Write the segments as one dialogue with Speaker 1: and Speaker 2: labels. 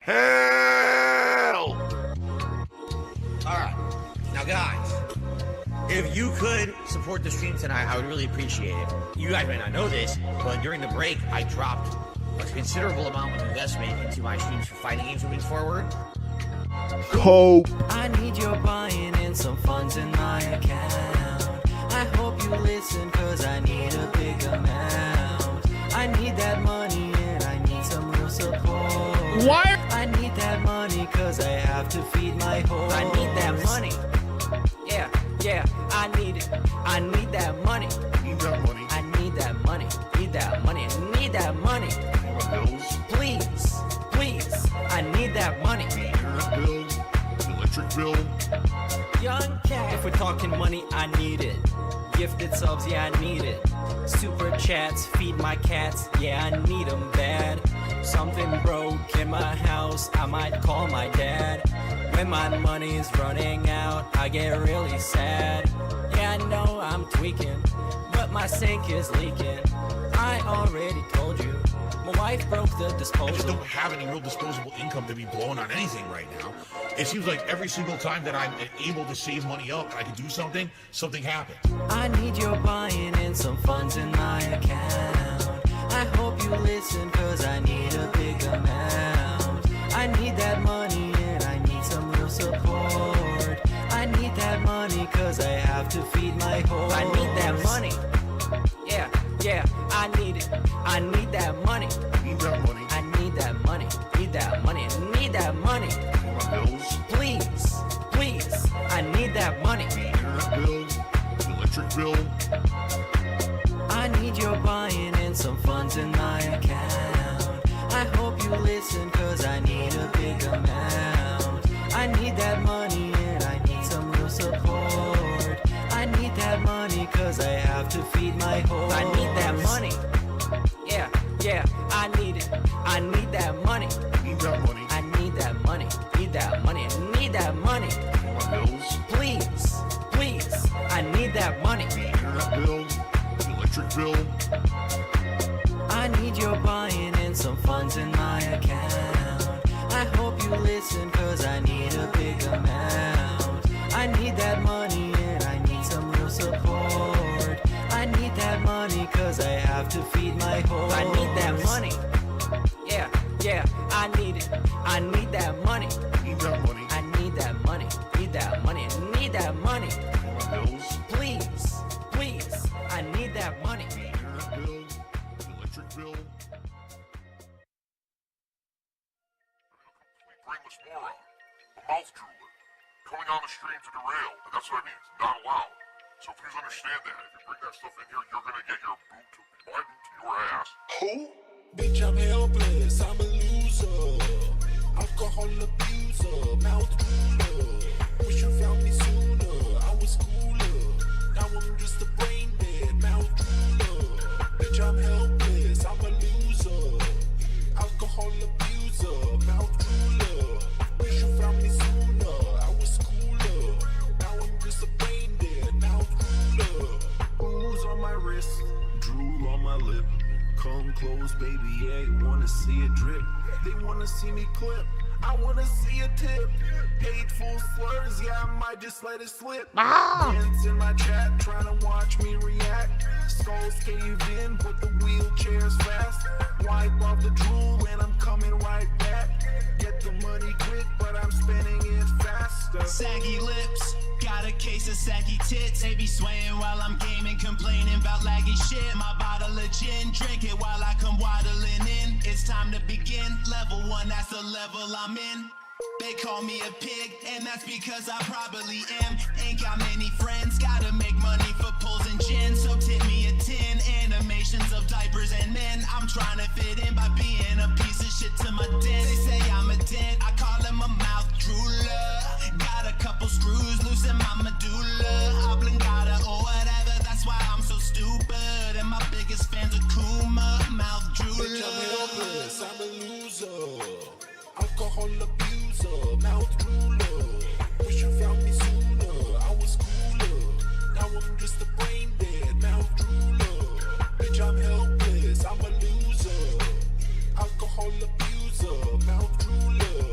Speaker 1: Hell!
Speaker 2: Alright, now guys, if you could support the stream tonight, I would really appreciate it. You guys might not know this, but during the break, I dropped a considerable amount of investment into my streams for fighting games moving forward.
Speaker 1: Cope.
Speaker 3: I need your buying and some funds in my account. I hope you listen, cause I need a big amount. I need that money and I need some real support.
Speaker 1: What?
Speaker 3: I need that money cause I have to feed my horse.
Speaker 2: I need that money. Yeah, I need it. I need that money.
Speaker 1: Need that money.
Speaker 2: I need that money. Need that money. I need that money. Please. I need that money.
Speaker 1: Internet bill, electric bill.
Speaker 3: Young cat. If we're talking money, I need it. Gifted subs, yeah, I need it. Super chats, feed my cats, yeah, I need them bad. Something broke in my house, I might call my dad. When my money's running out, I get really sad. Yeah, I know I'm tweaking, but my sink is leaking. I already told you, my wife broke the disposal.
Speaker 1: I just don't have any real disposable income to be blowing on anything right now. It seems like every single time that I'm able to save money up, I can do something happens.
Speaker 3: I need your buying and some funds in my account. I hope you listen, cause I need a big amount. I need that money and I need some real support. I need that money cause I have to feed my horse.
Speaker 2: I need that money. Yeah, I need it. I need that money.
Speaker 1: Need that money.
Speaker 2: I need that money. Need that money. I need that money.
Speaker 1: My bills.
Speaker 2: Please. I need that money.
Speaker 1: Internet bill, electric bill.
Speaker 3: I need your buying and some funds in my account. I hope you listen, cause I need a big amount. I need that money and I need some real support. I need that money cause I have to feed my horse.
Speaker 2: I need that money. Yeah, I need it. I need that money.
Speaker 1: Need that money.
Speaker 2: I need that money. Need that money. I need that money.
Speaker 1: My bills.
Speaker 2: Please. I need that money.
Speaker 1: Internet bill, electric bill.
Speaker 3: I need your buying and some funds in my account. I hope you listen, cause I need a big amount. I need that money and I need some real support. I need that money cause I have to feed my horse.
Speaker 2: I need that money. Yeah, I need it. I need that money.
Speaker 1: Need that money.
Speaker 2: I need that money. Need that money. I need that money.
Speaker 1: My bills.
Speaker 2: Please. I need that money.
Speaker 1: Internet bill, electric bill.
Speaker 4: Brainless moron, a mouth drooler, coming on the stream to derail, and that's what I mean, it's not allowed. So please understand that. If you bring that stuff in here, you're gonna get my boot to your ass.
Speaker 1: Who?
Speaker 5: Bitch, I'm helpless, I'm a loser. Alcohol abuser, mouth drooler. Wish you found me sooner, I was cooler. Now I'm just a brain dead mouth drooler. Bitch, I'm helpless, I'm a loser. Alcohol abuser, mouth drooler. Wish you found me sooner, I was cooler. Now I'm just a brain dead mouth drooler. Booze on my wrist, drool on my lip. Come close, baby, yeah, you wanna see it drip. They wanna see me clip, I wanna see a tip. Hateful slurs, yeah, I might just let it slip. Friends in my chat, trying to watch me react. Skulls cave in, but the wheelchair's fast. Wipe off the drool and I'm coming right back. Get the money quick, but I'm spending it faster.
Speaker 6: Saggy lips, got a case of saggy tits. They be swaying while I'm gaming, complaining about laggy shit. My bottle of gin, drink it while I come waddling in. It's time to begin. Level 1, that's the level I'm in. They call me a pig, and that's because I probably am. Ain't got many friends, gotta make money for pulls and gin. So tip me a 10, animations of diapers and men. I'm trying to fit in by being a piece of shit to my dent. They say I'm a dent, I call him a mouth drooler. Got a couple screws loose in my medulla. Oblongata or whatever, that's why I'm so stupid. And my biggest fans are Kuma, mouth drooler.
Speaker 5: Bitch, I'm helpless, I'm a loser. Alcohol abuser, mouth drooler. Wish you found me sooner, I was cooler. Now I'm just a brain dead mouth drooler. Bitch, I'm helpless, I'm a loser. Alcohol abuser, mouth drooler.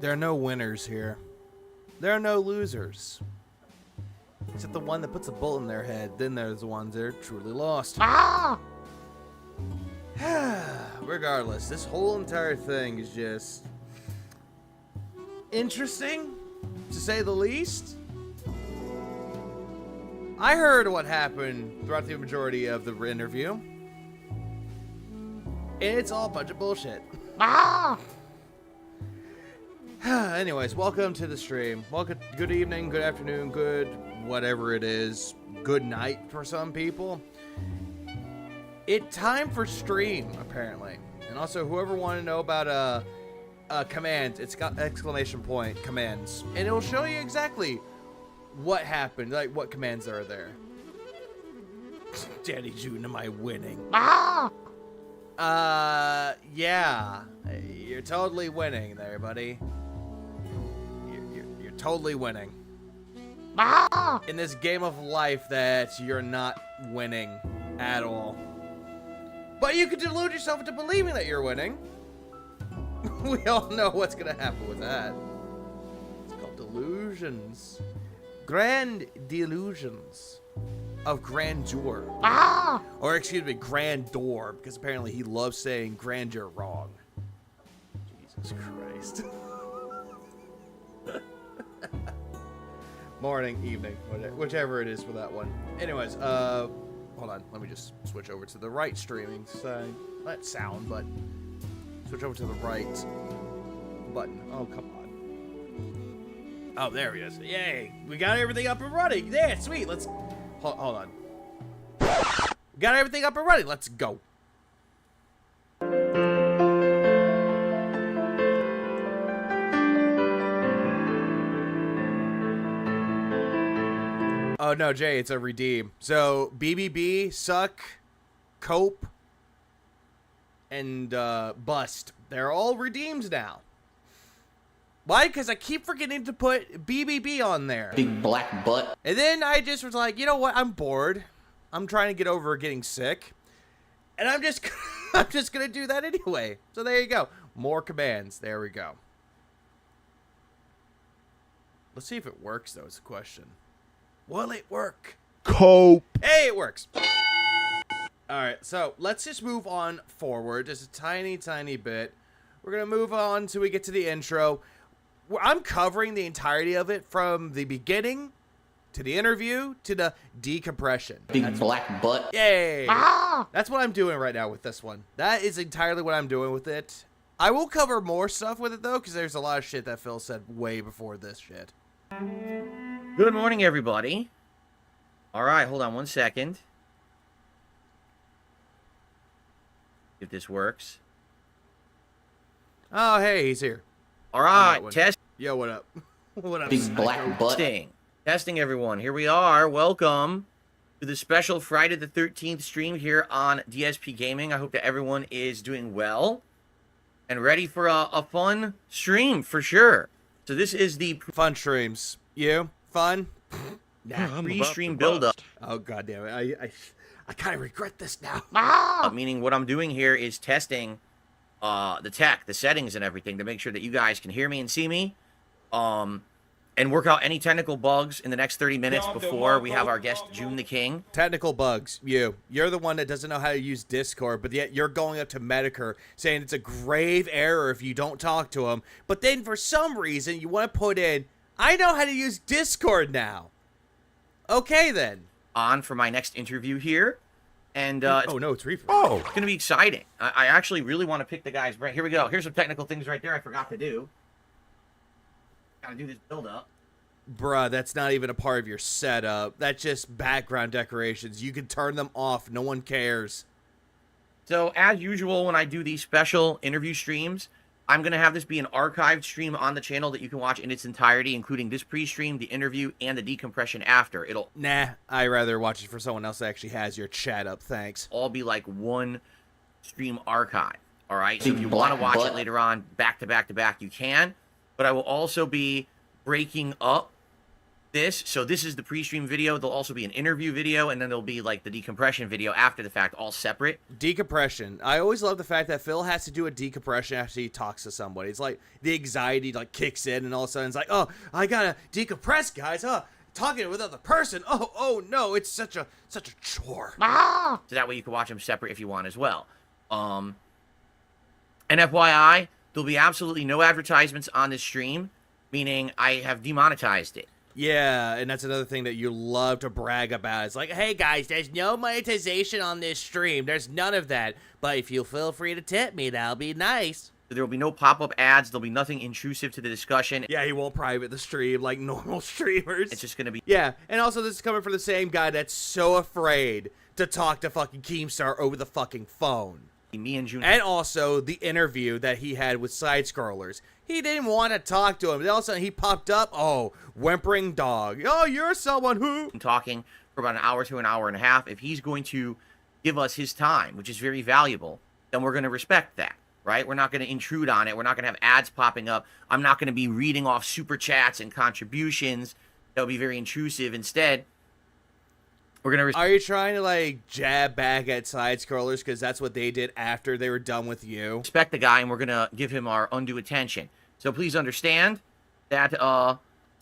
Speaker 7: There are no winners here. There are no losers. Except the one that puts a bullet in their head. Then there's the ones that are truly lost. Regardless, this whole entire thing is just interesting, to say the least. I heard what happened throughout the majority of the interview. And it's all a bunch of bullshit. Anyways, welcome to the stream. Welcome. Good evening, good afternoon, good whatever it is. Good night for some people. It's time for stream, apparently. And also, whoever wanted to know about commands, it's got exclamation point commands, and it will show you exactly what happened, like what commands are there. Daddy June, am I winning? Yeah, you're totally winning there, buddy. You're totally winning. In this game of life that you're not winning at all. But you can delude yourself into believing that you're winning. We all know what's gonna happen with that. It's called delusions. Grand delusions of grandeur. Or excuse me, grandeur, because apparently he loves saying grandeur wrong. Jesus Christ. Morning, evening, whichever it is for that one. Anyways, hold on, let me just switch over to the right streaming side. Not sound, but switch over to the right button. Oh, come on. Oh, there he is. Yay, we got everything up and running. Yeah, sweet, let's, hold on. We got everything up and running, let's go. Oh, no, Jay, it's a redeem. So, BBB, Suck, Cope, and Bust. They're all redeems now. Why? Because I keep forgetting to put BBB on there.
Speaker 2: Big black butt.
Speaker 7: And then I just was like, you know what? I'm bored. I'm trying to get over getting sick. And I'm just going to do that anyway. So there you go. More commands. There we go. Let's see if it works, though, is the question. Will it work?
Speaker 8: Cope.
Speaker 7: Hey, it works. Alright, so let's just move on forward just a tiny, tiny bit. We're going to move on till we get to the intro. I'm covering the entirety of it from the beginning to the interview to the decompression.
Speaker 2: Big black butt.
Speaker 7: Yay! That's what I'm doing right now with this one. That is entirely what I'm doing with it. I will cover more stuff with it, though, because there's a lot of shit that Phil said way before this shit.
Speaker 2: Good morning, everybody. All right, hold on one second. If this works.
Speaker 7: Oh, hey, he's here.
Speaker 2: All right, test.
Speaker 7: Yo, what up? What up,
Speaker 2: Big black butt. Testing, everyone. Here we are. Welcome to the special Friday the 13th stream here on DSP Gaming. I hope that everyone is doing well and ready for a fun stream for sure. So this is the
Speaker 7: fun streams. You? Fun?
Speaker 2: Nah, pre-stream build-up.
Speaker 7: Oh, God damn it. I kind of regret this now.
Speaker 2: Meaning what I'm doing here is testing the tech, the settings and everything to make sure that you guys can hear me and see me. And work out any technical bugs in the next 30 minutes before we have our guest, June the King.
Speaker 7: Technical bugs. You're the one that doesn't know how to use Discord, but yet you're going up to Medicare saying it's a grave error if you don't talk to him. But then for some reason you want to put in, I know how to use Discord now. Okay, then.
Speaker 2: On for my next interview here. And
Speaker 7: oh, no, it's refresh.
Speaker 2: Oh, it's going to be exciting. I actually really want to pick the guy's brain. Here we go. Here's some technical things right there I forgot to do. Gotta do this build up.
Speaker 7: Bruh, that's not even a part of your setup. That's just background decorations. You can turn them off. No one cares.
Speaker 2: So, as usual, when I do these special interview streams, I'm going to have this be an archived stream on the channel that you can watch in its entirety, including this pre-stream, the interview, and the decompression after. It'll...
Speaker 7: Nah, I'd rather watch it for someone else that actually has your chat up. Thanks.
Speaker 2: All be like one stream archive. All right? So if you want to watch it later on, back to back to back, you can. But I will also be breaking up this. So this is the pre-stream video. There'll also be an interview video, and then there'll be like the decompression video after the fact, all separate.
Speaker 7: Decompression. I always love the fact that Phil has to do a decompression after he talks to somebody. It's like the anxiety like kicks in, and all of a sudden it's like, oh, I gotta decompress, guys. Talking with another person. Oh no, it's such a chore.
Speaker 2: So that way you can watch them separate if you want as well. And FYI, there'll be absolutely no advertisements on this stream, meaning I have demonetized it.
Speaker 7: Yeah, and that's another thing that you love to brag about. It's like, hey guys, there's no monetization on this stream. There's none of that. But if you feel free to tip me, that'll be nice.
Speaker 2: There will be no pop-up ads. There'll be nothing intrusive to the discussion.
Speaker 7: Yeah, he won't private the stream like normal streamers.
Speaker 2: It's just going to be...
Speaker 7: Yeah, and also this is coming from the same guy that's so afraid to talk to fucking Keemstar over the fucking phone.
Speaker 2: Me and June.
Speaker 7: And also the interview that he had with Side Scrollers. He didn't want to talk to him. Then all of a sudden he popped up. Oh, whimpering dog. Oh, you're someone who...
Speaker 2: Talking for about an hour to an hour and a half. If he's going to give us his time, which is very valuable, then we're going to respect that, right? We're not going to intrude on it. We're not going to have ads popping up. I'm not going to be reading off super chats and contributions. That would be very intrusive. Instead, we're going to...
Speaker 7: Are you trying to, like, jab back at Side Scrollers because that's what they did after they were done with you?
Speaker 2: Respect the guy, and we're going to give him our undue attention. So please understand that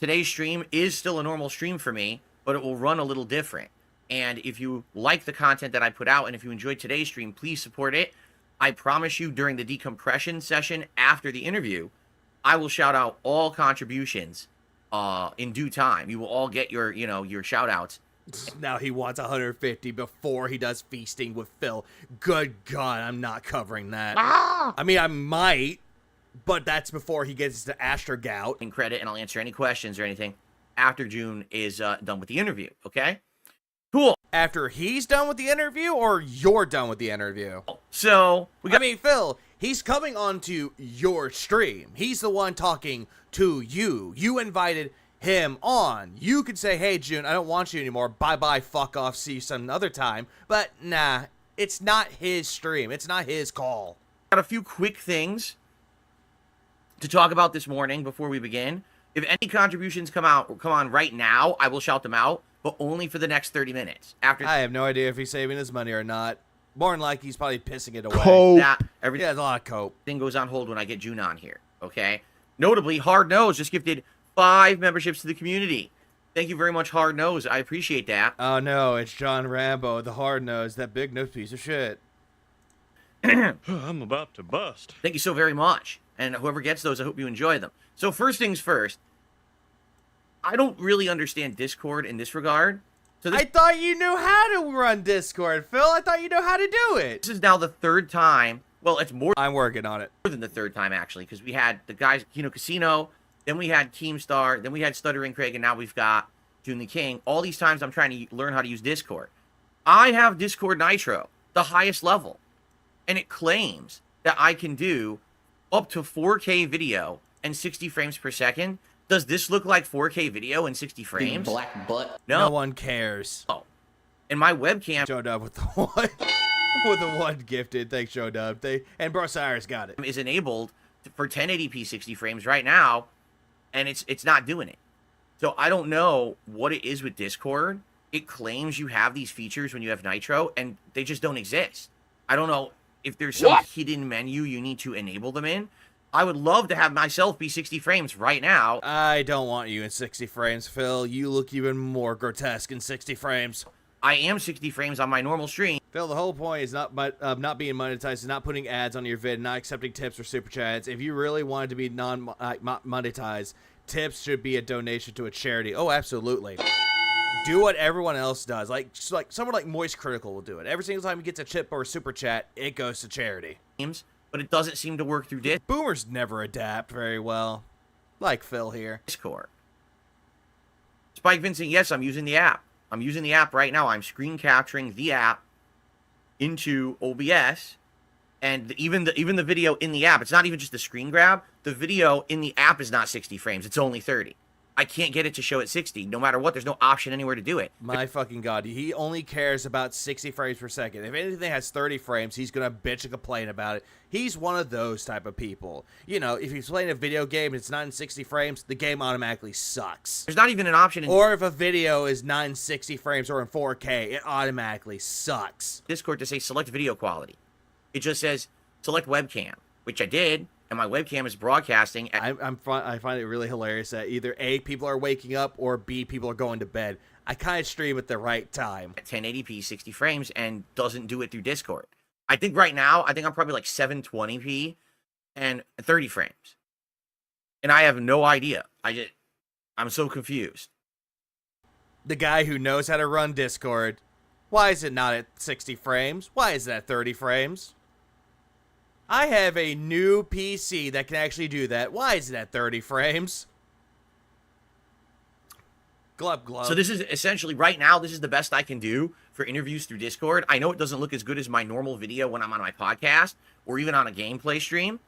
Speaker 2: today's stream is still a normal stream for me, but it will run a little different. And if you like the content that I put out, and if you enjoyed today's stream, please support it. I promise you, during the decompression session after the interview, I will shout out all contributions in due time. You will all get your, your shout outs.
Speaker 7: Now he wants 150 before he does feasting with Phil. Good God, I'm not covering that. I mean, I might, but that's before he gets to Astrogout.
Speaker 2: In credit, and I'll answer any questions or anything after June is done with the interview, okay? Cool.
Speaker 7: After he's done with the interview, or you're done with the interview?
Speaker 2: So,
Speaker 7: I mean, Phil, he's coming onto your stream. He's the one talking to you. You invited him on. You could say, hey, June, I don't want you anymore. Bye-bye, fuck off, see you some other time. But, nah, it's not his stream. It's not his call.
Speaker 2: Got a few quick things to talk about this morning before we begin. If any contributions come on right now, I will shout them out, but only for the next 30 minutes. After
Speaker 7: I have no idea if he's saving his money or not. More than likely, he's probably pissing it away.
Speaker 2: that,
Speaker 7: Yeah, there's a lot of cope.
Speaker 2: everything goes on hold when I get June on here, okay? Notably, Hard Nose just gifted 5 memberships to the community. Thank you very much, Hard Nose. I appreciate that.
Speaker 7: Oh, no, it's John Rambo, the hard nose, that big nose piece of shit.
Speaker 8: I'm about to bust.
Speaker 2: Thank you so very much. And whoever gets those, I hope you enjoy them. So first things first, I don't really understand Discord in this regard. So
Speaker 7: I thought you knew how to run Discord, Phil. I thought you knew how to do it.
Speaker 2: this is now the 3rd time. Well, it's more
Speaker 7: I'm working on it.
Speaker 2: than the 3rd time, actually, because we had the guys, Kino Casino, then we had Keemstar, then we had Stuttering Craig, and now we've got June the King. All these times I'm trying to learn how to use Discord. I have Discord Nitro, the highest level, and it claims that I can do up to 4K video and 60 frames per second. Does this look like 4K video and 60 frames?
Speaker 9: Black butt.
Speaker 7: No one cares.
Speaker 2: No. And my webcam
Speaker 7: Showed up with the one. With the one gifted. Thanks, Showed Up. And Bro Cyrus got it.
Speaker 2: is enabled for 1080p 60 frames right now, and it's not doing it. So I don't know what it is with Discord. It claims you have these features when you have Nitro, and they just don't exist. I don't know if there's some hidden menu you need to enable them in. I would love to have myself be 60 frames right now.
Speaker 7: I don't want you in 60 frames, Phil. You look even more grotesque in 60 frames.
Speaker 2: I am 60 frames on my normal stream.
Speaker 7: Phil, the whole point is not being monetized, is not putting ads on your vid, not accepting tips or super chats. If you really wanted to be non-monetized, tips should be a donation to a charity. Oh, absolutely. Do what everyone else does. Like someone like Moist Critical will do it. Every single time he gets a chip or a super chat, it goes to charity.
Speaker 2: But it doesn't seem to work through
Speaker 7: Boomers never adapt very well. Like Phil here.
Speaker 2: Discord. Spike Vincent, yes, I'm using the app. I'm using the app right now. I'm screen capturing the app into OBS, and even the video in the app, it's not even just the screen grab. The video in the app is not 60 frames. It's only 30. I can't get it to show at 60. No matter what, there's no option anywhere to do it.
Speaker 7: My fucking God, he only cares about 60 frames per second. If anything has 30 frames, he's going to bitch and complain about it. He's one of those type of people. You know, if he's playing a video game and it's not in 60 frames, the game automatically sucks.
Speaker 2: There's not even an option in
Speaker 7: Or if a video is not in 60 frames or in 4K, it automatically sucks.
Speaker 2: Discord to say select video quality. It just says select webcam, which I did, and my webcam is broadcasting at
Speaker 7: I find it really hilarious that either A, people are waking up, or B, people are going to bed. I kind of stream at the right time.
Speaker 2: 1080p, 60 frames, and doesn't do it through Discord. I think right now, I'm probably like 720p and 30 frames. And I have no idea. I'm so confused.
Speaker 7: The guy who knows how to run Discord, why is it not at 60 frames? Why is it at 30 frames? I have a new PC that can actually do that. Why is it at 30 frames? Glub, glub.
Speaker 2: So this is essentially, right now, this is the best I can do for interviews through Discord. I know it doesn't look as good as my normal video when I'm on my podcast or even on a gameplay stream.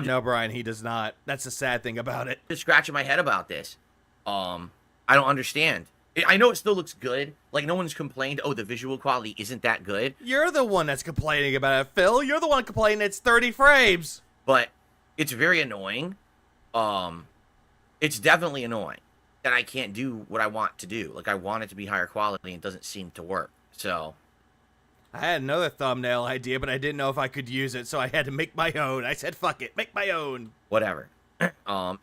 Speaker 7: No, Brian, he does not. That's the sad thing about it.
Speaker 2: Just scratching my head about this. I don't understand. I know it still looks good. Like, no one's complained, oh, the visual quality isn't that good.
Speaker 7: You're the one that's complaining about it, Phil. You're the one complaining it's 30 frames.
Speaker 2: But it's very annoying. It's definitely annoying that I can't do what I want to do. Like, I want it to be higher quality and it doesn't seem to work. So
Speaker 7: I had another thumbnail idea, but I didn't know if I could use it, so I had to make my own. I said, fuck it, make my own.
Speaker 2: Whatever.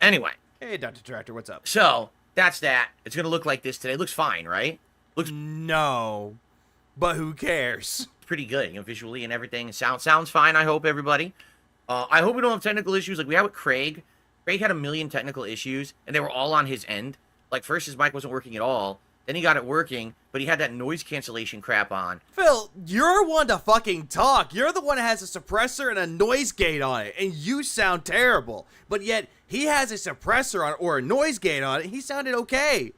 Speaker 2: Anyway.
Speaker 7: Hey, Dr. Tractor, what's up?
Speaker 2: So that's that. It's going to look like this today. It looks fine, right? Looks
Speaker 7: No, but who cares?
Speaker 2: pretty good, you know, visually and everything. Sounds fine, I hope, everybody. I hope we don't have technical issues like we had with Craig. Craig had a million technical issues, and they were all on his end. Like, first his mic wasn't working at all. Then he got it working, but he had that noise cancellation crap on.
Speaker 7: Phil, you're one to fucking talk. You're the one that has a suppressor and a noise gate on it, and you sound terrible. But yet, he has a suppressor on or a noise gate on it, and he sounded okay.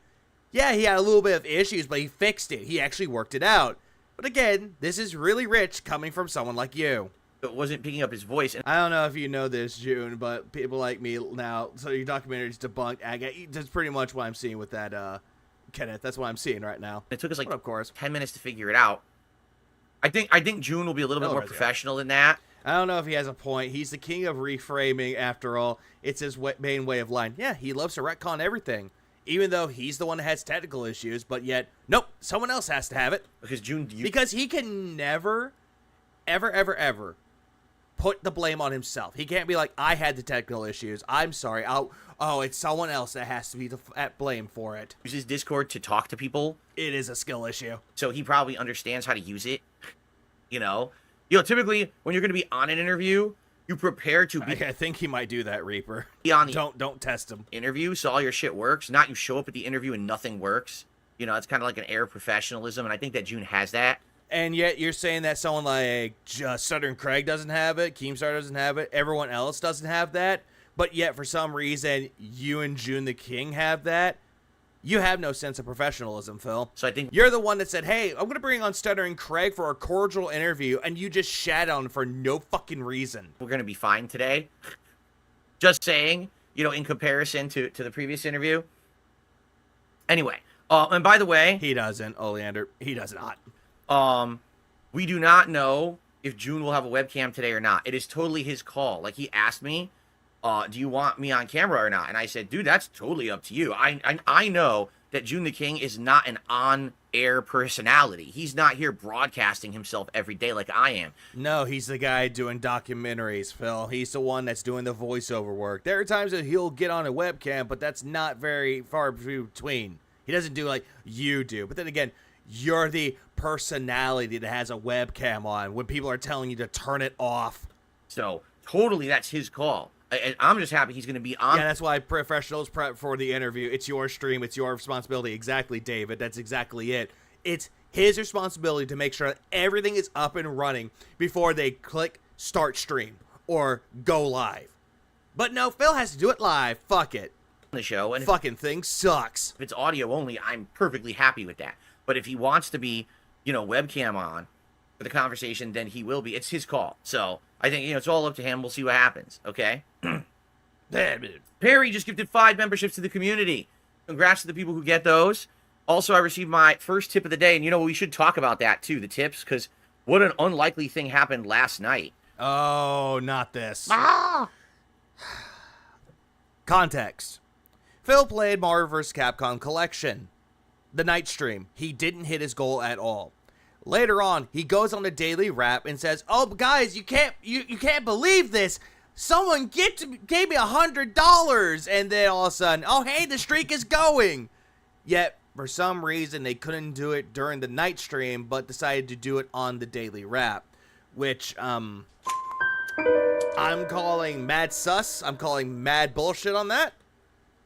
Speaker 7: Yeah, he had a little bit of issues, but he fixed it. He actually worked it out. But again, this is really rich coming from someone like you.
Speaker 2: It wasn't picking up his voice. And
Speaker 7: I don't know if you know this, June, but people like me now, so your documentary's debunked. That's pretty much what I'm seeing with that, Kenneth. That's what I'm seeing right now.
Speaker 2: it took us like
Speaker 7: But of course.
Speaker 2: 10 minutes to figure it out. I think June will be a little bit more professional than that.
Speaker 7: I don't know if he has a point. He's the king of reframing, after all. It's his main way of lying. Yeah, he loves to retcon everything. Even though he's the one that has technical issues, but yet, nope, someone else has to have it.
Speaker 2: Because June...
Speaker 7: Because he can never, ever put the blame on himself. He can't be like, I had the technical issues. I'm sorry. It's someone else that has to be at blame for it.
Speaker 2: uses Discord to talk to people.
Speaker 7: It is a skill issue.
Speaker 2: So he probably understands how to use it. You know, typically when you're going to be on an interview, you prepare to be
Speaker 7: I think he might do that, Reaper.
Speaker 2: on the
Speaker 7: Don't test him.
Speaker 2: interview, so all your shit works. Not you show up at the interview and nothing works. You know, it's kind of like an air of professionalism, and I think that June has that.
Speaker 7: And yet you're saying that someone like Southern Craig doesn't have it, Keemstar doesn't have it, everyone else doesn't have that, but yet for some reason you and June the King have that. You have no sense of professionalism, Phil.
Speaker 2: So I think
Speaker 7: You're the one that said, hey, I'm going to bring on Stuttering Craig for a cordial interview, and you just shat on him for no fucking reason.
Speaker 2: we're going to be fine today. Just saying, in comparison to the previous interview. Anyway, and by the way,
Speaker 7: He doesn't, Oleander. He does not.
Speaker 2: we do not know if June will have a webcam today or not. It is totally his call. Like, he asked me, do you want me on camera or not? And I said, dude, that's totally up to you. I know that June the King is not an on-air personality. He's not here broadcasting himself every day like I am.
Speaker 7: No, he's the guy doing documentaries, Phil. He's the one that's doing the voiceover work. There are times that he'll get on a webcam, but that's not very far between. He doesn't do like you do. But then again, you're the personality that has a webcam on when people are telling you to turn it off.
Speaker 2: So, totally, that's his call. I'm just happy he's going to be on.
Speaker 7: Yeah, that's why professionals prep for the interview. It's your stream. It's your responsibility. Exactly, David. That's exactly it. It's his responsibility to make sure that everything is up and running before they click start stream or go live. But no, Phil has to do it live. Fuck it.
Speaker 2: the show. And
Speaker 7: Fucking thing sucks.
Speaker 2: if it's audio only, I'm perfectly happy with that. But if he wants to be, webcam on for the conversation, then he will be. It's his call. So I think, it's all up to him. We'll see what happens. Okay. Perry just gifted 5 memberships to the community. Congrats to the people who get those. Also, I received my first tip of the day, and you know, we should talk about that too, the tips, because what an unlikely thing happened last night.
Speaker 7: Oh, not this. Context. Phil played Marvel vs. Capcom Collection. The night stream. He didn't hit his goal at all. Later on, he goes on a daily rap and says, "Oh, guys, you can't believe this. Someone gave me $100." And then all of a sudden, oh, hey, the streak is going. Yet, for some reason, they couldn't do it during the night stream, but decided to do it on the daily rap. Which, I'm calling mad sus. I'm calling mad bullshit on that.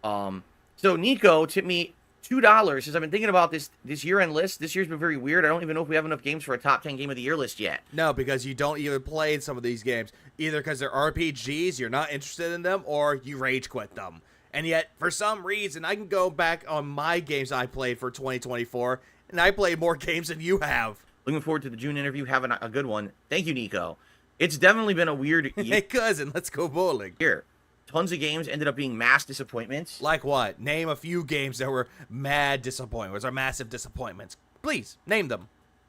Speaker 2: So Nico tipped me $2, since I've been thinking about this year-end list. This year's been very weird. I don't even know if we have enough games for a top 10 game of the year list yet.
Speaker 7: No, because you don't even play some of these games. Either because they're RPGs, you're not interested in them, or you rage quit them. And yet, for some reason, I can go back on my games I played for 2024, and I played more games than you have.
Speaker 2: Looking forward to the June interview. Having a good one. Thank you, Nico. It's definitely been a weird year.
Speaker 7: Hey, cousin, let's go bowling.
Speaker 2: Tons of games ended up being mass disappointments.
Speaker 7: Like what? Name a few games that were mad disappointments or massive disappointments. Please, name them.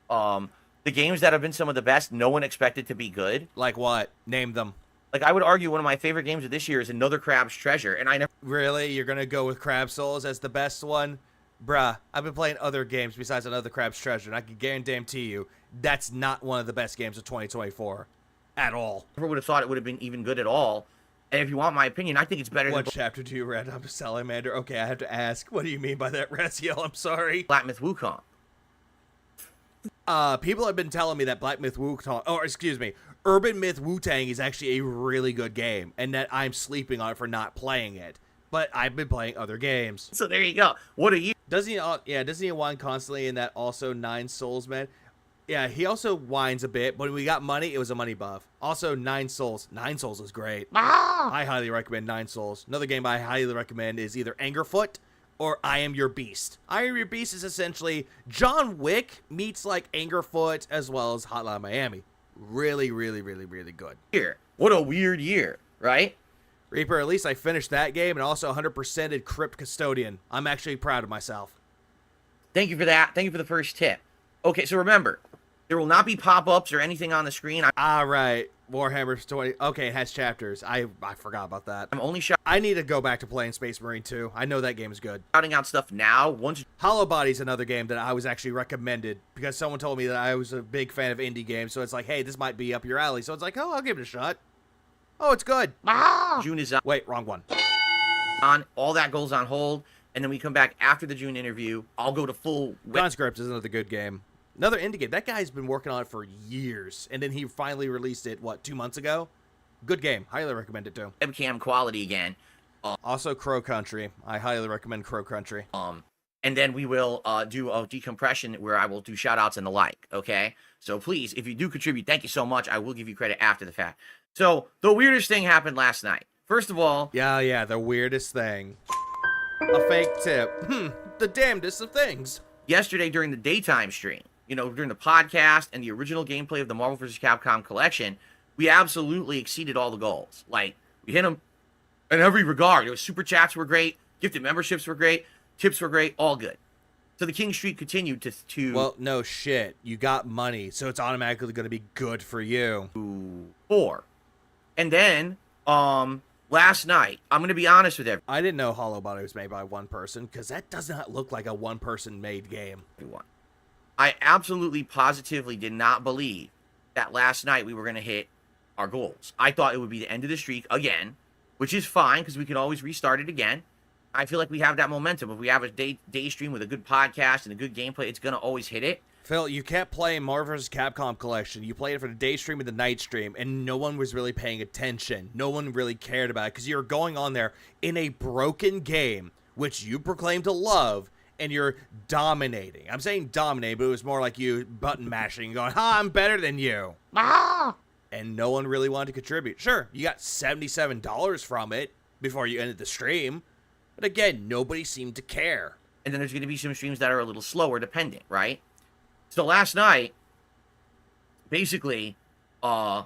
Speaker 2: The games that have been some of the best, no one expected to be good.
Speaker 7: Like what? Name them.
Speaker 2: Like, I would argue one of my favorite games of this year is Another Crab's Treasure, and I never...
Speaker 7: Really? You're gonna go with Crab Souls as the best one? Bruh, I've been playing other games besides Another Crab's Treasure, and I can guarantee you that's not one of the best games of 2024. At all.
Speaker 2: Never would have thought it would have been even good at all. And if you want my opinion, I think it's better
Speaker 7: What
Speaker 2: than...
Speaker 7: chapter do you read? I'm a salamander. Okay, I have to ask. What do you mean by that, Raziel? I'm sorry.
Speaker 2: Black Myth Wukong.
Speaker 7: People have been telling me that Black Myth Wukong, or excuse me, Urban Myth Wu-Tang is actually a really good game, and that I'm sleeping on it for not playing it. But I've been playing other games.
Speaker 2: So there you go. What are you...
Speaker 7: Doesn't he whine constantly in that also 9 Souls, man? Yeah, he also whines a bit, but when we got money, it was a money buff. Also, 9 Souls. 9 Souls is great. I highly recommend 9 Souls. Another game I highly recommend is either Angerfoot or I Am Your Beast. I Am Your Beast is essentially John Wick meets like Angerfoot as well as Hotline Miami. Really, really, really, really good.
Speaker 2: What a weird year, right?
Speaker 7: Reaper, at least I finished that game and also 100%ed Crypt Custodian. I'm actually proud of myself.
Speaker 2: Thank you for that. Thank you for the first tip. Okay, so remember, there will not be pop-ups or anything on the screen.
Speaker 7: Right. Warhammer 20. Okay, it has chapters. I forgot about that.
Speaker 2: I'm only
Speaker 7: I need to go back to playing Space Marine 2. I know that game is good.
Speaker 2: shouting out stuff now.
Speaker 7: Hollow Body's another game that I was actually recommended because someone told me that I was a big fan of indie games. So it's like, hey, this might be up your alley. So it's like, oh, I'll give it a shot. Oh, it's good.
Speaker 2: June is up.
Speaker 7: Wait, wrong one.
Speaker 2: All that goes on hold, and then we come back after the June interview. I'll go to full...
Speaker 7: Conscript is another good game. Another indie game. That guy's been working on it for years, and then he finally released it, 2 months ago? Good game. Highly recommend it, too.
Speaker 2: Webcam quality again.
Speaker 7: Also, Crow Country. I highly recommend Crow Country.
Speaker 2: And then we will do a decompression where I will do shout-outs and the like, okay? So please, if you do contribute, thank you so much. I will give you credit after the fact. So, the weirdest thing happened last night. First of all...
Speaker 7: Yeah, the weirdest thing. A fake tip. The damnedest of things.
Speaker 2: Yesterday during the daytime stream, during the podcast and the original gameplay of the Marvel vs. Capcom collection, we absolutely exceeded all the goals. Like, we hit them in every regard. It was super chats were great, gifted memberships were great, tips were great, all good. So the King Streak continued to...
Speaker 7: Well, no shit. You got money, so it's automatically going to be good for you.
Speaker 2: 4. And then, last night, I'm going to be honest with everyone.
Speaker 7: I didn't know Hollow Body was made by one person, because that does not look like a one-person made game.
Speaker 2: I absolutely, positively did not believe that last night we were going to hit our goals. I thought it would be the end of the streak again, which is fine, because we can always restart it again. I feel like we have that momentum. If we have a day stream with a good podcast and a good gameplay, it's going to always hit it.
Speaker 7: Phil, you kept playing Marvel vs. Capcom Collection. You played it for the day stream and the night stream, and no one was really paying attention. No one really cared about it, because you're going on there in a broken game, which you proclaim to love, and you're dominating. I'm saying dominate, but it was more like you button mashing and going, I'm better than you. And no one really wanted to contribute. Sure, you got $77 from it before you ended the stream, but again, nobody seemed to care.
Speaker 2: And then there's going to be some streams that are a little slower, depending, right? So last night, basically, we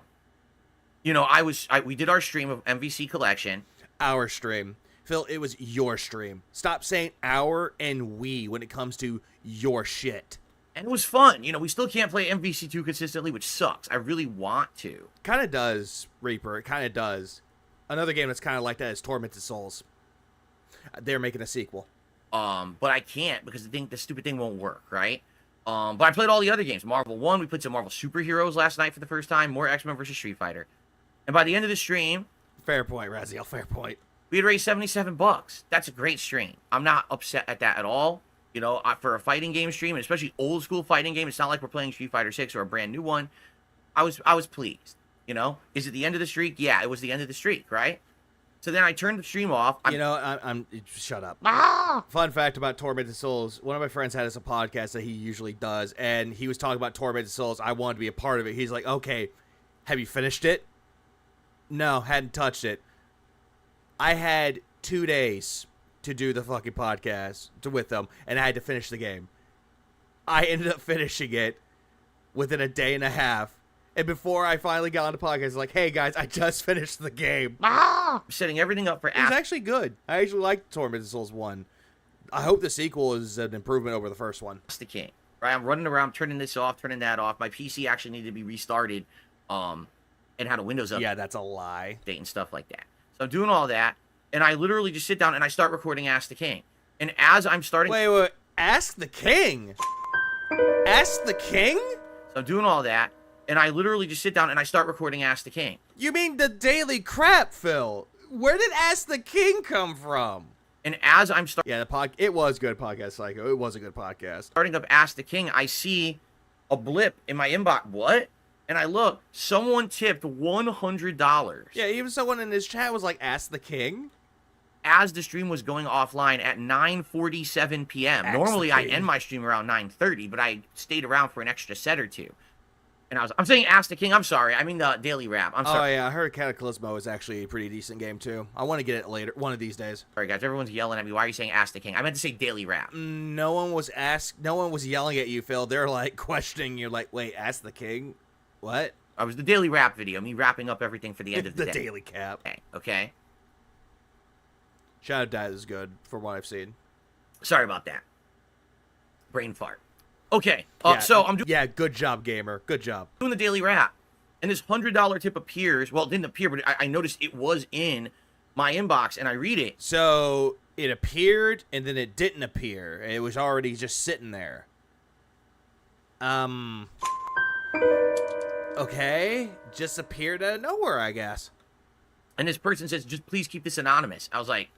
Speaker 2: did our stream of MVC collection.
Speaker 7: our stream. Phil, it was your stream. Stop saying our and we when it comes to your shit.
Speaker 2: And it was fun. You know, we still can't play MVC2 consistently, which sucks. I really want to.
Speaker 7: Kind of does, Reaper. It kind of does. Another game that's kind of like that is Tormented Souls. They're making a sequel.
Speaker 2: But I can't because the stupid thing won't work, right? But I played all the other games. Marvel 1, we played some Marvel Superheroes last night for the first time. More X-Men versus Street Fighter. And by the end of the stream...
Speaker 7: Fair point, Raziel. Fair point.
Speaker 2: We had raised $77. That's a great stream. I'm not upset at that at all. You know, for a fighting game stream, and especially old school fighting game, it's not like we're playing Street Fighter 6 or a brand new one. I was pleased. You know, is it the end of the streak? Yeah, it was the end of the streak, right? So then I turned the stream off.
Speaker 7: I'm shut up. Fun fact about Tormented Souls. One of my friends had us a podcast that he usually does, and he was talking about Tormented Souls. I wanted to be a part of it. He's like, okay, have you finished it? No, hadn't touched it. I had 2 days to do the fucking podcast with them, and I had to finish the game. I ended up finishing it within a day and a half. And before I finally got on the podcast, I was like, hey guys, I just finished the game.
Speaker 2: I'm setting everything up for
Speaker 7: It was actually good. I actually liked Tormented Souls 1. I hope the sequel is an improvement over the first one.
Speaker 2: That's the king. Right? I'm running around, turning this off, turning that off. My PC actually needed to be restarted, and had a Windows update.
Speaker 7: Yeah, that's a lie.
Speaker 2: And stuff like that. So I'm doing all that, and I literally just sit down and I start recording Ask the King. And as I'm starting...
Speaker 7: Wait. Ask the King? Ask the King?
Speaker 2: So I'm doing all that, and I literally just sit down and I start recording Ask the King.
Speaker 7: You mean the daily crap, Phil? Where did Ask the King come from?
Speaker 2: And as I'm starting...
Speaker 7: Yeah, it was good, Podcast Psycho. It was a good podcast.
Speaker 2: Starting up Ask the King, I see a blip in my inbox. What? And I look, someone tipped $100.
Speaker 7: Yeah, even someone in his chat was like, Ask the King?
Speaker 2: As the stream was going offline at 9:47 p.m. Normally, I end my stream around 9:30, but I stayed around for an extra set or two. And I'm saying Ask the King. I'm sorry. I mean the Daily Rap. I'm sorry.
Speaker 7: Oh, yeah. I heard Cataclysmo is actually a pretty decent game, too. I want to get it later, one of these days.
Speaker 2: Sorry, guys. Everyone's yelling at me. Why are you saying Ask the King? I meant to say Daily Rap.
Speaker 7: No one was yelling at you, Phil. They're, like, questioning you, like, wait, Ask the King? What?
Speaker 2: I was the Daily Rap video. Me wrapping up everything for the end of the day.
Speaker 7: The Daily Cap.
Speaker 2: Okay.
Speaker 7: Shadow Dad is good, from what I've seen.
Speaker 2: Sorry about that. Brain fart. Okay,
Speaker 7: so I'm doing... Yeah, good job, gamer. Good job.
Speaker 2: Doing the Daily Rap. And this $100 tip appears. Well, it didn't appear, but I noticed it was in my inbox, and I read it.
Speaker 7: So, it appeared, and then it didn't appear. It was already just sitting there. Okay. Just appeared out of nowhere, I guess.
Speaker 2: And this person says, just please keep this anonymous. I was like...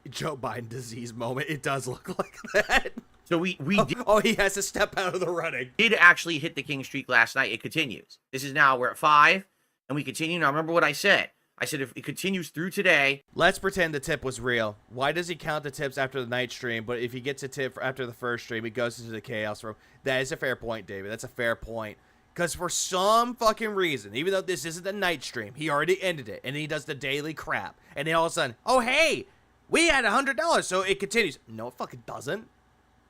Speaker 7: Joe Biden disease moment. It does look like that.
Speaker 2: So we did,
Speaker 7: he has to step out of the running.
Speaker 2: Did actually hit the king streak last night. It continues. This is now, we're at 5, and we continue. Now, remember what I said. I said if it continues through today.
Speaker 7: Let's pretend the tip was real. Why does he count the tips after the night stream, but if he gets a tip after the first stream, he goes into the chaos room? That is a fair point, David. That's a fair point. Because for some fucking reason, even though this isn't the night stream, he already ended it, and he does the daily crap. And then all of a sudden, oh, hey, we had $100, so it continues. No, it fucking doesn't.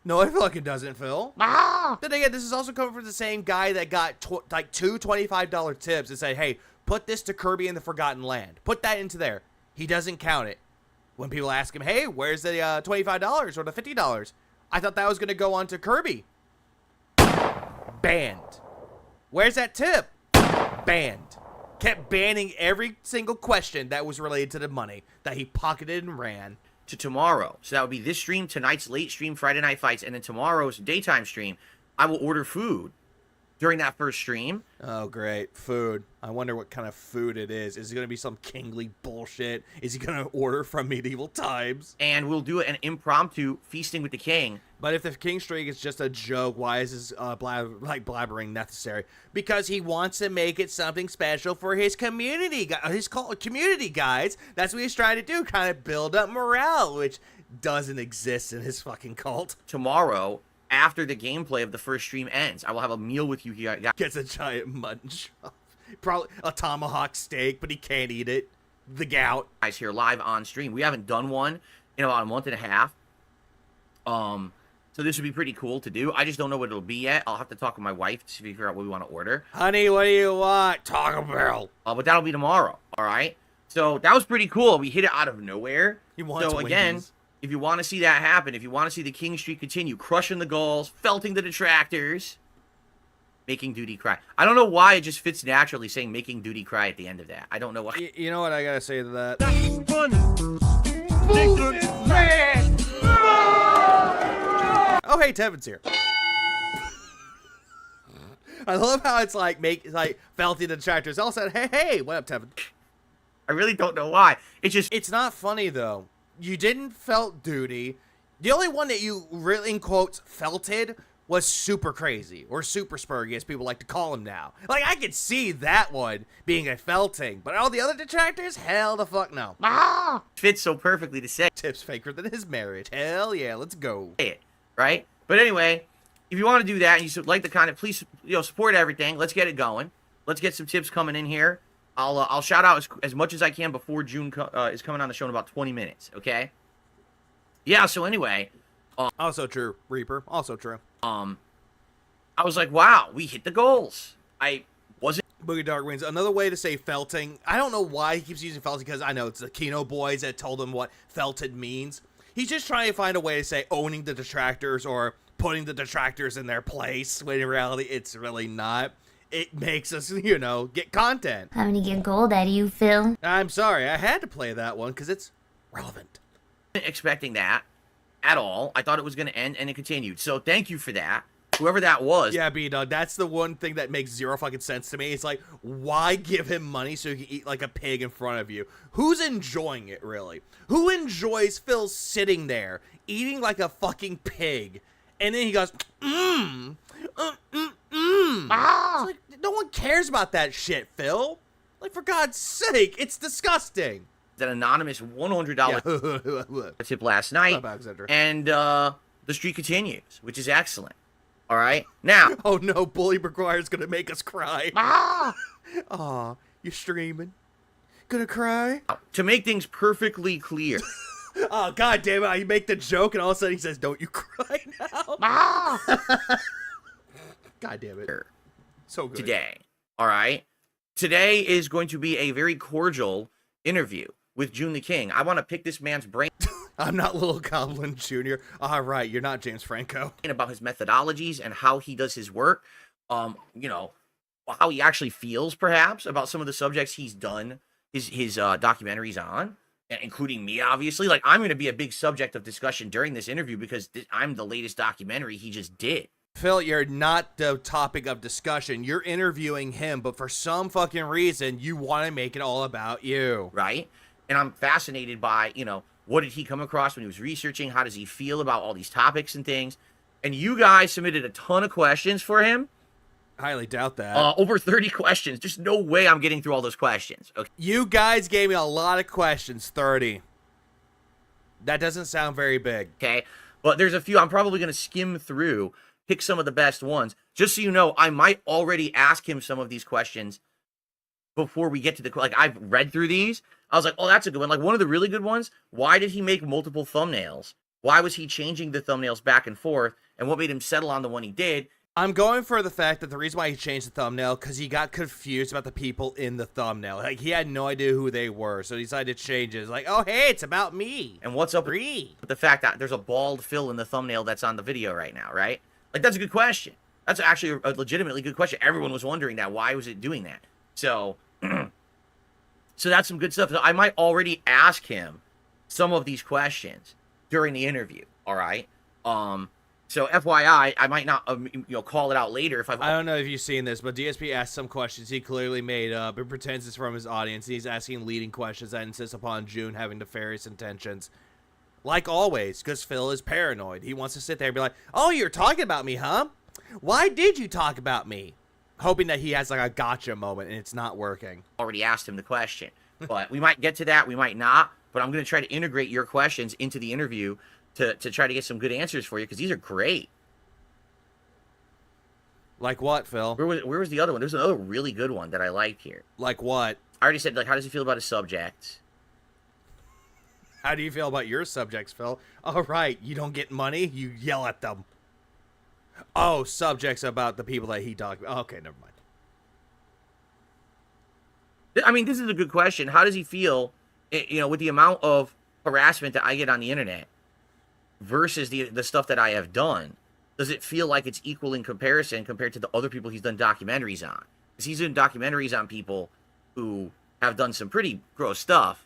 Speaker 7: No, it fucking doesn't, Phil. Then again, this is also coming from the same guy that got like two $25 tips and said, hey, put this to Kirby in the Forgotten Land. Put that into there. He doesn't count it. When people ask him, hey, where's the $25 or the $50? I thought that was going to go on to Kirby. Banned. Where's that tip? Banned. Kept banning every single question that was related to the money that he pocketed and ran.
Speaker 2: To tomorrow. So that would be this stream, tonight's late stream, Friday Night Fights, and then tomorrow's daytime stream. I will order food during that first stream.
Speaker 7: Oh, great. Food. I wonder what kind of food it is. Is it going to be some kingly bullshit? Is he going to order from medieval times?
Speaker 2: And we'll do an impromptu feasting with the king.
Speaker 7: But if the king streak is just a joke, why is his blabbering necessary? Because he wants to make it something special for his community, his community guides. That's what he's trying to do, kind of build up morale, which doesn't exist in his fucking cult.
Speaker 2: Tomorrow, after the gameplay of the first stream ends, I will have a meal with you guys.
Speaker 7: Gets a giant mutton chop. Probably a tomahawk steak, but he can't eat it. The gout.
Speaker 2: Guys here live on stream. We haven't done one in about a month and a half. So this would be pretty cool to do. I just don't know what it'll be yet. I'll have to talk with my wife to figure out what we want to order.
Speaker 7: Honey, what do you want? Taco Bell.
Speaker 2: But that'll be tomorrow, all right? So that was pretty cool. We hit it out of nowhere.
Speaker 7: He wants
Speaker 2: so again,
Speaker 7: Wendy's.
Speaker 2: if you want to see that happen, if you want to see the King streak continue, crushing the goals, felting the detractors, making Duty cry. I don't know why it just fits naturally saying making Duty cry at the end of that. I don't know why.
Speaker 7: You know what I gotta say to that? Oh, hey, Tevin's here. I love how it's like felting the detractors. All said, hey, what up, Tevin?
Speaker 2: I really don't know why.
Speaker 7: It's not funny though. You didn't felt Duty. The only one that you really, in quotes, felted was Super Crazy or Super Spurgy, as people like to call him now. Like, I could see that one being a felting, but all the other detractors, hell the fuck no.
Speaker 2: Fits so perfectly to say
Speaker 7: Tip's faker than his marriage. Hell yeah, let's go.
Speaker 2: it, right? But anyway, if you want to do that and you like the content, please, support everything. Let's get it going. Let's get some tips coming in here. I'll shout out as much as I can before June is coming on the show in about 20 minutes, okay? Yeah, so anyway.
Speaker 7: Also true, Reaper. Also true.
Speaker 2: I was like, wow, we hit the goals. I wasn't.
Speaker 7: Boogie Dark Wings. Another way to say felting. I don't know why he keeps using felting, because I know it's the Kino boys that told him what felted means. He's just trying to find a way to say owning the detractors or putting the detractors in their place, when in reality, it's really not. It makes us, get content.
Speaker 9: I'm gonna get gold out of you, Phil.
Speaker 7: I'm sorry, I had to play that one because it's relevant.
Speaker 2: expecting that at all. I thought it was going to end, and it continued. So thank you for that. Whoever that was.
Speaker 7: Yeah, B-Dog, that's the one thing that makes zero fucking sense to me. It's like, why give him money so he can eat like a pig in front of you? Who's enjoying it, really? Who enjoys Phil sitting there, eating like a fucking pig, and then he goes, It's like, no one cares about that shit, Phil. Like, for God's sake, it's disgusting.
Speaker 2: That anonymous $100 tip last night, and the streak continues, which is excellent. All right, now.
Speaker 7: Oh no, Bully McGuire's gonna make us cry. Aw, you're streaming. Gonna cry?
Speaker 2: To make things perfectly clear.
Speaker 7: Oh, God damn it, you make the joke and all of a sudden he says, don't you cry now? God damn it. So good.
Speaker 2: Today, all right? Today is going to be a very cordial interview with June the King. I want to pick this man's brain.
Speaker 7: I'm not Little Goblin Jr. All right, you're not James Franco.
Speaker 2: About his methodologies and how he does his work. You know, how he actually feels, perhaps, about some of the subjects he's done his documentaries on, including me, obviously. Like, I'm going to be a big subject of discussion during this interview because I'm the latest documentary he just did.
Speaker 7: Phil, you're not the topic of discussion. You're interviewing him, but for some fucking reason, you want to make it all about you.
Speaker 2: Right? And I'm fascinated by, you know, what did he come across when he was researching? How does he feel about all these topics and things? And you guys submitted a ton of questions for him.
Speaker 7: Highly doubt that.
Speaker 2: Over 30 questions. There's no way I'm getting through all those questions. Okay.
Speaker 7: You guys gave me a lot of questions. 30. That doesn't sound very big.
Speaker 2: Okay. But there's a few I'm probably going to skim through, pick some of the best ones. Just so you know, I might already ask him some of these questions before we get to the, like, I've read through these. I was like, oh, that's a good one. Like, one of the really good ones, why did he make multiple thumbnails? Why was he changing the thumbnails back and forth? And what made him settle on the one he did?
Speaker 7: I'm going for the fact that the reason why he changed the thumbnail, because he got confused about the people in the thumbnail. Like, he had no idea who they were, so he decided to change it. It's like, oh, hey, it's about me.
Speaker 2: And what's up with the fact that there's a bald Phil in the thumbnail that's on the video right now, right? Like, that's a good question. That's actually a legitimately good question. Everyone was wondering that. Why was it doing that? So, so that's some good stuff. So I might already ask him some of these questions during the interview, all right? So FYI, I might not, call it out later if I've...
Speaker 7: I don't know if you've seen this, but DSP asked some questions he clearly made up and pretends it's from his audience. He's asking leading questions that insist upon June having nefarious intentions. Like always, because Phil is paranoid. He wants to sit there and be like, oh, you're talking about me, huh? Why did you talk about me? Hoping that he has like a gotcha moment and it's not working.
Speaker 2: Already asked him the question, but we might get to that. We might not, but I'm going to try to integrate your questions into the interview to try to get some good answers for you, because these are great.
Speaker 7: Like what, Phil?
Speaker 2: Where was the other one? There's another really good one that I liked here.
Speaker 7: Like what?
Speaker 2: I already said, like, how does he feel about his subjects?
Speaker 7: How do you feel about your subjects, Phil? All right, you don't get money, you yell at them. Oh, subjects about the people that he talked about. Okay, never mind.
Speaker 2: I mean, this is a good question. How does he feel, with the amount of harassment that I get on the internet versus the stuff that I have done? Does it feel like it's equal in comparison compared to the other people he's done documentaries on? Because he's doing documentaries on people who have done some pretty gross stuff,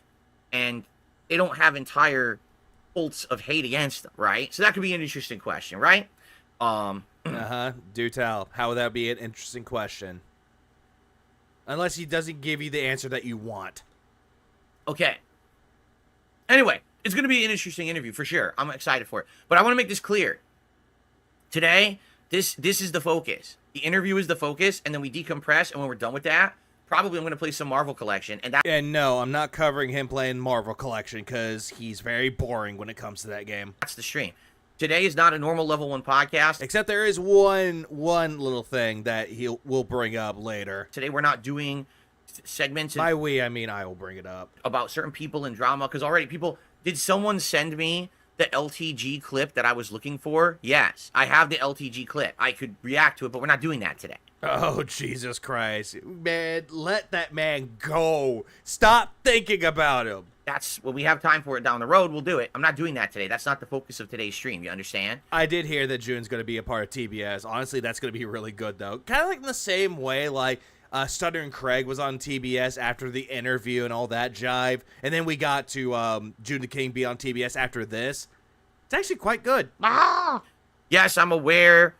Speaker 2: and they don't have entire cults of hate against them, right? So that could be an interesting question, right?
Speaker 7: Do tell. How would that be an interesting question? Unless he doesn't give you the answer that you want.
Speaker 2: Okay. Anyway, it's going to be an interesting interview for sure. I'm excited for it. But I want to make this clear. Today, this is the focus. The interview is the focus, and then we decompress, and when we're done with that, probably I'm going to play some Marvel Collection.
Speaker 7: And no, I'm not covering him playing Marvel Collection, because he's very boring when it comes to that game.
Speaker 2: That's the stream. Today is not a normal level 1 podcast.
Speaker 7: Except there is one little thing that we'll bring up later.
Speaker 2: Today we're not doing segments.
Speaker 7: By we, I mean I will bring it up.
Speaker 2: About certain people in drama, because already did someone send me the LTG clip that I was looking for? Yes, I have the LTG clip. I could react to it, but we're not doing that today.
Speaker 7: Oh, Jesus Christ. Man, let that man go. Stop thinking about him.
Speaker 2: That's when we have time for it down the road, we'll do it. I'm not doing that today. That's not the focus of today's stream, you understand?
Speaker 7: I did hear that June's going to be a part of TBS. Honestly, that's going to be really good, though. Kind of like in the same way, like, Stuttering Craig was on TBS after the interview and all that jive. And then we got to June the King be on TBS after this. It's actually quite good.
Speaker 2: Yes, I'm aware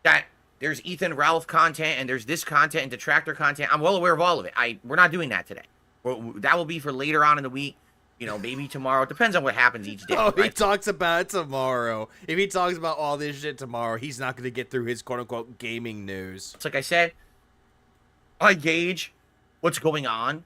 Speaker 2: that there's Ethan Ralph content and there's this content and detractor content. I'm well aware of all of it. We're not doing that today. That will be for later on in the week. Maybe tomorrow. It depends on what happens each day.
Speaker 7: Oh,
Speaker 2: right?
Speaker 7: he talks about it tomorrow. If he talks about all this shit tomorrow, he's not going to get through his quote-unquote gaming news.
Speaker 2: It's like I said, I gauge what's going on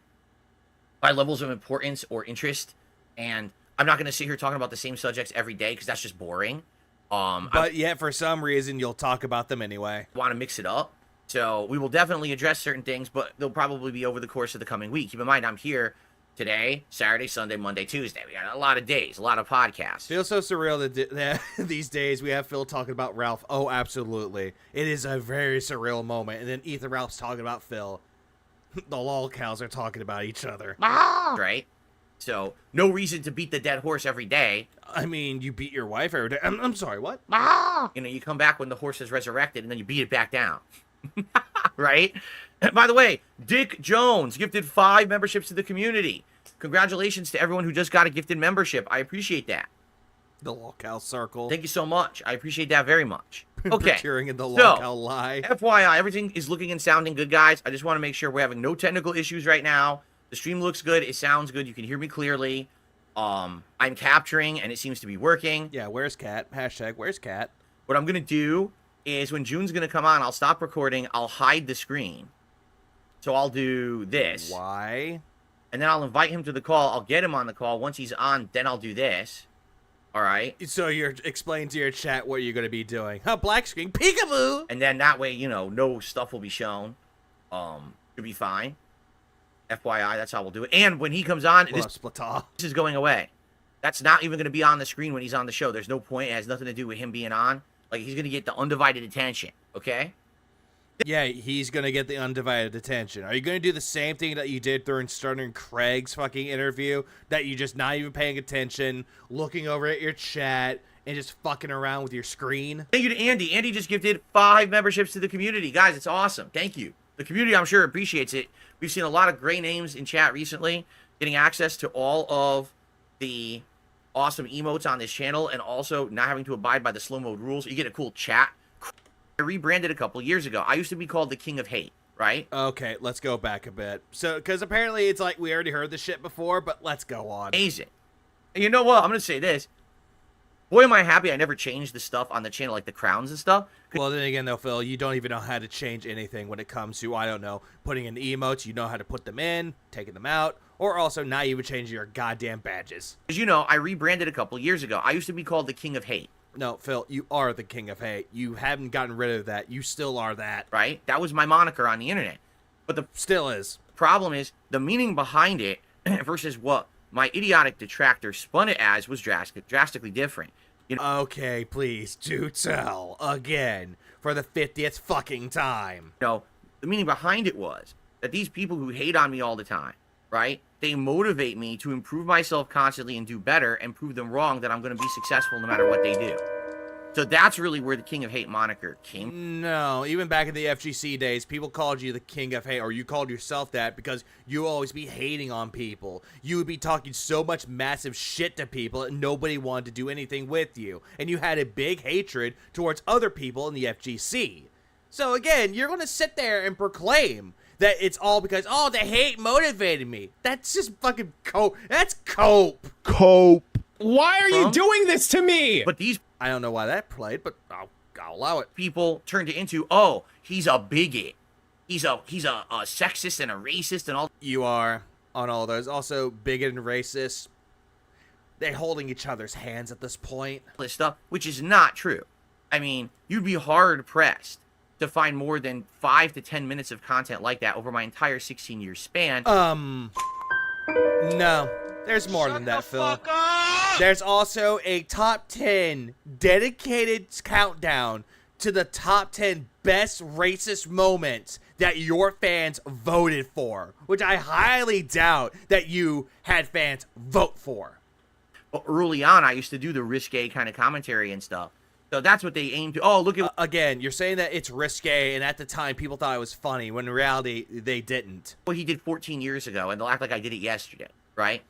Speaker 2: by levels of importance or interest, and I'm not going to sit here talking about the same subjects every day because that's just boring.
Speaker 7: But yet, for some reason, you'll talk about them anyway.
Speaker 2: I want to mix it up. So we will definitely address certain things, but they'll probably be over the course of the coming week. Keep in mind, I'm here today, Saturday, Sunday, Monday, Tuesday. We got a lot of days, a lot of podcasts.
Speaker 7: Feels so surreal that these days we have Phil talking about Ralph. Oh, absolutely. It is a very surreal moment. And then Ethan Ralph's talking about Phil. The lol cows are talking about each other.
Speaker 2: Right? So, no reason to beat the dead horse every day.
Speaker 7: I mean, you beat your wife every day. I'm sorry, what?
Speaker 2: You come back when the horse is resurrected, and then you beat it back down. Right? And by the way, Dick Jones gifted 5 memberships to the community. Congratulations to everyone who just got a gifted membership. I appreciate that.
Speaker 7: The lolcow circle.
Speaker 2: Thank you so much. I appreciate that very much. Okay.
Speaker 7: Cheering in the lolcow lie.
Speaker 2: FYI, everything is looking and sounding good, guys. I just want to make sure we're having no technical issues right now. The stream looks good. It sounds good. You can hear me clearly. I'm capturing, and it seems to be working.
Speaker 7: Yeah, where's Cat? Hashtag, where's Cat?
Speaker 2: What I'm going to do is when June's going to come on, I'll stop recording. I'll hide the screen. So I'll do this.
Speaker 7: Why?
Speaker 2: And then I'll invite him to the call. I'll get him on the call. Once he's on, then I'll do this. All right?
Speaker 7: So you're explaining to your chat what you're going to be doing. Black screen, peekaboo!
Speaker 2: And then that way, no stuff will be shown. It'll be fine. FYI, that's how we'll do it. And when he comes on, this is going away. That's not even going to be on the screen when he's on the show. There's no point. It has nothing to do with him being on. Like, he's going to get the undivided attention, okay?
Speaker 7: Yeah, he's going to get the undivided attention. Are you going to do the same thing that you did during Stuttering Craig's fucking interview? That you just not even paying attention, looking over at your chat, and just fucking around with your screen?
Speaker 2: Thank you to Andy. Andy just gifted 5 memberships to the community. Guys, it's awesome. Thank you. The community, I'm sure, appreciates it. We've seen a lot of great names in chat recently, getting access to all of the awesome emotes on this channel, and also not having to abide by the slow mode rules. You get a cool chat. I rebranded a couple years ago. I used to be called the King of Hate, right?
Speaker 7: Okay, let's go back a bit. So, because apparently it's like we already heard this shit before, but let's go on.
Speaker 2: Amazing. And you know what? I'm going to say this. Boy, am I happy I never changed the stuff on the channel, like the crowns and stuff.
Speaker 7: Well, then again, though, Phil, you don't even know how to change anything when it comes to, I don't know, putting in emotes. You know how to put them in, taking them out, or also not even changing your goddamn badges.
Speaker 2: As you know, I rebranded a couple years ago. I used to be called the King of Hate.
Speaker 7: No, Phil, you are the King of Hate. You haven't gotten rid of that. You still are that.
Speaker 2: Right? That was my moniker on the internet. But the
Speaker 7: still is.
Speaker 2: Problem is, the meaning behind it versus what my idiotic detractor spun it as was drastically different.
Speaker 7: Okay, please, do tell again for the 50th fucking time.
Speaker 2: The meaning behind it was that these people who hate on me all the time, right? They motivate me to improve myself constantly and do better and prove them wrong that I'm going to be successful no matter what they do. So that's really where the King of Hate moniker came.
Speaker 7: No, even back in the FGC days, people called you the King of Hate, or you called yourself that because you always be hating on people. You would be talking so much massive shit to people that nobody wanted to do anything with you. And you had a big hatred towards other people in the FGC. So again, you're going to sit there and proclaim that it's all because, oh, the hate motivated me. That's just fucking cope. That's cope.
Speaker 10: Cope.
Speaker 11: Why are you doing this to me?
Speaker 2: But these
Speaker 7: I don't know why that played, but I'll allow it.
Speaker 2: people turned it into, oh, he's a bigot. He's a sexist and a racist and all
Speaker 7: You are on all those. Also, bigot and racist. They're holding each other's hands at this point.
Speaker 2: this stuff, which is not true. I mean, you'd be hard pressed to find more than 5 to 10 minutes of content like that over my entire 16-year span.
Speaker 7: No. There's more than that, Phil. There's also a top 10 dedicated countdown to the top 10 best racist moments that your fans voted for, which I highly doubt that you had fans vote for.
Speaker 2: But early on, I used to do the risque kind of commentary and stuff. So that's what they aim to. Oh, look at
Speaker 7: Again, you're saying that it's risque, and at the time, people thought it was funny, when in reality, they didn't.
Speaker 2: what he did 14 years ago, and they'll act like I did it yesterday, right?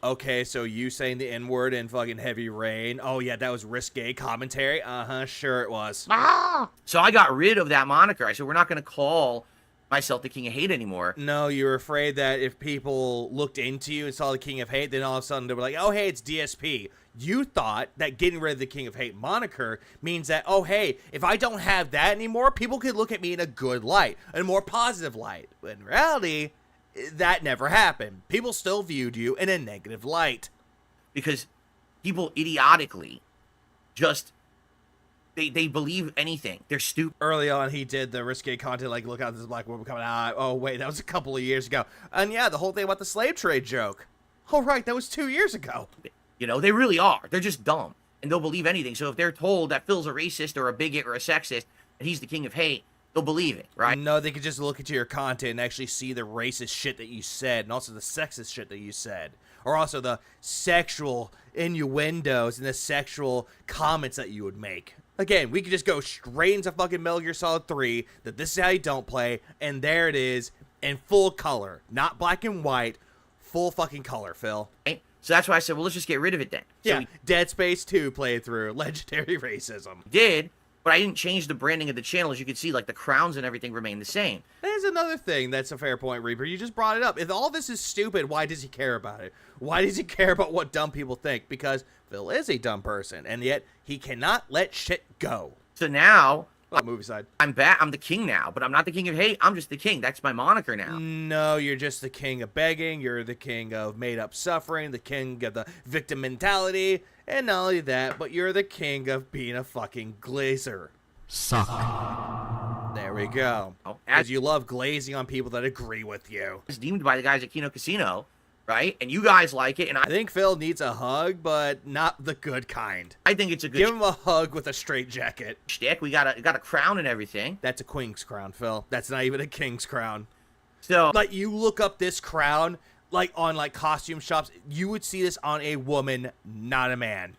Speaker 7: Okay, so you saying the N-word in fucking Heavy Rain. Oh, yeah, that was risque commentary? Uh-huh, sure it was.
Speaker 2: So I got rid of that moniker. I said, we're not going to call myself the King of Hate anymore.
Speaker 7: No, you were afraid that if people looked into you and saw the King of Hate, then all of a sudden they were like, oh, hey, it's DSP. You thought that getting rid of the King of Hate moniker means that, oh, hey, if I don't have that anymore, people could look at me in a good light, in a more positive light. But in reality, that never happened. People still viewed you in a negative light.
Speaker 2: Because people idiotically just, they believe anything. They're stupid.
Speaker 7: Early on, he did the risque content, like, look out, this black woman coming out. Oh, wait, that was a couple of years ago. And yeah, the whole thing about the slave trade joke. Oh, right, that was 2 years ago.
Speaker 2: You know, they really are. They're just dumb. And they'll believe anything. So if they're told that Phil's a racist or a bigot or a sexist, and he's the King of Hate, they'll believe it, right?
Speaker 7: No, they could just look into your content and actually see the racist shit that you said, and also the sexist shit that you said. Or also the sexual innuendos and the sexual comments that you would make. Again, we could just go straight into fucking Metal Gear Solid 3, that this is how you don't play, and there it is, in full color. Not black and white, full fucking color, Phil.
Speaker 2: Right? So that's why I said, well, let's just get rid of it then. So
Speaker 7: Yeah,
Speaker 2: we
Speaker 7: Dead Space 2 playthrough, legendary racism.
Speaker 2: did, but I didn't change the branding of the channel. As you can see, like the crowns and everything remain the same.
Speaker 7: There's another thing that's a fair point, Reaper. You just brought it up. If all this is stupid, why does he care about it? Why does he care about what dumb people think? Because Phil is a dumb person, and yet he cannot let shit go.
Speaker 2: So now,
Speaker 7: Well, movie side.
Speaker 2: I'm back. I'm the king now, but I'm not the King of Hate. I'm just the king. That's my moniker now.
Speaker 7: No, you're just the king of begging. You're the king of made-up suffering, the king of the victim mentality, and not only that, but you're the king of being a fucking glazer. There we go.
Speaker 2: Oh,
Speaker 7: Because you love glazing on people that agree with you.
Speaker 2: It's deemed by the guys at Kino Casino, right? And you guys like it, and
Speaker 7: I think Phil needs a hug, but not the good kind.
Speaker 2: I think it's a good
Speaker 7: Give him a hug with a straight jacket.
Speaker 2: shtick. We got a crown and everything.
Speaker 7: That's a queen's crown, Phil. That's not even a king's crown.
Speaker 2: So
Speaker 7: Like, you look up this crown, like, on, like, costume shops, you would see this on a woman, not a man.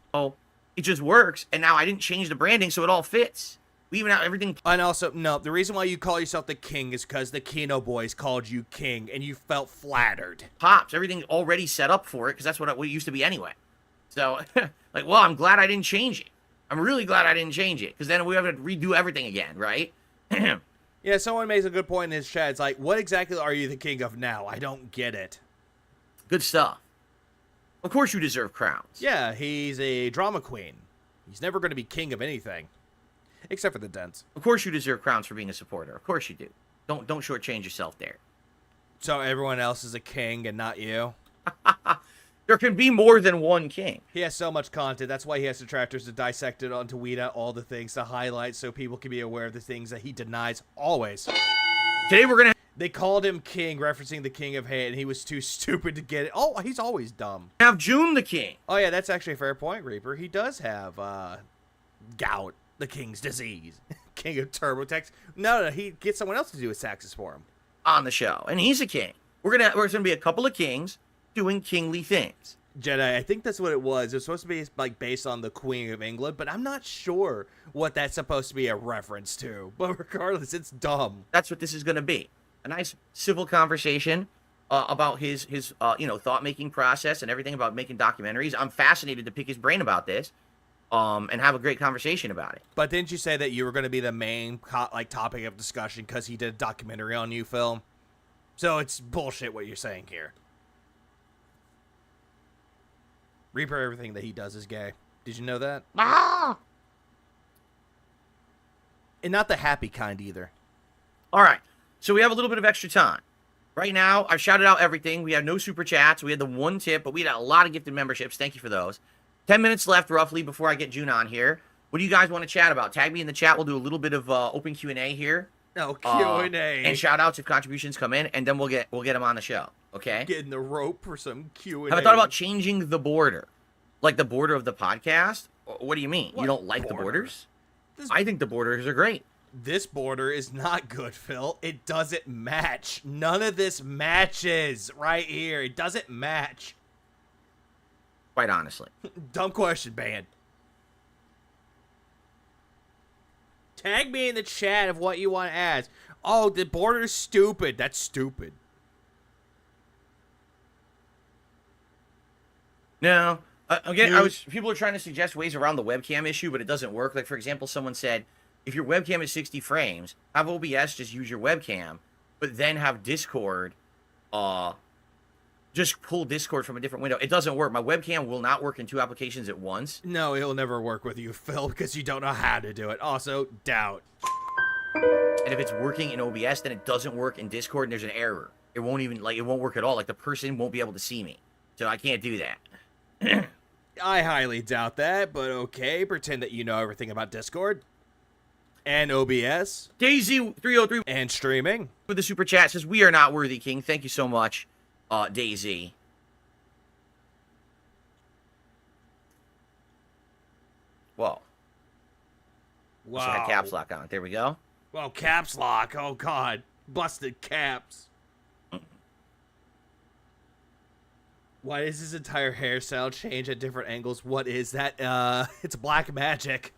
Speaker 2: it just works. And now I didn't change the branding, so it all fits. We even have everything.
Speaker 7: And also, no, the reason why you call yourself the king is because the Kino boys called you king, and you felt flattered.
Speaker 2: Pops, everything already set up for it, because that's what it used to be anyway. So, like, well, I'm glad I didn't change it. I'm really glad I didn't change it, because then we have to redo everything again, right?
Speaker 7: Yeah, someone makes a good point in his chat. It's like, what exactly are you the king of now? I don't get it.
Speaker 2: Good stuff. Of course you deserve crowns.
Speaker 7: Yeah, he's a drama queen. He's never going to be king of anything. Except for the dents.
Speaker 2: Of course you deserve crowns for being a supporter. Of course you do. Don't shortchange yourself there.
Speaker 7: So everyone else is a king and not you?
Speaker 2: There can be more than one king.
Speaker 7: He has so much content. That's why he has detractors to dissect it onto weed out all the things to highlight so people can be aware of the things that he denies always.
Speaker 2: Today we're going to
Speaker 7: They called him king, referencing the King of Hate, and he was too stupid to get it. Oh, he's always dumb.
Speaker 2: have June the king.
Speaker 7: Oh, yeah, that's actually a fair point, Reaper. He does have, gout, the king's disease. King of TurboTax. No, he gets someone else to do his taxes for him.
Speaker 2: on the show, and he's a king. We're gonna be a couple of kings doing kingly things.
Speaker 7: Jedi, I think that's what it was. It was supposed to be like based on the Queen of England, but I'm not sure what that's supposed to be a reference to. But regardless, it's dumb.
Speaker 2: That's what this is gonna be. A nice civil conversation about his thought making process and everything about making documentaries. I'm fascinated to pick his brain about this, and have a great conversation about it.
Speaker 7: But didn't you say that you were going to be the main topic of discussion because he did a documentary on you, Phil? So it's bullshit what you're saying here. Reaper, everything that he does is gay. Did you know that?
Speaker 2: Ah!
Speaker 7: And not the happy kind either.
Speaker 2: All right, so we have a little bit of extra time. Right now, I've shouted out everything. We have no super chats. We had the one tip, but we had a lot of gifted memberships. Thank you for those. 10 minutes left, roughly, before I get June on here. What do you guys want to chat about? Tag me in the chat. We'll do a little bit of open Q&A here.
Speaker 7: No, Q&A.
Speaker 2: And shout-outs if contributions come in, and then we'll get them on the show, okay?
Speaker 7: Getting the rope for some Q&A.
Speaker 2: Have I thought about changing the border? Like the border of the podcast? What do you mean? You don't like the borders? I think the borders are great.
Speaker 7: This border is not good, Phil. It doesn't match. None of this matches right here. It doesn't match.
Speaker 2: Quite honestly.
Speaker 7: Dumb question, man. Tag me in the chat of what you want to ask. Oh, the border's stupid. That's stupid.
Speaker 2: No. Again, people are trying to suggest ways around the webcam issue, but it doesn't work. Like, for example, someone said, if your webcam is 60 frames, have OBS just use your webcam, but then have Discord, just pull Discord from a different window. It doesn't work. My webcam will not work in two applications at once.
Speaker 7: No, it'll never work with you, Phil, because you don't know how to do it. Also, doubt.
Speaker 2: And if it's working in OBS, then it doesn't work in Discord, and there's an error. It won't even, it won't work at all. Like, the person won't be able to see me. So I can't do that.
Speaker 7: I highly doubt that, but okay. Pretend that you know everything about Discord. And OBS.
Speaker 2: Daisy303.
Speaker 7: And streaming.
Speaker 2: With the super chat says, we are not worthy, King. Thank you so much, Daisy. Whoa.
Speaker 7: Wow.
Speaker 2: So I had caps lock on. There we go.
Speaker 7: Well, caps lock. Oh, God. Busted caps. Why does his entire hairstyle change at different angles? What is that? It's black magic.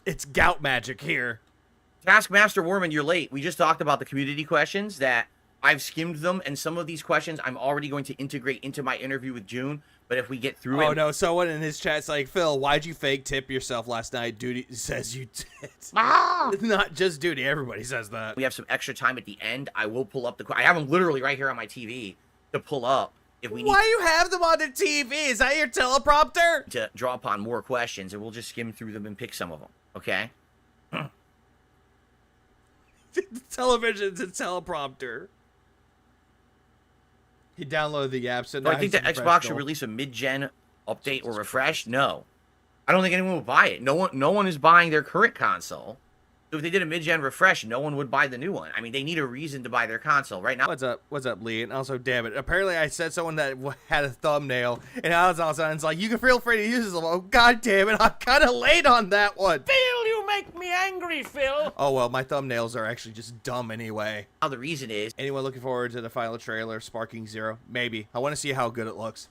Speaker 7: It's gout magic here.
Speaker 2: Taskmaster Warman, you're late. We just talked about the community questions that I've skimmed them, and some of these questions I'm already going to integrate into my interview with June. But if we get through it...
Speaker 7: Oh, no. Someone in his chat's like, Phil, why'd you fake tip yourself last night? Duty says you did. Not just Duty. Everybody says that.
Speaker 2: We have some extra time at the end. I will pull up the... I have them literally right here on my TV to pull up. If we need
Speaker 7: Why you have them on the TV? Is that your teleprompter?
Speaker 2: to draw upon more questions, and we'll just skim through them and pick some of them, okay?
Speaker 7: Television's a teleprompter. He downloaded the app, so
Speaker 2: Do
Speaker 7: now
Speaker 2: I think
Speaker 7: he's
Speaker 2: that Xbox should
Speaker 7: professional.
Speaker 2: release a mid-gen update or refresh? No. I don't think anyone will buy it. No one is buying their current console. So if they did a mid-gen refresh, no one would buy the new one. I mean, they need a reason to buy their console right now.
Speaker 7: What's up? What's up, Lee? And also, damn it. Apparently, I said someone that had a thumbnail, and I was all of a sudden, it's like, you can feel free to use this. Oh, God damn it. I'm kind of late on that one.
Speaker 3: Phil, you make me angry, Phil.
Speaker 7: Oh, well, my thumbnails are actually just dumb anyway.
Speaker 2: Now the reason is
Speaker 7: Anyone looking forward to the final trailer, Sparking Zero? Maybe. I want to see how good it looks.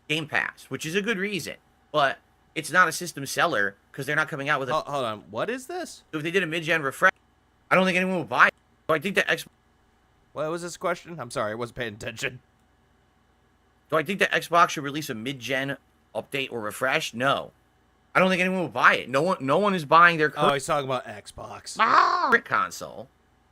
Speaker 2: Game Pass, which is a good reason. But it's not a system seller because they're not coming out with a...
Speaker 7: Hold on. What is this?
Speaker 2: So if they did a mid-gen refresh, I don't think anyone will buy it. So I think that
Speaker 7: What was this question? I'm sorry. I wasn't paying attention.
Speaker 2: Do I think that Xbox should release a mid-gen update or refresh? No. I don't think anyone will buy it. No one is buying their
Speaker 7: Oh, he's talking about Xbox.
Speaker 2: current console.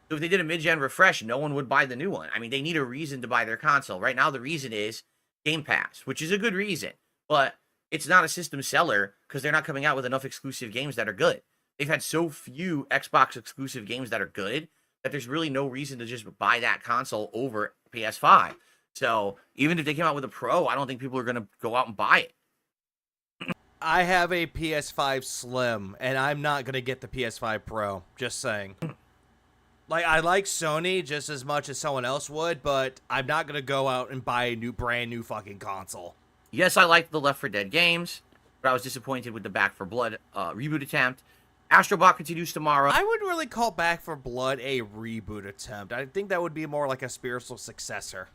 Speaker 2: So if they did a mid-gen refresh, no one would buy the new one. I mean, they need a reason to buy their console. Right now, the reason is Game Pass, which is a good reason. But it's not a system seller because they're not coming out with enough exclusive games that are good. They've had so few Xbox exclusive games that are good that there's really no reason to just buy that console over PS5. So even if they came out with a Pro, I don't think people are going to go out and buy it.
Speaker 7: I have a PS5 Slim, and I'm not going to get the PS5 Pro. Just saying. Like, I like Sony just as much as someone else would, but I'm not going to go out and buy a brand new fucking console.
Speaker 2: Yes, I liked the Left 4 Dead games, but I was disappointed with the Back 4 Blood reboot attempt. Astrobot continues tomorrow.
Speaker 7: I wouldn't really call Back for Blood a reboot attempt. I think that would be more like a spiritual successor.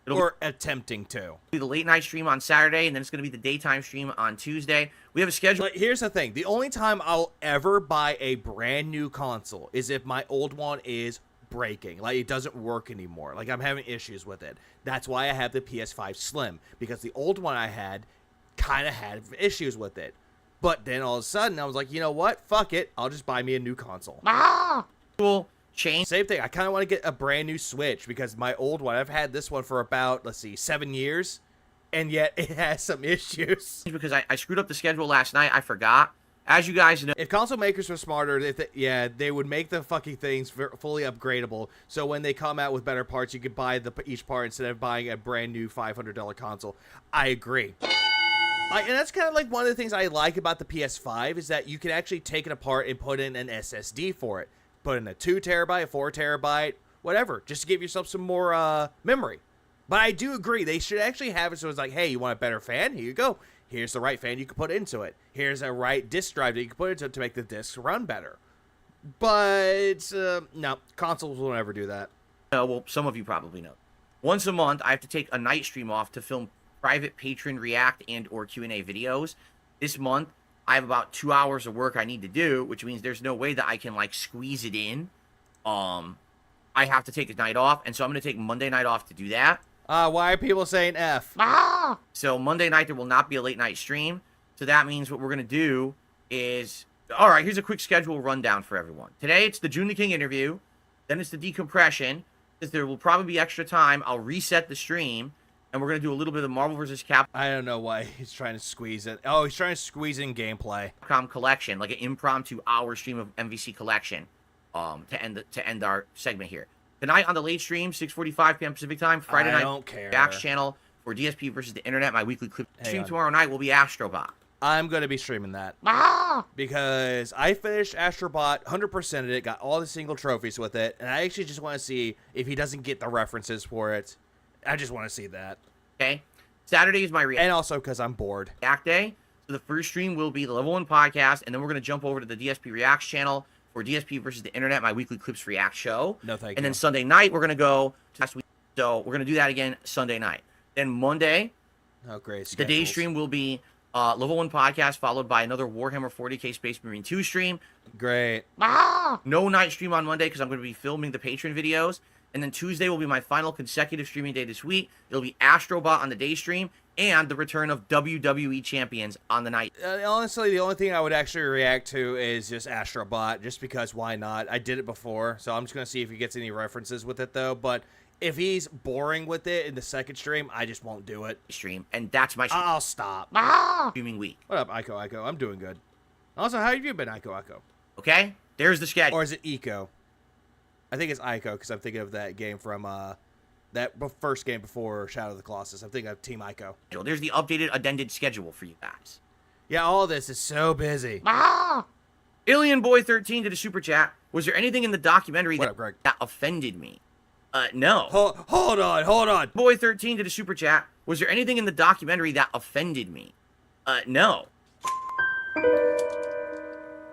Speaker 7: Or attempting to.
Speaker 2: Be the late night stream on Saturday, and then it's going to be the daytime stream on Tuesday. We have a schedule.
Speaker 7: Like, here's the thing. The only time I'll ever buy a brand new console is if my old one is breaking. Like, it doesn't work anymore. Like, I'm having issues with it. That's why I have the PS5 Slim. Because the old one I had kind of had issues with it. But then all of a sudden, I was like, you know what? Fuck it. I'll just buy me a new console.
Speaker 2: Cool. Change.
Speaker 7: Same thing. I kind of want to get a brand new Switch because my old one, I've had this one for about, 7 years, and yet it has some issues.
Speaker 2: Because I screwed up the schedule last night. I forgot. As you guys know,
Speaker 7: if console makers were smarter, they would make the fucking things fully upgradable. So when they come out with better parts, you could buy each part instead of buying a brand new $500 console. I agree. And that's kind of like one of the things I like about the PS5 is that you can actually take it apart and put in an SSD for it. Put in a 2 terabyte, 4 terabyte, whatever, just to give yourself some more memory. But I do agree, they should actually have it so it's like, hey, you want a better fan? Here you go. Here's the right fan you can put into it. Here's a right disk drive that you can put into it to make the discs run better. But, no, consoles will never do that.
Speaker 2: Well, some of you probably know. Once a month, I have to take a night stream off to film private patron react and or Q&A videos. This month, I have about 2 hours of work I need to do, which means there's no way that I can, squeeze it in. I have to take a night off, and so I'm going to take Monday night off to do that.
Speaker 7: Why are people saying F?
Speaker 2: So Monday night, there will not be a late night stream. So that means what we're going to do is... All right, here's a quick schedule rundown for everyone. Today, it's the June the King interview. Then it's the Decompression. Since there will probably be extra time, I'll reset the stream. And we're going to do a little bit of Marvel vs. Capcom.
Speaker 7: I don't know why he's trying to squeeze it. Oh, he's trying to squeeze in gameplay.
Speaker 2: Collection, like an impromptu hour stream of MVC Collection to end our segment here. Tonight on the late stream, 6:45 p.m. Pacific time, Friday night.
Speaker 7: I don't care.
Speaker 2: Jack's channel for DSP versus the Internet, my weekly clip. Stream tomorrow night will be Astrobot.
Speaker 7: I'm going to be streaming that. Because I finished Astrobot, 100%ed it, got all the single trophies with it, and I actually just want to see if he doesn't get the references for it. I just want to see that.
Speaker 2: Okay. Saturday is my react.
Speaker 7: And also because I'm bored.
Speaker 2: React day. So the first stream will be the Level 1 podcast, and then we're going to jump over to the DSP Reacts channel for DSP versus the Internet, my weekly Clips React show.
Speaker 7: No, thank you.
Speaker 2: And then Sunday night, we're going to go to last week. So we're going to do that again Sunday night. Then Monday,
Speaker 7: great.
Speaker 2: The day stream will be Level 1 podcast, followed by another Warhammer 40k Space Marine 2 stream.
Speaker 7: Great.
Speaker 2: No night stream on Monday because I'm going to be filming the patron videos. And then Tuesday will be my final consecutive streaming day this week. It'll be Astrobot on the day stream and the return of WWE Champions on the night.
Speaker 7: Honestly, the only thing I would actually react to is just Astrobot, just because why not? I did it before, so I'm just going to see if he gets any references with it, though. But if he's boring with it in the second stream, I just won't do it.
Speaker 2: Stream, and that's my
Speaker 7: I'll stop.
Speaker 2: Streaming week.
Speaker 7: What up, Ico? I'm doing good. Also, how have you been, Ico?
Speaker 2: Okay, there's the schedule.
Speaker 7: Or is it Eco? I think it's Ico, because I'm thinking of that game from, that first game before Shadow of the Colossus. I'm thinking of Team Ico.
Speaker 2: There's the updated, addended schedule for you guys.
Speaker 7: Yeah, all this is so busy.
Speaker 2: Alien Boy 13 did a super chat. Was there anything in the documentary that offended me? No.
Speaker 7: Hold on.
Speaker 2: Boy 13 did a super chat. Was there anything in the documentary that offended me? No.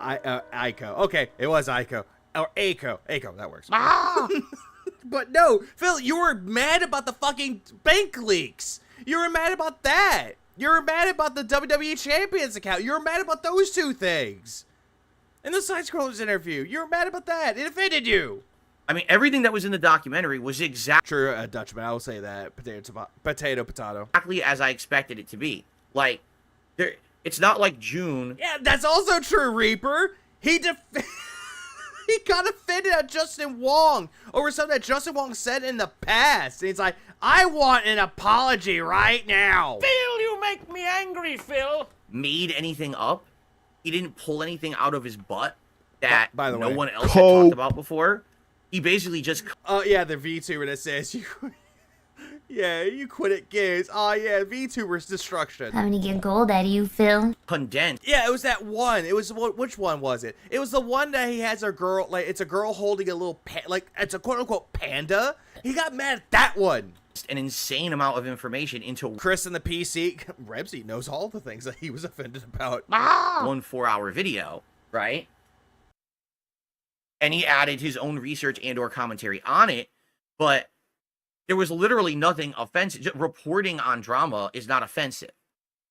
Speaker 7: Ico. Okay, it was Ico. Or Aco, that works. But no, Phil, you were mad about the fucking bank leaks. You were mad about that. You were mad about the WWE Champions account. You were mad about those two things. In the Side Scrollers interview, you were mad about that. It offended you.
Speaker 2: I mean, everything that was in the documentary was
Speaker 7: True, Dutchman, I will say that. Potato.
Speaker 2: Exactly as I expected it to be. Like, it's not like June.
Speaker 7: Yeah, that's also true, Reaper. He got offended at Justin Wong over something that Justin Wong said in the past. And he's like, I want an apology right now.
Speaker 3: Phil, you make me angry, Phil.
Speaker 2: Made anything up. He didn't pull anything out of his butt that
Speaker 7: by the
Speaker 2: no
Speaker 7: way,
Speaker 2: one else had talked about before. He basically just...
Speaker 7: Oh, yeah, the VTuber that says you... Yeah, you quit at games. Oh, yeah, VTuber's destruction.
Speaker 9: I'm gonna get gold out of you, Phil.
Speaker 2: Condensed.
Speaker 7: Yeah, it was that one. It was... Which one was it? It was the one that he has a girl... Like, it's a girl holding a little... it's a quote-unquote panda. He got mad at that one.
Speaker 2: An insane amount of information into...
Speaker 7: Chris in the PC... Rebsy knows all the things that he was offended about.
Speaker 2: 1 4-hour video, right? and he added his own research and or commentary on it, but there was literally nothing offensive. Just reporting on drama is not offensive.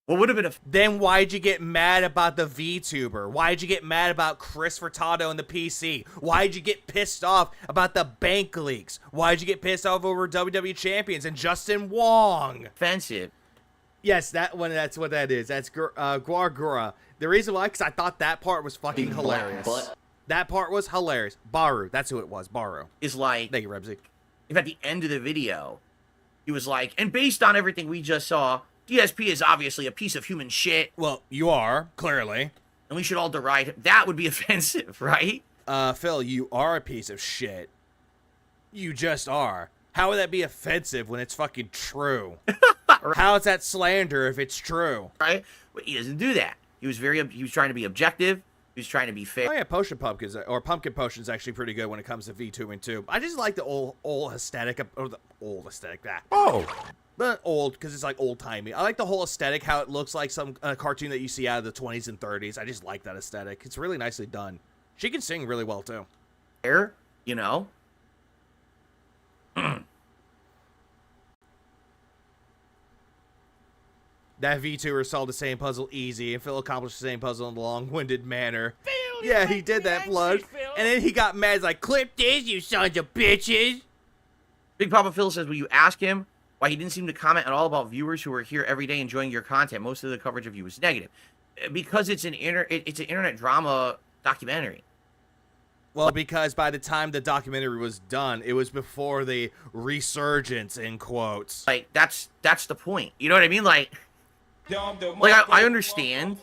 Speaker 2: What would have been
Speaker 7: Then why'd you get mad about the VTuber? Why'd you get mad about Chris Furtado and the PC? Why'd you get pissed off about the bank leaks? Why'd you get pissed off over WWE Champions and Justin Wong?
Speaker 2: offensive?
Speaker 7: Yes, that one, that's what that is. That's Guargura. The reason why, because I thought that part was fucking hilarious. That part was hilarious. Baru, that's who it was, Baru.
Speaker 2: Is like,
Speaker 7: Thank you, Rebsy.
Speaker 2: if at the end of the video, he was like, and based on everything we just saw, DSP is obviously a piece of human shit,
Speaker 7: Well, you are, clearly.
Speaker 2: and we should all deride him. That would be offensive, right?
Speaker 7: Phil, you are a piece of shit. You just are. How would that be offensive when it's fucking true? How is that slander if it's true?
Speaker 2: Right? But he doesn't do that. He was trying to be objective. He was trying to be fair.
Speaker 7: Oh yeah, Pumpkin Potion is actually pretty good when it comes to V2 and 2. I just like the old aesthetic, or the old aesthetic, that.
Speaker 1: Oh,
Speaker 7: But old, because it's like old-timey. I like the whole aesthetic, how it looks like some cartoon that you see out of the 20s and 30s. I just like that aesthetic. It's really nicely done. She can sing really well, too.
Speaker 2: Fair, you know?
Speaker 7: That VTuber solved the same puzzle easy, and Phil accomplished the same puzzle in a long-winded manner. Yeah, he did that, Blood. And then he got mad. He's like, clip this, you sons of bitches.
Speaker 2: Big Papa Phil says, will you ask him why he didn't seem to comment at all about viewers who are here every day enjoying your content? Most of the coverage of you was negative. Because it's an internet drama documentary.
Speaker 7: Well, because by the time the documentary was done, it was before the resurgence, in quotes.
Speaker 2: Like, that's the point. You know what I mean? Like I understand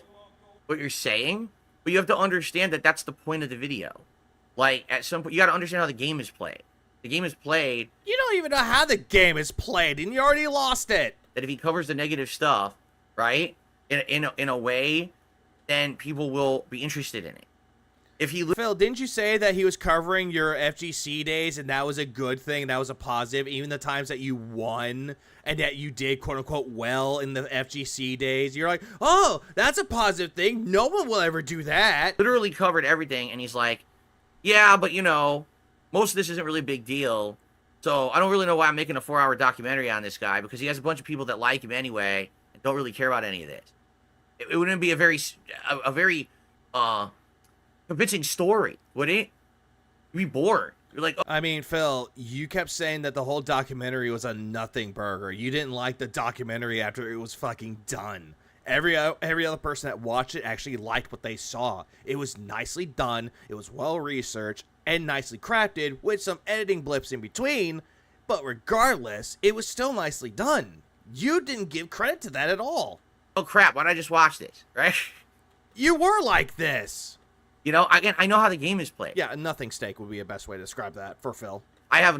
Speaker 2: what you're saying, but you have to understand that that's the point of the video. Like, at some point, you got to understand how the game is played. The game is played.
Speaker 7: You don't even know how the game is played, and you already lost it.
Speaker 2: That if he covers the negative stuff, right, in a way, then people will be interested in it. If he
Speaker 7: Phil, didn't you say that he was covering your FGC days, and that was a good thing, that was a positive, even the times that you won, and that you did, quote-unquote, well in the FGC days? You're like, oh, that's a positive thing. No one will ever do that.
Speaker 2: literally covered everything, and he's like, yeah, but, you know, most of this isn't really a big deal, so I don't really know why I'm making a 4-hour documentary on this guy, because he has a bunch of people that like him anyway, and don't really care about any of this. It wouldn't be a very convincing story, would it? You'd be bored. You're like, oh.
Speaker 7: I mean, Phil, you kept saying that the whole documentary was a nothing burger. You didn't like the documentary after it was fucking done. Every other person that watched it actually liked what they saw. It was nicely done, it was well researched, and nicely crafted, with some editing blips in between, but regardless, it was still nicely done. You didn't give credit to that at all.
Speaker 2: Oh crap, why'd I just watch this, right?
Speaker 7: You were like this.
Speaker 2: You know, again, I know how the game is played.
Speaker 7: Yeah, a nothing steak would be a best way to describe that for Phil.
Speaker 2: I have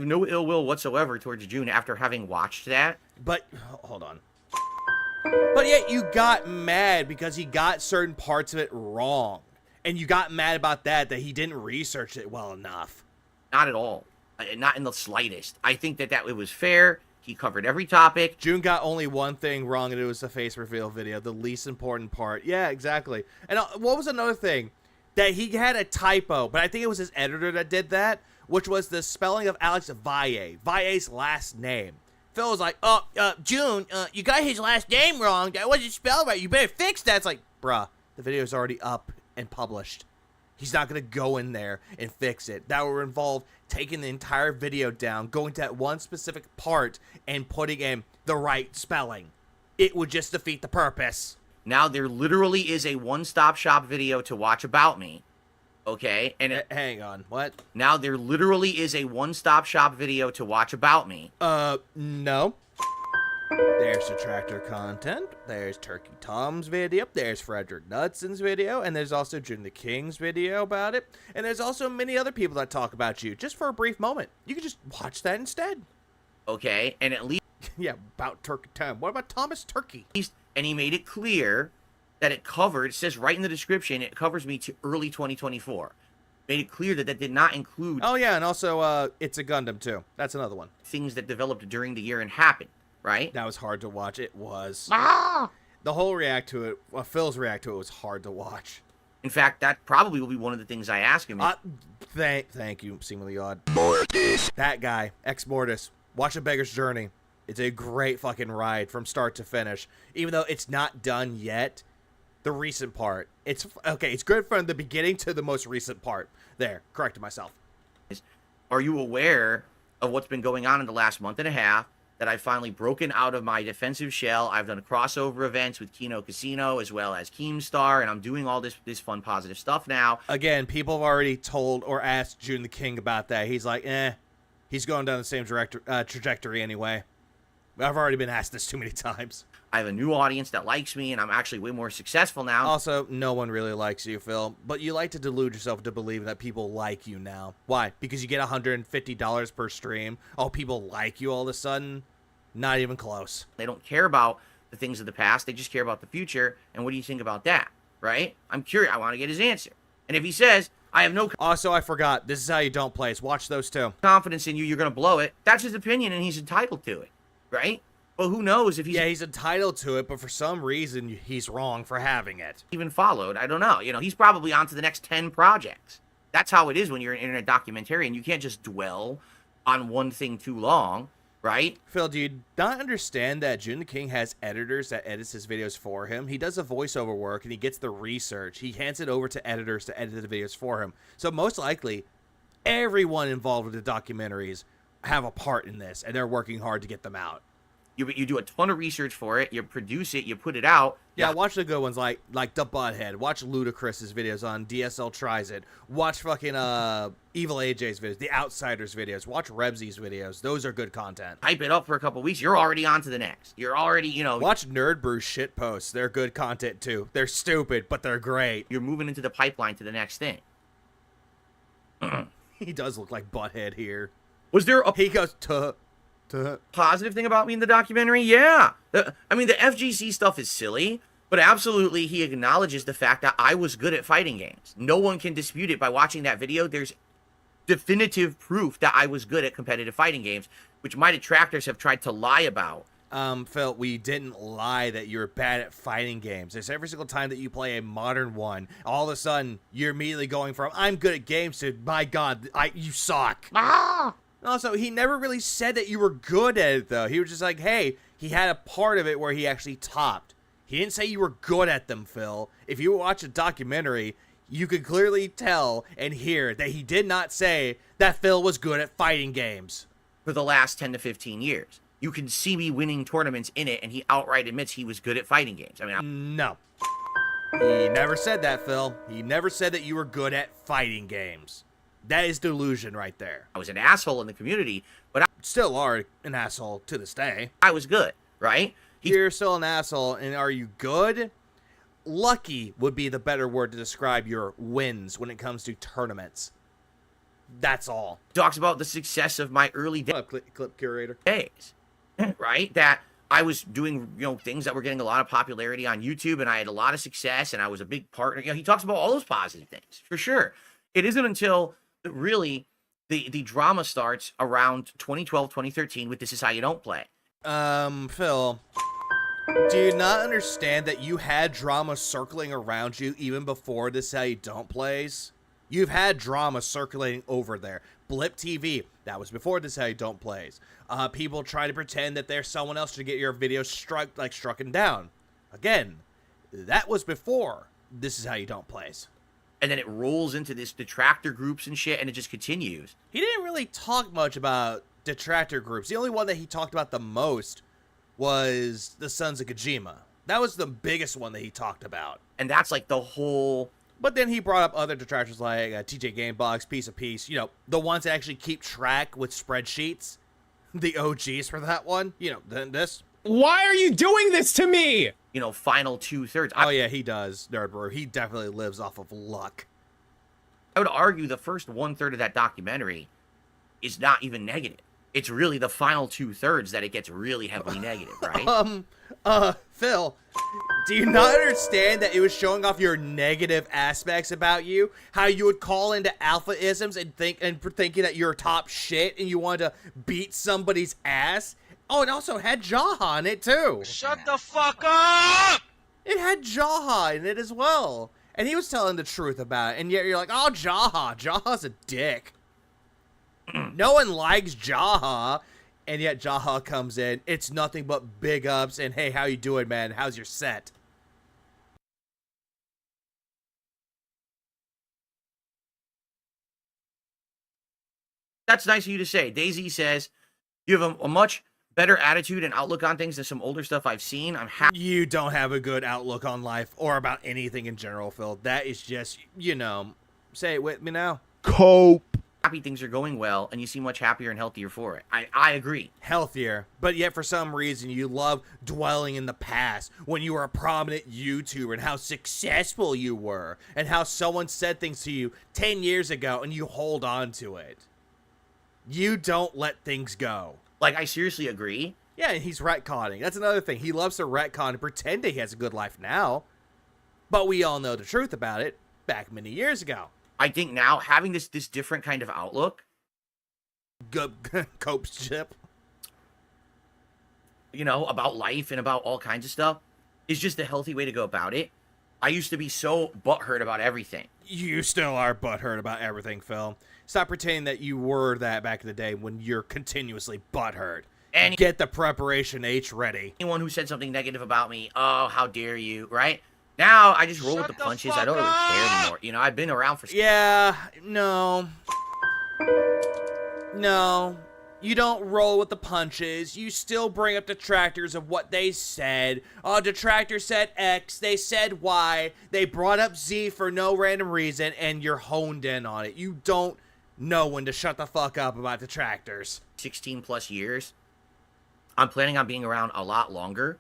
Speaker 2: no ill will whatsoever towards June after having watched that.
Speaker 7: But, hold on. But yet you got mad because he got certain parts of it wrong. And you got mad about that he didn't research it well enough.
Speaker 2: Not at all. Not in the slightest. I think that it was fair. He covered every topic.
Speaker 7: June got only one thing wrong, and it was the face reveal video, the least important part. Yeah, exactly. And what was another thing? That he had a typo, but I think it was his editor that did that, which was the spelling of Alex Valle. Valle's last name. Phil was like, oh, June, you got his last name wrong. That wasn't spelled right. You better fix that. It's like, bruh, the video's already up and published. He's not going to go in there and fix it. That would involve taking the entire video down, going to that one specific part, and putting in the right spelling. It would just defeat the purpose.
Speaker 2: Now there literally is a one-stop shop video to watch about me. Okay? And
Speaker 7: hang on. What?
Speaker 2: Now there literally is a one-stop shop video to watch about me.
Speaker 7: No. There's detractor content, there's Turkey Tom's video, there's Frederick Knudson's video, and there's also June the King's video about it, and there's also many other people that talk about you, just for a brief moment. You can just watch that instead.
Speaker 2: Okay, and at least...
Speaker 7: yeah, about Turkey Tom. What about Thomas Turkey?
Speaker 2: And he made it clear that it covered, it says right in the description, it covers me to early 2024. Made it clear that that did not include...
Speaker 7: oh yeah, and also, It's a Gundam too. That's another one.
Speaker 2: ...things that developed during the year and happened. Right?
Speaker 7: That was hard to watch. It was. The whole Phil's react to it was hard to watch.
Speaker 2: In fact, that probably will be one of the things I ask him.
Speaker 7: Thank you, seemingly odd. That guy, Ex Mortis. Watch A Beggar's Journey. It's a great fucking ride from start to finish. Even though it's not done yet, the recent part. It's okay, it's good from the beginning to the most recent part. There, corrected myself.
Speaker 2: Are you aware of what's been going on in the last month and a half? That I've finally broken out of my defensive shell. I've done crossover events with Kino Casino as well as Keemstar, and I'm doing all this fun, positive stuff now.
Speaker 7: Again, people have already told or asked June the King about that. He's like, he's going down the same trajectory anyway. I've already been asked this too many times.
Speaker 2: I have a new audience that likes me, and I'm actually way more successful now.
Speaker 7: Also, no one really likes you, Phil. But you like to delude yourself into believing that people like you now. Why? Because you get $150 per stream. Oh, people like you all of a sudden? Not even close.
Speaker 2: They don't care about the things of the past. They just care about the future. And what do you think about that? Right? I'm curious. I want to get his answer. And if he says, I have no
Speaker 7: Also, I forgot. This is how you don't play. Watch those two.
Speaker 2: confidence in you, you're going to blow it. That's his opinion, and he's entitled to it. Right? But who knows if he's...
Speaker 7: Yeah, he's entitled to it, but for some reason, he's wrong for having it.
Speaker 2: even followed. I don't know. You know, he's probably on to the next 10 projects. That's how it is when you're an internet documentarian. You can't just dwell on one thing too long. Right?
Speaker 7: Phil, do you not understand that June the King has editors that edits his videos for him? He does the voiceover work, and he gets the research. He hands it over to editors to edit the videos for him. So most likely, everyone involved with the documentaries have a part in this, and they're working hard to get them out.
Speaker 2: You do a ton of research for it. You produce it. You put it out.
Speaker 7: Yeah, watch the good ones like The Butthead. Watch Ludacris's videos on DSL Tries It. Watch fucking Evil AJ's videos, The Outsiders videos. Watch Rebsy's videos. Those are good content.
Speaker 2: Hype it up for a couple weeks. You're already on to the next. You're already, you know.
Speaker 7: Watch Nerd Brew shit posts. They're good content too. They're stupid, but they're great.
Speaker 2: You're moving into the pipeline to the next thing.
Speaker 7: He does look like Butthead here.
Speaker 2: Was there a
Speaker 7: He goes,
Speaker 2: positive thing about me in the documentary? Yeah. I mean, the FGC stuff is silly, but absolutely he acknowledges the fact that I was good at fighting games. No one can dispute it. By watching that video, there's definitive proof that I was good at competitive fighting games, which my detractors have tried to lie about.
Speaker 7: Phil, we didn't lie that you're bad at fighting games. It's every single time that you play a modern one, all of a sudden, you're immediately going from, I'm good at games to, my God, you suck. Also, he never really said that you were good at it, though. He was just like, hey, he had a part of it where he actually topped. He didn't say you were good at them, Phil. If you watch a documentary, you could clearly tell and hear that he did not say that Phil was good at fighting games.
Speaker 2: For the last 10 to 15 years. You can see me winning tournaments in it, and he outright admits he was good at fighting games. I mean,
Speaker 7: no. He never said that, Phil. He never said that you were good at fighting games. That is delusion right there.
Speaker 2: I was an asshole in the community, but I
Speaker 7: still are an asshole to this day.
Speaker 2: I was good, right?
Speaker 7: You're still an asshole, and are you good? Lucky would be the better word to describe your wins when it comes to tournaments. That's all.
Speaker 2: Talks about the success of my early
Speaker 7: clip curator
Speaker 2: days, right? That I was doing, things that were getting a lot of popularity on YouTube, and I had a lot of success, and I was a big partner. He talks about all those positive things, for sure. It isn't until really the drama starts around 2012, 2013 with This Is How You Don't Play.
Speaker 7: Phil, do you not understand that you had drama circling around you even before This Is How You Don't Plays? You've had drama circulating over there. Blip TV, that was before This Is How You Don't Plays. People try to pretend that there's someone else to get your videos struck down. Again, that was before This Is How You Don't Plays.
Speaker 2: And then it rolls into this detractor groups and shit, and it just continues.
Speaker 7: He didn't really talk much about detractor groups. The only one that he talked about the most was the Sons of Kojima. That was the biggest one that he talked about.
Speaker 2: And that's like the whole...
Speaker 7: But then he brought up other detractors like TJ Gamebox, Piece of Peace, the ones that actually keep track with spreadsheets. The OGs for that one. This.
Speaker 11: Why are you doing this to me?
Speaker 2: Final 2/3.
Speaker 7: Oh, yeah, he does, Nerd Brew. He definitely lives off of luck.
Speaker 2: I would argue the first 1/3 of that documentary is not even negative. It's really the final 2/3 that it gets really heavily negative, right?
Speaker 7: Phil, do you not understand that it was showing off your negative aspects about you? How you would call into alpha-isms and thinking that you're top shit and you wanted to beat somebody's ass? Oh, it also had Jaha in it, too.
Speaker 6: Shut the fuck up!
Speaker 7: It had Jaha in it as well. And he was telling the truth about it, and yet you're like, oh, Jaha's a dick. No one likes Jaha, and yet Jaha comes in. It's nothing but big ups, and hey, how you doing, man? How's your set?
Speaker 2: That's nice of you to say. Daisy says, you have a much better attitude and outlook on things than some older stuff I've seen. I'm happy.
Speaker 7: You don't have a good outlook on life or about anything in general, Phil. That is just, you know, say it with me now.
Speaker 11: Cope.
Speaker 2: Happy things are going well, and you seem much happier and healthier for it. I agree.
Speaker 7: Healthier, but yet for some reason you love dwelling in the past when you were a prominent YouTuber and how successful you were and how someone said things to you 10 years ago and you hold on to it. You don't let things go.
Speaker 2: Like, I seriously agree.
Speaker 7: Yeah, and he's retconning. That's another thing. He loves to retcon and pretend that he has a good life now. But we all know the truth about it back many years ago.
Speaker 2: I think now having this different kind of outlook,
Speaker 7: Cope's chip,
Speaker 2: you know, about life and about all kinds of stuff, is just a healthy way to go about it. I used to be so butthurt about everything.
Speaker 7: You still are butthurt about everything, Phil. Stop pretending that you were that back in the day when you're continuously butthurt. And get the preparation H ready.
Speaker 2: Anyone who said something negative about me, oh, how dare you, right? Now, I just roll with the punches. I don't really care anymore. You know, I've been around for...
Speaker 7: Yeah, no. No. You don't roll with the punches. You still bring up detractors of what they said. Oh, detractor said X. They said Y. They brought up Z for no random reason, and you're honed in on it. You don't know when to shut the fuck up about detractors.
Speaker 2: 16 plus years. I'm planning on being around a lot longer.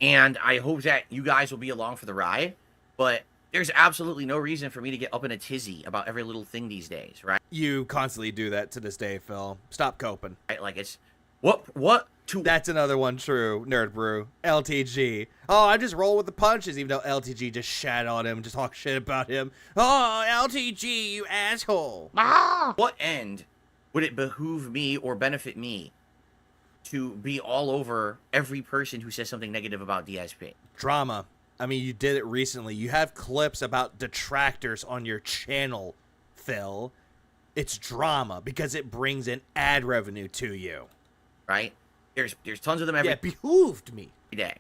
Speaker 2: And I hope that you guys will be along for the ride. But there's absolutely no reason for me to get up in a tizzy about every little thing these days, right?
Speaker 7: You constantly do that to this day, Phil. Stop coping.
Speaker 2: Right? Like, it's... What?
Speaker 7: That's another one true, Nerd Brew. LTG. Oh, I just roll with the punches, even though LTG just shat on him, just talk shit about him. Oh, LTG, you asshole.
Speaker 2: What end would it behoove me or benefit me to be all over every person who says something negative about DSP?
Speaker 7: Drama. I mean, you did it recently. You have clips about detractors on your channel, Phil. It's drama because it brings in ad revenue to you.
Speaker 2: Right? There's tons of them every
Speaker 7: it behooved me.
Speaker 2: day.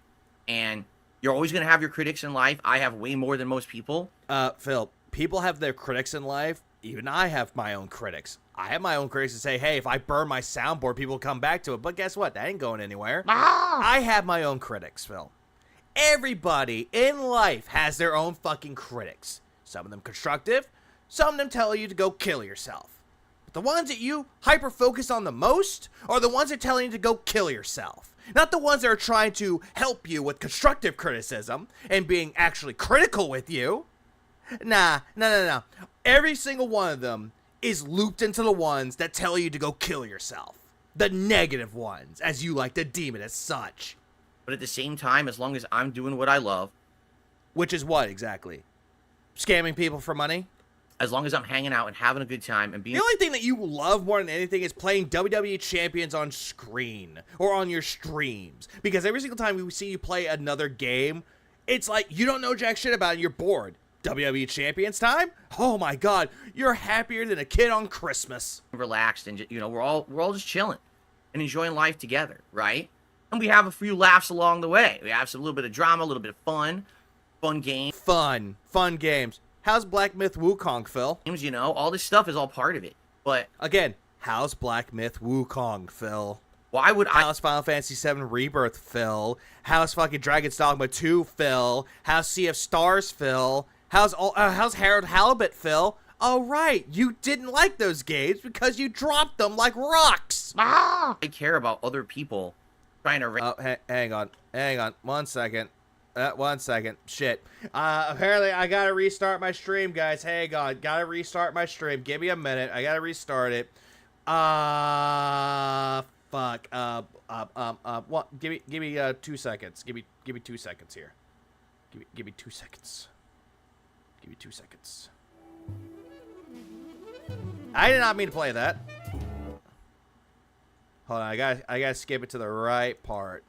Speaker 2: And you're always going to have your critics in life. I have way more than most people.
Speaker 7: Phil, people have their critics in life. Even I have my own critics. I have my own critics that say, hey, if I burn my soundboard, people will come back to it. But guess what? That ain't going anywhere. I have my own critics, Phil. Everybody in life has their own fucking critics. Some of them constructive. Some of them tell you to go kill yourself. But the ones that you hyper-focus on the most are the ones that tell you to go kill yourself. Not the ones that are trying to help you with constructive criticism and being actually critical with you. Nah. Every single one of them is looped into the ones that tell you to go kill yourself. The negative ones, as you like to deem it as such.
Speaker 2: But at the same time, as long as I'm doing what I love.
Speaker 7: Which is what exactly? Scamming people for money?
Speaker 2: As long as I'm hanging out and having a good time and being...
Speaker 7: The only thing that you love more than anything is playing WWE Champions on screen or on your streams. Because every single time we see you play another game, it's like you don't know jack shit about it and you're bored. WWE Champions time? Oh my god, you're happier than a kid on Christmas.
Speaker 2: Relaxed and, you know, we're all just chilling and enjoying life together, right? And we have a few laughs along the way. We have a little bit of drama, a little bit of fun games.
Speaker 7: Fun games. How's Black Myth Wukong, Phil?
Speaker 2: You know, all this stuff is all part of it. But
Speaker 7: again, how's Black Myth Wukong, Phil?
Speaker 2: Why would I...
Speaker 7: How's Final Fantasy VII Rebirth, Phil? How's fucking Dragon's Dogma 2, Phil? How's Sea of Stars, Phil? How's Harold Halibut, Phil? Oh, right, you didn't like those games because you dropped them like rocks.
Speaker 2: I care about other people trying to...
Speaker 7: Oh, hang on. 1 second. 1 second. Shit. Apparently, I gotta restart my stream, guys. Hang on. Gotta restart my stream. Give me a minute. I gotta restart it. Fuck. What? Give me 2 seconds. Give me 2 seconds here. Give me 2 seconds. Give me 2 seconds. I did not mean to play that. Hold on. I gotta skip it to the right part.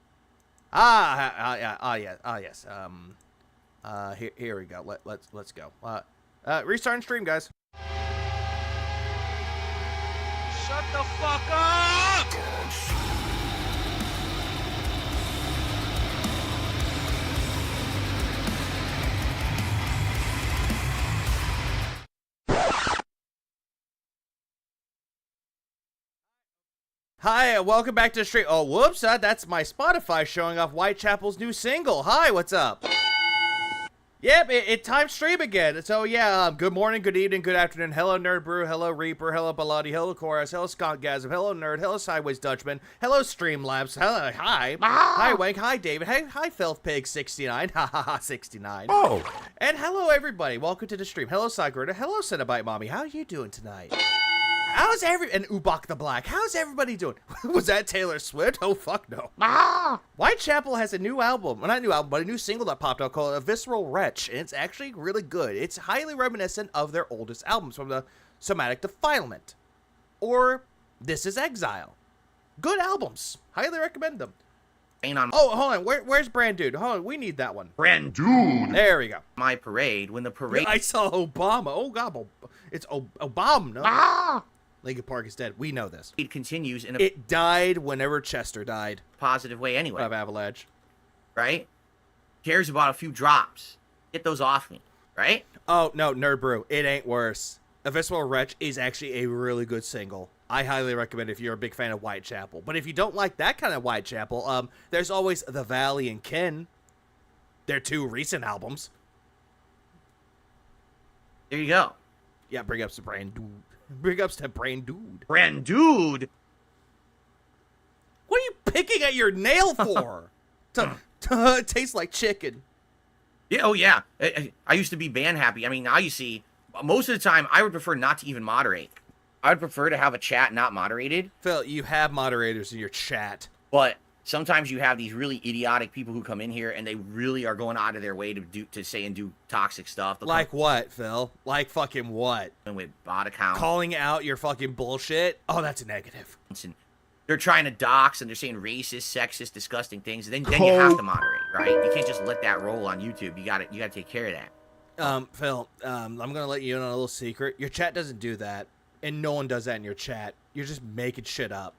Speaker 7: Yes. Here we go. Let's go. Restarting stream, guys.
Speaker 2: Shut the fuck up!
Speaker 7: Hi, and welcome back to the stream. Oh, whoops, that's my Spotify showing off Whitechapel's new single. Hi, what's up? Yep, it time stream again. So yeah, good morning, good evening, good afternoon. Hello, Nerd Brew. Hello, Reaper. Hello, Baladi. Hello, Chorus. Hello, Skontgasm. Hello, Nerd. Hello, Sideways Dutchman. Hello, Streamlabs. Hello, hi. Hi, Wank. Hi, David. Hey, hi, Filthpig69. Ha ha ha, 69.
Speaker 1: Oh.
Speaker 7: And hello, everybody. Welcome to the stream. Hello, Cygrota. Hello, Cenobite Mommy. How are you doing tonight? How's and Ubak the Black, how's everybody doing? Was that Taylor Swift? Oh, fuck no. Whitechapel has a new album, well, not a new album, but a new single that popped out called A Visceral Wretch, and it's actually really good. It's highly reminiscent of their oldest albums from the Somatic Defilement, or This Is Exile. Good albums. Highly recommend them. Oh, hold on. Where's Brand Dude? Hold on. We need that one.
Speaker 2: Brand Dude.
Speaker 7: There we go.
Speaker 2: My parade, when the parade...
Speaker 7: I saw Obama. Oh, God. It's Obama, no? Linkin Park is dead. We know this.
Speaker 2: It continues in a
Speaker 7: It died whenever Chester died.
Speaker 2: positive way anyway.
Speaker 7: Of Avalanche.
Speaker 2: Right? Cares about a few drops. Get those off me. Right?
Speaker 7: Oh, no, Nerd Brew. It ain't worse. A Visceral Wretch is actually a really good single. I highly recommend it if you're a big fan of Whitechapel. But if you don't like that kind of Whitechapel, there's always The Valley and Kin. They're two recent albums.
Speaker 2: There you go.
Speaker 7: Yeah, bring up some Brand Dude. Bring ups to Brand Dude.
Speaker 2: Brand Dude?
Speaker 7: What are you picking at your nail for? It tastes like chicken.
Speaker 2: Yeah, oh yeah. I used to be band happy. I mean, now you see, most of the time, I would prefer not to even moderate. I would prefer to have a chat not moderated.
Speaker 7: Phil, you have moderators in your chat.
Speaker 2: But sometimes you have these really idiotic people who come in here and they really are going out of their way to say and do toxic stuff.
Speaker 7: Like what, Phil? Like fucking what?
Speaker 2: With bot accounts.
Speaker 7: Calling out your fucking bullshit? Oh, that's a negative.
Speaker 2: And they're trying to dox and they're saying racist, sexist, disgusting things. And then you have to moderate, right? You can't just let that roll on YouTube. You gotta take care of that.
Speaker 7: Phil, I'm gonna let you in on a little secret. Your chat doesn't do that. And no one does that in your chat. You're just making shit up.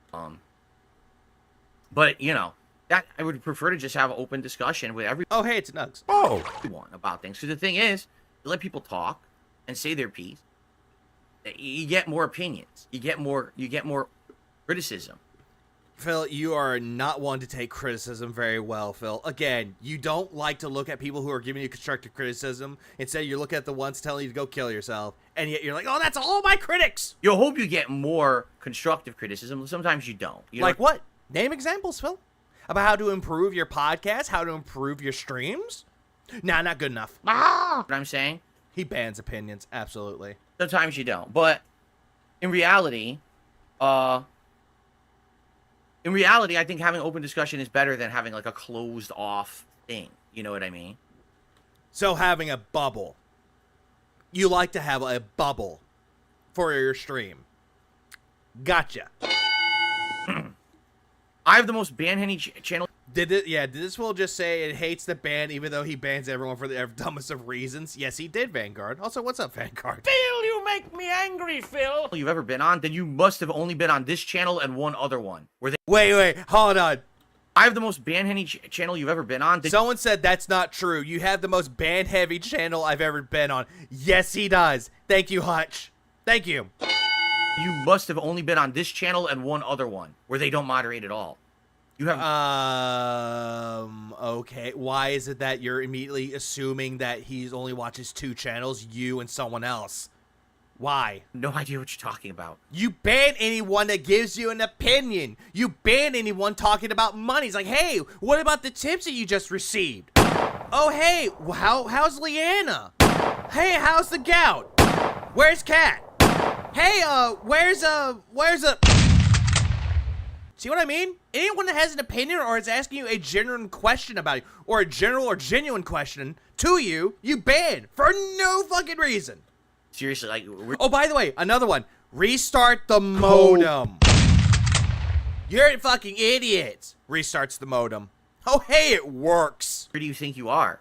Speaker 2: But, you know, that I would prefer to just have an open discussion with everyone.
Speaker 7: Oh, hey, it's Nugs.
Speaker 1: Oh.
Speaker 2: About things. Because the thing is, you let people talk and say their piece. You get more opinions. You get more criticism.
Speaker 7: Phil, you are not one to take criticism very well, Phil. Again, you don't like to look at people who are giving you constructive criticism. Instead, you look at the ones telling you to go kill yourself. And yet you're like, oh, that's all my critics.
Speaker 2: You'll hope you get more constructive criticism. Sometimes you don't.
Speaker 7: Like what? Name examples, Phil. About how to improve your podcast, how to improve your streams. Nah, not good enough.
Speaker 2: What I'm saying?
Speaker 7: He bans opinions, absolutely.
Speaker 2: Sometimes you don't. But in reality, I think having open discussion is better than having like a closed off thing. You know what I mean?
Speaker 7: So having a bubble. You like to have a bubble for your stream. Gotcha.
Speaker 2: I have the most ban-henny channel.
Speaker 7: Did this fool just say it hates the ban even though he bans everyone for the dumbest of reasons? Yes, he did, Vanguard. Also, what's up, Vanguard?
Speaker 2: Phil, you make me angry, Phil. You've ever been on? Then you must have only been on this channel and one other one.
Speaker 7: Wait, hold on.
Speaker 2: I have the most ban-henny channel you've ever been on.
Speaker 7: Someone said that's not true. You have the most ban-heavy channel I've ever been on. Yes, he does. Thank you, Hutch. Thank you.
Speaker 2: You must have only been on this channel and one other one where they don't moderate at all. You have.
Speaker 7: Okay. Why is it that you're immediately assuming that he only watches two channels, you and someone else? Why?
Speaker 2: No idea what you're talking about.
Speaker 7: You ban anyone that gives you an opinion. You ban anyone talking about money. It's like, hey, what about the tips that you just received? Oh, hey, how's Leanna? Hey, how's the gout? Where's Kat? Hey, where's See what I mean? Anyone that has an opinion or is asking you a genuine question about you, or a general or genuine question to you, you ban for no fucking reason.
Speaker 2: Seriously, like...
Speaker 7: Oh, by the way, another one. Restart the modem. You're fucking idiots. Restarts the modem. Oh, hey, it works.
Speaker 2: Where do you think you are?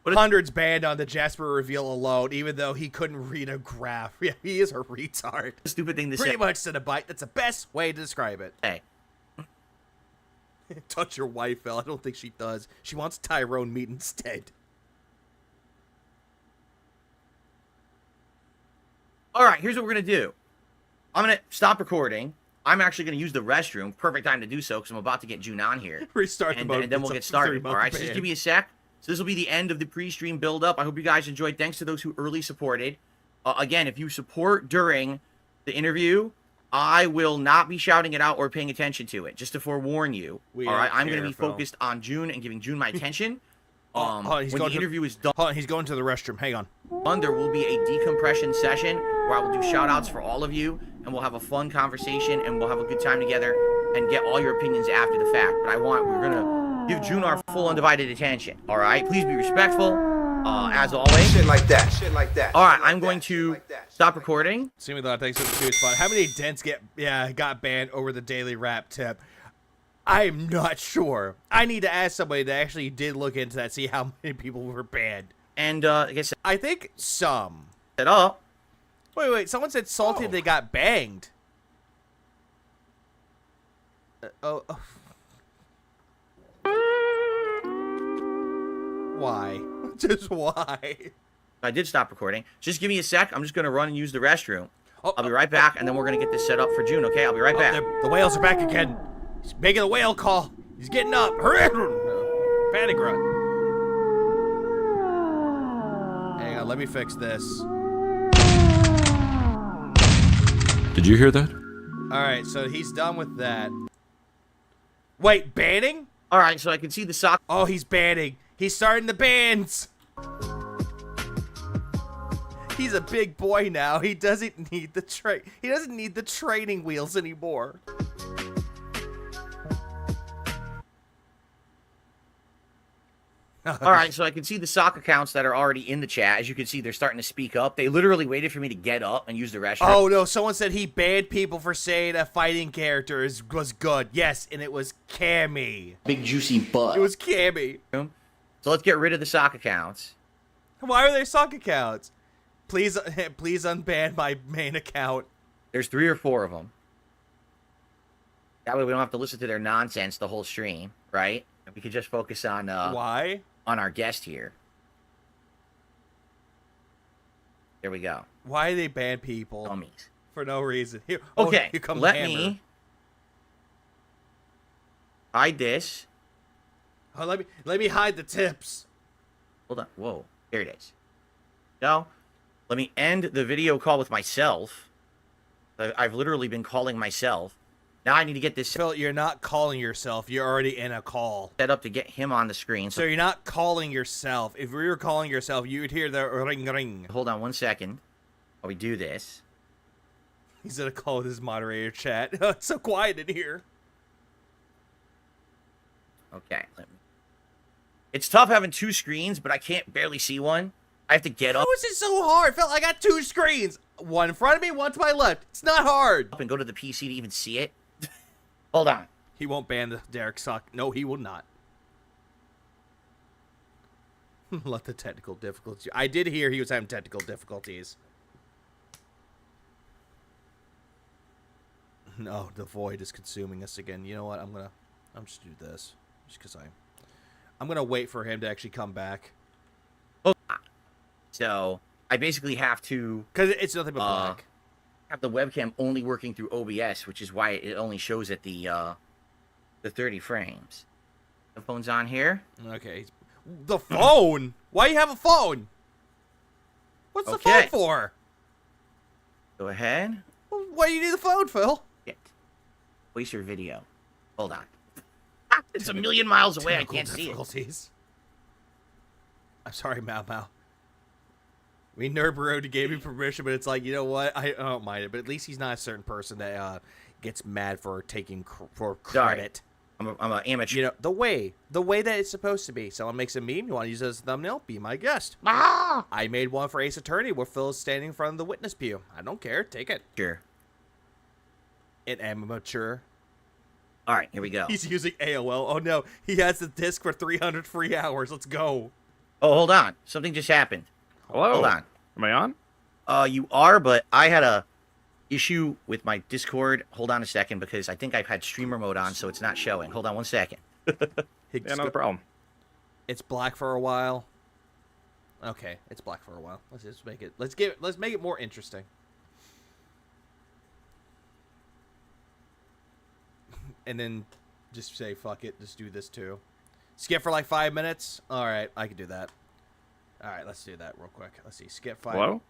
Speaker 7: Hundreds banned on the Jasper reveal alone, even though he couldn't read a graph. Yeah, he is a retard.
Speaker 2: Stupid thing to say.
Speaker 7: Pretty much Cinnabite. That's the best way to describe it.
Speaker 2: Hey.
Speaker 7: Touch your wife, Phil. I don't think she does. She wants Tyrone meat instead.
Speaker 2: All right, here's what we're going to do. I'm going to stop recording. I'm actually going to use the restroom. Perfect time to do so because I'm about to get June on here.
Speaker 7: Restart
Speaker 2: and,
Speaker 7: the mode.
Speaker 2: and then we'll get started. All right, so just give me a sec. So this will be the end of the pre-stream build-up. I hope you guys enjoyed. Thanks to those who early supported. Again, if you support during the interview, I will not be shouting it out or paying attention to it, just to forewarn you. All right, I'm going to be focused on June and giving June my attention. When the interview is done,
Speaker 7: he's going to the restroom. Hang on.
Speaker 2: There will be a decompression session where I will do shout-outs for all of you, and we'll have a fun conversation, and we'll have a good time together and get all your opinions after the fact. But we're going to give June our full undivided attention. All right, please be respectful, as always.
Speaker 10: Shit like that. Shit like that.
Speaker 2: All right, I'm going to stop recording.
Speaker 7: Seeming that thanks for the sweet spot. How many dents got banned over the daily rap tip? I'm not sure. I need to ask somebody that actually did look into that, see how many people were banned.
Speaker 2: And I guess
Speaker 7: I think some.
Speaker 2: Set up.
Speaker 7: Wait. Someone said salty. They got banged. Why? Just why?
Speaker 2: I did stop recording. Just give me a sec. I'm just going to run and use the restroom. I'll be right back, and then we're going to get this set up for June, okay? I'll be right back.
Speaker 7: The whales are back again. He's making a whale call. He's getting up. Panic run. Hang on, let me fix this.
Speaker 8: Did you hear that?
Speaker 7: Alright, so he's done with that. Wait, banning?
Speaker 2: Alright, so I can see the sock.
Speaker 7: Oh, he's banning. He's starting the bans. He's a big boy now. He doesn't need the He doesn't need the training wheels anymore.
Speaker 2: Alright, so I can see the sock accounts that are already in the chat. As you can see, they're starting to speak up. They literally waited for me to get up and use the restroom.
Speaker 7: Oh, no. Someone said he banned people for saying a fighting character was good. Yes, and it was Cammy.
Speaker 2: Big juicy butt.
Speaker 7: It was Cammy.
Speaker 2: So let's get rid of the sock accounts.
Speaker 7: Why are there sock accounts? Please unban my main account.
Speaker 2: There's 3 or 4 of them. That way we don't have to listen to their nonsense the whole stream, right? We could just focus on
Speaker 7: why?
Speaker 2: On our guest here. There we go.
Speaker 7: Why do they ban people?
Speaker 2: Dummies.
Speaker 7: For no reason. Here,
Speaker 2: okay,
Speaker 7: here comes
Speaker 2: let
Speaker 7: Hammer.
Speaker 2: me hide this.
Speaker 7: Oh, let me hide the tips.
Speaker 2: Hold on. Whoa. Here it is. Now, let me end the video call with myself. I've literally been calling myself. Now I need to get this.
Speaker 7: Phil, you're not calling yourself. You're already in a call.
Speaker 2: Set up to get him on the screen.
Speaker 7: So you're not calling yourself. If you were calling yourself, you would hear the ring ring.
Speaker 2: Hold on 1 second while we do this.
Speaker 7: He's gonna call his moderator chat. It's so quiet in here.
Speaker 2: Okay, it's tough having 2 screens, but I can't barely see one. I have to get up.
Speaker 7: How is it so hard? Phil, I got 2 screens. One in front of me, one to my left. It's not hard.
Speaker 2: Up and go to the PC to even see it. Hold on.
Speaker 7: He won't ban the Derek Sock. No, he will not. Let the technical difficulties. I did hear he was having technical difficulties. No, the void is consuming us again. You know what? I'm just do this. Just because I'm gonna wait for him to actually come back.
Speaker 2: Oh, so I basically have to,
Speaker 7: because it's nothing but black.
Speaker 2: Have the webcam only working through OBS, which is why it only shows at the 30 frames. The phone's on here.
Speaker 7: Okay. The phone? Why you have a phone? What's the phone for?
Speaker 2: Go ahead.
Speaker 7: Why do you need the phone, Phil?
Speaker 2: Waste your video. Hold on. It's a million miles away. I can't see it.
Speaker 7: I'm sorry, Mao Mao. We Nerd gave me permission, but it's like, you know what? I don't mind it. But at least he's not a certain person that gets mad for taking for credit.
Speaker 2: Sorry. I'm an amateur.
Speaker 7: You know, the way that it's supposed to be. Someone makes a meme, you want to use it as a thumbnail? Be my guest. I made one for Ace Attorney where Phil's standing in front of the witness pew. I don't care. Take it.
Speaker 2: Sure.
Speaker 7: An amateur.
Speaker 2: All right, here we go.
Speaker 7: He's using AOL. Oh no, he has the disc for 300 free hours. Let's go.
Speaker 2: Oh, hold on. Something just happened.
Speaker 11: Hello.
Speaker 2: Hold on.
Speaker 11: Am I on?
Speaker 2: You are, but I had a issue with my Discord. Hold on a second, because I think I've had streamer mode on, so it's not showing. Hold on 1 second.
Speaker 11: Yeah, no problem.
Speaker 7: It's black for a while. Okay, it's black for a while. Let's just make it. Let's make it more interesting. And then just say fuck it. Just do this too. Skip for like 5 minutes. All right, I can do that. All right, let's do that real quick. Let's see. Skip 5.
Speaker 11: Hello?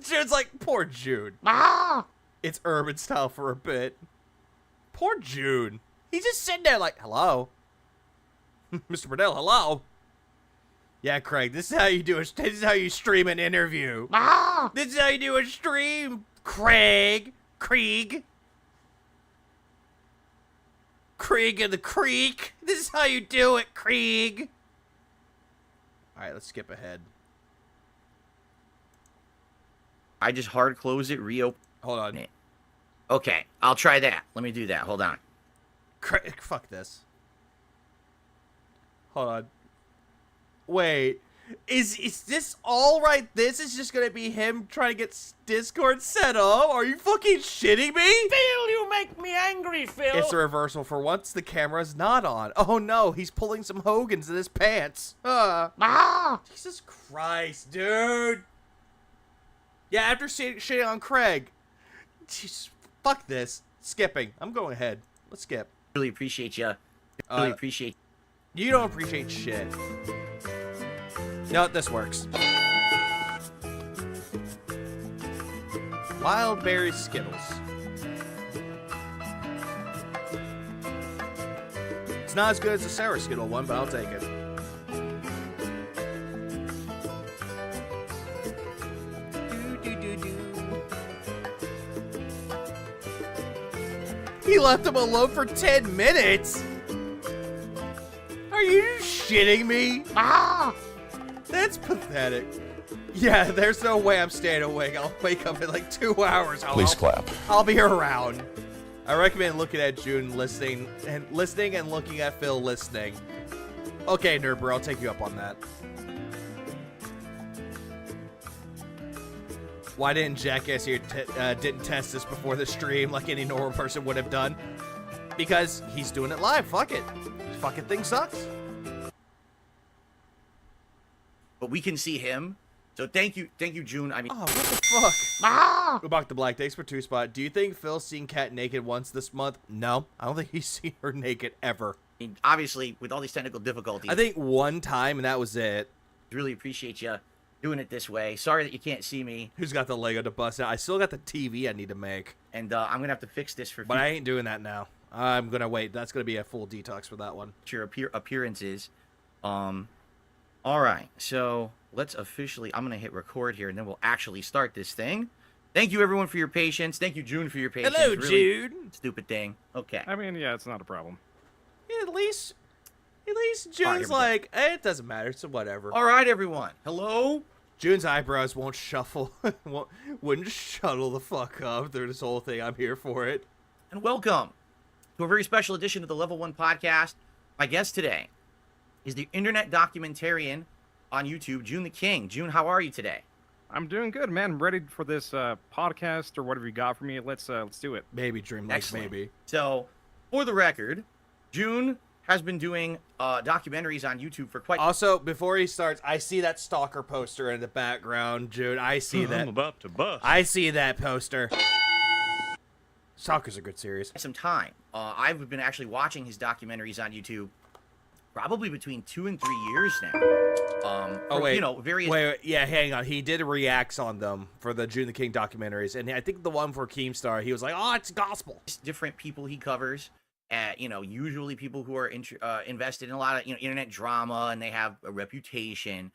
Speaker 7: Jude's like, poor Jude. It's urban style for a bit. Poor Jude. He's just sitting there like, hello. Mr. Burdell, hello. Yeah, Craig, this is how you do it. This is how you stream an interview. This is how you do a stream, Craig. Krieg in the creek. This is how you do it, Krieg. All right, let's skip ahead.
Speaker 2: I just hard close it, reopen
Speaker 7: Hold on.
Speaker 2: it. Okay, I'll try that. Let me do that. Hold on.
Speaker 7: Craig, fuck this. Hold on. Wait. Is this all right? This is just gonna be him trying to get Discord set up? Are you fucking shitting me?
Speaker 2: Phil, you make me angry, Phil.
Speaker 7: It's a reversal for once. The camera's not on. Oh no, he's pulling some Hogans in his pants. Jesus Christ, dude. Yeah, after shitting on Craig. Jeez, fuck this. Skipping. I'm going ahead. Let's skip.
Speaker 2: Really appreciate you. Really appreciate.
Speaker 7: You don't appreciate shit. No, this works. Wild berry Skittles. It's not as good as the sour Skittle one, but I'll take it. He left him alone for 10 minutes? Are you shitting me? That's pathetic. Yeah, there's no way I'm staying awake. I'll wake up in like 2 hours.
Speaker 8: Please clap.
Speaker 7: I'll be around. I recommend looking at June listening and looking at Phil listening. Okay, nerd bro, I'll take you up on that. Why didn't Jackass here didn't test this before the stream like any normal person would have done? Because he's doing it live. Fuck it. This fucking thing sucks.
Speaker 2: But we can see him. So thank you, June. I mean,
Speaker 7: Oh, what the fuck? Go back to Black. Thanks for 2 spot. Do you think Phil's seen Kat naked once this month? No, I don't think he's seen her naked ever.
Speaker 2: obviously with all these technical difficulties,
Speaker 7: I think one time and that was it.
Speaker 2: really appreciate you doing it this way. Sorry that you can't see me,
Speaker 7: Who's got the Lego to bust out? I still got the TV I need to make,
Speaker 2: and I'm gonna have to fix this for
Speaker 7: but I ain't doing that now. I'm gonna wait. That's gonna be a full detox for that one.
Speaker 2: future appearances. All right, so let's officially. I'm gonna hit record here, and then we'll actually start this thing. Thank you everyone for your patience. Thank you, June, for your patience.
Speaker 7: Hello,
Speaker 2: Really
Speaker 7: Jude.
Speaker 2: stupid thing. Okay.
Speaker 11: I mean, yeah, it's not a problem.
Speaker 7: Yeah, at least June's
Speaker 2: All right, here we go.
Speaker 7: like, it doesn't matter, so whatever.
Speaker 2: All right, everyone. Hello.
Speaker 7: June's eyebrows won't shuffle, wouldn't shuttle the fuck up through this whole thing. I'm here for it.
Speaker 2: And welcome to a very special edition of the Level 1 podcast. My guest today is the internet documentarian on YouTube, June the King. June, how are you today?
Speaker 11: I'm doing good, man. I'm ready for this podcast or whatever you got for me. Let's do it.
Speaker 7: Maybe dream like
Speaker 2: Excellent.
Speaker 7: maybe.
Speaker 2: So, for the record, June has been doing documentaries on YouTube for quite.
Speaker 7: Also, before he starts, I see that stalker poster in the background, Jude. I see that.
Speaker 10: I'm about to bust.
Speaker 7: I see that poster. Stalker's a good series.
Speaker 2: Some time. I've been actually watching his documentaries on YouTube probably between 2 and 3 years now.
Speaker 7: Oh, wait.
Speaker 2: You know, various.
Speaker 7: Wait, yeah, hang on. He did reacts on them for the June the King documentaries, and I think the one for Keemstar, he was like, "Oh, it's gospel."
Speaker 2: Different people he covers. You know, usually people who are invested in a lot of internet drama, and they have a reputation.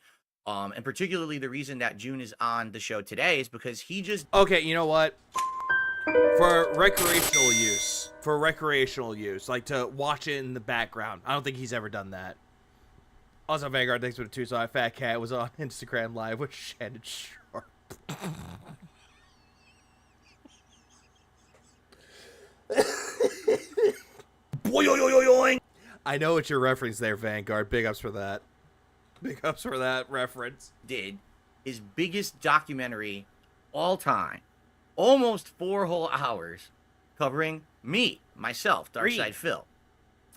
Speaker 2: And particularly the reason that June is on the show today is because he just.
Speaker 7: Okay, you know what? For recreational use, like to watch it in the background. I don't think he's ever done that. Also, Vanguard, thanks for the 2 so Fat Cat was on Instagram Live with Shannon Sharp.
Speaker 2: Oi, oi, oi, oi, oi.
Speaker 7: I know what you're referencing there, Vanguard. Big ups for that. Big ups for that reference.
Speaker 2: Did his biggest documentary all time, almost 4 whole hours, covering me, myself, Darkside Phil.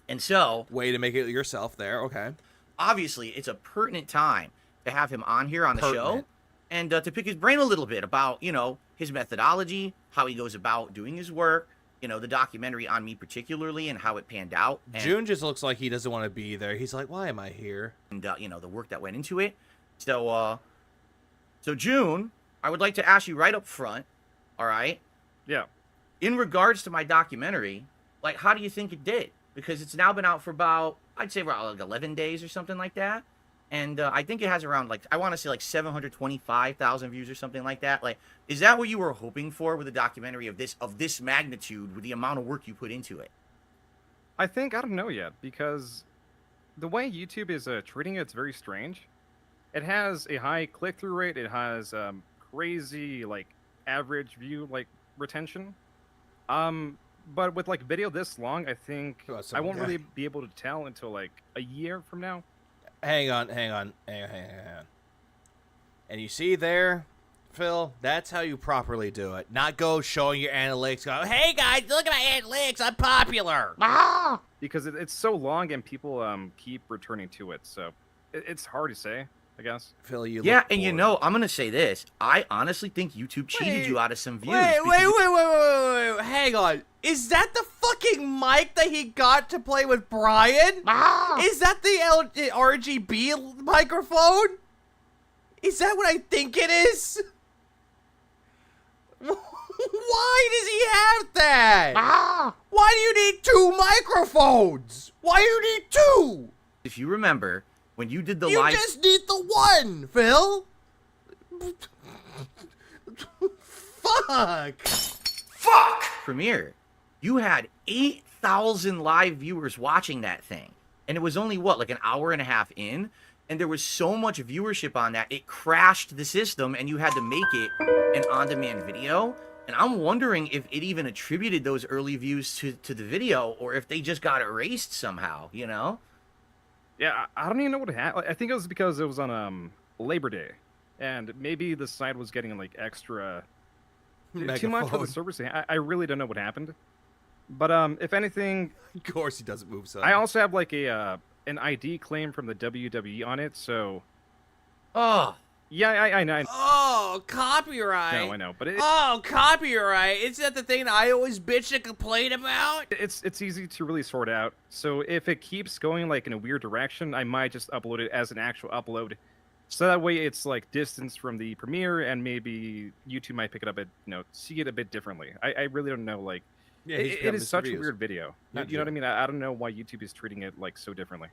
Speaker 2: And so,
Speaker 7: way to make it yourself there. Okay.
Speaker 2: Obviously, it's a pertinent time to have him on here on the show and to pick his brain a little bit about, you know, his methodology, how he goes about doing his work, you know, the documentary on me particularly and how it panned out. And,
Speaker 7: June just looks like he doesn't want to be there. He's like, why am I here?
Speaker 2: And, you know, the work that went into it. So, June, I would like to ask you right up front, all right?
Speaker 11: Yeah.
Speaker 2: In regards to my documentary, like, how do you think it did? Because it's now been out for about, I'd say about like 11 days or something like that. And I think it has around, like, I want to say like 725,000 views or something like that. Like, is that what you were hoping for with a documentary of this magnitude with the amount of work you put into it?
Speaker 11: I don't know yet, because the way YouTube is treating it, it's very strange. It has a high click-through rate. It has crazy, like, average view, like, retention. But with, like, video this long, I think I won't really be able to tell until, like, a year from now.
Speaker 7: Hang on. And you see there, Phil, that's how you properly do it. Not go showing your analytics, go, hey guys, look at my analytics, I'm popular.
Speaker 11: Because it's so long and people keep returning to it, so it's hard to say, I guess.
Speaker 7: Phil, you
Speaker 2: Yeah,
Speaker 7: look
Speaker 2: and you
Speaker 7: bored.
Speaker 2: know, I'm going to say this. I honestly think YouTube cheated you out of some views.
Speaker 7: Wait. Hang on. Is that the fucking mic that he got to play with Brian? Is that the RGB microphone? Is that what I think it is? Why does he have that? Why do you need 2 microphones? Why do you need 2?
Speaker 2: If you remember, when you did the
Speaker 7: You
Speaker 2: live...
Speaker 7: just need the 1, Phil. Fuck.
Speaker 2: premiere, you had 8,000 live viewers watching that thing. And it was only, what, like an hour and a half in? And there was so much viewership on that, it crashed the system and you had to make it an on-demand video. And I'm wondering if it even attributed those early views to the video or if they just got erased somehow, you know?
Speaker 11: Yeah, I don't even know what happened. I think it was because it was on Labor Day. And maybe the site was getting, like, extra... Too much for the servers. I really don't know what happened. But if anything...
Speaker 7: Of course he doesn't move, son.
Speaker 11: I also have, like, an ID claim from the WWE on it, so...
Speaker 2: Oh.
Speaker 11: Yeah, I know.
Speaker 7: Oh, copyright.
Speaker 11: No, I know, but
Speaker 7: copyright. Isn't that the thing that I always bitch and complain about?
Speaker 11: It's easy to really sort out. So if it keeps going, like, in a weird direction, I might just upload it as an actual upload. So that way it's, like, distance from the premiere, and maybe YouTube might pick it up at, see it a bit differently. I really don't know, like...
Speaker 7: Yeah,
Speaker 11: it is such a weird video. You know what I mean? I don't know why YouTube is treating it, like, so differently.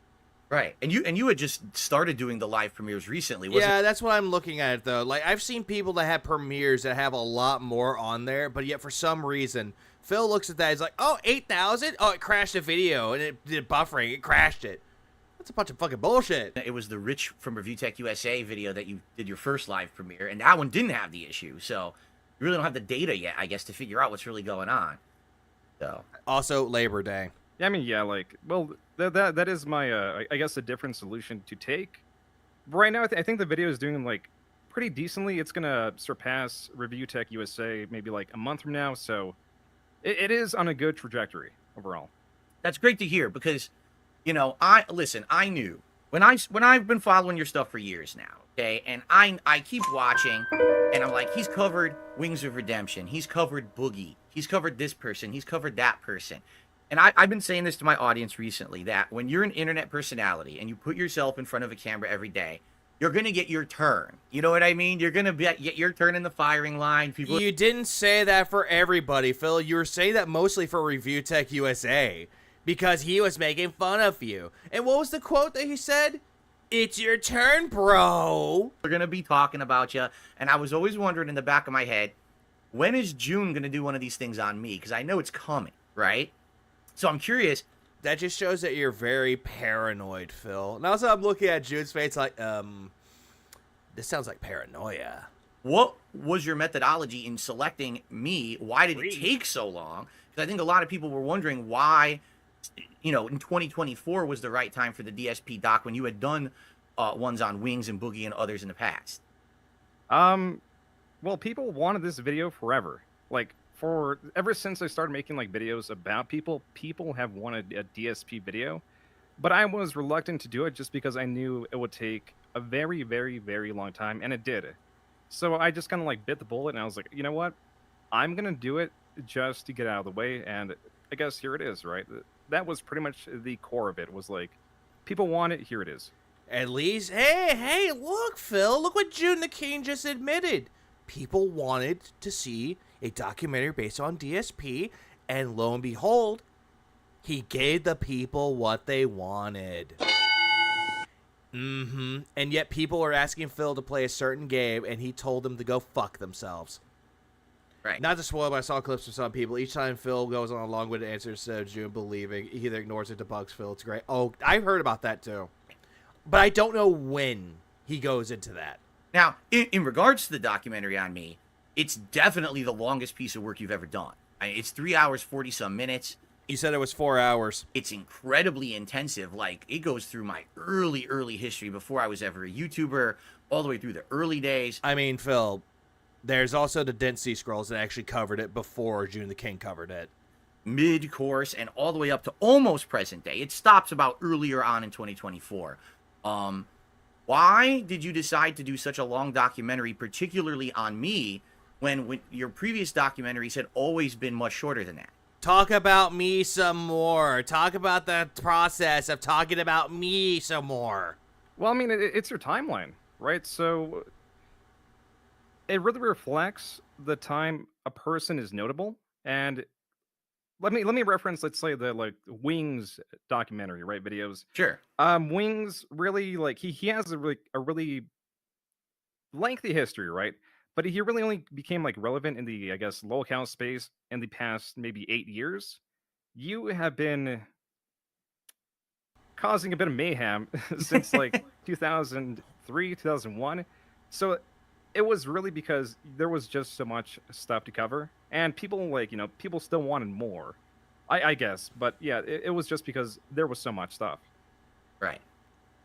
Speaker 2: Right, and you had just started doing the live premieres recently, wasn't
Speaker 7: Yeah,
Speaker 2: it?
Speaker 7: that's what I'm looking at, though. Like, I've seen people that have premieres that have a lot more on there, but yet for some reason, Phil looks at that, he's like, oh, 8,000? Oh, it crashed the video, and it did buffering, it crashed it. That's a bunch of fucking bullshit.
Speaker 2: It was the Rich from Review Tech USA video that you did your first live premiere, and that one didn't have the issue, so you really don't have the data yet, I guess, to figure out what's really going on. So
Speaker 7: also, Labor Day.
Speaker 11: Yeah, I mean, yeah, like, well, that is my, I guess, a different solution to take. But right now, I think the video is doing, like, pretty decently. It's going to surpass Review Tech USA maybe, like, a month from now, so it is on a good trajectory overall.
Speaker 2: that's great to hear because, I knew when I've been following your stuff for years now, okay, and I keep watching, and I'm like, he's covered Wings of Redemption, he's covered Boogie, he's covered this person, he's covered that person. And I've been saying this to my audience recently, that when you're an internet personality and you put yourself in front of a camera every day, you're going to get your turn. You know what I mean? You're going to get your turn in the firing line.
Speaker 7: You didn't say that for everybody, Phil. You were saying that mostly for Review Tech USA because he was making fun of you. And what was the quote that he said? It's your turn, bro.
Speaker 2: We're going to be talking about you. And I was always wondering in the back of my head, when is June going to do one of these things on me? Because I know it's coming, right? So I'm curious.
Speaker 7: That just shows that you're very paranoid, Phil. And also I'm looking at June's face like, this sounds like paranoia.
Speaker 2: What was your methodology in selecting me? Why did it take so long? Because I think a lot of people were wondering why you know, in 2024 was the right time for the DSP doc when you had done ones on Wings and Boogie and others in the past?
Speaker 11: Well, people wanted this video forever. Like, for ever since I started making like videos about people have wanted a DSP video, but I was reluctant to do it just because I knew it would take a very, very, very long time, and it did. So I just kind of like bit the bullet, and I was like, you know what? I'm gonna do it just to get out of the way, and I guess here it is, right? That was pretty much the core of it. Was like, people want it, here it is.
Speaker 7: At least, hey, look, Phil, look what June the King just admitted. People wanted to see a documentary based on DSP, and lo and behold, he gave the people what they wanted. And yet people are asking Phil to play a certain game, and he told them to go fuck themselves.
Speaker 2: Right.
Speaker 7: Not to spoil, but I saw clips from some people. Each time Phil goes on a long-winded answer instead of June believing, he either ignores or debunks Phil. It's great. Oh, I heard about that too. But I don't know when he goes into that.
Speaker 2: Now, in regards to the documentary on me, it's definitely the longest piece of work you've ever done. It's 3 hours, 40-some minutes.
Speaker 7: You said it was 4 hours.
Speaker 2: It's incredibly intensive. Like, it goes through my early history before I was ever a YouTuber, all the way through the early days.
Speaker 7: I mean, Phil, there's also the Dead Sea Scrolls that actually covered it before June the King covered it.
Speaker 2: Mid-course and all the way up to almost present day. It stops about earlier on in 2024. Why did you decide to do such a long documentary, particularly on me, when your previous documentaries had always been much shorter than that?
Speaker 7: Talk about me some more. Talk about the process of talking about me some more.
Speaker 11: Well, I mean, it's your timeline, right? So it really reflects the time a person is notable. And let me reference, let's say, the like Wings documentary, right? Videos.
Speaker 2: Sure.
Speaker 11: Wings really, like, he has a really lengthy history, right? But he really only became like relevant in the, I guess, low account space in the past maybe 8 years. You have been causing a bit of mayhem since like 2003, 2001. So it was really because there was just so much stuff to cover, and people, like, you know, people still wanted more, I guess. But yeah, it was just because there was so much stuff.
Speaker 2: Right.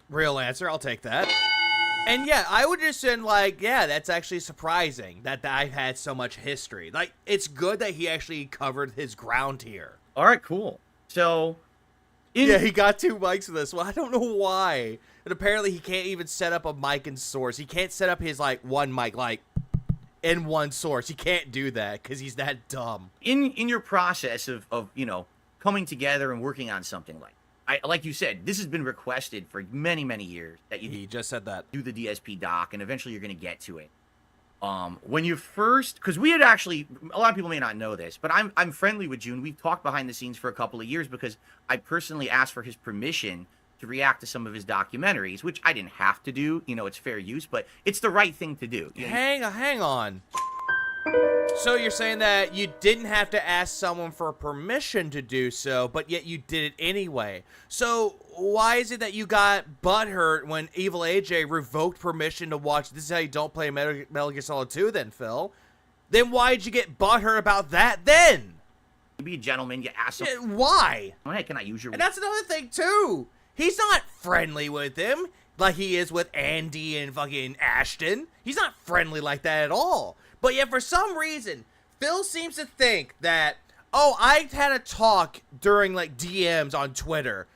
Speaker 7: Real answer. I'll take that. And yeah, I would just say, like, yeah, that's actually surprising that I've had so much history. Like, it's good that he actually covered his ground here.
Speaker 2: All right, cool. So,
Speaker 7: yeah, he got 2 mics for this. Well, I don't know why. And apparently he can't even set up a mic in Source. He can't set up his, like, one mic, like, in one Source. He can't do that because he's that dumb.
Speaker 2: In your process of, you know, coming together and working on something like you said, this has been requested for many, many years that
Speaker 7: He just said that.
Speaker 2: do the DSP doc, and eventually you're going to get to it. When you first, because we had actually, a lot of people may not know this, but I'm friendly with June. We've talked behind the scenes for a couple of years because I personally asked for his permission to react to some of his documentaries, which I didn't have to do. You know, it's fair use, but it's the right thing to do. You know?
Speaker 7: Hang on. So you're saying that you didn't have to ask someone for permission to do so, but yet you did it anyway. So why is it that you got butthurt when Evil AJ revoked permission to watch This Is How You Don't Play Metal Gear Solid 2 then, Phil? Then why did you get butthurt about that then?
Speaker 2: You be a gentleman, you ask him.
Speaker 7: Why?
Speaker 2: Hey, can I use your...
Speaker 7: And that's another thing, too. He's not friendly with him like he is with Andy and fucking Ashton. He's not friendly like that at all. But yet, for some reason, Phil seems to think that, oh, I had a talk during, like, DMs on Twitter.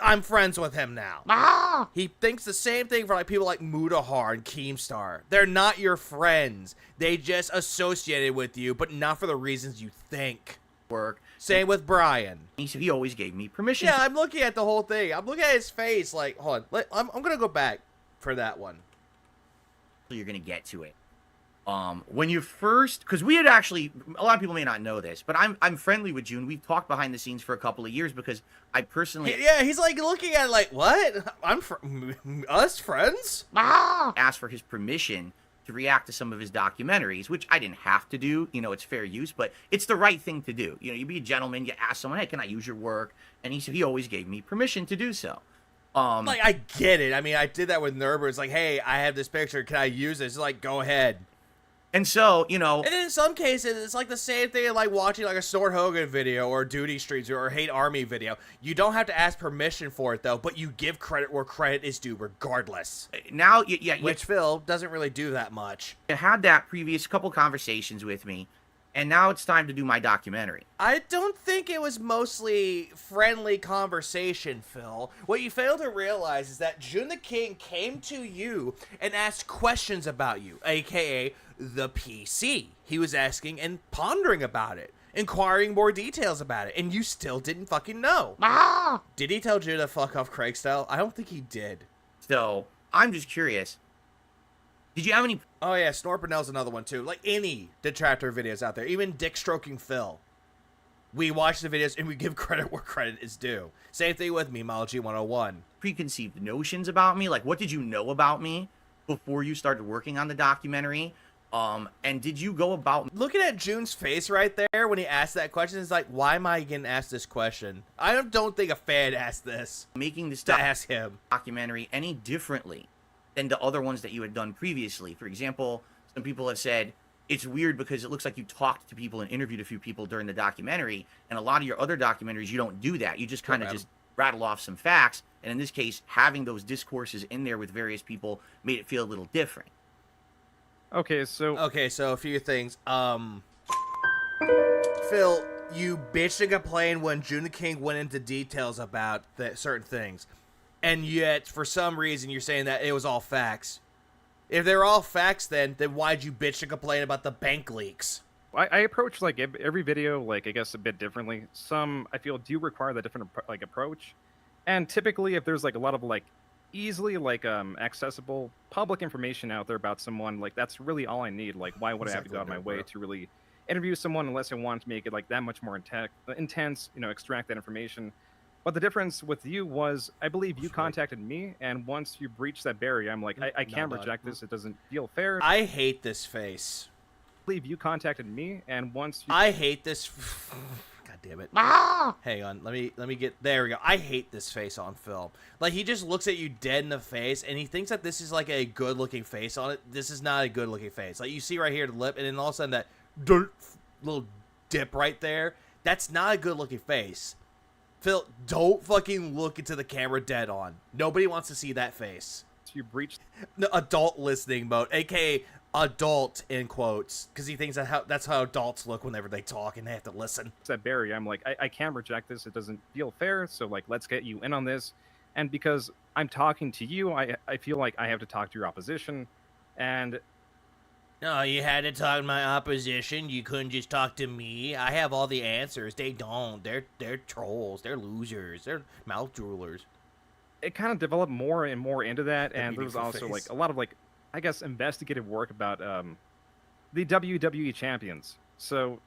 Speaker 7: I'm friends with him now. He thinks the same thing for, like, people like Mudahar and Keemstar. They're not your friends. They just associated with you, but not for the reasons you think.
Speaker 2: Work.
Speaker 7: Same with Brian.
Speaker 2: He always gave me permission.
Speaker 7: Yeah, I'm looking at the whole thing. I'm looking at his face like, hold on. I'm going to go back for that one.
Speaker 2: You're going to get to it. When you first, because we had actually, a lot of people may not know this, but I'm friendly with June. We've talked behind the scenes for a couple of years because I personally...
Speaker 7: Yeah, he's like looking at it like, what? Us friends?
Speaker 2: Asked for his permission to react to some of his documentaries, which I didn't have to do. You know, it's fair use, but it's the right thing to do. You know, you be a gentleman, you ask someone, hey, can I use your work? And he always gave me permission to do so.
Speaker 7: Like, I get it. I mean, I did that with Nerber. It's like, hey, I have this picture. Can I use it? It's like, go ahead.
Speaker 2: And so, you know,
Speaker 7: And in some cases, it's like the same thing like watching like a Snort Hogan video or Duty Streets or Hate Army video. You don't have to ask permission for it though, but you give credit where credit is due regardless.
Speaker 2: now,
Speaker 7: Which Phil doesn't really do that much.
Speaker 2: you had that previous couple conversations with me, and now it's time to do my documentary.
Speaker 7: I don't think it was mostly friendly conversation, Phil. What you fail to realize is that June the King came to you and asked questions about you, aka the PC. He was asking and pondering about it, inquiring more details about it, and you still didn't fucking know. Did he tell June to fuck off Craig style? I don't think he did.
Speaker 2: So I'm just curious. Did you have any?
Speaker 7: Oh yeah, Snorpinell's another one too. Like any detractor videos out there, even Dick Stroking Phil. We watch the videos and we give credit where credit is due. Same thing with Memology 101.
Speaker 2: Preconceived notions about me? Like, what did you know about me before you started working on the documentary? And did you go about
Speaker 7: Looking at June's face right there when he asked that question, it's like, why am I getting asked this question? I don't think a fan asked this
Speaker 2: making this
Speaker 7: to ask him.
Speaker 2: documentary any differently than the other ones that you had done previously? For example, some people have said it's weird because it looks like you talked to people and interviewed a few people during the documentary, and a lot of your other documentaries, you don't do that. You just kind of just rattle off some facts, and in this case, having those discourses in there with various people made it feel a little different.
Speaker 11: Okay, so
Speaker 7: A few things. Phil, you bitched and complained when June the King went into details about certain things, and yet for some reason you're saying that it was all facts. If they're all facts, then why'd you bitch and complain about the bank leaks?
Speaker 11: I approach like every video, like I guess a bit differently. Some I feel do require the different like approach, and typically if there's like a lot of like easily like accessible public information out there about someone, like that's really all I need. Like why would I have to go out of my way to really interview someone unless I want to make it like that much more intense, you know, extract that information. But the difference with you was, I believe you contacted me, and once you breached that barrier, I'm like, I can't reject this. It doesn't feel fair.
Speaker 7: I hate this face.
Speaker 11: I believe you contacted me, and once you...
Speaker 7: I hate this... God damn it. Hang on, let me get... There we go. I hate this face on film. Like, he just looks at you dead in the face, and he thinks that this is like a good-looking face on it. This is not a good-looking face. Like, you see right here the lip, and then all of a sudden that little dip right there. That's not a good-looking face. Phil, don't fucking look into the camera dead on. Nobody wants to see that face.
Speaker 11: You breached...
Speaker 7: No, adult listening mode, aka adult in quotes, because he thinks that's how adults look whenever they talk and they have to listen.
Speaker 11: That barrier, I'm like, I can't reject this. It doesn't feel fair. So like, let's get you in on this. And because I'm talking to you, I feel like I have to talk to your opposition. And
Speaker 7: no, you had to talk to my opposition. You couldn't just talk to me. I have all the answers. They don't. They're trolls. They're losers. They're mouth droolers.
Speaker 11: It kind of developed more and more into that, and there was also like a lot of like, I guess, investigative work about the WWE champions. So,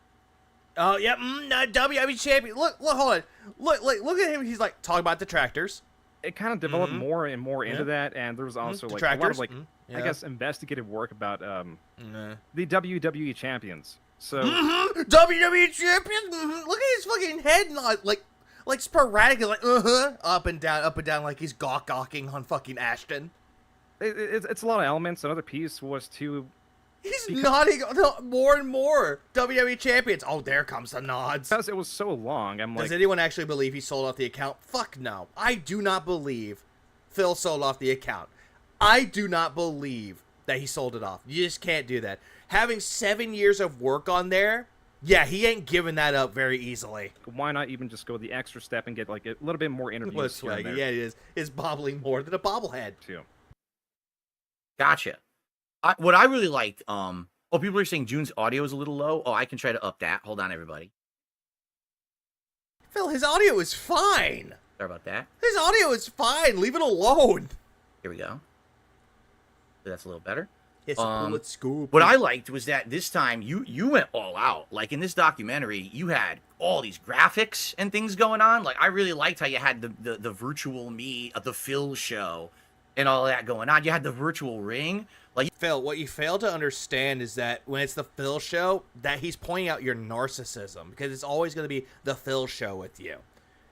Speaker 7: oh yeah, WWE champion. Look, hold on. Look at him. He's like talking about detractors.
Speaker 11: It kind of developed more and more into that, and there was also like a lot of like, I guess, investigative work about the WWE champions. So
Speaker 7: WWE champions. Look at his fucking head nod, like sporadic, like up and down, like he's gawking on fucking Ashton.
Speaker 11: It's a lot of elements. Another piece was to...
Speaker 7: He's nodding more and more. WWE champions. Oh, there comes the nods.
Speaker 11: Because it was so long, I'm like...
Speaker 7: Does anyone actually believe he sold off the account? Fuck no. I do not believe Phil sold off the account. I do not believe that he sold it off. You just can't do that. Having 7 years of work on there, yeah, he ain't giving that up very easily.
Speaker 11: Why not even just go the extra step and get like a little bit more interviews?
Speaker 7: Yeah, it is. It's bobbling more than a bobblehead.
Speaker 11: Too.
Speaker 2: Gotcha. What I really liked, people are saying June's audio is a little low. Oh, I can try to up that. Hold on, everybody.
Speaker 7: Phil, his audio is fine.
Speaker 2: Sorry about that.
Speaker 7: His audio is fine. Leave it alone.
Speaker 2: Here we go. That's a little better.
Speaker 7: It's a bullet scoop.
Speaker 2: What I liked was that this time you went all out. Like in this documentary, you had all these graphics and things going on. Like I really liked how you had the virtual me at the Phil show and all that going on. You had the virtual ring. Like
Speaker 7: Phil, what you fail to understand is that when it's the Phil show, that he's pointing out your narcissism, because it's always going to be the Phil show with you.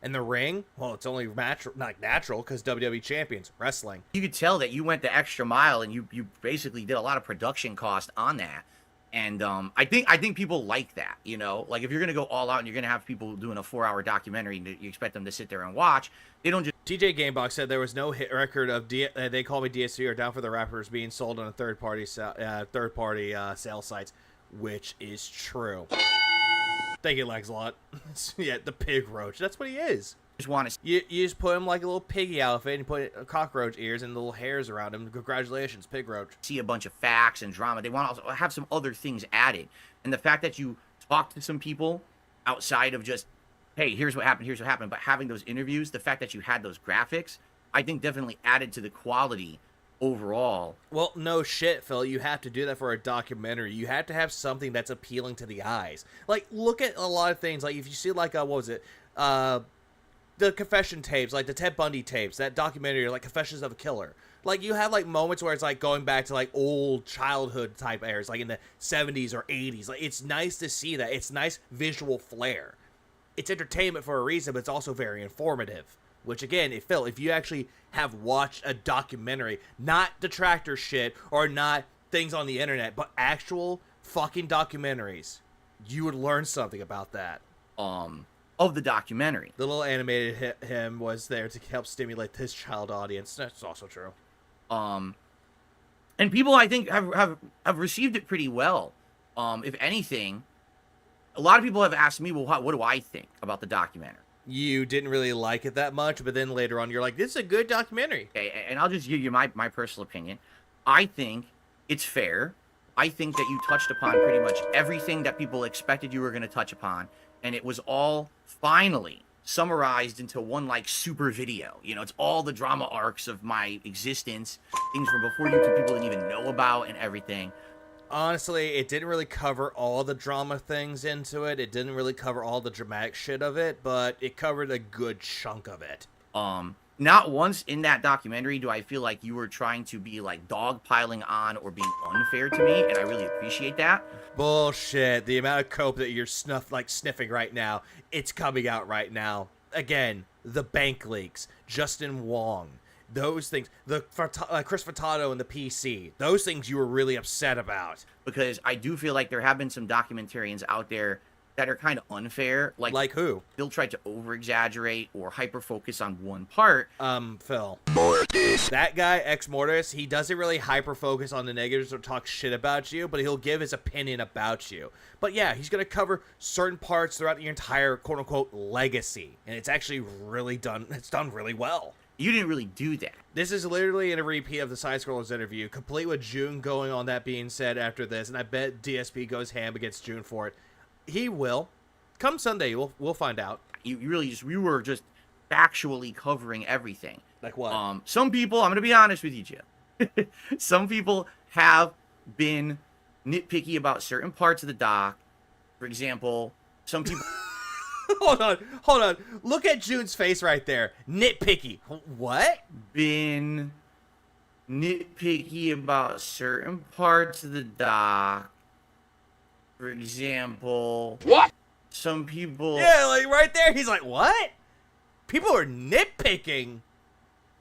Speaker 7: And the ring, well, it's only natural because WWE champions, wrestling.
Speaker 2: You could tell that you went the extra mile and you basically did a lot of production cost on that. And I think people like that, you know, like if you're gonna go all out and you're gonna have people doing a 4-hour documentary and you expect them to sit there and watch, they don't just.
Speaker 7: TJ Gamebox said there was no hit record of They Call Me DSP or Down for the Rappers being sold on a third-party sales sites, which is true. Thank you, Lexlot. Yeah, the pig roach. That's what he is.
Speaker 2: Just want to
Speaker 7: You just put him like a little piggy outfit and put cockroach ears and little hairs around him. Congratulations, pig roach.
Speaker 2: see a bunch of facts and drama. They want to also have some other things added. And the fact that you talk to some people outside of just, hey, here's what happened, but having those interviews, the fact that you had those graphics, I think definitely added to the quality overall.
Speaker 7: Well, no shit, Phil. You have to do that for a documentary. You have to have something that's appealing to the eyes. Like, look at a lot of things. Like, if you see, like, what was it? The confession tapes, like the Ted Bundy tapes, that documentary, like Confessions of a Killer. Like, you have, like, moments where it's, like, going back to, like, old childhood type eras, like in the 70s or 80s. Like, it's nice to see that. It's nice visual flair. It's entertainment for a reason, but it's also very informative. Which, again, Phil, if you actually have watched a documentary, not detractor shit or not things on the internet, but actual fucking documentaries, you would learn something about that.
Speaker 2: Of the documentary.
Speaker 7: The little animated him was there to help stimulate his child audience. That's also true.
Speaker 2: And people, I think, have received it pretty well. If anything, a lot of people have asked me, well, what do I think about the documentary?
Speaker 7: You didn't really like it that much, but then later on, you're like, this is a good documentary.
Speaker 2: Okay, and I'll just give you my personal opinion. I think it's fair. I think that you touched upon pretty much everything that people expected you were going to touch upon, and it was all finally summarized into one, like, super video. You know, it's all the drama arcs of my existence, things from before YouTube people didn't even know about and everything.
Speaker 7: Honestly, it didn't really cover all the drama things into it. It didn't really cover all the dramatic shit of it, but it covered a good chunk of it.
Speaker 2: Not once in that documentary do I feel like you were trying to be, like, dogpiling on or being unfair to me, and I really appreciate that.
Speaker 7: Bullshit. The amount of coke that you're sniffing right now, it's coming out right now. Again, the bank leaks, Justin Wong, those things, the Chris Furtado and the PC, those things you were really upset about.
Speaker 2: Because I do feel like there have been some documentarians out there that are kind of unfair.
Speaker 7: Like who?
Speaker 2: They'll try to over-exaggerate or hyper-focus on one part.
Speaker 7: Phil. That guy, Ex Mortis, he doesn't really hyper-focus on the negatives or talk shit about you, but he'll give his opinion about you. But yeah, he's going to cover certain parts throughout your entire quote-unquote legacy. And it's actually really done, it's done really well.
Speaker 2: You didn't really do that.
Speaker 7: This is literally a repeat of the Side Scrollers interview, complete with June going on that being said after this, and I bet DSP goes ham against June for it. He will. Come Sunday, we'll find out.
Speaker 2: You were just factually covering everything.
Speaker 7: Like what?
Speaker 2: Some people, I'm going to be honest with you, Jim. Some people have been nitpicky about certain parts of the doc. For example, some people...
Speaker 7: Hold on. Look at June's face right there. Nitpicky. What?
Speaker 2: Been nitpicky about certain parts of the doc. For example...
Speaker 7: What?
Speaker 2: Some people...
Speaker 7: Yeah, like right there, he's like, what? People are nitpicking.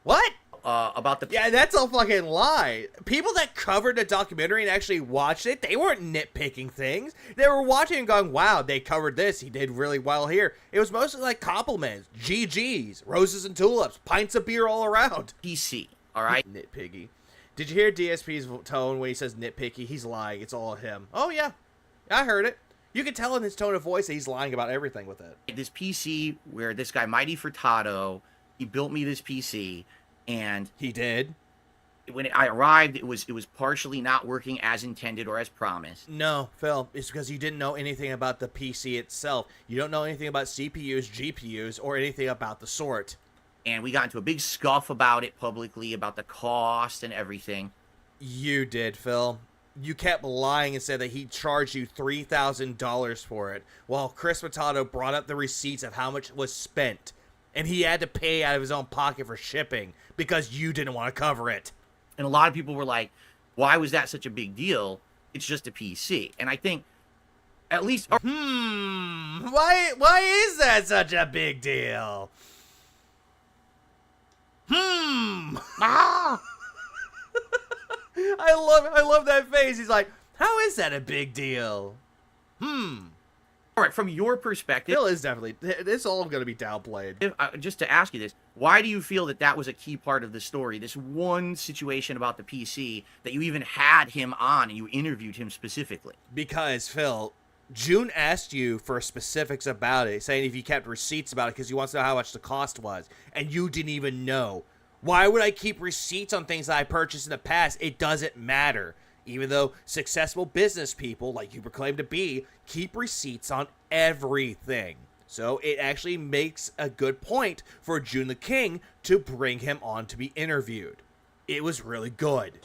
Speaker 7: What?
Speaker 2: About the...
Speaker 7: Yeah, that's a fucking lie. People that covered the documentary and actually watched it, they weren't nitpicking things. They were watching and going, wow, they covered this. He did really well here. It was mostly like compliments, GGs, roses and tulips, pints of beer all around.
Speaker 2: PC, all right?
Speaker 7: Nitpicky. Did you hear DSP's tone when he says nitpicky? He's lying. It's all him. Oh, yeah. I heard it. You can tell in his tone of voice that he's lying about everything with it.
Speaker 2: This PC where this guy, Mighty Furtado, he built me this PC, and...
Speaker 7: He did?
Speaker 2: When I arrived, it was partially not working as intended or as promised.
Speaker 7: No, Phil, it's because you didn't know anything about the PC itself. You don't know anything about CPUs, GPUs, or anything about the sort.
Speaker 2: And we got into a big scuff about it publicly, about the cost and everything.
Speaker 7: You did, Phil. You kept lying and said that he charged you $3,000 for it, while Chris Furtado brought up the receipts of how much was spent, and he had to pay out of his own pocket for shipping because you didn't want to cover it.
Speaker 2: And a lot of people were like, why was that such a big deal? It's just a PC. And I think, at least...
Speaker 7: Why is that such a big deal?
Speaker 2: Ah!
Speaker 7: I love that face. He's like, How is that a big deal?
Speaker 2: All right, from your perspective,
Speaker 7: Phil is definitely, this all going to be downplayed.
Speaker 2: just to ask you this, why do you feel that that was a key part of the story? This one situation about the PC that you even had him on and you interviewed him specifically.
Speaker 7: Because, Phil, June asked you for specifics about it, saying if you kept receipts about it because he wants to know how much the cost was, and you didn't even know. Why would I keep receipts on things that I purchased in the past? It doesn't matter. Even though successful business people, like you proclaim to be, keep receipts on everything. So it actually makes a good point for June the King to bring him on to be interviewed. It was really good.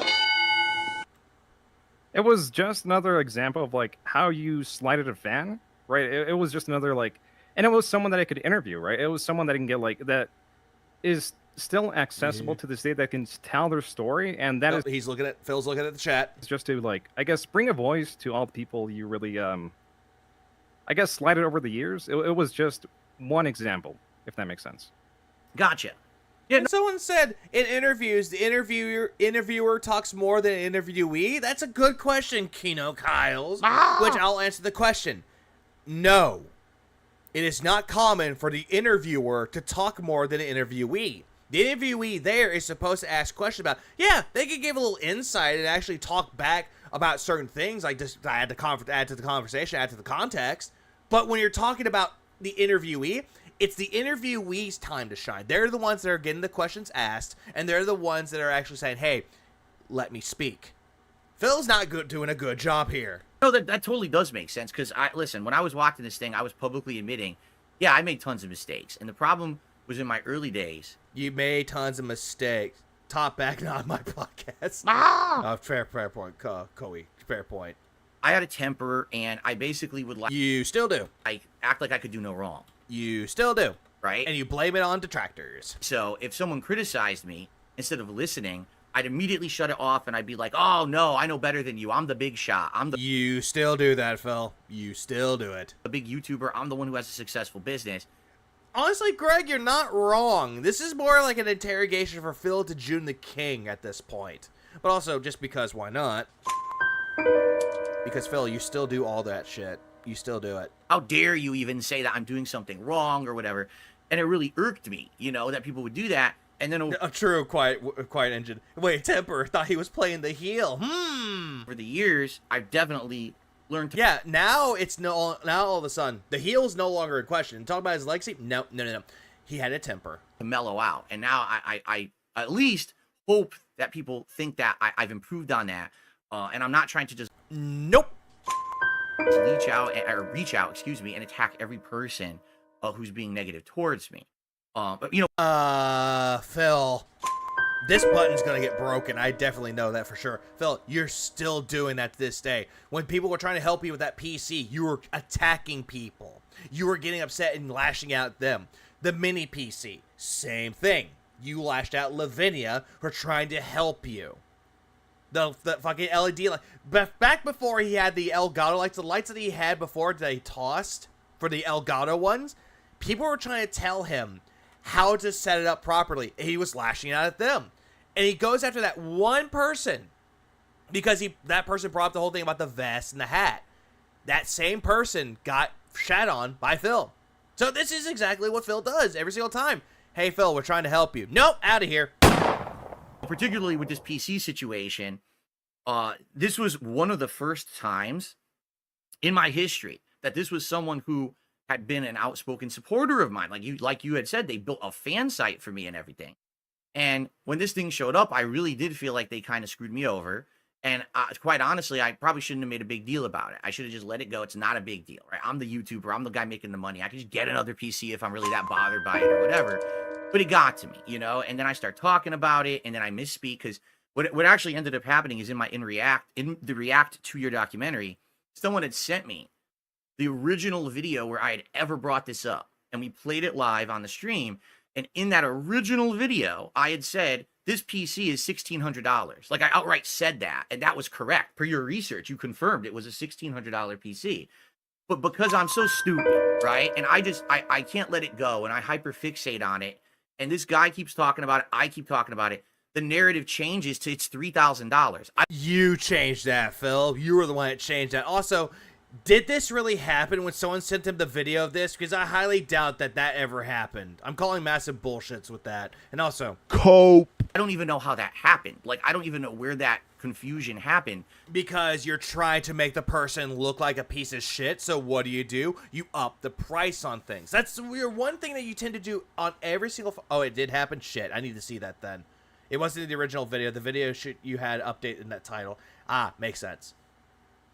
Speaker 11: It was just another example of like how you slighted a fan, right? It was just another like, and it was someone that I could interview, right? It was someone that I can get like that is still accessible to this day that can tell their story, and that is
Speaker 7: Phil's looking at the chat.
Speaker 11: just to like I guess bring a voice to all the people you really I guess slighted over the years. It was just one example, if that makes sense.
Speaker 2: Gotcha.
Speaker 7: And someone said in interviews, the interviewer talks more than an interviewee. That's a good question, Kino Kyles. Which I'll answer the question. No. It is not common for the interviewer to talk more than an interviewee. The interviewee there is supposed to ask questions about, yeah, they could give a little insight and actually talk back about certain things, like just add to the conversation, add to the context. But when you're talking about the interviewee, it's the interviewee's time to shine. They're the ones that are getting the questions asked, and they're the ones that are actually saying, hey, let me speak. Phil's not doing a good job here.
Speaker 2: No, that totally does make sense, because listen, when I was watching this thing, I was publicly admitting, yeah, I made tons of mistakes. And the problem was in my early days.
Speaker 7: You made tons of mistakes. Top back, not my podcast. Fair point, Koei. Fair point.
Speaker 2: I had a temper, and I basically would
Speaker 7: You still do.
Speaker 2: act like I could do no wrong.
Speaker 7: You still do.
Speaker 2: Right?
Speaker 7: And you blame it on detractors.
Speaker 2: So if someone criticized me, instead of listening, I'd immediately shut it off, and I'd be like, oh, no, I know better than you. I'm the big shot.
Speaker 7: You still do that, Phil. You still do it.
Speaker 2: the big YouTuber. I'm the one who has a successful business.
Speaker 7: Honestly, Greg, you're not wrong. This is more like an interrogation for Phil to June the King at this point. But also, just because, why not? Because, Phil, you still do all that shit. You still do it.
Speaker 2: How dare you even say that I'm doing something wrong or whatever? And it really irked me, that people would do that. And then
Speaker 7: A true quiet engine. Wait, Temper thought he was playing the heel.
Speaker 2: over the years, I've definitely learned to...
Speaker 7: Yeah, now now all of a sudden, the heel's no longer in question. Talk about his legacy? No. He had a temper.
Speaker 2: to mellow out. And now I at least hope that people think that I've improved on that. And I'm not trying to just
Speaker 7: Nope.
Speaker 2: reach out and attack every person who's being negative towards me. But
Speaker 7: Phil, this button's gonna get broken. I definitely know that for sure. Phil, you're still doing that to this day. When people were trying to help you with that PC, you were attacking people. You were getting upset and lashing out at them. The mini PC, same thing. You lashed out Lavinia for trying to help you. The fucking LED light. Back before he had the Elgato lights, the lights that he had before they tossed for the Elgato ones, people were trying to tell him how to set it up properly. He was lashing out at them. And he goes after that one person because that person brought up the whole thing about the vest and the hat. That same person got shat on by Phil. So this is exactly what Phil does every single time. Hey, Phil, we're trying to help you. Nope, out of here.
Speaker 2: particularly with this PC situation, this was one of the first times in my history that this was someone who had been an outspoken supporter of mine. Like you had said, they built a fan site for me and everything. And when this thing showed up, I really did feel like they kind of screwed me over. And quite honestly, I probably shouldn't have made a big deal about it. I should have just let it go. It's not a big deal, right? I'm the YouTuber. I'm the guy making the money. I can just get another PC if I'm really that bothered by it or whatever. But it got to me, and then I start talking about it, and then I misspeak, because what actually ended up happening is in the react to your documentary, someone had sent me the original video where I had ever brought this up, and we played it live on the stream. And in that original video, I had said, this PC is $1,600. Like, I outright said that, and that was correct. Per your research, you confirmed it was a $1,600 PC. But because I'm so stupid, right, and I can't let it go, and I hyperfixate on it, and this guy keeps talking about it, I keep talking about it, the narrative changes to it's $3,000.
Speaker 7: You changed that, Phil. You were the one that changed that. Also, did this really happen when someone sent him the video of this? Because I highly doubt that ever happened. I'm calling massive bullshits with that. And also,
Speaker 2: I don't even know how that happened. Like, I don't even know where that confusion happened.
Speaker 7: because you're trying to make the person look like a piece of shit, so what do? You up the price on things. That's one thing that you tend to do on every single... Oh, it did happen? Shit, I need to see that then. It wasn't in the original video. The video you had update in that title. Ah, makes sense.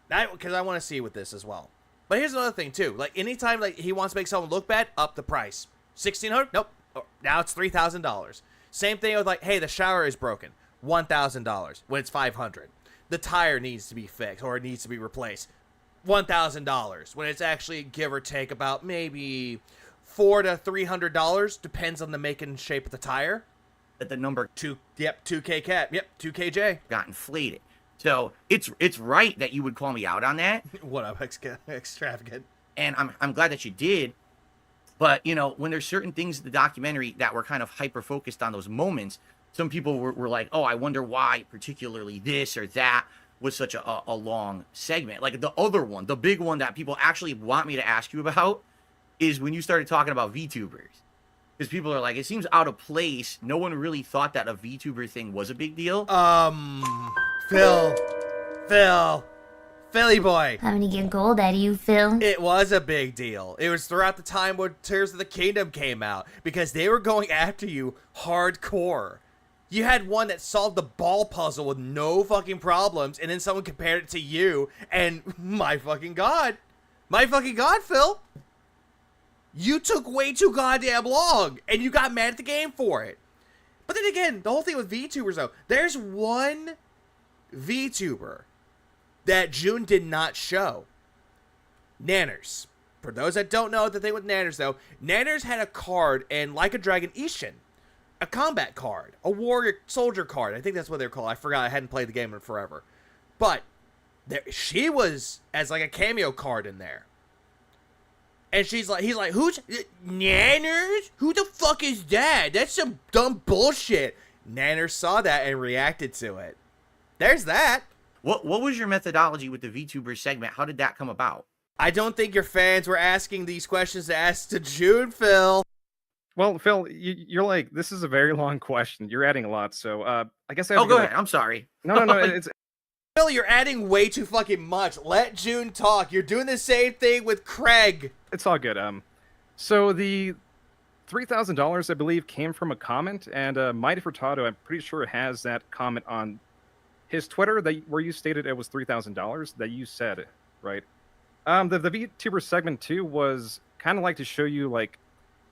Speaker 7: Because I want to see with this as well. But here's another thing, too. Like, anytime like he wants to make someone look bad, up the price. $1,600? Nope. Oh, now it's $3,000. Same thing with, like, hey, the shower is broken. $1,000 when it's $500. The tire needs to be fixed or it needs to be replaced. $1,000 when it's actually give or take about maybe $400 to $300. Depends on the make and shape of the tire.
Speaker 2: That the number
Speaker 7: 2K cat. Yep, 2KJ.
Speaker 2: got inflated. So it's right that you would call me out on that.
Speaker 7: What up, extravagant?
Speaker 2: And I'm glad that you did. But, you know, when there's certain things in the documentary that were kind of hyper-focused on those moments, some people were like, oh, I wonder why particularly this or that was such a long segment. Like the other one, the big one that people actually want me to ask you about is when you started talking about VTubers. Because people are like, it seems out of place. No one really thought that a VTuber thing was a big deal.
Speaker 7: Philly boy.
Speaker 9: I'm gonna get gold out of you, Phil.
Speaker 7: It was a big deal. It was throughout the time when Tears of the Kingdom came out because they were going after you hardcore. You had one that solved the ball puzzle with no fucking problems, and then someone compared it to you, and my fucking god, Phil. You took way too goddamn long, and you got mad at the game for it. But then again, the whole thing with VTubers, though, there's one VTuber that June did not show. Nanners. For those that don't know the thing with Nanners, though, Nanners had a card in Like a Dragon Ishin. A combat card. A warrior soldier card. I think that's what they're called. I forgot. I hadn't played the game in forever. But she was as like a cameo card in there. And he's like, who's Nanners? Who the fuck is that? That's some dumb bullshit. Nanners saw that and reacted to it. There's that.
Speaker 2: What was your methodology with the VTuber segment? How did that come about?
Speaker 7: I don't think your fans were asking these questions to ask to June, Phil.
Speaker 11: Well, Phil, you're like, this is a very long question. You're adding a lot, so I guess I have
Speaker 2: Oh,
Speaker 11: to
Speaker 2: go
Speaker 11: go
Speaker 2: ahead. I'm sorry.
Speaker 11: No, it's
Speaker 7: Phil, you're adding way too fucking much. Let June talk. You're doing the same thing with Craig.
Speaker 11: it's all good. So the $3,000, I believe, came from a comment, and Mighty Furtado, I'm pretty sure, has that comment on his Twitter where you stated it was $3,000 that you said, right? The VTuber segment too was kind of like to show you like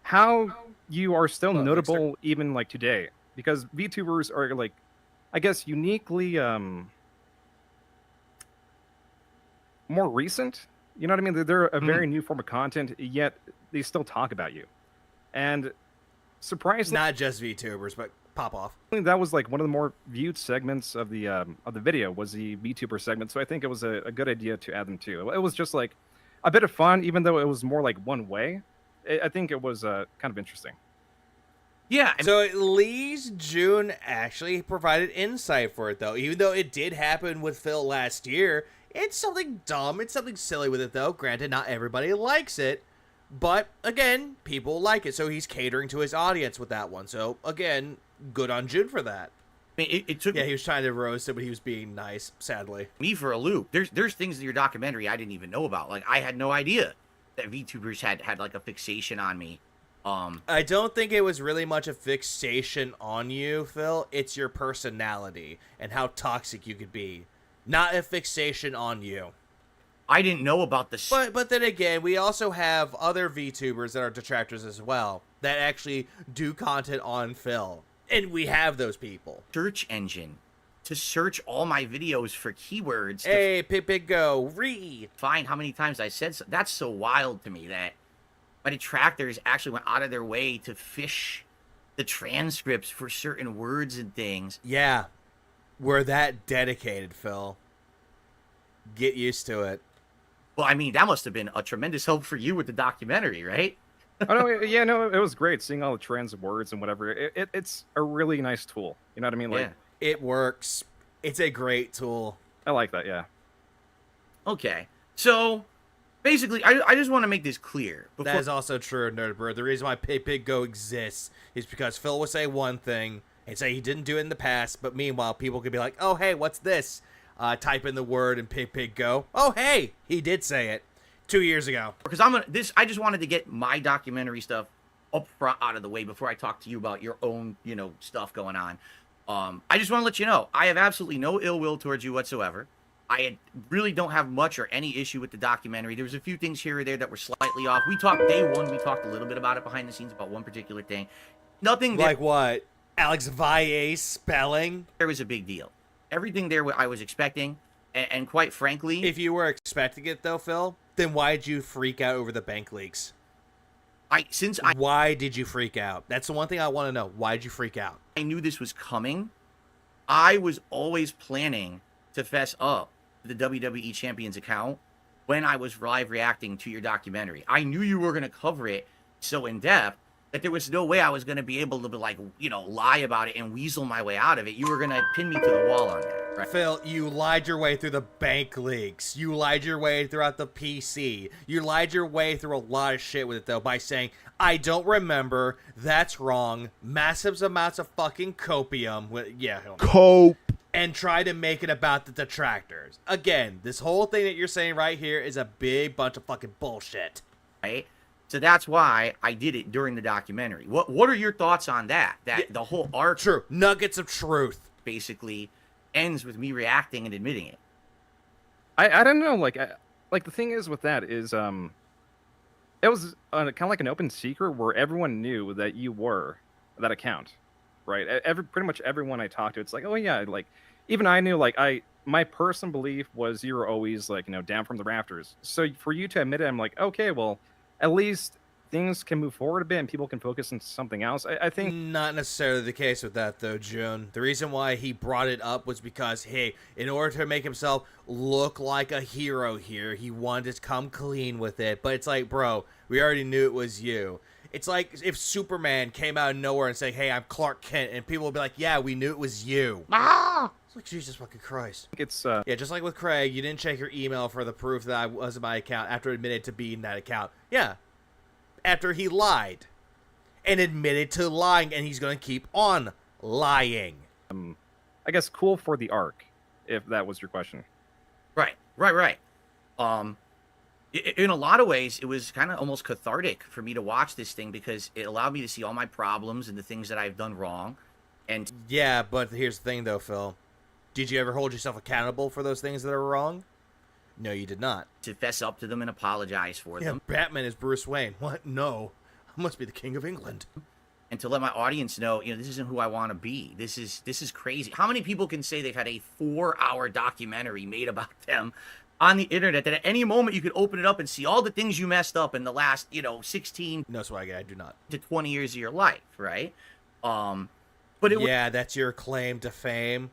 Speaker 11: how you are still notable even like today, because VTubers are like, I guess, uniquely more recent. You know what I mean? They're a very new form of content, yet they still talk about you. And surprisingly,
Speaker 7: Not just VTubers, but pop off.
Speaker 11: that was like one of the more viewed segments of the video was the VTuber segment. So I think it was a good idea to add them too. It was just like a bit of fun, even though it was more like one way. I think it was kind of interesting.
Speaker 2: Yeah.
Speaker 7: So at least June actually provided insight for it, though. Even though it did happen with Phil last year, it's something dumb. It's something silly with it, though. Granted, not everybody likes it. But, again, people like it. So he's catering to his audience with that one. So, again, good on June for that.
Speaker 2: I mean, it took
Speaker 7: He was trying to roast it, but he was being nice, sadly.
Speaker 2: me for a loop. There's things in your documentary I didn't even know about. Like, I had no idea that VTubers had like a fixation on me.
Speaker 7: I don't think it was really much a fixation on you, Phil. It's your personality and how toxic you could be. Not a fixation on you.
Speaker 2: I didn't know about this.
Speaker 7: But then again, we also have other VTubers that are detractors as well that actually do content on Phil. And we have those people.
Speaker 2: Search engine to search all my videos for keywords.
Speaker 7: Hey, Pig go, read.
Speaker 2: Find how many times I said so. That's so wild to me that my detractors actually went out of their way to fish the transcripts for certain words and things.
Speaker 7: Yeah, we're that dedicated, Phil. Get used to it.
Speaker 2: Well, I mean, that must have been a tremendous help for you with the documentary, right?
Speaker 11: Oh no, yeah, no, it was great seeing all the trends of words and whatever. It's a really nice tool. You know what I mean? Like,
Speaker 2: Yeah.
Speaker 7: It works. It's a great tool.
Speaker 11: I like that. Yeah.
Speaker 2: Okay. So, basically, I just want to make this clear.
Speaker 7: That is also true, Nerdbird. The reason why Pig Go exists is because Phil would say one thing and say he didn't do it in the past, but meanwhile, people could be like, oh, hey, what's this? Type in the word and Pig Go. Oh, hey, he did say it 2 years ago.
Speaker 2: Because I just wanted to get my documentary stuff up front out of the way before I talk to you about your own, stuff going on. I just want to let you know, I have absolutely no ill will towards you whatsoever. I really don't have much or any issue with the documentary. There was a few things here or there that were slightly off. We talked day one. We talked a little bit about it behind the scenes about one particular thing. Nothing
Speaker 7: like what? Alex Valle spelling?
Speaker 2: There was a big deal. Everything there I was expecting, and quite frankly,
Speaker 7: if you were expecting it though, Phil, then why'd you freak out over the bank leaks? Why did you freak out? That's the one thing I want to know. Why'd you freak out?
Speaker 2: I knew this was coming. I was always planning to fess up the WWE Champions account when I was live reacting to your documentary. I knew you were going to cover it so in depth that there was no way I was going to be able to lie about it and weasel my way out of it. You were going to pin me to the wall on that. Right?
Speaker 7: Phil, you lied your way through the bank leaks. You lied your way throughout the PC. You lied your way through a lot of shit with it, though, by saying, I don't remember, that's wrong, massive amounts of fucking copium. Cope. And try to make it about the detractors. Again, this whole thing that you're saying right here is a big bunch of fucking bullshit.
Speaker 2: Right? So that's why I did it during the documentary. What are your thoughts on that? The whole arc,
Speaker 7: true nuggets of truth,
Speaker 2: basically ends with me reacting and admitting it.
Speaker 11: I don't know. Like the thing is with that is it was kind of like an open secret where everyone knew that you were that account, right? Pretty much everyone I talked to, it's like, oh yeah, like even I knew. Like my personal belief was you were always down from the rafters. So for you to admit it, I'm like, okay, well, at least things can move forward a bit and people can focus on something else. I think
Speaker 7: not necessarily the case with that though, June. The reason why he brought it up was because, hey, in order to make himself look like a hero here, he wanted to come clean with it. But it's like, bro, we already knew it was you. It's like if Superman came out of nowhere and said, hey, I'm Clark Kent, and people would be like, yeah, we knew it was you. It's like, Jesus fucking Christ.
Speaker 11: It's
Speaker 7: yeah, just like with Craig, you didn't check your email for the proof that I was in my account after admitted to being that account. Yeah. After he lied and admitted to lying, and he's going to keep on lying.
Speaker 11: I guess cool for the arc, if that was your question.
Speaker 2: Right. In a lot of ways, it was kind of almost cathartic for me to watch this thing because it allowed me to see all my problems and the things that I've done wrong. And
Speaker 7: yeah, but here's the thing, though, Phil. Did you ever hold yourself accountable for those things that are wrong? No, you did not.
Speaker 2: To fess up to them and apologize for them.
Speaker 7: Batman is Bruce Wayne. What? No. I must be the King of England.
Speaker 2: And to let my audience know, this isn't who I want to be. This is crazy. How many people can say they've had a 4-hour documentary made about them on the internet that at any moment you could open it up and see all the things you messed up in the last, 16
Speaker 7: no swag, I do not.
Speaker 2: to 20 years of your life, right? But
Speaker 7: that's your claim to fame.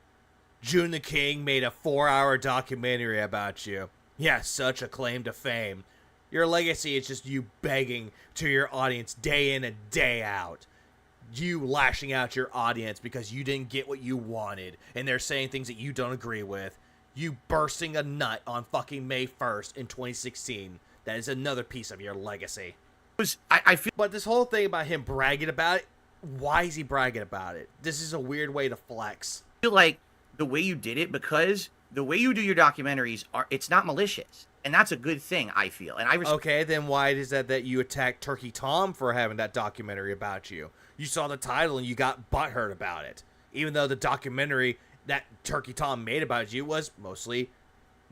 Speaker 7: June the King made a 4-hour documentary about you. Yeah, such a claim to fame. Your legacy is just you begging to your audience day in and day out. You lashing out your audience because you didn't get what you wanted, and they're saying things that you don't agree with. You bursting a nut on fucking May 1st in 2016. That is another piece of your legacy.
Speaker 2: I feel,
Speaker 7: but this whole thing about him bragging about it, why is he bragging about it? This is a weird way to flex.
Speaker 2: I feel like the way you did it, because the way you do your documentaries it's not malicious, and that's a good thing, I feel. And
Speaker 7: okay, then why is that you attacked Turkey Tom for having that documentary about you? You saw the title and you got butthurt about it, even though the documentary that Turkey Tom made about you was mostly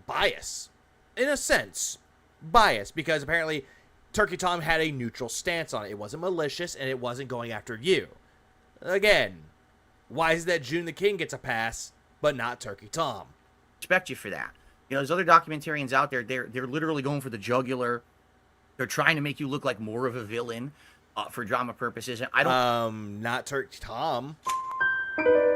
Speaker 7: bias, in a sense, bias, because apparently Turkey Tom had a neutral stance on it. It wasn't malicious and it wasn't going after you. Again, why is it that June the King gets a pass but not Turkey Tom?
Speaker 2: Respect you for that. There's other documentarians out there. They're literally going for the jugular. They're trying to make you look like more of a villain for drama purposes. And I don't.
Speaker 7: Not Turkey Tom.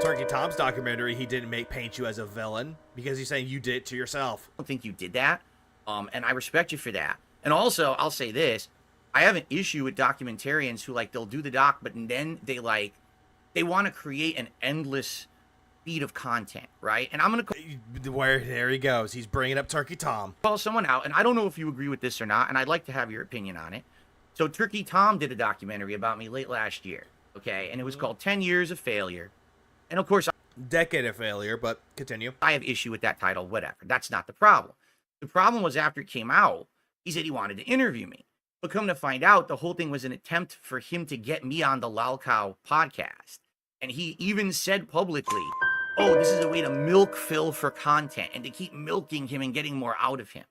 Speaker 7: Turkey Tom's documentary, he didn't paint you as a villain because he's saying you did it to yourself.
Speaker 2: I don't think you did that. And I respect you for that. And also, I'll say this: I have an issue with documentarians who like they'll do the doc, but then they want to create an endless feed of content, right? And I'm gonna
Speaker 7: Where there he goes. He's bringing up Turkey Tom.
Speaker 2: call someone out, and I don't know if you agree with this or not, and I'd like to have your opinion on it. So Turkey Tom did a documentary about me late last year, okay, and it was called 10 Years of Failure, and of course
Speaker 7: Decade of failure, but continue.
Speaker 2: I have issue with that title, whatever. That's not the problem. The problem was after it came out, he said he wanted to interview me. But come to find out, the whole thing was an attempt for him to get me on the Lalcow podcast. And he even said publicly, oh, this is a way to milk Phil for content and to keep milking him and getting more out of him.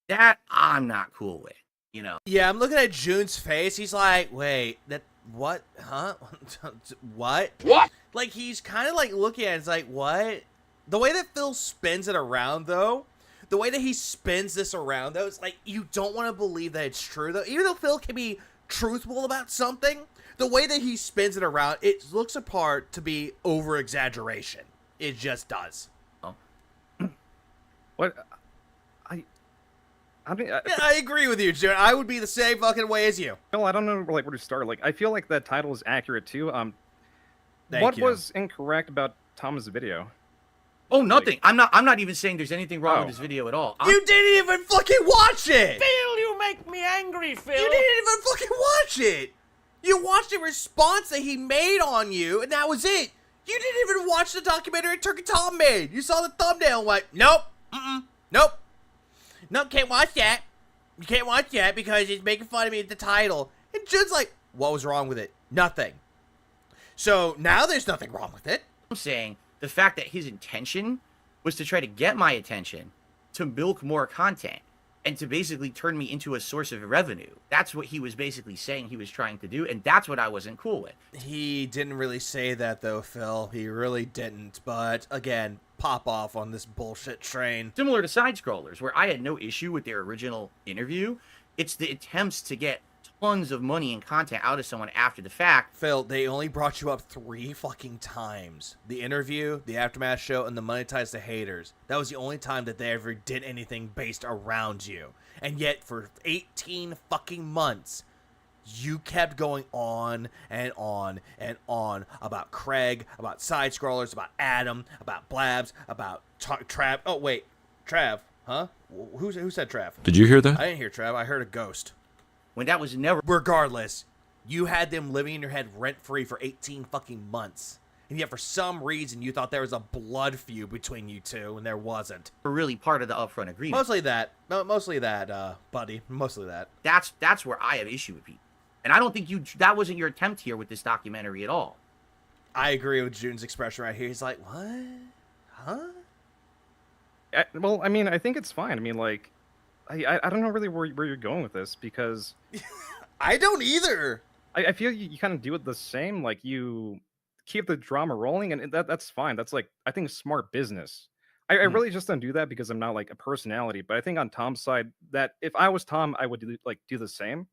Speaker 2: That I'm not cool with, you know?
Speaker 7: Yeah, I'm looking at June's face. He's like, wait, that, what? Huh? What?
Speaker 4: What?
Speaker 7: Like, he's kind of like looking at it, it's like, what? The way that Phil spins it around, though, the way that he spins this around, though, it's like, you don't want to believe that it's true, though. Even though Phil can be truthful about something, the way that he spins it around, it looks apart to be over-exaggeration. It just does.
Speaker 11: What? I mean,
Speaker 7: Yeah, I agree with you, June. I would be the same fucking way as you.
Speaker 11: Phil, I don't know like where to start. Like, I feel like that title is accurate too.
Speaker 7: Thank
Speaker 11: what
Speaker 7: you.
Speaker 11: was incorrect about Tom's video?
Speaker 2: Oh, nothing. I'm not even saying there's anything wrong with
Speaker 11: Oh.
Speaker 2: this video at all.
Speaker 7: You didn't even fucking watch it!
Speaker 3: Phil, you make me angry, Phil.
Speaker 7: You didn't even fucking watch it! You watched the response that he made on you, and that was it. You didn't even watch the documentary Turkey Tom made. You saw the thumbnail and went, nope, nope. Nope, can't watch that. You can't watch that because it's making fun of me at the title. And Jude's like, what was wrong with it? Nothing. So now there's nothing wrong with it.
Speaker 2: I'm saying the fact that his intention was to try to get my attention, to milk more content, and to basically turn me into a source of revenue. That's what he was basically saying he was trying to do, and that's what I wasn't cool with.
Speaker 7: He didn't really say that, though, Phil. He really didn't. But, again, pop off on this bullshit train.
Speaker 2: Similar to Side Scrollers, where I had no issue with their original interview, it's the attempts to get tons of money and content out of someone after the fact.
Speaker 7: Phil, they only brought you up 3 fucking times. The interview, the Aftermath show, and the Monetize the Haters. That was the only time that they ever did anything based around you. And yet, for 18 fucking months, you kept going on and on and on about Craig, about Side Scrollers, about Adam, about Blabs, about Trav. Oh, wait. Trav, huh? Who said Trav?
Speaker 8: Did you hear that?
Speaker 7: I didn't hear Trav. I heard a ghost.
Speaker 2: When that was never
Speaker 7: Regardless, you had them living in your head rent-free for 18 fucking months. And yet for some reason you thought there was a blood feud between you two, and there wasn't.
Speaker 2: really part of the upfront agreement.
Speaker 7: Mostly that, buddy. Mostly that.
Speaker 2: That's where I have issue with people. And I don't think that wasn't your attempt here with this documentary at all.
Speaker 7: I agree with June's expression right here. He's like, what? Huh?
Speaker 11: Well, I mean, I think it's fine. I mean, like, I don't know really where you're going with this, because
Speaker 7: I don't either.
Speaker 11: I feel you kind of do it the same. Like, you keep the drama rolling, and that's fine. That's, like, I think, smart business. I really just don't do that because I'm not, like, a personality. But I think on Tom's side, that if I was Tom, I would do the same.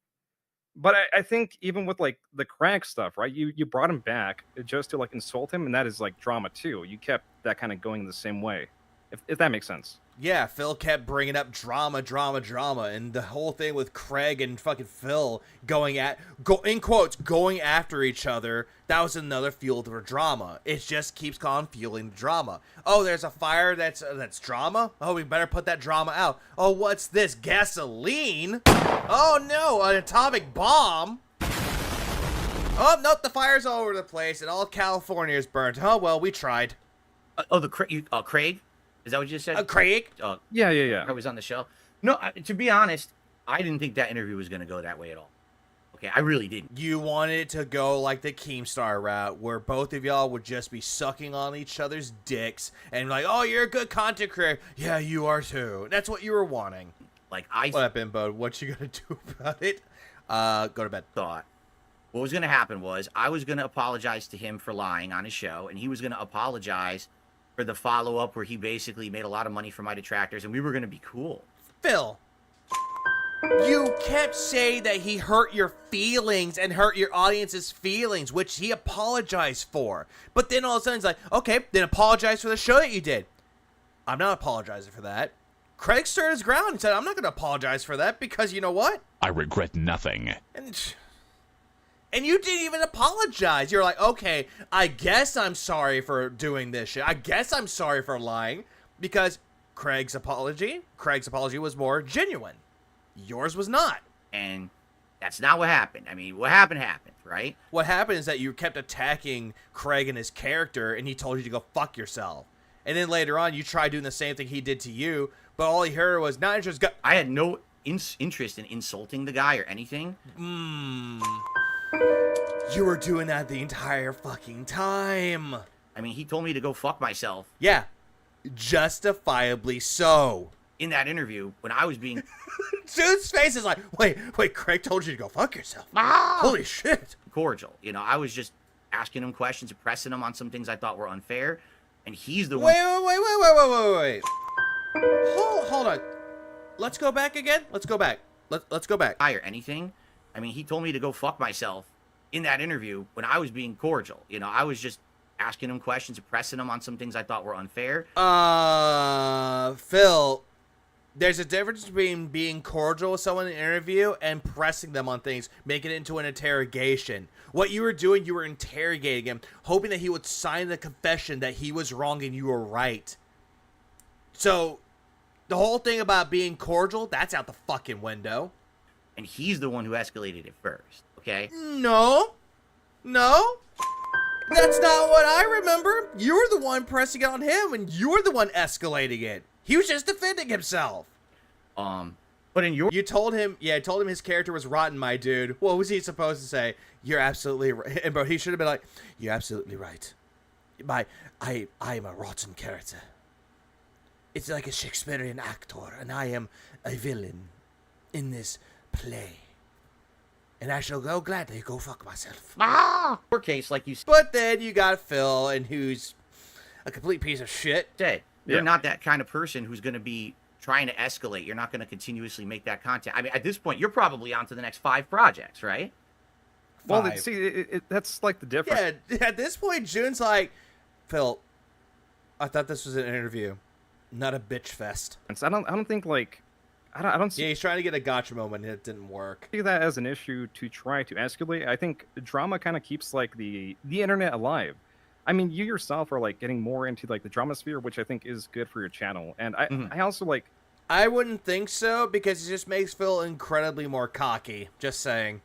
Speaker 11: But I think even with, like, the Craig stuff, right? You brought him back just to, like, insult him, and that is, like, drama too. You kept that kind of going the same way, if that makes sense.
Speaker 7: Yeah, Phil kept bringing up drama, and the whole thing with Craig and fucking Phil going after each other. That was another fuel for drama. It just keeps on fueling the drama. Oh, there's a fire that's drama. Oh, we better put that drama out. Oh, what's this? Gasoline? Oh no, an atomic bomb. Oh nope, the fire's all over the place and all California is burnt. Oh well, we tried.
Speaker 2: Craig? Is that what you just said?
Speaker 7: Craig?
Speaker 11: Yeah.
Speaker 2: I was on the show. No, to be honest, I didn't think that interview was going to go that way at all. Okay, I really didn't.
Speaker 7: You wanted it to go like the Keemstar route, where both of y'all would just be sucking on each other's dicks and like, oh, you're a good content creator. Yeah, you are too. That's what you were wanting.
Speaker 2: What
Speaker 7: up, Bimbo? What you gonna do about it? Go to bed.
Speaker 2: Thought what was going to happen was I was going to apologize to him for lying on his show, and he was going to apologize for the follow-up where he basically made a lot of money for my detractors, and we were going to be cool.
Speaker 7: Phil, you kept saying that he hurt your feelings and hurt your audience's feelings, which he apologized for. But then all of a sudden he's like, okay, then apologize for the show that you did. I'm not apologizing for that. Craig stood his ground and said, I'm not going to apologize for that because you know what?
Speaker 8: I regret nothing.
Speaker 7: And you didn't even apologize. You're like, okay, I guess I'm sorry for doing this shit. I guess I'm sorry for lying. Because Craig's apology was more genuine. Yours was not.
Speaker 2: And that's not what happened. I mean, what happened, right?
Speaker 7: What happened is that you kept attacking Craig and his character, and he told you to go fuck yourself. And then later on, you tried doing the same thing he did to you, but all he heard was, not just go.
Speaker 2: I had no interest in insulting the guy or anything.
Speaker 7: You were doing that the entire fucking time.
Speaker 2: I mean, he told me to go fuck myself.
Speaker 7: Yeah, justifiably so.
Speaker 2: In that interview, when I was being...
Speaker 7: Dude's face is like, wait, Craig told you to go fuck yourself. Holy shit.
Speaker 2: Cordial. You know, I was just asking him questions and pressing him on some things I thought were unfair, and he's the one...
Speaker 7: Wait. Hold on. Let's go back again. Let's go back. Let's go back.
Speaker 2: Or anything. I mean, he told me to go fuck myself in that interview when I was being cordial. You know, I was just asking him questions and pressing him on some things I thought were unfair.
Speaker 7: Phil, there's a difference between being cordial with someone in an interview and pressing them on things, making it into an interrogation. What you were doing, you were interrogating him, hoping that he would sign the confession that he was wrong and you were right. So, the whole thing about being cordial, that's out the fucking window.
Speaker 2: And he's the one who escalated it first, okay?
Speaker 7: No. That's not what I remember. You were the one pressing it on him, and you were the one escalating it. He was just defending himself.
Speaker 2: But in your...
Speaker 7: You told him, I told him his character was rotten, my dude. What was he supposed to say? You're absolutely right. And bro, he should have been like, you're absolutely right. I am a rotten character. It's like a Shakespearean actor, and I am a villain in this play. And I shall go gladly go fuck myself.
Speaker 2: Your case, like you
Speaker 7: But then you got Phil, and who's a complete piece of shit.
Speaker 2: said, you're not that kind of person who's going to be trying to escalate. You're not going to continuously make that content. I mean, at this point, you're probably on to the next 5 projects, right?
Speaker 11: Well,
Speaker 7: 5.
Speaker 11: see, that's like the difference.
Speaker 7: Yeah, at this point, June's like, Phil, I thought this was an interview, not a bitch fest.
Speaker 11: I don't think like I don't see
Speaker 7: Yeah, he's trying to get a gotcha moment, and it didn't work.
Speaker 11: that as an issue to try to escalate. I think drama kind of keeps like the internet alive. I mean, you yourself are like getting more into like the drama sphere, which I think is good for your channel. And I also like.
Speaker 7: I wouldn't think so, because it just makes Phil incredibly more cocky. Just saying.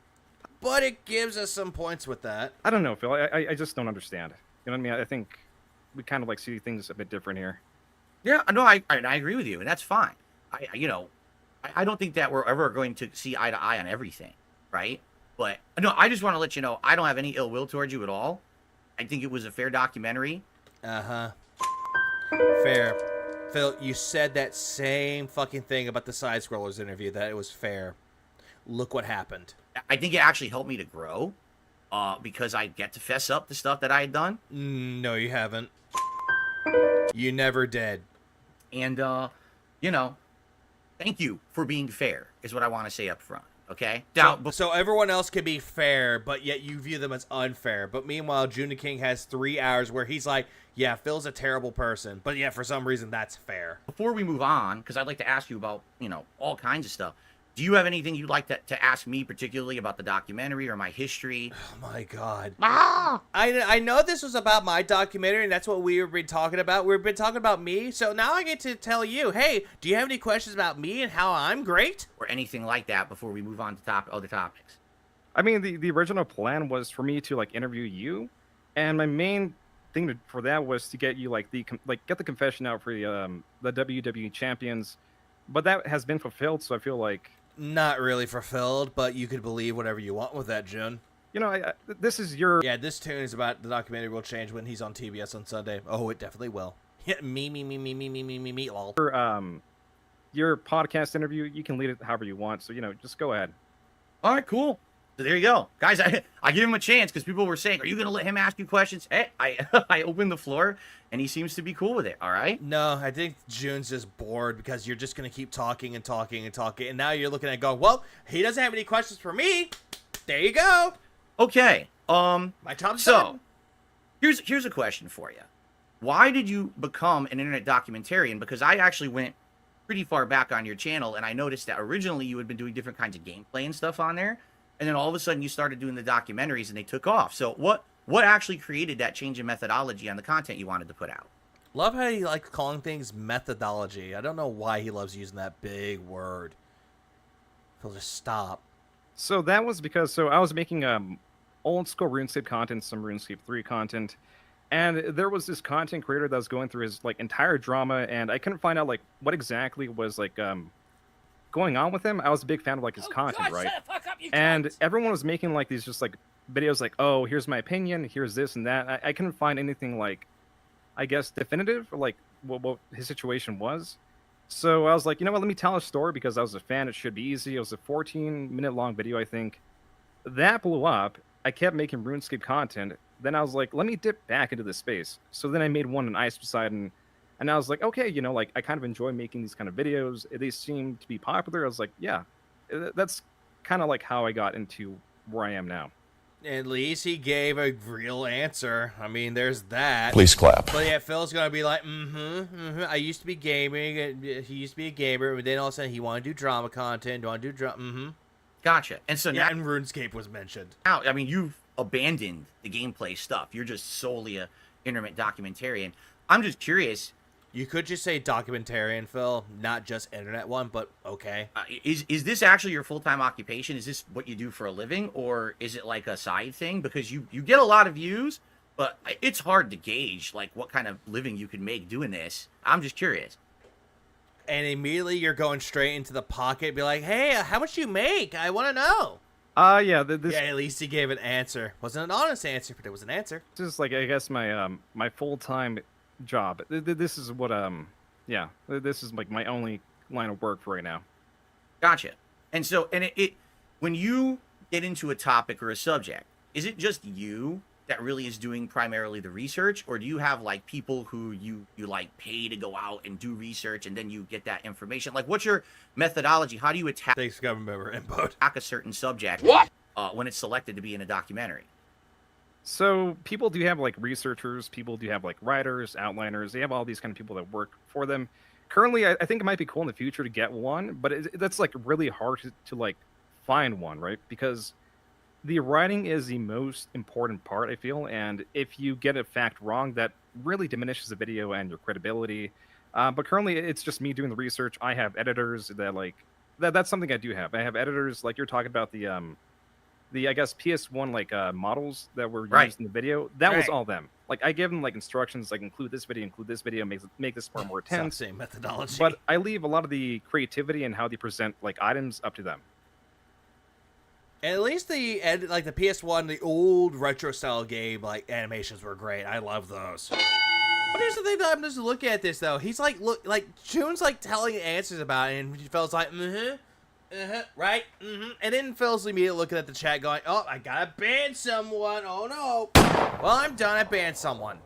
Speaker 7: But it gives us some points with that.
Speaker 11: I don't know, Phil. I just don't understand. You know what I mean? I think we kind of like see things a bit different here.
Speaker 2: Yeah, no, I agree with you, and that's fine. I don't think that we're ever going to see eye to eye on everything, right? But no, I just want to let you know I don't have any ill will towards you at all. I think it was a fair documentary.
Speaker 7: Uh-huh. Fair. Phil, you said that same fucking thing about the Side Scrollers interview, that it was fair. Look what happened.
Speaker 2: I think it actually helped me to grow, because I get to fess up the stuff that I had done.
Speaker 7: No, you haven't. You never did.
Speaker 2: And, thank you for being fair, is what I want to say up front, okay? Now,
Speaker 7: So everyone else can be fair, but yet you view them as unfair. But meanwhile, Juna King has 3 hours where he's like, yeah, Phil's a terrible person. But yeah, for some reason, that's fair.
Speaker 2: before we move on, because I'd like to ask you about, all kinds of stuff. Do you have anything you'd like to ask me, particularly about the documentary or my history?
Speaker 7: Oh my god. I know this was about my documentary, and that's what we've been talking about. We've been talking about me, so now I get to tell you, hey, do you have any questions about me and how I'm great?
Speaker 2: Or anything like that before we move on to other topics?
Speaker 11: I mean, the original plan was for me to like interview you, and my main thing for that was to get you like get the confession out for the WWE champions, but that has been fulfilled. So I feel like
Speaker 7: Not really fulfilled, but you could believe whatever you want with that, June.
Speaker 11: This is your...
Speaker 7: Yeah, this tune is about the documentary will change when he's on TBS on Sunday. Oh, it definitely will. Yeah, me, lol.
Speaker 11: Your podcast interview, you can lead it however you want. So, just go ahead.
Speaker 2: All right, cool. So there you go. Guys, I give him a chance because people were saying, are you going to let him ask you questions? Hey, I opened the floor, and he seems to be cool with it, all right?
Speaker 7: No, I think June's just bored because you're just going to keep talking and talking and talking. And now you're looking at going, well, he doesn't have any questions for me. There you go.
Speaker 2: Okay.
Speaker 7: My top
Speaker 2: So, here's a question for you. Why did you become an internet documentarian? Because I actually went pretty far back on your channel, and I noticed that originally you had been doing different kinds of gameplay and stuff on there, and then all of a sudden you started doing the documentaries and they took off. So what actually created that change in methodology on the content you wanted to put out?
Speaker 7: Love how he likes calling things methodology. I don't know why he loves using that big word. He'll just stop.
Speaker 11: So that was because I was making old school RuneScape content, some RuneScape 3 content, and there was this content creator that was going through his like entire drama, and I couldn't find out like what exactly was like going on with him. I was a big fan of like his content, right? And everyone was making like these just like videos like, oh, here's my opinion, here's this and that. I couldn't find anything like, I guess, definitive or like what his situation was. So I was like, you know what, let me tell a story because I was a fan. It should be easy. It was a 14-minute long video, I think. That blew up. I kept making RuneScape content. Then I was like, let me dip back into this space. So then I made one in Ice Poseidon. And I was like, okay, you know, like I kind of enjoy making these kind of videos. They seem to be popular. I was like, yeah, that's kind of like how I got into where I am now.
Speaker 7: At least he gave a real answer. I mean, there's that.
Speaker 8: Please clap.
Speaker 7: But yeah, Phil's gonna be like, I used to be gaming. He used to be a gamer, but then all of a sudden he wanted to do drama content. Want to do drama?
Speaker 2: Gotcha. And so now,
Speaker 7: and RuneScape was mentioned.
Speaker 2: now, I mean, you've abandoned the gameplay stuff. You're just solely a internet documentarian. I'm just curious.
Speaker 7: You could just say documentarian, Phil, not just internet one, but okay.
Speaker 2: Is this actually your full-time occupation? Is this what you do for a living, or is it like a side thing? Because you get a lot of views, but it's hard to gauge like what kind of living you could make doing this. I'm just curious.
Speaker 7: And immediately you're going straight into the pocket, be like, hey, how much you make? I want to know.
Speaker 11: Yeah,
Speaker 7: Yeah, at least he gave an answer. Wasn't an honest answer, but it was an answer.
Speaker 11: this is like, I guess, my my full-time job. This is what yeah, this is like my only line of work for right now.
Speaker 2: Gotcha. And so, and it when you get into a topic or a subject, is it just you that really is doing primarily the research, or do you have like people who you like pay to go out and do research and then you get that information? Like, what's your methodology? How do you attack
Speaker 7: Thanks, government member input.
Speaker 2: a certain subject when it's selected to be in a documentary?
Speaker 11: So people do have like researchers, people do have like writers, outliners. They have all these kind of people that work for them. Currently, I think it might be cool in the future to get one, but that's like really hard to like find one, right? Because the writing is the most important part, I feel, and if you get a fact wrong, that really diminishes the video and your credibility. But currently, it's just me doing the research. I have editors that like that's something I do have. I have editors like you're talking about the I guess PS1 like models that were used in the video. That was all them. Like I give them like instructions like include this video, make this part more intense.
Speaker 7: Same methodology.
Speaker 11: But I leave a lot of the creativity and how they present like items up to them.
Speaker 7: At least the PS1, the old retro style game like animations were great. I love those. But here's the thing that I'm just looking at this though. He's like June's like telling answers about it, and Phil's like, right, and then Phil's immediately looking at the chat going, oh, I gotta ban someone. Oh no. Well, I'm done. I banned someone.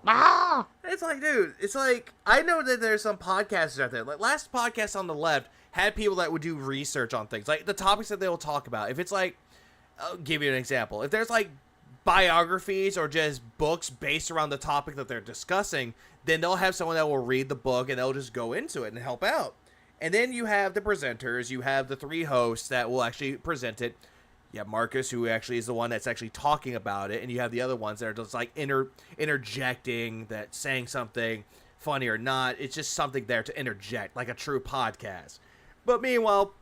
Speaker 7: It's like, dude, it's like I know that there's some podcasters out there. Like last podcast on the left had people that would do research on things, like the topics that they will talk about. If it's like, I'll give you an example. If there's like biographies or just books based around the topic that they're discussing, then they'll have someone that will read the book and they'll just go into it and help out. And then you have the presenters, you have the three hosts that will actually present it. You have Marcus, who actually is the one that's actually talking about it, and you have the other ones that are just like interjecting, that saying something funny or not. It's just something there to interject, like a true podcast. But meanwhile,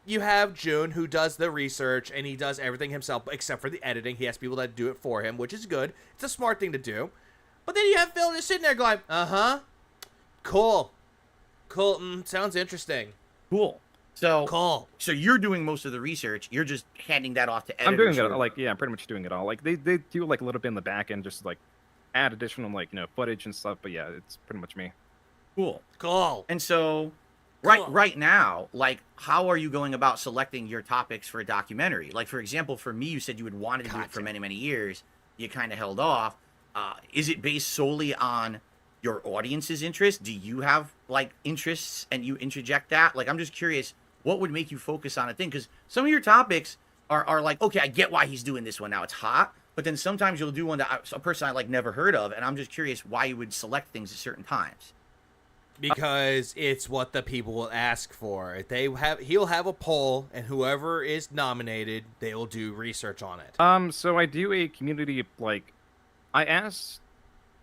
Speaker 7: you have June, who does the research, and he does everything himself, except for the editing. He has people that do it for him, which is good. It's a smart thing to do. But then you have Phil just sitting there going, cool. Sounds interesting.
Speaker 2: Cool. So
Speaker 7: cool.
Speaker 2: So you're doing most of the research. You're just handing that off to editors.
Speaker 11: I'm doing it. Like, yeah, I'm pretty much doing it all. Like, they do like a little bit in the back end, just like add additional like footage and stuff. But yeah, it's pretty much me.
Speaker 2: Cool. And so, right now, like, how are you going about selecting your topics for a documentary? Like, for example, for me, you said you had wanted to do it for many, many years. You kind of held off. Is it based solely on your audience's interest? Do you have like interests and you interject that? Like, I'm just curious, what would make you focus on a thing? Because some of your topics are like, okay, I get why he's doing this one now, it's hot. But then sometimes you'll do one that a person I like never heard of, and I'm just curious why you would select things at certain times.
Speaker 7: Because it's what the people will ask for. He'll have a poll, and whoever is nominated, they will do research on it.
Speaker 11: So I do a community, like, I asked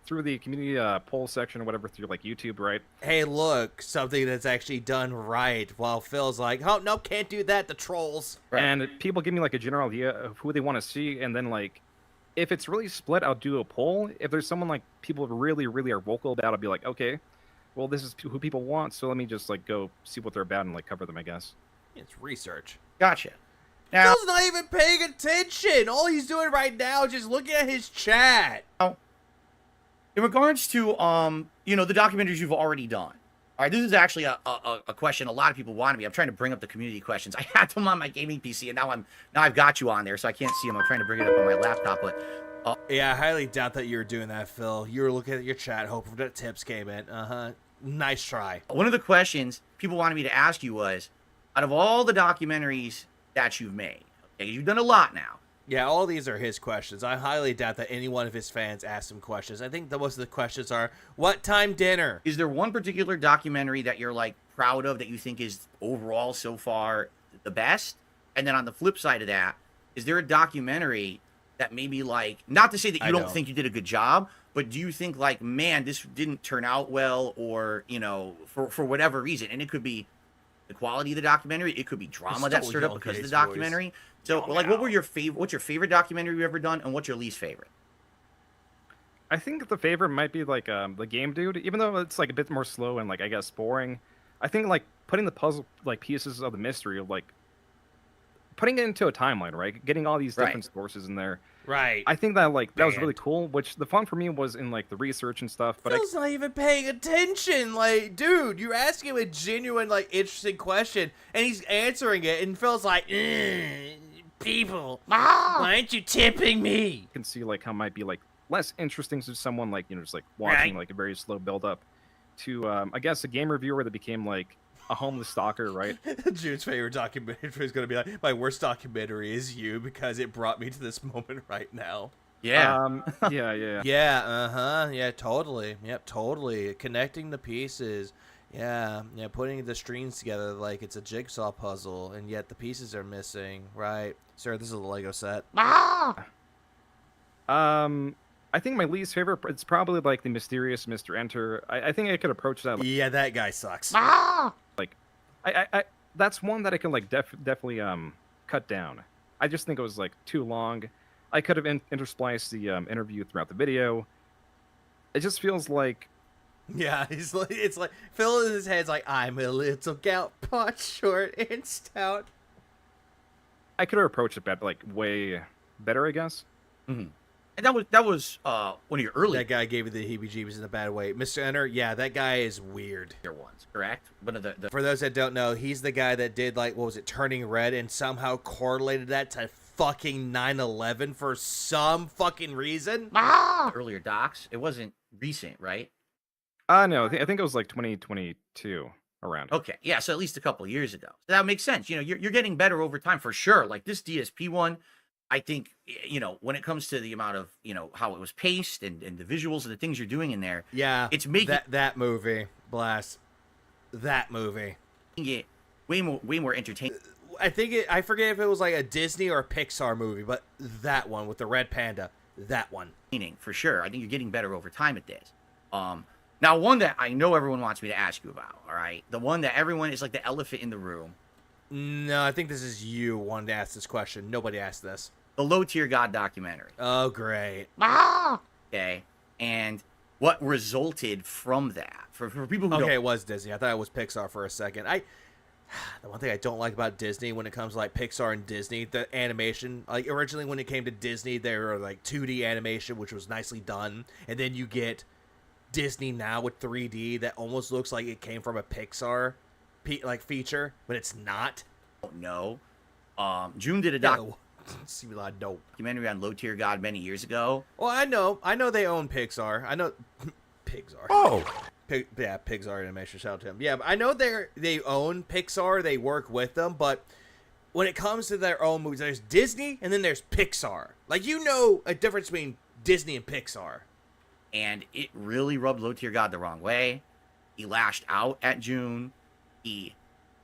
Speaker 11: through the community poll section or whatever through, like, YouTube, right?
Speaker 7: Hey, look, something that's actually done right. While Phil's like, oh, no, can't do that, the trolls.
Speaker 11: Right. And people give me, like, a general idea of who they want to see, and then, like, if it's really split, I'll do a poll. If there's someone, like, people really, really are vocal about, I'll be like, okay, well, this is who people want, so let me just, like, go see what they're about and, like, cover them, I guess.
Speaker 7: It's research.
Speaker 2: Gotcha. Now,
Speaker 7: Phil's not even paying attention. All he's doing right now is just looking at his chat.
Speaker 2: in regards to, you know, the documentaries you've already done. All right, this is actually a question a lot of people want to be. I'm trying to bring up the community questions. I had them on my gaming PC, and now I've got you on there, so I can't see them. I'm trying to bring it up on my laptop, but
Speaker 7: yeah, I highly doubt that you were doing that, Phil. You were looking at your chat, hoping that tips came in. Nice try.
Speaker 2: One of the questions people wanted me to ask you was, out of all the documentaries that you've made, okay, you've done a lot now.
Speaker 7: Yeah, all these are his questions. I highly doubt that any one of his fans asked him questions. I think that most of the questions are, what time dinner?
Speaker 2: Is there one particular documentary that you're, like, proud of that you think is overall so far the best? And then on the flip side of that, is there a documentary that maybe, like, not to say that you don't think you did a good job, but do you think, like, man, this didn't turn out well, or, you know, for whatever reason? And it could be the quality of the documentary. It could be drama that stirred up because of the documentary. Voice. So, like, what's your favorite documentary you've ever done, and what's your least favorite?
Speaker 11: I think the favorite might be, like, the Game Dude, even though it's, like, a bit more slow and, like, I guess boring. I think, like, putting the puzzle, like, pieces of the mystery of, like, putting it into a timeline, right? Getting all these different sources in there.
Speaker 7: Right.
Speaker 11: I think that, like, that was really cool, which the fun for me was in, like, the research and stuff. But
Speaker 7: Phil's not even paying attention. Like, dude, you're asking him a genuine, like, interesting question, and he's answering it, and Phil's like, people, why aren't you tipping me?
Speaker 11: You can see, like, how it might be, like, less interesting to someone, like, you know, just, like, watching, like, a very slow build-up to, I guess, a game reviewer that became, like, a homeless stalker, right?
Speaker 7: Jude's favorite documentary is going to be like, my worst documentary is you, because it brought me to this moment right now.
Speaker 2: Yeah.
Speaker 11: Yeah.
Speaker 7: Yeah, totally. Yep, totally. Connecting the pieces. Yeah, putting the strings together like it's a jigsaw puzzle, and yet the pieces are missing. Right. Sir, this is a Lego set.
Speaker 11: I think my least favorite, it's probably, like, the mysterious Mr. Enter. I think I could approach that. Like,
Speaker 7: yeah, that guy sucks.
Speaker 11: Like, I that's one that I can, like, definitely cut down. I just think it was, like, too long. I could have interspliced the interview throughout the video. It just feels like,
Speaker 7: yeah, it's like Phil in his head's like, I'm a little gout, pot short and stout.
Speaker 11: I could have approached it better, like, way better, I guess.
Speaker 2: Mm-hmm. And that was one of your early.
Speaker 7: That guy gave you the heebie-jeebies in a bad way. Mr. Enter, yeah, that guy is weird.
Speaker 2: Ones, correct? One of the
Speaker 7: For those that don't know, he's the guy that did, like, what was it, Turning Red, and somehow correlated that to fucking 9/11 for some fucking reason.
Speaker 2: Earlier docs. It wasn't recent, right?
Speaker 11: No, I think it was, like, 2022 around.
Speaker 2: Okay, yeah, so at least a couple of years ago. So that makes sense. You know, you're getting better over time for sure. Like this DSP one, I think, you know, when it comes to the amount of, you know, how it was paced and the visuals and the things you're doing in there.
Speaker 7: Yeah,
Speaker 2: it's making
Speaker 7: that movie, Blast. That movie.
Speaker 2: It way more entertaining.
Speaker 7: I forget if it was like a Disney or a Pixar movie, but that one with the red panda, that one.
Speaker 2: For sure. I think you're getting better over time at this. Now, one that I know everyone wants me to ask you about, all right? The one that everyone is like the elephant in the room.
Speaker 7: No, I think this is you wanting to ask this question. Nobody asked this.
Speaker 2: The Low Tier God documentary.
Speaker 7: Oh, great.
Speaker 2: Okay. And what resulted from that? For people who don't...
Speaker 7: it was Disney. I thought it was Pixar for a second. The one thing I don't like about Disney when it comes to, like, Pixar and Disney, the animation, like, originally when it came to Disney, they were, like, 2D animation, which was nicely done. And then you get Disney now with 3D that almost looks like it came from a Pixar, feature, but it's not.
Speaker 2: No. June did a documentary on Low Tier God many years ago.
Speaker 7: Well, I know they own Pixar. I know Pixar.
Speaker 2: Oh,
Speaker 7: Pixar Animation. Shout out to him. Yeah, but I know they own Pixar. They work with them, but when it comes to their own movies, there's Disney and then there's Pixar. Like, you know a difference between Disney and Pixar.
Speaker 2: And it really rubbed Low Tier God the wrong way. He lashed out at June. He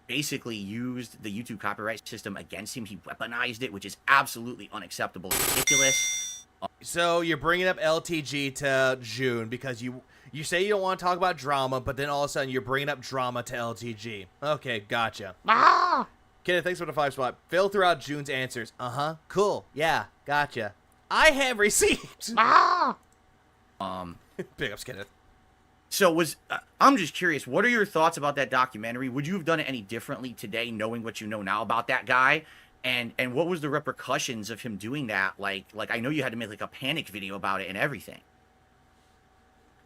Speaker 2: basically used the YouTube copyright system against him. He weaponized it, which is absolutely unacceptable, ridiculous.
Speaker 7: So you're bringing up LTG to June because you say you don't want to talk about drama, but then all of a sudden you're bringing up drama to LTG. Okay, gotcha. Kenneth, thanks for the 5 spot. Phil threw out June's answers. Cool. Yeah, gotcha. I have received. Big ups, Kenneth.
Speaker 2: So I'm just curious, what are your thoughts about that documentary? Would you have done it any differently today, knowing what you know now about that guy? And what was the repercussions of him doing that? Like I know you had to make like a panic video about it and everything.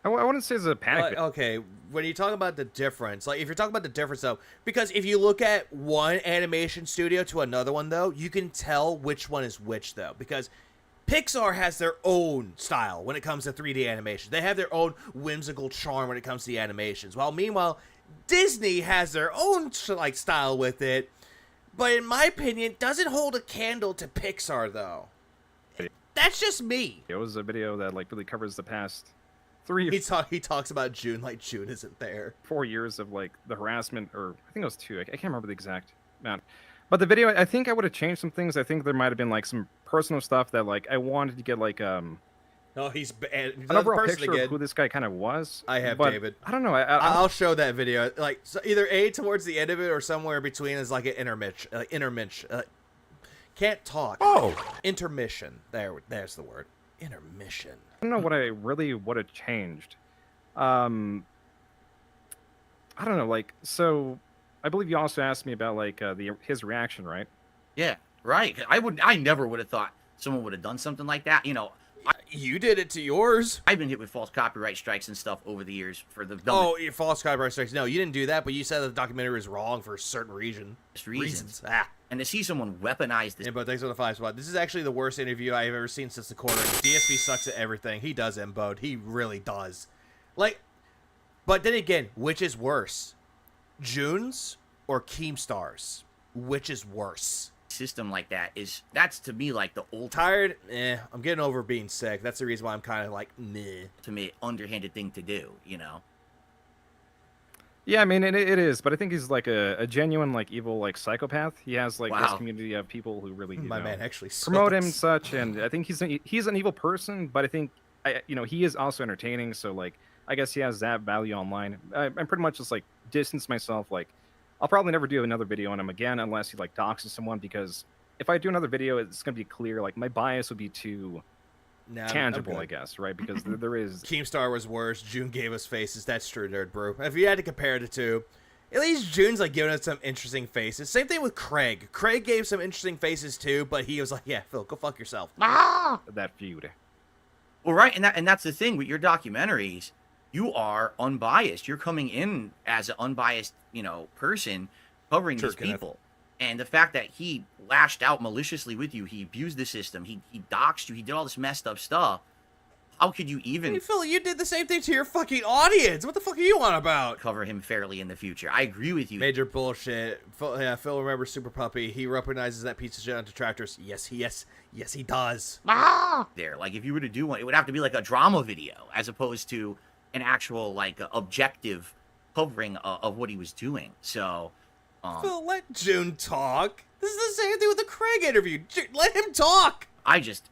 Speaker 11: I wouldn't say it's a panic.
Speaker 7: Okay, when you talk about the difference, like if you're talking about the difference though, because if you look at one animation studio to another one though, you can tell which one is which though, because Pixar has their own style when it comes to 3D animation. They have their own whimsical charm when it comes to the animations. While meanwhile, Disney has their own like style with it, but in my opinion, doesn't hold a candle to Pixar though. That's just me.
Speaker 11: It was a video that like really covers the past 3 years.
Speaker 7: He talks about June like June isn't there.
Speaker 11: 4 years of like the harassment, or I think it was 2. I can't remember the exact amount. But the video, I think I would have changed some things. I think there might have been like some personal stuff that like I wanted to get like
Speaker 7: Oh, he's
Speaker 11: an overall picture of who this guy kind of was.
Speaker 7: I have,
Speaker 11: but
Speaker 7: David.
Speaker 11: I don't know.
Speaker 7: I'll show that video. Like so either towards the end of it or somewhere between is like an intermission. Can't talk.
Speaker 8: Oh.
Speaker 7: Intermission. There's the word. Intermission.
Speaker 11: I don't know what I really would have changed. I don't know. Like, so I believe you also asked me about like his reaction, right?
Speaker 2: Yeah, right. I never would have thought someone would have done something like that. You know,
Speaker 7: You did it to yours.
Speaker 2: I've been hit with false copyright strikes and stuff over the years for the
Speaker 7: Oh, your false copyright strikes. No, you didn't do that, but you said that the documentary was wrong for a certain
Speaker 2: dumbest
Speaker 7: reasons.
Speaker 2: And to see someone weaponize this.
Speaker 7: Yeah, but thanks for the 5 spot. This is actually the worst interview I've ever seen since the quarter. DSP sucks at everything. He does embode. He really does. Like, but then again, which is worse? June's or Keemstar's? Which is worse?
Speaker 2: System like that's to me like the old
Speaker 7: Tired? I'm getting over being sick. That's the reason why I'm kind of like, meh.
Speaker 2: to me underhanded thing to do, you know.
Speaker 11: Yeah, I mean, it is, but I think he's like a genuine, like, evil, like, psychopath. He has, like, this community of people who really,
Speaker 7: My man actually
Speaker 11: promote him and
Speaker 7: sucks.
Speaker 11: such, and I think he's an evil person, but I think, he is also entertaining, so, like, I guess he has that value online. I'm pretty much just, like, distance myself, like, I'll probably never do another video on him again unless he, like, doxes someone, because if I do another video, it's going to be clear, like, my bias would be too tangible, I guess, right? Because there is...
Speaker 7: Keemstar was worse. June gave us faces. That's true, Nerd Brew. If you had to compare the two, at least June's like giving us some interesting faces. Same thing with Craig. Craig gave some interesting faces too, but he was like, "Yeah, Phil, go fuck yourself."
Speaker 11: That feud.
Speaker 2: Well, right, and that's the thing with your documentaries. You are unbiased. You're coming in as an unbiased, person covering these people. And the fact that he lashed out maliciously with you, he abused the system, he doxed you, he did all this messed up stuff. How could you even...
Speaker 7: Hey, Phil, you did the same thing to your fucking audience. What the fuck are you on about?
Speaker 2: Cover him fairly in the future. I agree with you.
Speaker 7: Major bullshit. Phil remembers Super Puppy. He recognizes that piece of shit on detractors. Yes, he does.
Speaker 2: There, like, if you were to do one, it would have to be like a drama video, as opposed to an actual, like, objective covering of what he was doing. So...
Speaker 7: Phil, let June talk. This is the same thing with the Craig interview. Let him talk.
Speaker 2: I just,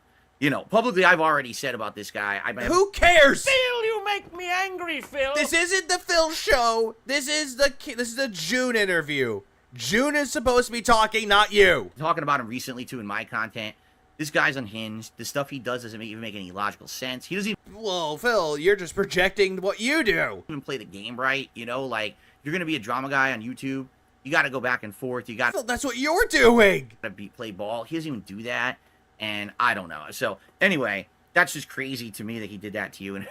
Speaker 2: publicly I've already said about this guy.
Speaker 7: Who cares?
Speaker 3: Phil, you make me angry, Phil.
Speaker 7: This isn't the Phil show. This is the June interview. June is supposed to be talking, not you.
Speaker 2: Talking about him recently, too, in my content. This guy's unhinged. The stuff he does doesn't even make any logical sense. He doesn't
Speaker 7: Whoa, Phil, you're just projecting what you do.
Speaker 2: even play the game right, like, you're going to be a drama guy on YouTube. You got to go back and forth. You got
Speaker 7: Phil, that's what you're doing.
Speaker 2: to play ball. He doesn't even do that, and I don't know. So anyway, that's just crazy to me that he did that to you. And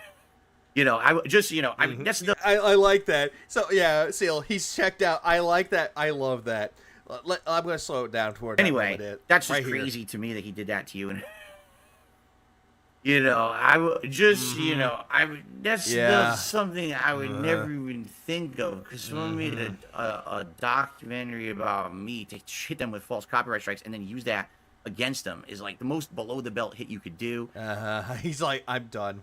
Speaker 2: I just I mean, that's the
Speaker 7: I like that. So yeah, Seal, he's checked out. I like that. I love that. I'm gonna slow it down toward
Speaker 2: anyway. That's just
Speaker 7: right
Speaker 2: crazy to me that he did that to you. And I would just that's something I would never even think of, because someone made a documentary about me to hit them with false copyright strikes and then use that against them is like the most below the belt hit you could do.
Speaker 7: He's like, I'm done.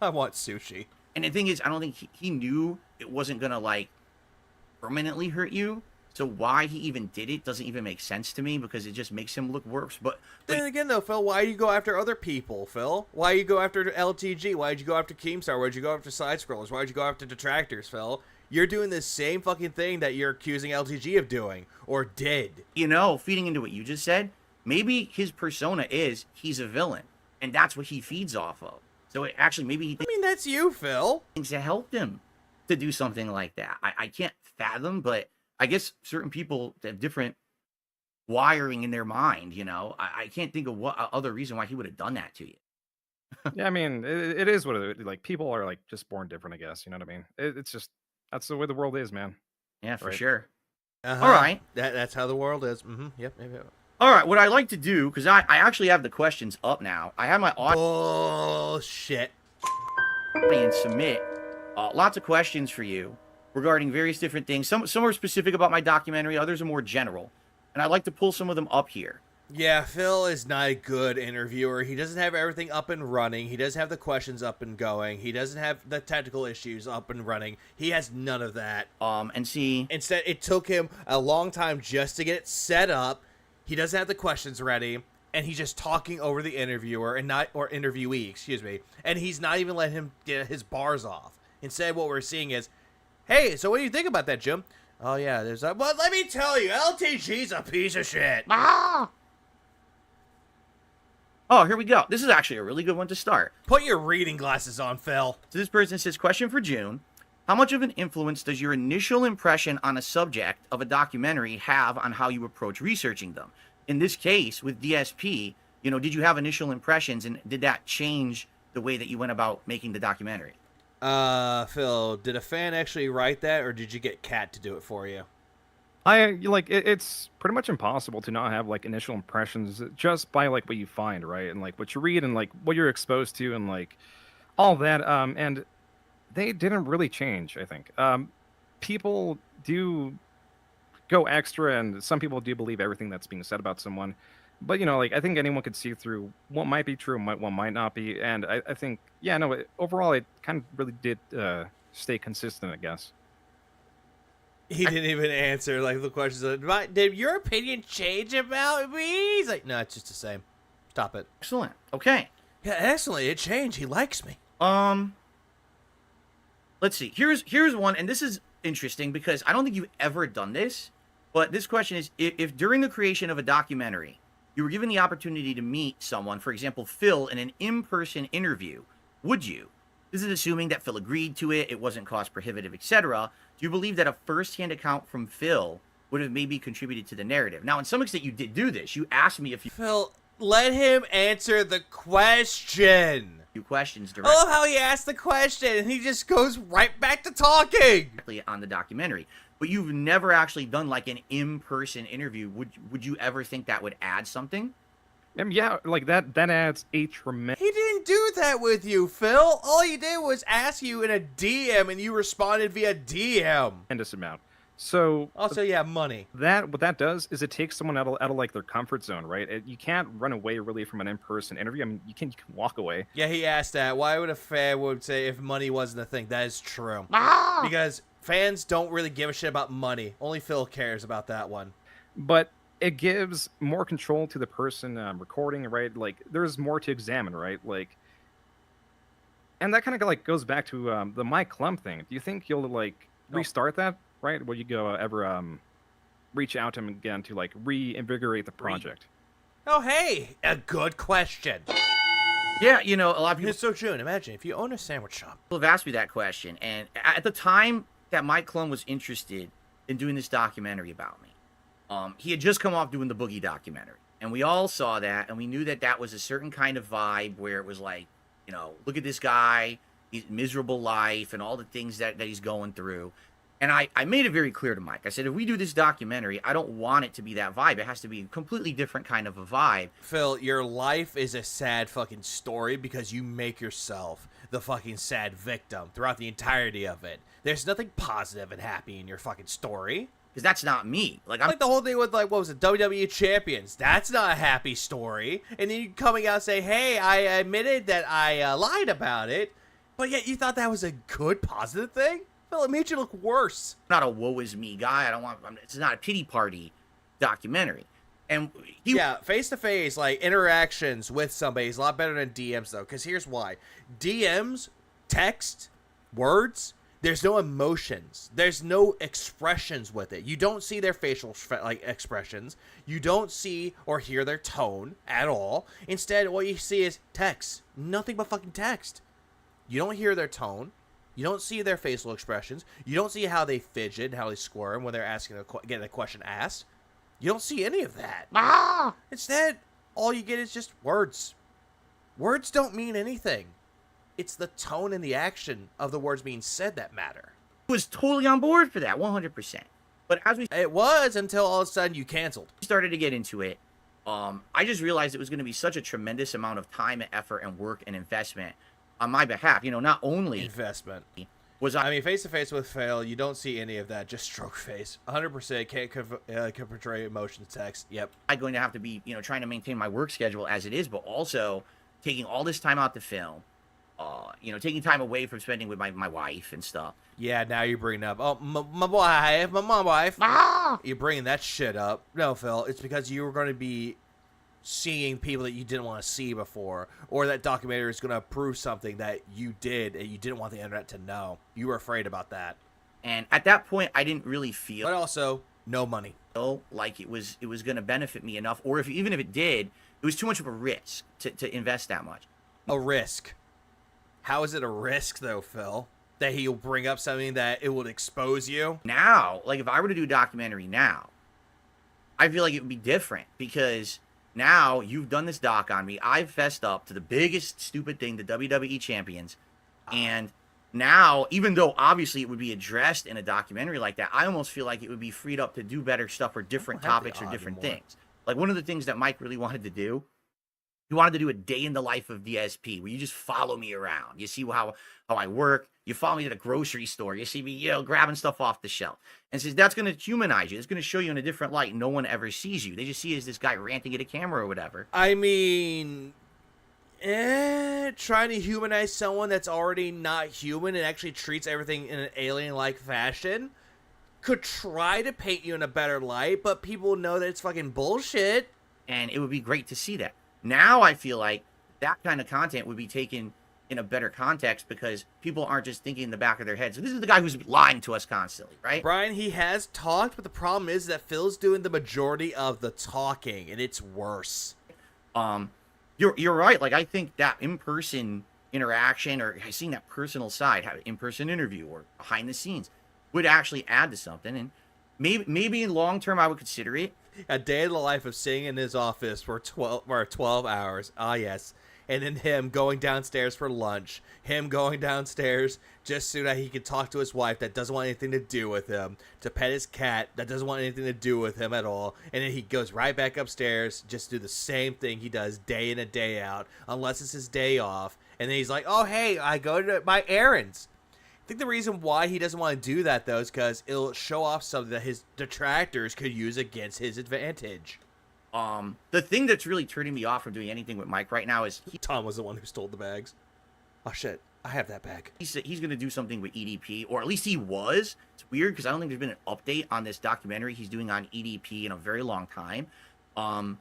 Speaker 7: I want sushi.
Speaker 2: And the thing is, I don't think he knew it wasn't gonna like permanently hurt you. So why he even did it doesn't even make sense to me, because it just makes him look worse. But
Speaker 7: Then again, though, Phil, why do you go after other people, Phil? Why you go after LTG? Why did you go after Keemstar? Why did you go after Side Scrollers? Why did you go after Detractors, Phil? You're doing the same fucking thing that you're accusing LTG of doing, or did.
Speaker 2: you know, feeding into what you just said, maybe his persona is he's a villain, and that's what he feeds off of. So it actually, maybe he
Speaker 7: I mean, that's you, Phil.
Speaker 2: thinks it helped him to do something like that. I can't fathom, but I guess certain people have different wiring in their mind, you know. I can't think of what other reason why he would have done that to you.
Speaker 11: Yeah, I mean, it is what it like. People are like just born different, I guess. You know what I mean? It's just that's the way the world is, man.
Speaker 2: Yeah, for
Speaker 11: Right.
Speaker 2: sure.
Speaker 7: Uh-huh.
Speaker 2: All right.
Speaker 7: That's how the world is. Mm-hmm. Yep.
Speaker 2: All right, what I like to do, because I actually have the questions up now. I have my
Speaker 7: Bullshit.
Speaker 2: audience submit lots of questions for you regarding various different things. Some are specific about my documentary, others are more general. And I'd like to pull some of them up here.
Speaker 7: Yeah, Phil is not a good interviewer. He doesn't have everything up and running. He doesn't have the questions up and going. He doesn't have the technical issues up and running. He has none of that.
Speaker 2: And see,
Speaker 7: Instead, it took him a long time just to get it set up. He doesn't have the questions ready, and he's just talking over the interviewer or interviewee, excuse me. And he's not even letting him get his bars off. Instead, what we're seeing is, hey, so what do you think about that, Jim? Oh yeah, there's a. Well, let me tell you, LTG's a piece of shit.
Speaker 2: oh, here we go. This is actually a really good one to start.
Speaker 7: Put your reading glasses on, Phil.
Speaker 2: So this person says, question for June. How much of an influence does your initial impression on a subject of a documentary have on how you approach researching them? In this case, with DSP, you know, did you have initial impressions, and did that change the way that you went about making the documentary?
Speaker 7: Phil, did a fan actually write that, or did you get Kat to do it for you?
Speaker 11: It's pretty much impossible to not have like initial impressions just by like what you find, right? And like what you read and like what you're exposed to and like all that. And they didn't really change, I think. People do go extra, and some people do believe everything that's being said about someone. But, you know, like, I think anyone could see through what might be true and what might not be. And I think, yeah, no, overall, it kind of really did stay consistent, I guess.
Speaker 7: He didn't even answer, like, the questions. Did your opinion change about me? He's like, no, it's just the same. Stop it.
Speaker 2: Excellent. Okay.
Speaker 7: Yeah, excellent. It changed. He likes me.
Speaker 2: Let's see. Here's one, and this is interesting because I don't think you've ever done this. But this question is, if during the creation of a documentary, you were given the opportunity to meet someone, for example, Phil, in an in-person interview, would you? This is assuming that Phil agreed to it, it wasn't cost prohibitive, etc. Do you believe that a first-hand account from Phil would have maybe contributed to the narrative? Now, in some extent, you did do this. You asked me if you...
Speaker 7: Phil, let him answer the question.
Speaker 2: Few questions
Speaker 7: I
Speaker 2: directly
Speaker 7: love how he asked the question, and he just goes right back to talking.
Speaker 2: on the documentary. But you've never actually done like an in-person interview. Would you ever think that would add something?
Speaker 11: Yeah, like that adds a tremendous...
Speaker 7: He didn't do that with you, Phil. All he did was ask you in a DM, and you responded via DM.
Speaker 11: amount. So
Speaker 7: Also, yeah, money.
Speaker 11: what that does is it takes someone out of like their comfort zone, right? You can't run away really from an in-person interview. I mean, you can walk away.
Speaker 7: Yeah, he asked that. Why would a fan would say if money wasn't a thing? That is true. Because fans don't really give a shit about money. Only Phil cares about that one.
Speaker 11: But it gives more control to the person recording, right? Like, there's more to examine, right? Like, and that kind of like goes back to the Mike Klum thing. Do you think you'll like restart that, right? Will you go ever reach out to him again to like reinvigorate the project?
Speaker 7: Oh, hey, a good question.
Speaker 2: Yeah, you know, a lot of people
Speaker 7: So, June, imagine if you own a sandwich shop.
Speaker 2: have asked me that question. And at the time that Mike Klum was interested in doing this documentary about me, he had just come off doing the Boogie documentary. And we all saw that, and we knew that that was a certain kind of vibe where it was like, you know, look at this guy, his miserable life and all the things that he's going through. And I made it very clear to Mike. I said, if we do this documentary, I don't want it to be that vibe. It has to be a completely different kind of a vibe.
Speaker 7: Phil, your life is a sad fucking story because you make yourself the fucking sad victim throughout the entirety of it. There's nothing positive and happy in your fucking story.
Speaker 2: Because that's not me. Like, I'm
Speaker 7: Like the whole thing with, like, what was it, WWE Champions. That's not a happy story. And then you coming out and say, hey, I admitted that I lied about it. But yet you thought that was a good, positive thing? Phil, it made you look worse.
Speaker 2: Not a woe is me guy. It's not a pity party documentary. And
Speaker 7: yeah, face to face, like interactions with somebody is a lot better than DMs though. Because here's why: DMs, text, words. There's no emotions. There's no expressions with it. You don't see their facial expressions. You don't see or hear their tone at all. Instead, what you see is text. Nothing but fucking text. You don't hear their tone. You don't see their facial expressions. You don't see how they fidget, how they squirm when they're getting a question asked. You don't see any of that. Instead, all you get is just words. Words don't mean anything. It's the tone and the action of the words being said that matter.
Speaker 2: I was totally on board for that, 100%. But
Speaker 7: it was until all of a sudden you canceled.
Speaker 2: Started to get into it. I just realized it was going to be such a tremendous amount of time and effort and work and investment on my behalf. Not only
Speaker 7: investment
Speaker 2: was
Speaker 7: I mean, face to face with Phil, you don't see any of that. Just stroke face, 100% can't portray emotions text. Yep.
Speaker 2: I'm going to have to be trying to maintain my work schedule as it is, but also taking all this time out to film. Taking time away from spending with my wife and stuff.
Speaker 7: Yeah, now you're bringing up, my wife. You're bringing that shit up. No, Phil, it's because you were going to be seeing people that you didn't want to see before, or that documentary is going to prove something that you did and you didn't want the internet to know. You were afraid about that.
Speaker 2: And at that point, I didn't really feel...
Speaker 7: But also, no money.
Speaker 2: Like it was going to benefit me enough, or even if it did, it was too much of a risk to invest that much.
Speaker 7: A risk? How is it a risk, though, Phil? That he'll bring up something that it would expose you?
Speaker 2: Now, like if I were to do a documentary now, I feel like it would be different because now you've done this doc on me. I've fessed up to the biggest stupid thing, the WWE champions. And now, even though obviously it would be addressed in a documentary like that, I almost feel like it would be freed up to do better stuff for different topics or different things. Like one of the things that Mike really wanted to do, he wanted to do a day in the life of DSP where you just follow me around. You see how I work. You follow me to the grocery store. You see me, grabbing stuff off the shelf. And says that's going to humanize you. It's going to show you in a different light. No one ever sees you. They just see you as this guy ranting at a camera or whatever.
Speaker 7: I mean, trying to humanize someone that's already not human and actually treats everything in an alien-like fashion could try to paint you in a better light, but people know that it's fucking bullshit.
Speaker 2: And it would be great to see that. Now I feel like that kind of content would be taken in a better context because people aren't just thinking in the back of their head. So this is the guy who's lying to us constantly, right?
Speaker 7: Brian, he has talked, but the problem is that Phil's doing the majority of the talking, and it's worse.
Speaker 2: You're right. Like, I think that in-person interaction or seeing that personal side, have an in-person interview or behind the scenes would actually add to something. And maybe in long term I would consider it.
Speaker 7: A day in the life of sitting in his office for 12 hours. Ah, yes. And then him going downstairs for lunch. Him going downstairs just so that he can talk to his wife that doesn't want anything to do with him. To pet his cat that doesn't want anything to do with him at all. And then he goes right back upstairs just to do the same thing he does day in and day out. Unless it's his day off. And then he's like, oh, hey, I go to my errands. I think the reason why he doesn't want to do that, though, is because it'll show off something that his detractors could use against his advantage.
Speaker 2: The thing that's really turning me off from doing anything with Mike right now is...
Speaker 7: Tom was the one who stole the bags. Oh, shit. I have that bag.
Speaker 2: He's going to do something with EDP, or at least he was. It's weird, because I don't think there's been an update on this documentary he's doing on EDP in a very long time. And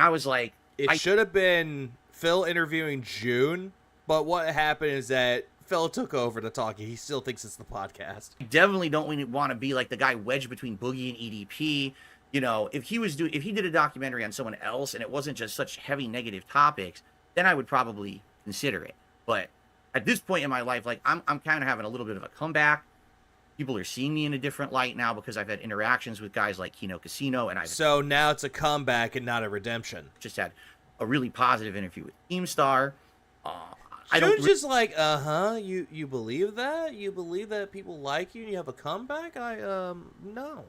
Speaker 2: I was like...
Speaker 7: It should have been Phil interviewing June, but what happened is that Phil took over the talking. He still thinks it's the podcast.
Speaker 2: I definitely don't want to be like the guy wedged between Boogie and EDP. If he did a documentary on someone else and it wasn't just such heavy negative topics, then I would probably consider it. But at this point in my life, like I'm kind of having a little bit of a comeback. People are seeing me in a different light now because I've had interactions with guys like Kino Casino, and
Speaker 7: so now it's a comeback and not a redemption.
Speaker 2: Just had a really positive interview with Keemstar.
Speaker 7: I don't just like, you believe that? You believe that people like you and you have a comeback? No.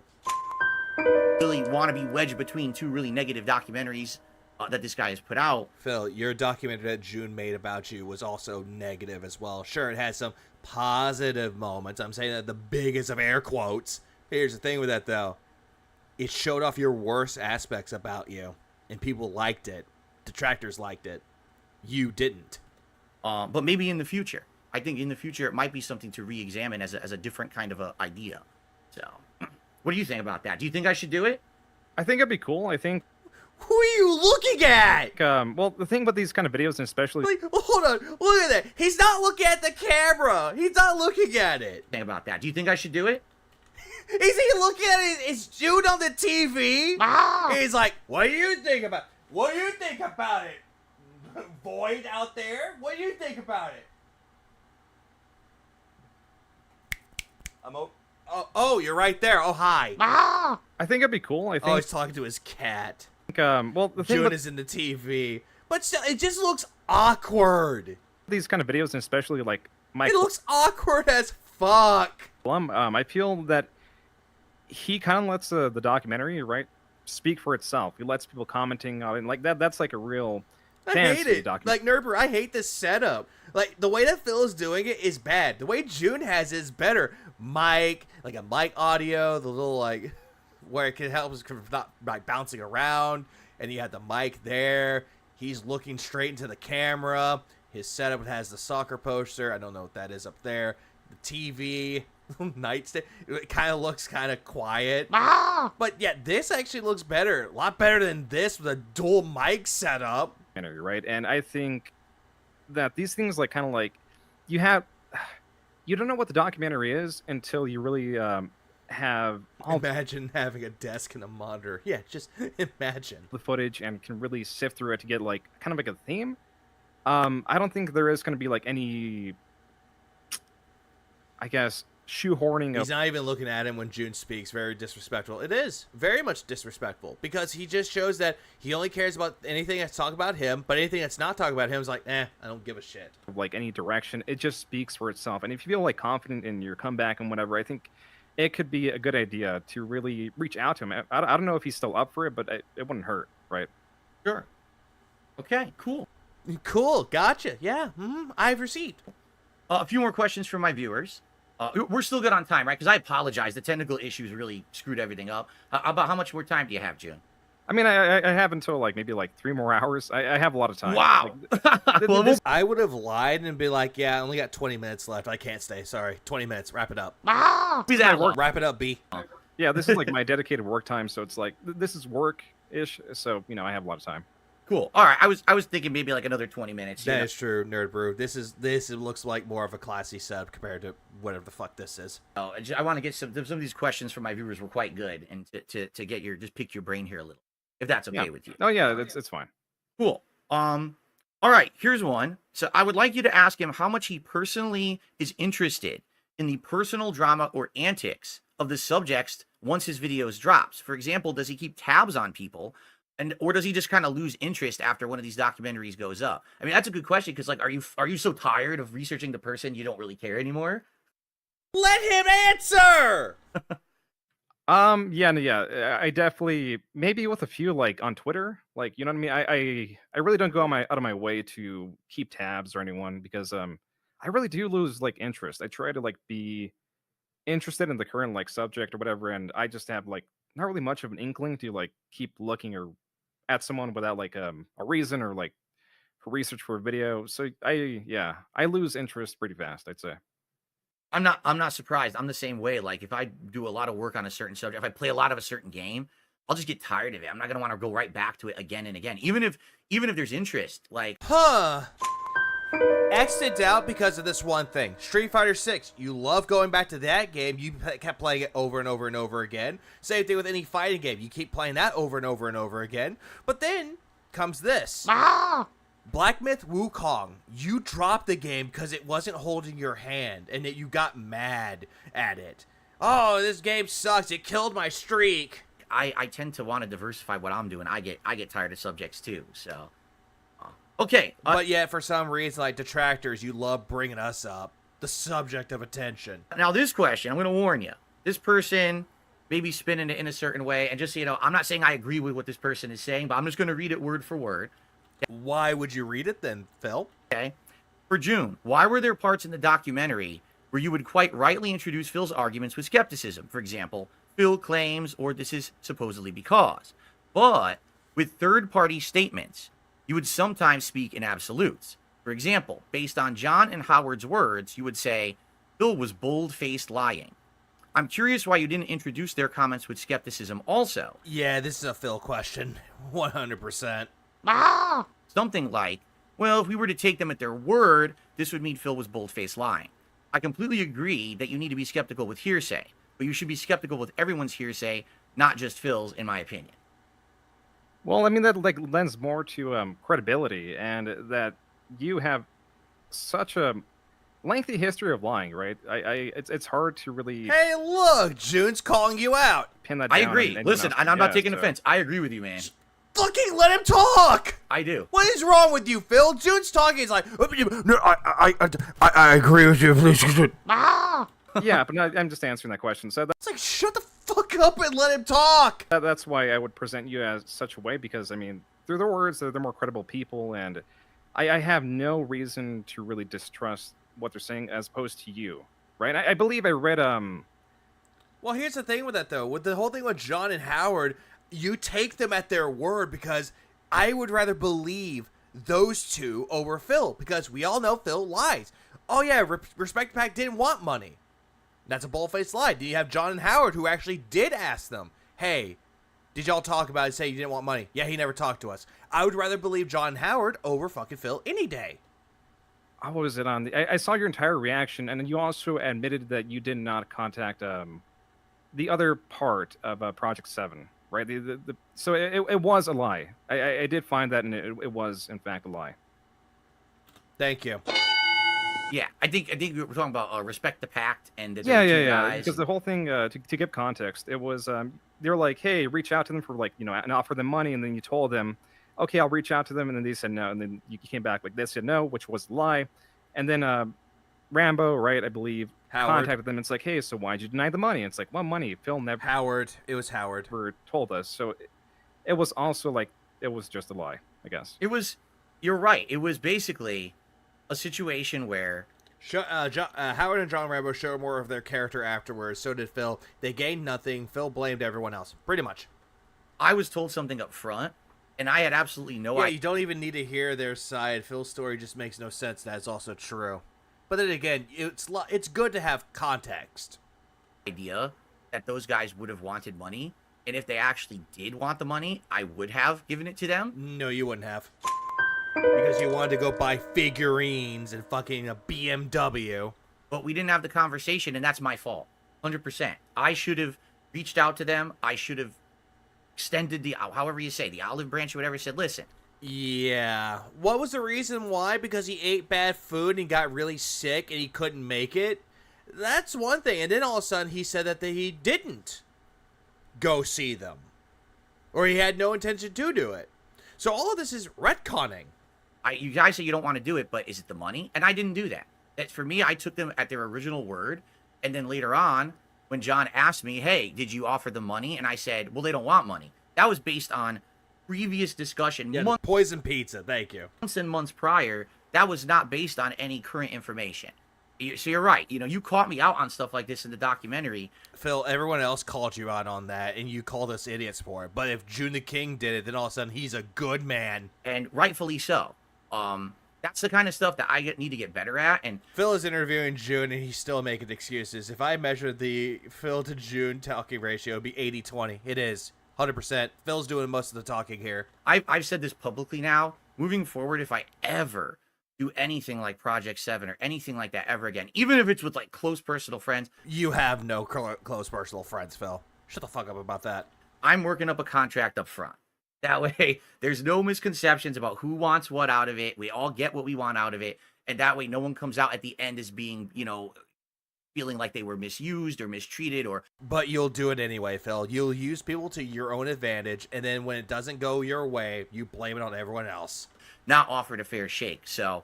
Speaker 2: Really want to be wedged between two really negative documentaries that this guy has put out.
Speaker 7: Phil, your documentary that June made about you was also negative as well. Sure, it had some positive moments. I'm saying that the biggest of air quotes. Here's the thing with that, though. It showed off your worst aspects about you, and people liked it. Detractors liked it. You didn't.
Speaker 2: But maybe in the future. I think in the future it might be something to re-examine as a different kind of a idea. So, what do you think about that? Do you think I should do it?
Speaker 11: I think it'd be cool. I think,
Speaker 7: Who are you looking at?
Speaker 11: well, the thing about these kind of videos, and especially
Speaker 7: Like, hold on, look at that. He's not looking at the camera. He's not looking at it.
Speaker 2: Think about that. Do you think I should do it?
Speaker 7: Is he looking at it? Is Jude on the TV? He's like, what do you think about? What do you think about it? Void out there? What do you think about it? Oh, you're right there. Oh, hi.
Speaker 11: I think it'd be cool. I
Speaker 7: Oh,
Speaker 11: think,
Speaker 7: he's talking to his cat.
Speaker 11: well, the thing
Speaker 7: June
Speaker 11: about
Speaker 7: is in the TV. But still, it just looks awkward.
Speaker 11: these kind of videos, and especially like my
Speaker 7: It looks awkward as fuck.
Speaker 11: I feel that he kind of lets the documentary, right, speak for itself. He lets people commenting on it, and like that's like a real
Speaker 7: I
Speaker 11: fancy
Speaker 7: hate it.
Speaker 11: documentary.
Speaker 7: Like, Nerber, I hate this setup. Like, the way that Phil is doing it is bad. The way June has it is better. Mic, like a mic audio, the little, like, where it can help us from not like bouncing around, and you have the mic there. He's looking straight into the camera. His setup has the soccer poster. I don't know what that is up there. The TV, nightstand. It kind of looks kind of quiet. But yeah, this actually looks better. A lot better than this with a dual mic setup.
Speaker 11: Documentary, right? And I think that these things, like, kind of like you don't know what the documentary is until you really have all
Speaker 7: Imagine having a desk and a monitor. Yeah, just imagine.
Speaker 11: the footage and can really sift through it to get like kind of like a theme. I don't think there is going to be like any, I guess, shoehorning
Speaker 7: He's
Speaker 11: of
Speaker 7: not even looking at him when June speaks. Very disrespectful. It is very much disrespectful because he just shows that he only cares about anything that's talking about him, but anything that's not talking about him is like, I don't give a shit.
Speaker 11: like any direction. It just speaks for itself. And if you feel like confident in your comeback and whatever, I think it could be a good idea to really reach out to him. I don't know if he's still up for it, but it wouldn't hurt, right?
Speaker 2: Sure. Okay, cool.
Speaker 7: Cool. Gotcha. Yeah. I have received.
Speaker 2: A few more questions from my viewers. We're still good on time, right? Because I apologize. The technical issues really screwed everything up. About how much more time do you have, June?
Speaker 11: I mean, I have until like maybe like 3 more hours. I have a lot of time.
Speaker 2: Wow.
Speaker 11: Like,
Speaker 2: Well,
Speaker 7: I would have lied and be like, yeah, I only got 20 minutes left. I can't stay. Sorry. 20 minutes. Wrap it up.
Speaker 2: Please add work.
Speaker 7: Wrap it up, B.
Speaker 11: yeah, this is like my dedicated work time, so it's like this is work-ish. So I have a lot of time.
Speaker 2: Cool. All right. I was thinking maybe like another 20 minutes.
Speaker 7: That is true, Nerd Brew. This looks like more of a classy setup compared to whatever the fuck this is.
Speaker 2: Oh, I want to get some of these questions from my viewers were quite good, and to get your just pick your brain here a little, if that's okay with you.
Speaker 11: Oh yeah, it's fine.
Speaker 2: Cool. All right. Here's one. So I would like you to ask him how much he personally is interested in the personal drama or antics of the subjects once his videos drops. For example, does he keep tabs on people? Or does he just kind of lose interest after one of these documentaries goes up? I mean, that's a good question because, like, are you so tired of researching the person you don't really care anymore?
Speaker 7: Let him answer.
Speaker 11: Yeah. I definitely, maybe with a few like on Twitter, like, you know what I mean. I really don't go out of my way to keep tabs or anyone because I really do lose like interest. I try to like be interested in the current like subject or whatever, and I just have like not really much of an inkling to like keep looking or at someone without like a reason or like for research for a video. So I lose interest pretty fast, I'd say.
Speaker 2: I'm not surprised. I'm the same way. Like, if I do a lot of work on a certain subject, if I play a lot of a certain game, I'll just get tired of it. I'm not gonna want to go right back to it again and again, even if there's interest. Like,
Speaker 7: X'd out because of this one thing. Street Fighter 6. You love going back to that game. You kept playing it over and over and over again. Same thing with any fighting game. You keep playing that over and over and over again. But then comes this. Black Myth Wukong. You dropped the game because it wasn't holding your hand and that you got mad at it. Oh, this game sucks. It killed my streak.
Speaker 2: I tend to want to diversify what I'm doing. I get tired of subjects too. So, okay.
Speaker 7: But yet, for some reason, like detractors, you love bringing us up. The subject of attention.
Speaker 2: Now, this question, I'm going to warn you. This person may be spinning it in a certain way. And just so you know, I'm not saying I agree with what this person is saying, but I'm just going to read it word for word.
Speaker 7: Why would you read it then, Phil?
Speaker 2: Okay. For June, why were there parts in the documentary where you would quite rightly introduce Phil's arguments with skepticism? For example, Phil claims, or this is supposedly because. But with third-party statements, you would sometimes speak in absolutes. For example, based on John and Howard's words, you would say, Phil was bold-faced lying. I'm curious why you didn't introduce their comments with skepticism also.
Speaker 7: Yeah, this is a Phil question. 100%.
Speaker 2: Something like, well, if we were to take them at their word, this would mean Phil was bold-faced lying. I completely agree that you need to be skeptical with hearsay, but you should be skeptical with everyone's hearsay, not just Phil's, in my opinion.
Speaker 11: Well, I mean, that like lends more to credibility, and that you have such a lengthy history of lying, right? It's hard to really
Speaker 7: Hey, look, June's calling you out.
Speaker 11: pin that
Speaker 2: I
Speaker 11: down.
Speaker 2: agree.
Speaker 11: and
Speaker 2: Listen,
Speaker 11: not-
Speaker 2: and I'm not
Speaker 11: yeah,
Speaker 2: taking
Speaker 11: so-
Speaker 2: offense. I agree with you, man.
Speaker 7: Fucking let him talk.
Speaker 2: I do.
Speaker 7: What is wrong with you, Phil? June's talking. He's like, no, I agree with you. Please.
Speaker 11: Yeah, but no, I'm just answering that question. So
Speaker 7: It's like, shut the fuck up and let him talk.
Speaker 11: that's why I would present you as such a way, because I mean, through their words, they're more credible people, and I have no reason to really distrust what they're saying as opposed to you, right? I believe I read
Speaker 7: Well, here's the thing with that, though. With the whole thing with John and Howard, you take them at their word because I would rather believe those two over Phil, because we all know Phil lies. Oh, yeah, Respect Pack didn't want money. That's a bold-faced lie. Do you have John and Howard who actually did ask them, hey, did y'all talk about it, say you didn't want money? Yeah, he never talked to us. I would rather believe John and Howard over fucking Phil any day.
Speaker 11: what was it on? I saw your entire reaction, and then you also admitted that you did not contact the other part of Project 7, right? So it was a lie. I did find that, and it was in fact a lie.
Speaker 7: Thank you.
Speaker 2: Yeah, I think we were talking about Respect the Pact and the two
Speaker 11: Yeah.
Speaker 2: guys.
Speaker 11: Because the whole thing, to give context, it was they were like, hey, reach out to them for and offer them money, and then you told them, okay, I'll reach out to them, and then they said no, and then you came back like they said no, which was a lie, and then Rambo, right, I believe,
Speaker 7: Howard.
Speaker 11: contacted them. And it's like, hey, so why'd you deny the money? And it's like, well, money. Phil never
Speaker 7: It was Howard.
Speaker 11: told us, so it was also like it was just a lie, I guess.
Speaker 2: You're right. It was basically a situation where
Speaker 7: Howard and John Rambo showed more of their character afterwards. So did Phil. They gained nothing. Phil blamed everyone else. Pretty much.
Speaker 2: I was told something up front, and I had absolutely no
Speaker 7: Yeah,
Speaker 2: idea.
Speaker 7: you don't even need to hear their side. Phil's story just makes no sense. That's also true. But then again, it's good to have context.
Speaker 2: Idea that those guys would have wanted money, and if they actually did want the money, I would have given it to them.
Speaker 7: No, you wouldn't have. Because you wanted to go buy figurines and fucking a BMW.
Speaker 2: But we didn't have the conversation, and that's my fault. 100%. I should have reached out to them. I should have extended the, however you say, the olive branch or whatever, said, listen.
Speaker 7: Yeah. What was the reason why? Because he ate bad food and he got really sick and he couldn't make it? That's one thing. And then all of a sudden he said that he didn't go see them. Or he had no intention to do it. So all of this is retconning.
Speaker 2: You guys say you don't want to do it, but is it the money? And I didn't do that. That's for me, I took them at their original word. And then later on, when John asked me, hey, did you offer them money? And I said, well, they don't want money. That was based on previous discussion.
Speaker 7: Yeah, the poison pizza. Thank you.
Speaker 2: Months and months prior. That was not based on any current information. So you're right. You caught me out on stuff like this in the documentary.
Speaker 7: Phil, everyone else called you out on that, and you called us idiots for it. But if June the King did it, then all of a sudden he's a good man.
Speaker 2: And rightfully so. That's the kind of stuff that I need to get better at. And
Speaker 7: Phil is interviewing June, and he's still making excuses. If I measured the Phil to June talking ratio, it would be 80-20. It is. 100%. Phil's doing most of the talking here.
Speaker 2: I've said this publicly now. Moving forward, if I ever do anything like Project 7 or anything like that ever again, even if it's with like close personal friends.
Speaker 7: You have no close personal friends, Phil. Shut the fuck up about that.
Speaker 2: I'm working up a contract up front. That way, there's no misconceptions about who wants what out of it. We all get what we want out of it. And that way, no one comes out at the end as being, feeling like they were misused or mistreated or...
Speaker 7: But you'll do it anyway, Phil. You'll use people to your own advantage, and then when it doesn't go your way, you blame it on everyone else.
Speaker 2: Not offered a fair shake. So,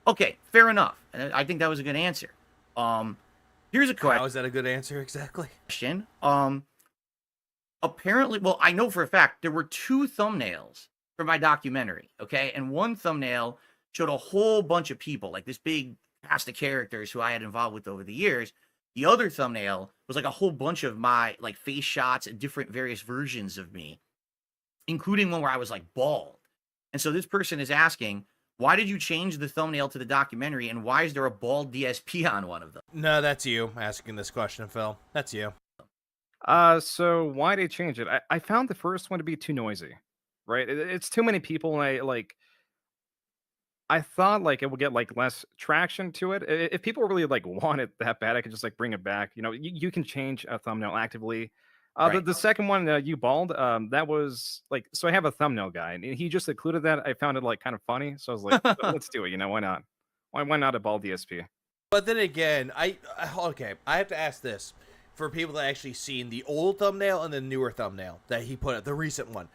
Speaker 2: okay, fair enough. And I think that was a good answer. Here's a question.
Speaker 7: How is that a good answer exactly?
Speaker 2: Apparently, well, I know for a fact there were 2 thumbnails for my documentary, okay? And one thumbnail showed a whole bunch of people, like this big cast of characters who I had involved with over the years. The other thumbnail was like a whole bunch of my like face shots and different various versions of me, including one where I was like bald. And so this person is asking, Why did you change the thumbnail to the documentary, and why is there a bald DSP on one of them?
Speaker 7: No, that's you asking this question, Phil. That's you.
Speaker 11: So why did they change it? I found the first one to be too noisy, right? It's too many people, and I thought like it would get like less traction to it. If people really like want it that bad, I could just like bring it back. You can change a thumbnail actively. The second one, you bald, that was like, so I have a thumbnail guy, and he just included that. I found it like kind of funny, so I was like, let's do it. Why not? Why not a bald DSP?
Speaker 7: But then again, I have to ask this for people that actually seen the old thumbnail and the newer thumbnail that he put up, the recent one.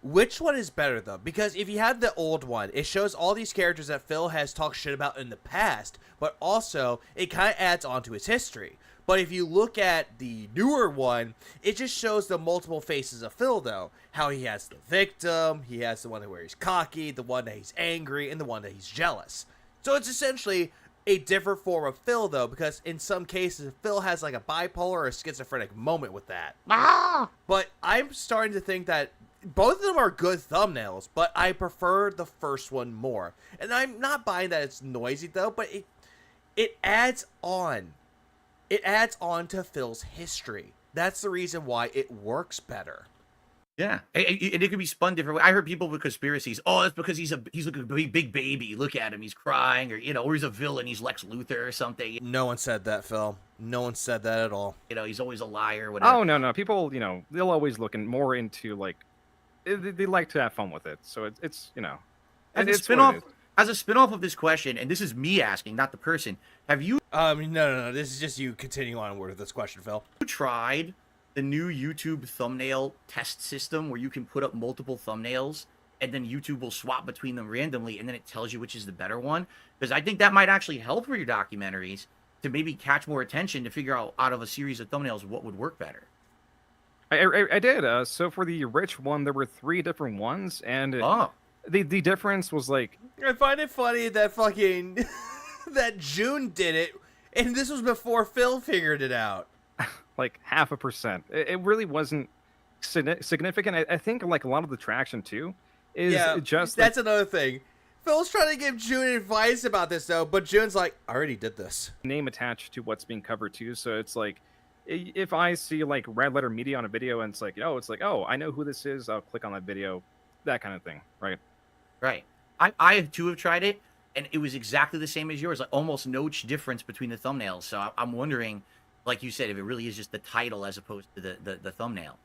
Speaker 7: Which one is better, though? Because if you have the old one, it shows all these characters that Phil has talked shit about in the past, but also it kind of adds on to his history. But if you look at the newer one, it just shows the multiple faces of Phil, though. How he has the victim, he has the one where he's cocky, the one that he's angry, and the one that he's jealous. So it's essentially a different form of Phil, though, because in some cases, Phil has like a bipolar or a schizophrenic moment with that. But I'm starting to think that both of them are good thumbnails, but I prefer the first one more. And I'm not buying that it's noisy, though, but it adds on. It adds on to Phil's history. That's the reason why it works better.
Speaker 2: Yeah, and it could be spun different way. I heard people with conspiracies. Oh, that's because he's like a big baby. Look at him, he's crying, or or he's a villain. He's Lex Luthor or something.
Speaker 7: No one said that, Phil. No one said that at all.
Speaker 2: He's always a liar. Whatever.
Speaker 11: Oh no, people, they'll always look more into like they like to have fun with it. So it's
Speaker 2: As a spinoff of this question, and this is me asking, not the person. Have you?
Speaker 7: No. This is just you continuing onward with this question, Phil.
Speaker 2: Tried the new YouTube thumbnail test system where you can put up multiple thumbnails and then YouTube will swap between them randomly and then it tells you which is the better one? Because I think that might actually help for your documentaries to maybe catch more attention to figure out of a series of thumbnails what would work better.
Speaker 11: I did. So for the rich one, there were 3 different ones, and the difference was like.
Speaker 7: I find it funny that fucking that June did it, and this was before Phil figured it out.
Speaker 11: Like 0.5%. It really wasn't significant. I think like a lot of the traction too is just
Speaker 7: that's another thing. Phil's trying to give June advice about this though, but June's like, I already did this.
Speaker 11: Name attached to what's being covered too, so it's like if I see like Red Letter Media on a video and it's like, oh, I know who this is, I'll click on that video, that kind of thing, right?
Speaker 2: Right. I too have tried it, and it was exactly the same as yours, like almost no difference between the thumbnails. So I'm wondering, like you said, if it really is just the title as opposed to the thumbnail.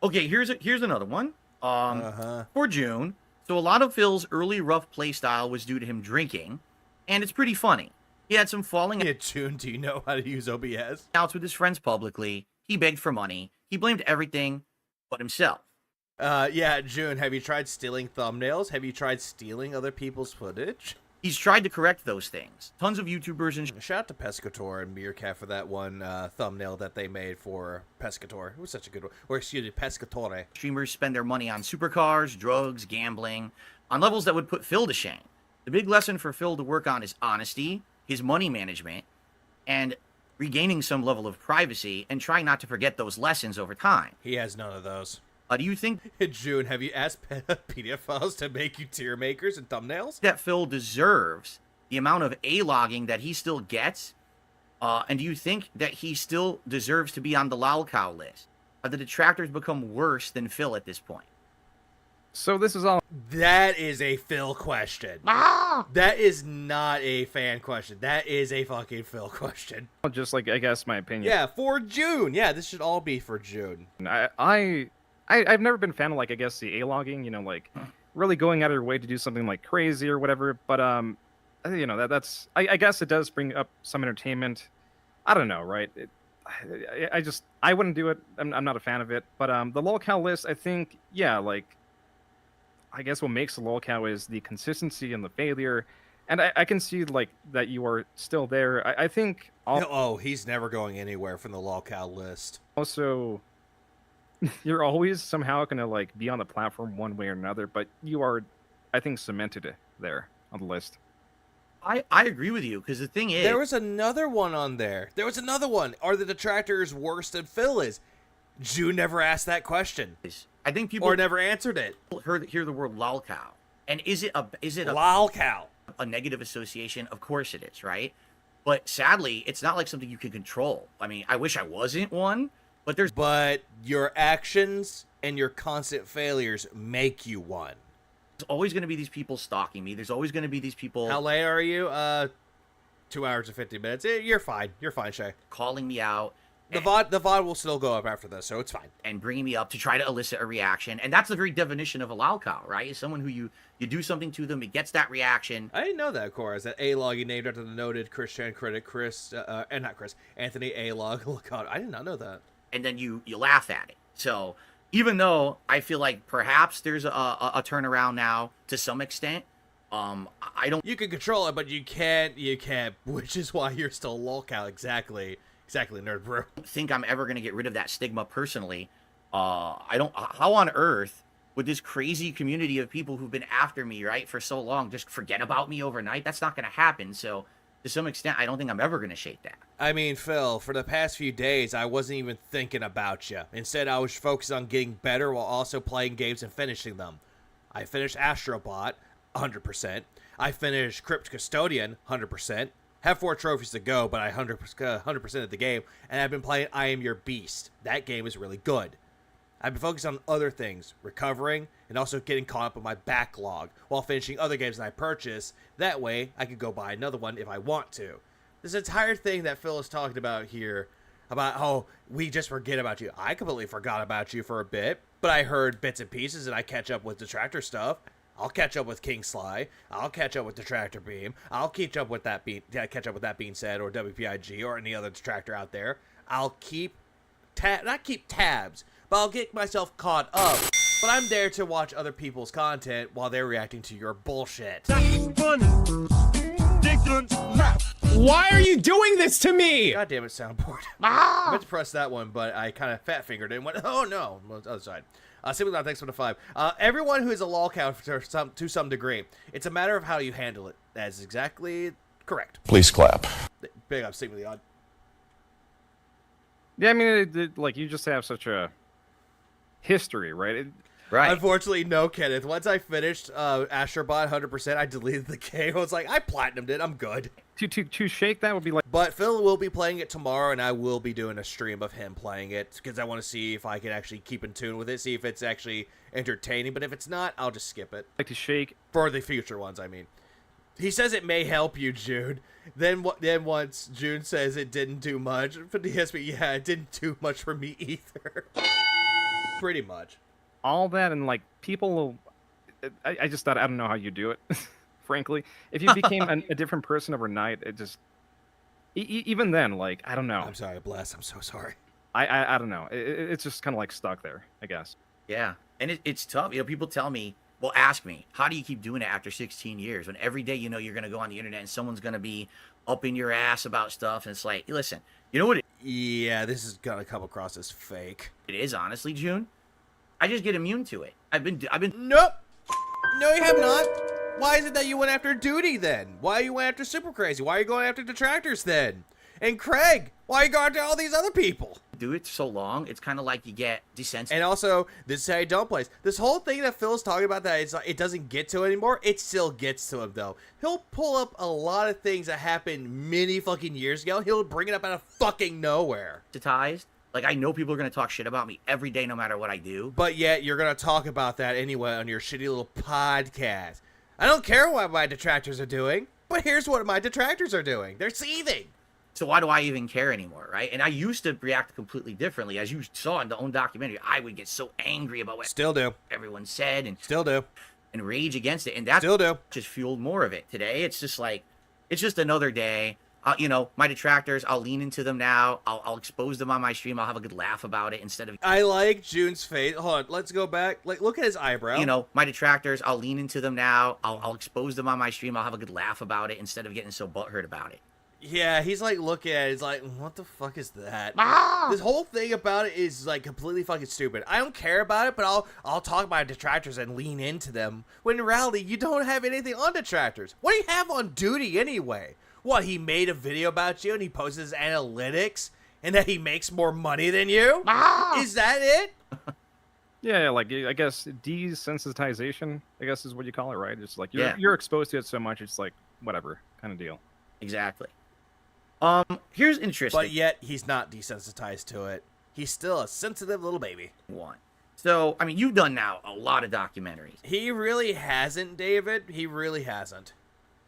Speaker 2: Okay, here's another one. For June. So a lot of Phil's early rough play style was due to him drinking, and it's pretty funny. He had some falling
Speaker 7: June, do you know how to use OBS?
Speaker 2: outs with his friends publicly. He begged for money. He blamed everything but himself.
Speaker 7: Yeah, June, have you tried stealing thumbnails? Have you tried stealing other people's footage?
Speaker 2: He's tried to correct those things. Tons of YouTubers and
Speaker 7: shout out to Pescator and Meerkat for that one thumbnail that they made for Pescator. It was such a good one. Or excuse me, Pescatore.
Speaker 2: streamers spend their money on supercars, drugs, gambling, on levels that would put Phil to shame. The big lesson for Phil to work on is honesty, his money management, and regaining some level of privacy, and trying not to forget those lessons over time.
Speaker 7: He has none of those.
Speaker 2: Do you think
Speaker 7: June, have you asked PDF files to make you tier makers and thumbnails?
Speaker 2: that Phil deserves the amount of A-logging that he still gets? And do you think that he still deserves to be on the lolcow list? Have the detractors become worse than Phil at this point?
Speaker 11: So this is all.
Speaker 7: That is a Phil question. That is not a fan question. That is a fucking Phil question.
Speaker 11: Just like, I guess, my opinion.
Speaker 7: Yeah, for June. Yeah, this should all be for June.
Speaker 11: I've never been a fan of, like, I guess, the A-logging, like, really going out of your way to do something, like, crazy or whatever, but, that's, I guess it does bring up some entertainment. I don't know, right? I wouldn't do it. I'm not a fan of it, but, the lolcow list, I think, yeah, like, I guess what makes the lolcow is the consistency and the failure, and I can see, like, that you are still there. I think...
Speaker 7: he's never going anywhere from the lolcow list.
Speaker 11: Also... You're always somehow going to, like, be on the platform one way or another, but you are, I think, cemented there on the list.
Speaker 2: I agree with you, because the thing is...
Speaker 7: There was another one on there. There was another one. Are the detractors worse than Phil is? June never asked that question.
Speaker 2: I think people...
Speaker 7: Or never answered it.
Speaker 2: Hear the word lolcow, And is it a
Speaker 7: lolcow
Speaker 2: a negative association? Of course it is, right? But sadly, it's not like something you can control. I mean, I wish I wasn't one, but
Speaker 7: your actions and your constant failures make you one.
Speaker 2: There's always going to be these people stalking me. There's always going to be these people.
Speaker 7: How late are you? 2 hours and 50 minutes. You're fine. You're fine, Shay.
Speaker 2: Calling me out.
Speaker 7: The VOD will still go up after this, so it's fine.
Speaker 2: And bringing me up to try to elicit a reaction. And that's the very definition of a lolcow, right? Is someone who you do something to them, it gets that reaction.
Speaker 7: I didn't know that, Cora. That A-Log you named after the noted Christian critic Anthony A-Log. Look out. I did not know that.
Speaker 2: And then you laugh at it. So even though I feel like perhaps there's a turnaround now to some extent, I don't.
Speaker 7: You can control it, but you can't, which is why you're still lolcow. Exactly, Nerd Brew.
Speaker 2: Think I'm ever going to get rid of that stigma personally. I don't. How on earth would this crazy community of people who've been after me, right, for so long just forget about me overnight? That's not going to happen. So to some extent, I don't think I'm ever going to shake that.
Speaker 7: I mean, Phil, for the past few days, I wasn't even thinking about you. Instead, I was focused on getting better while also playing games and finishing them. I finished Astrobot, 100%. I finished Crypt Custodian, 100%. Have 4 trophies to go, but I 100% of the game. And I've been playing I Am Your Beast. That game is really good. I've been focused on other things, recovering, and also getting caught up with my backlog while finishing other games that I purchased. That way, I could go buy another one if I want to. This entire thing that Phil is talking about here, about, oh, we just forget about you. I completely forgot about you for a bit, but I heard bits and pieces, and I catch up with Detractor stuff. I'll catch up with King Sly. I'll catch up with Detractor Beam. I'll catch up with that Bean Said or WPIG or any other Detractor out there. I'll keep not keep tabs, but I'll get myself caught up. But I'm there to watch other people's content while they're reacting to your bullshit.
Speaker 10: Why are you doing this to me?
Speaker 7: God damn it, soundboard. I meant to press that one, but I kind of fat fingered it and went, oh no, on the other side. Simply not, thanks for the 5. Everyone who is a lolcow to some degree, it's a matter of how you handle it. That's exactly correct.
Speaker 8: Please clap.
Speaker 7: Big up, Sigma the Odd.
Speaker 11: Yeah, I mean, like, you just have such a history, right?
Speaker 2: Right.
Speaker 7: Unfortunately, no, Kenneth. Once I finished Astrobot 100%, I deleted the game. I was like, I platinumed it. I'm good.
Speaker 11: To shake that would be like...
Speaker 7: But Phil will be playing it tomorrow, and I will be doing a stream of him playing it, because I want to see if I can actually keep in tune with it, see if it's actually entertaining. But if it's not, I'll just skip it.
Speaker 11: Like to shake...
Speaker 7: For the future ones, I mean. He says it may help you, June. Then once June says it didn't do much, but yes, but yeah, it didn't do much for me either. Pretty much.
Speaker 11: All that, and like people, I just thought, I don't know how you do it, frankly. If you became a different person overnight, it just, even then, like, I don't know.
Speaker 7: I'm sorry, Bless, I'm so sorry.
Speaker 11: I don't know. It's just kind of like stuck there, I guess.
Speaker 2: Yeah, and it's tough. You know, people tell me, well, ask me, how do you keep doing it after 16 years? When every day you know you're going to go on the internet and someone's going to be up in your ass about stuff, and it's like, listen, you know what?
Speaker 7: Yeah, this is going to come across as fake.
Speaker 2: It is, honestly, June. I just get immune to it. I've been.
Speaker 7: Nope. No, you have not. Why is it that you went after Duty then? Why you went after Super Crazy? Why are you going after Detractors then? And Craig, why are you going after all these other people?
Speaker 2: Do it so long, it's kind of like you get desensitized.
Speaker 7: And also, this is how you don't play. This whole thing that Phil's talking about that it doesn't get to anymore, it still gets to him though. He'll pull up a lot of things that happened many fucking years ago. He'll bring it up out of fucking nowhere.
Speaker 2: Like, I know people are going to talk shit about me every day no matter what I do.
Speaker 7: But yet, you're going to talk about that anyway on your shitty little podcast. I don't care what my detractors are doing, but here's what my detractors are doing. They're seething.
Speaker 2: So why do I even care anymore, right? And I used to react completely differently. As you saw in the own documentary, I would get so angry about what
Speaker 7: Still do.
Speaker 2: everyone said. And
Speaker 7: Still do.
Speaker 2: And rage against it. And that
Speaker 7: Still do.
Speaker 2: just fueled more of it. Today, it's just like, it's just another day. You know, my detractors, I'll lean into them now. I'll expose them on my stream. I'll have a good laugh about it instead of...
Speaker 7: I like June's face. Hold on, let's go back. Like, look at his eyebrow.
Speaker 2: You know, my detractors, I'll lean into them now. I'll expose them on my stream. I'll have a good laugh about it instead of getting so butthurt about it.
Speaker 7: Yeah, he's like looking at it. He's like, what the fuck is that? This whole thing about it is like completely fucking stupid. I don't care about it, but I'll talk about detractors and lean into them. When in reality, you don't have anything on detractors. What do you have on Duty anyway? What, he made a video about you and he posts his analytics and that he makes more money than you? Is that it?
Speaker 11: Yeah, like I guess desensitization, I guess is what you call it, right? It's like
Speaker 2: Yeah.
Speaker 11: you're exposed to it so much, it's like whatever kind of deal.
Speaker 2: Exactly. Here's interesting
Speaker 7: But yet, he's not desensitized to it. He's still a sensitive little baby.
Speaker 2: one. So, I mean, you've done now a lot of documentaries.
Speaker 7: He really hasn't, David. He really hasn't.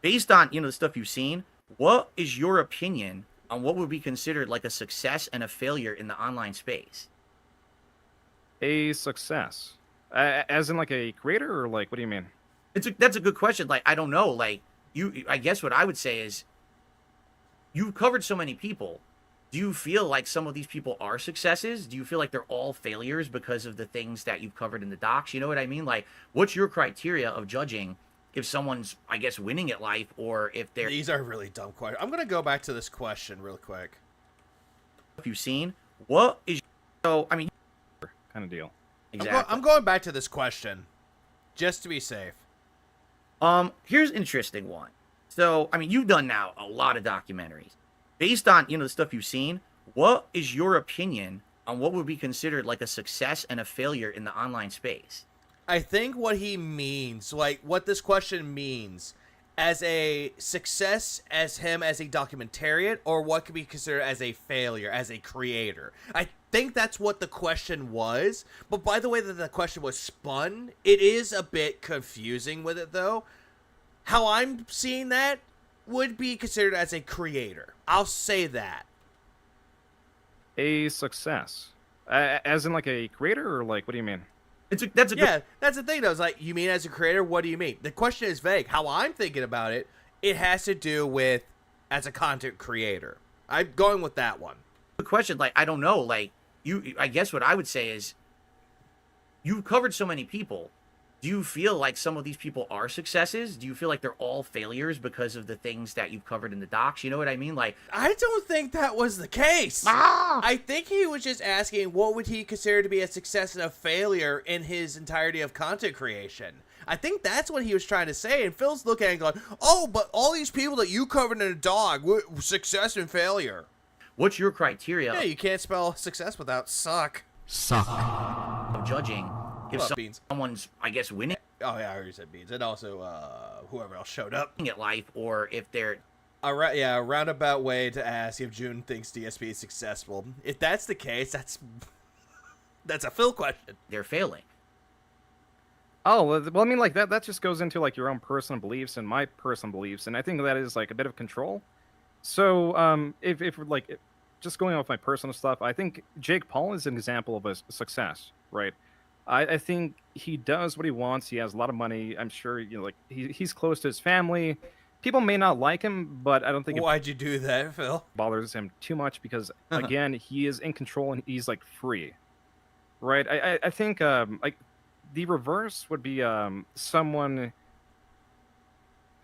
Speaker 2: Based on, the stuff you've seen, what is your opinion on what would be considered like a success and a failure in the online space?
Speaker 11: A success, as in like a creator, or like what do you mean?
Speaker 2: That's a good question. Like, I don't know. Like, I guess what I would say is, you've covered so many people. Do you feel like some of these people are successes? Do you feel like they're all failures because of the things that you've covered in the docs? You know what I mean? Like, what's your criteria of judging if someone's, I guess, winning at life, or if they're...
Speaker 7: These are really dumb questions. I'm going to go back to this question real quick.
Speaker 2: If you've seen, what is... So, I mean...
Speaker 11: Kind of deal.
Speaker 2: Exactly.
Speaker 7: I'm going back to this question, just to be safe.
Speaker 2: Here's an interesting one. So, I mean, you've done now a lot of documentaries. Based on, the stuff you've seen, what is your opinion on what would be considered like a success and a failure in the online space?
Speaker 7: I think what he means, like what this question means, as a success as him as a documentarian, or what could be considered as a failure as a creator. I think that's what the question was, but by the way that the question was spun, it is a bit confusing with it though. How I'm seeing that would be considered as a creator. I'll say that.
Speaker 11: A success, as in like a creator, or like what do you mean?
Speaker 2: That's
Speaker 7: the thing though. It's like, you mean as a creator, what do you mean? The question is vague. How I'm thinking about it, it has to do with as a content creator. I'm going with that one.
Speaker 2: The question, like, I don't know, like, I guess what I would say is, you've covered so many people. Do you feel like some of these people are successes? Do you feel like they're all failures because of the things that you've covered in the docs? You know what I mean? Like,
Speaker 7: I don't think that was the case. I think he was just asking what would he consider to be a success and a failure in his entirety of content creation. I think that's what he was trying to say. And Phil's looking at it going, oh, but all these people that you covered in a dog, success and failure.
Speaker 2: What's your criteria?
Speaker 7: Yeah, you can't spell success without suck.
Speaker 2: Of judging if someone's, I guess, winning.
Speaker 7: Oh yeah, I already said beans, and also whoever else showed up
Speaker 2: at life, or if they're
Speaker 7: a roundabout way to ask if June thinks DSP is successful. If that's the case, that's a Phil question.
Speaker 2: They're failing.
Speaker 11: Oh well, I mean, like that just goes into like your own personal beliefs and my personal beliefs, and I think that is like a bit of control. So if just going off my personal stuff, I think Jake Paul is an example of a success, right? I think he does what he wants. He has a lot of money. I'm sure, like he's close to his family. People may not like him, but I don't think
Speaker 7: Why'd you do that, Phil?
Speaker 11: Bothers him too much because again, he is in control and he's like free, right? I think like the reverse would be someone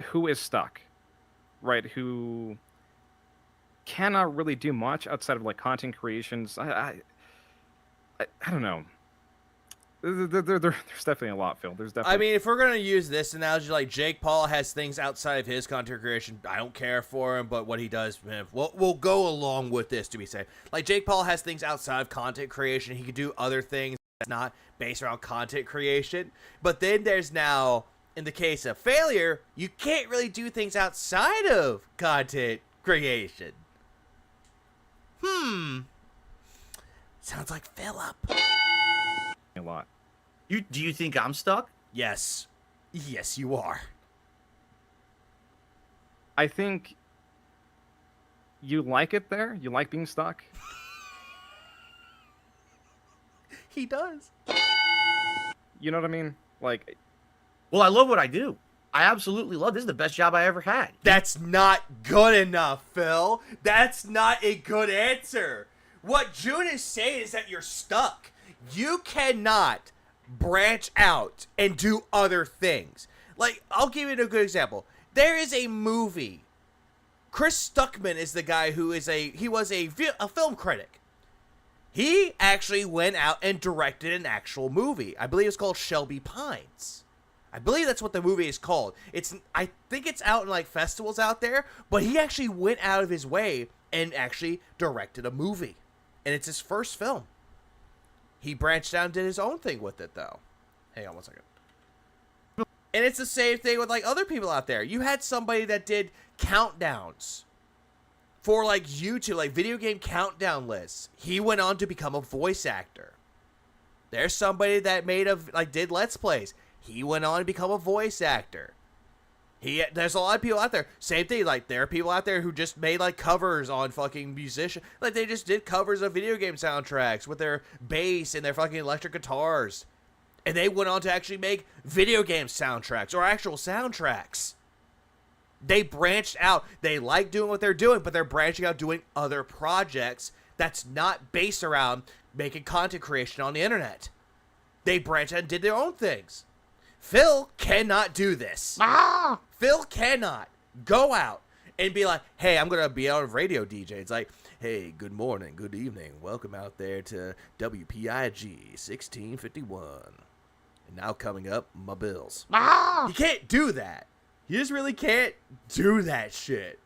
Speaker 11: who is stuck, right? Who cannot really do much outside of like content creations. I don't know. There's definitely a lot, Phil. There's definitely.
Speaker 7: I mean, if we're gonna use this analogy, like Jake Paul has things outside of his content creation, I don't care for him, but what he does, we'll go along with this to be safe. Like Jake Paul has things outside of content creation. He could do other things that's not based around content creation. But then there's now, in the case of failure, you can't really do things outside of content creation. Sounds like Philip.
Speaker 11: A lot.
Speaker 2: Do you think I'm stuck?
Speaker 7: Yes, you are.
Speaker 11: I think you like it there. You like being stuck.
Speaker 7: He does.
Speaker 11: You know what I mean? Like,
Speaker 2: well, I love what I do. I absolutely love. This is the best job I ever had.
Speaker 7: That's not good enough, Phil. That's not a good answer. What June is saying is that you're stuck. You cannot branch out and do other things. Like, I'll give you a good example. There is a movie. Chris Stuckman is the guy who is he was a film critic. He actually went out and directed an actual movie. I believe it's called Shelby Pines. I believe that's what the movie is called. I think it's out in like festivals out there, but he actually went out of his way and actually directed a movie. And it's his first film. He branched out and did his own thing with it, though. Hang on one second. And it's the same thing with, like, other people out there. You had somebody that did countdowns for, like, YouTube, like, video game countdown lists. He went on to become a voice actor. There's somebody that did Let's Plays. He went on to become a voice actor. There's a lot of people out there. Same thing, like, there are people out there who just made, like, covers on fucking musicians. Like, they just did covers of video game soundtracks with their bass and their fucking electric guitars. And they went on to actually make video game soundtracks or actual soundtracks. They branched out. They like doing what they're doing, but they're branching out doing other projects that's not based around making content creation on the internet. They branched out and did their own things. Phil cannot do this. Phil cannot go out and be like, hey, I'm going to be on a radio DJ. It's like, hey, good morning, good evening. Welcome out there to WPIG 1651. And now coming up, my bills. He can't do that. He just really can't do that shit.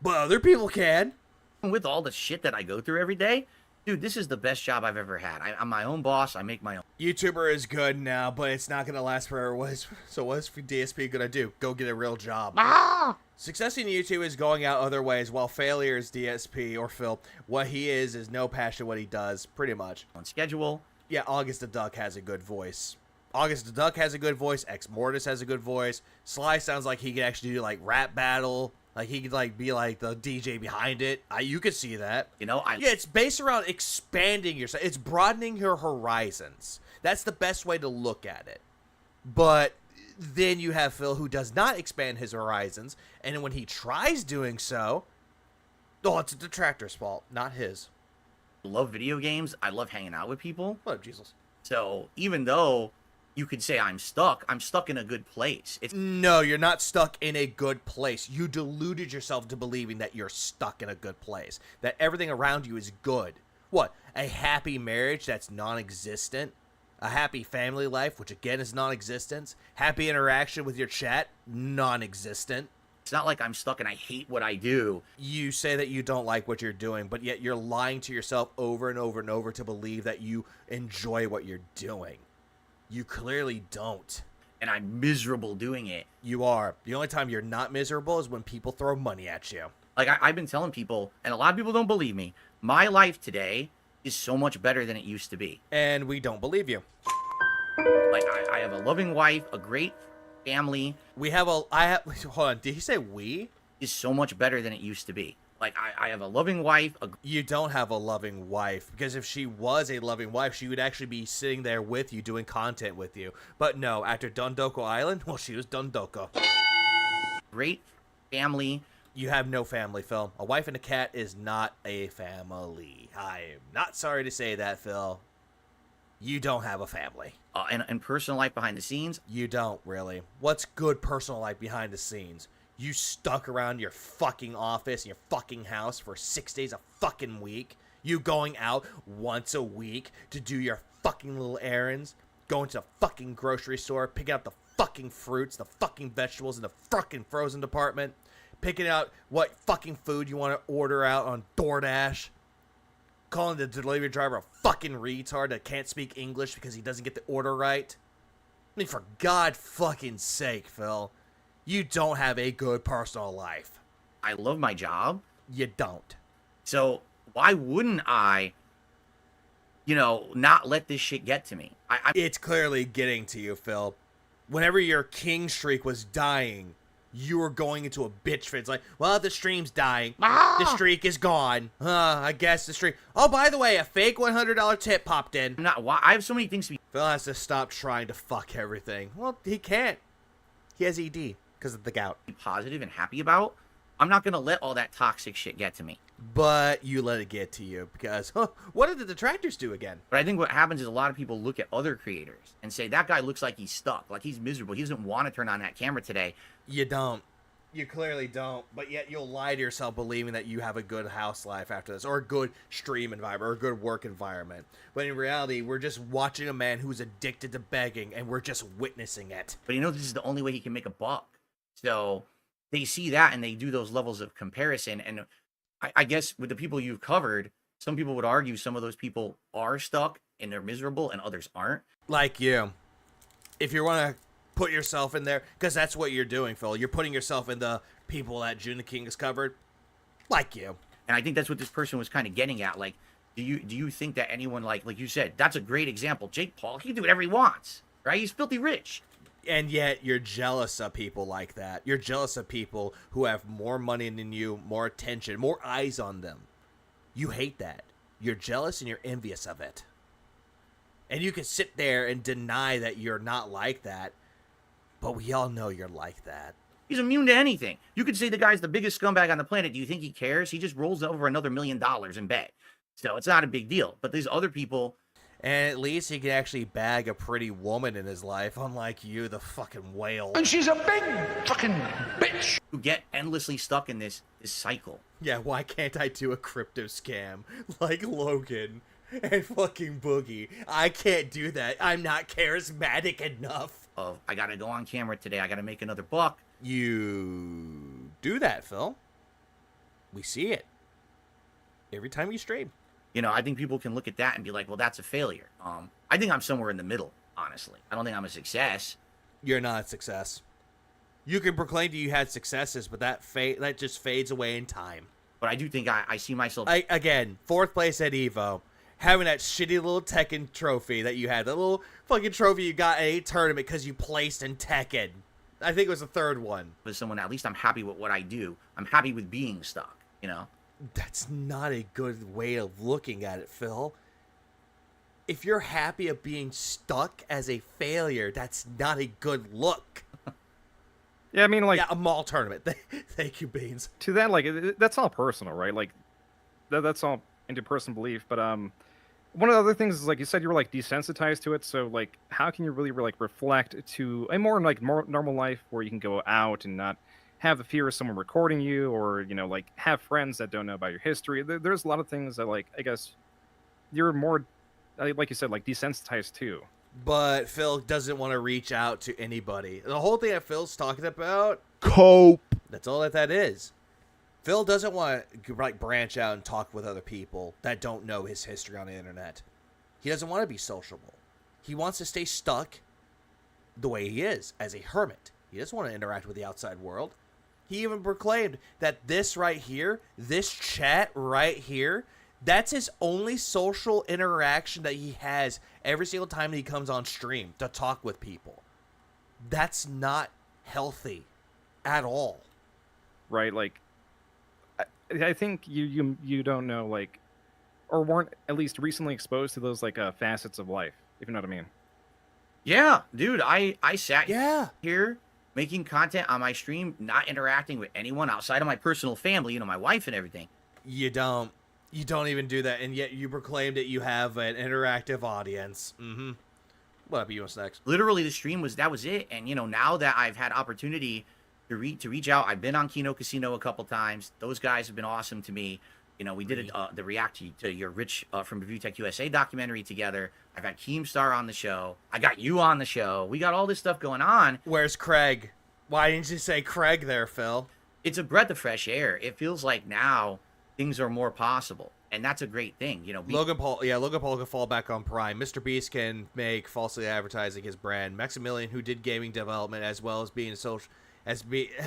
Speaker 7: But other people can.
Speaker 2: With all the shit that I go through every day, dude, this is the best job I've ever had. I'm my own boss. I make my own.
Speaker 7: YouTuber is good now, but it's not going to last forever. So what's DSP going to do? Go get a real job. Success in YouTube is going out other ways, while failure is DSP or Phil. What he is no passion what he does, pretty much.
Speaker 2: On schedule.
Speaker 7: Yeah, August the Duck has a good voice. August the Duck has a good voice. Ex Mortis has a good voice. Sly sounds like he could actually do, like, rap battle. Like, he could, like, be, like, the DJ behind it. You could see that.
Speaker 2: You know,
Speaker 7: yeah, it's based around expanding yourself. It's broadening your horizons. That's the best way to look at it. But then you have Phil, who does not expand his horizons. And when he tries doing so, it's a detractor's fault, not his.
Speaker 2: Love video games. I love hanging out with people.
Speaker 7: Oh, Jesus.
Speaker 2: So even though you could say I'm stuck in a good place.
Speaker 7: No, you're not stuck in a good place. You deluded yourself to believing that you're stuck in a good place, that everything around you is good. What? A happy marriage that's non-existent? A happy family life, which again is non-existent? Happy interaction with your chat? Non-existent.
Speaker 2: It's not like I'm stuck and I hate what I do.
Speaker 7: You say that you don't like what you're doing, but yet you're lying to yourself over and over and over to believe that you enjoy what you're doing. You clearly don't.
Speaker 2: And I'm miserable doing it.
Speaker 7: You are. The only time you're not miserable is when people throw money at you.
Speaker 2: Like, I've been telling people, and a lot of people don't believe me, my life today is so much better than it used to be.
Speaker 7: And we don't believe you.
Speaker 2: Like, I have a loving wife, a great family.
Speaker 7: Hold on, did he say we?
Speaker 2: Is so much better than it used to be. Like, I have a loving wife.
Speaker 7: You don't have a loving wife, because if she was a loving wife, she would actually be sitting there with you, doing content with you. But no, after Dundoko Island, well, she was Dundoko.
Speaker 2: Great family.
Speaker 7: You have no family, Phil. A wife and a cat is not a family. I'm not sorry to say that, Phil. You don't have a family.
Speaker 2: And personal life behind the scenes?
Speaker 7: You don't, really. What's good personal life behind the scenes? You stuck around your fucking office, your fucking house for 6 days a fucking week. You going out once a week to do your fucking little errands. Going to the fucking grocery store, picking up the fucking fruits, the fucking vegetables in the fucking frozen department. Picking out what fucking food you want to order out on DoorDash. Calling the delivery driver a fucking retard that can't speak English because he doesn't get the order right. I mean, for God fucking sake, Phil. You don't have a good personal life.
Speaker 2: I love my job.
Speaker 7: You don't.
Speaker 2: So why wouldn't I, not let this shit get to me?
Speaker 7: It's clearly getting to you, Phil. Whenever your king streak was dying, you were going into a bitch fit. It's like, well, the stream's dying. The streak is gone. I guess the streak. Oh, by the way, a fake $100 tip popped in.
Speaker 2: I have so many things to be.
Speaker 7: Phil has to stop trying to fuck everything. Well, he can't. He has ED because of the gout.
Speaker 2: Positive and happy about. I'm not going to let all that toxic shit get to me.
Speaker 7: But you let it get to you because, what did the detractors do again?
Speaker 2: But I think what happens is a lot of people look at other creators and say, that guy looks like he's stuck, like he's miserable. He doesn't want to turn on that camera today.
Speaker 7: You don't. You clearly don't. But yet you'll lie to yourself believing that you have a good house life after this, or a good stream environment, or a good work environment. But in reality, we're just watching a man who's addicted to begging, and we're just witnessing it.
Speaker 2: But this is the only way he can make a buck. So they see that and they do those levels of comparison. And I guess with the people you've covered, some people would argue some of those people are stuck and they're miserable and others aren't.
Speaker 7: Like you. If you want to put yourself in there, because that's what you're doing, Phil. You're putting yourself in the people that June the King discovered. Like you.
Speaker 2: And I think that's what this person was kind of getting at. Like, do you think that anyone, like you said, that's a great example. Jake Paul, he can do whatever he wants, right? He's filthy rich.
Speaker 7: And yet you're jealous of people like that. You're jealous of people who have more money than you, more attention, more eyes on them. You hate that. You're jealous and you're envious of it. And you can sit there and deny that you're not like that, but we all know you're like that.
Speaker 2: He's immune to anything. You could say the guy's the biggest scumbag on the planet. Do you think he cares? He just rolls over another $1 million in bet. So it's not a big deal. But these other people...
Speaker 7: And at least he can actually bag a pretty woman in his life, unlike you, the fucking whale.
Speaker 5: And she's a big fucking bitch.
Speaker 2: who get endlessly stuck in this cycle.
Speaker 7: Yeah, why can't I do a crypto scam like Logan and fucking Boogie? I can't do that. I'm not charismatic enough.
Speaker 2: Of, I gotta go on camera today. I gotta make another buck.
Speaker 7: You do that, Phil. We see it every time you stream.
Speaker 2: You know, I think people can look at that and be like, well, that's a failure. I think I'm somewhere in the middle, honestly. I don't think I'm a success.
Speaker 7: You're not a success. You can proclaim that you had successes, but that just fades away in time.
Speaker 2: But I do think I see myself...
Speaker 7: Again, 4th place at EVO. Having that shitty little Tekken trophy that you had. That little fucking trophy you got at a tournament because you placed in Tekken. I think it was the 3rd one.
Speaker 2: As someone, at least I'm happy with what I do. I'm happy with being stuck, you know?
Speaker 7: That's not a good way of looking at it, Phil. If you're happy of being stuck as a failure, that's not a good look.
Speaker 11: Yeah, I mean, like...
Speaker 7: Yeah, a mall tournament. Thank you, Beans.
Speaker 11: To that, like, that's all personal, right? Like, that's all into personal belief. But one of the other things is, like you said, you were, like, desensitized to it. So, like, how can you really, like, reflect to a more normal life where you can go out and not have the fear of someone recording you, or, you know, like, have friends that don't know about your history? There's a lot of things that, like, I guess you're more, like you said, like, desensitized to.
Speaker 7: But Phil doesn't want to reach out to anybody. The whole thing that Phil's talking about...
Speaker 10: Cope.
Speaker 7: That's all that is. Phil doesn't want to, like, branch out and talk with other people that don't know his history on the internet. He doesn't want to be sociable. He wants to stay stuck the way he is, as a hermit. He doesn't want to interact with the outside world. He even proclaimed that this right here, this chat right here, that's his only social interaction that he has every single time he comes on stream to talk with people. That's not healthy at all.
Speaker 11: Right? Like, I think you don't know, like, or weren't at least recently exposed to those, like, facets of life, if you know what I mean.
Speaker 2: Yeah, dude, I sat here making content on my stream, not interacting with anyone outside of my personal family, you know, my wife and everything.
Speaker 7: You don't even do that, and yet you proclaim that you have an interactive audience. What up, you? What's next?
Speaker 2: Literally, the stream that was it. And, you know, now that I've had opportunity to reach out, I've been on Kino Casino a couple times. Those guys have been awesome to me. You know, we did the react to your Rich from Review Tech USA documentary together. I've had Keemstar on the show. I got you on the show. We got all this stuff going on.
Speaker 7: Where's Craig? Why didn't you say Craig there, Phil?
Speaker 2: It's a breath of fresh air. It feels like now things are more possible, and that's a great thing. You know,
Speaker 7: Logan Paul can fall back on Prime. Mr. Beast can make falsely advertising his brand. Maximilian, who did gaming development as well as being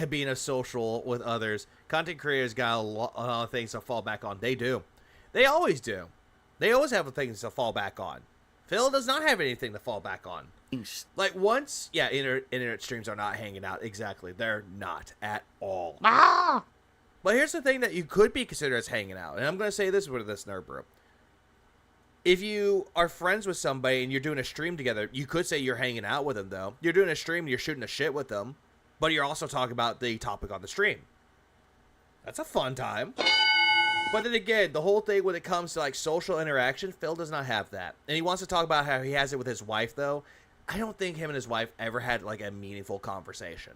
Speaker 7: being a social with others. Content creators got a lot of things to fall back on. They do. They always do. They always have things to fall back on. Phil does not have anything to fall back on. Like once, yeah, internet streams are not hanging out. Exactly. They're not at all. But here's the thing that you could be considered as hanging out. And I'm going to say this with this nerd bro. If you are friends with somebody and you're doing a stream together, you could say you're hanging out with them, though. You're doing a stream and you're shooting a shit with them. But you're also talking about the topic on the stream. That's a fun time. But then again, the whole thing when it comes to like social interaction, Phil does not have that. And he wants to talk about how he has it with his wife, though. I don't think him and his wife ever had like a meaningful conversation.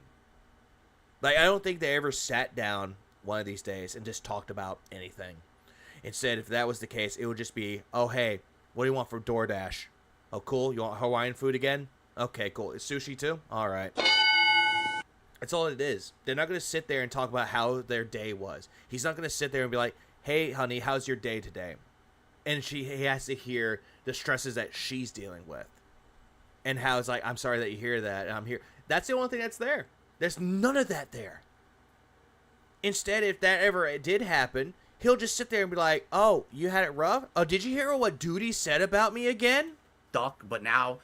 Speaker 7: Like, I don't think they ever sat down one of these days and just talked about anything. Instead, if that was the case, it would just be, oh, hey, what do you want for DoorDash? Oh, cool. You want Hawaiian food again? Okay, cool. Is sushi too? All right. That's all it is. They're not going to sit there and talk about how their day was. He's not going to sit there and be like, hey, honey, how's your day today? and he has to hear the stresses that she's dealing with, and how it's like, I'm sorry that you hear that, and I'm here. That's the only thing that's there. There's none of that there. Instead, if that ever did happen, he'll just sit there and be like, oh, you had it rough? Oh, did you hear what Duty said about me again?
Speaker 2: But now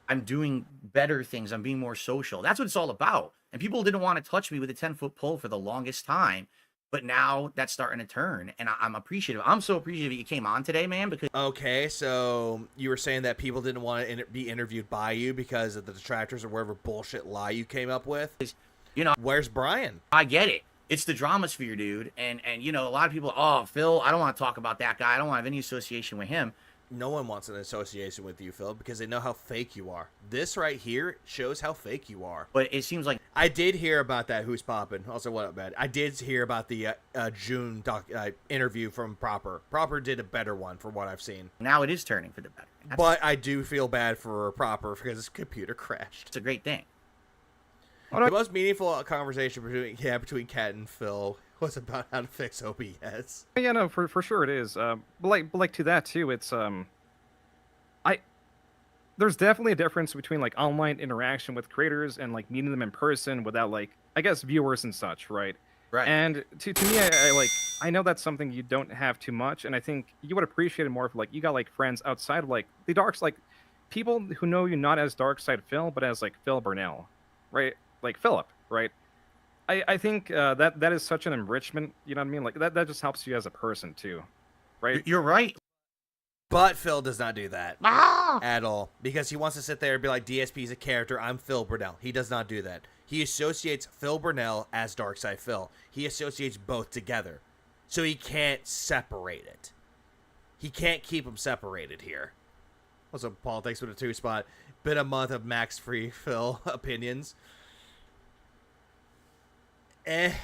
Speaker 2: I'm doing better things. I'm being more social. That's what it's all about. And people didn't want to touch me with a 10-foot pole for the longest time. But now that's starting to turn. And I'm appreciative. I'm so appreciative you came on today, man. Because
Speaker 7: okay, so you were saying that people didn't want to be interviewed by you because of the detractors or whatever bullshit lie you came up with?
Speaker 2: You know,
Speaker 7: where's Brian?
Speaker 2: I get it. It's the drama sphere, dude. And you know, a lot of people, oh, Phil, I don't want to talk about that guy. I don't want to have any association with him.
Speaker 7: No one wants an association with you, Phil, because they know how fake you are. This right here shows how fake you are.
Speaker 2: But it seems like...
Speaker 7: I did hear about that Who's Poppin'. Also, what up, man? I did hear about the June interview from Proper. Proper did a better one for what I've seen.
Speaker 2: Now it is turning for the better.
Speaker 7: But I do feel bad for Proper because his computer crashed.
Speaker 2: It's a great thing.
Speaker 7: The most meaningful conversation between Kat and Phil was about how to fix OBS.
Speaker 11: Yeah, no, for sure it is. But like to that too, it's there's definitely a difference between like online interaction with creators and like meeting them in person without like, I guess, viewers and such, right?
Speaker 2: Right.
Speaker 11: And to me, I know that's something you don't have too much, and I think you would appreciate it more if like you got like friends outside of like the darks, like people who know you not as Dark Side Phil, but as like Phil Burnell, right? Like Philip, right? I think that is such an enrichment, you know what I mean? Like that just helps you as a person too, right?
Speaker 2: You're right.
Speaker 7: But Phil does not do that at all, because he wants to sit there and be like, DSP is a character, I'm Phil Burnell. He does not do that. He associates Phil Burnell as Darkside Phil. He associates both together. So he can't separate it. He can't keep them separated here. Also, Paul, thanks for the 2 spot. Been a month of Max Free Phil opinions.
Speaker 8: I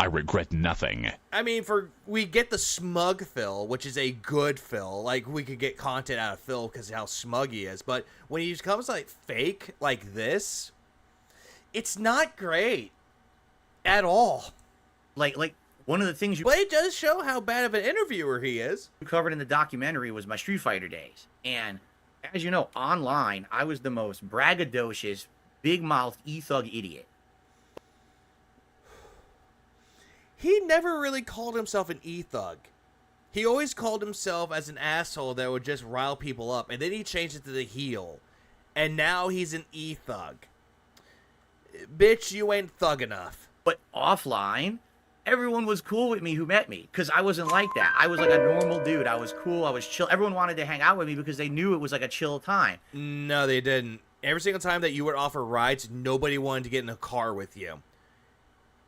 Speaker 8: regret nothing.
Speaker 7: I mean, we get the smug Phil, which is a good Phil. Like, we could get content out of Phil because of how smug he is. But when he becomes, like, fake like this, it's not great at all.
Speaker 2: Like one of the things
Speaker 7: But it does show how bad of an interviewer he is.
Speaker 2: you covered in the documentary was my Street Fighter days. And as you know, online, I was the most braggadocious, big-mouthed, e-thug idiot.
Speaker 7: He never really called himself an e-thug. He always called himself as an asshole that would just rile people up. And then he changed it to the heel. And now he's an e-thug. Bitch, you ain't thug enough.
Speaker 2: But offline, everyone was cool with me who met me. Because I wasn't like that. I was like a normal dude. I was cool. I was chill. Everyone wanted to hang out with me because they knew it was like a chill time.
Speaker 7: No, they didn't. Every single time that you would offer rides, nobody wanted to get in a car with you.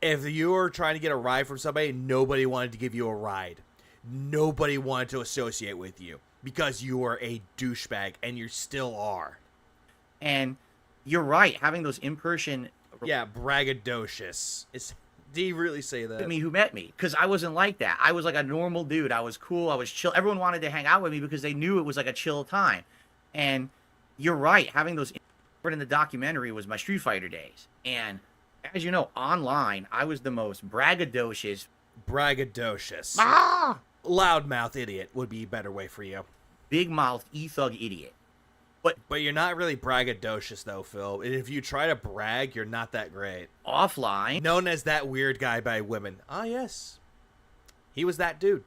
Speaker 7: If you were trying to get a ride from somebody, nobody wanted to give you a ride. Nobody wanted to associate with you because you were a douchebag, and you still are.
Speaker 2: And you're right, having those in-person...
Speaker 7: Yeah, braggadocious. Did he really say that?
Speaker 2: Me who met me, because I wasn't like that. I was like a normal dude. I was cool. I was chill. Everyone wanted to hang out with me because they knew it was like a chill time. And you're right, having those in the documentary was my Street Fighter days. And as you know, online, I was the most braggadocious.
Speaker 7: Loudmouth idiot would be a better way for you.
Speaker 2: Big-mouthed, e-thug idiot.
Speaker 7: But you're not really braggadocious, though, Phil. And if you try to brag, you're not that great.
Speaker 2: Offline.
Speaker 7: Known as that weird guy by women. Ah, yes. He was that dude.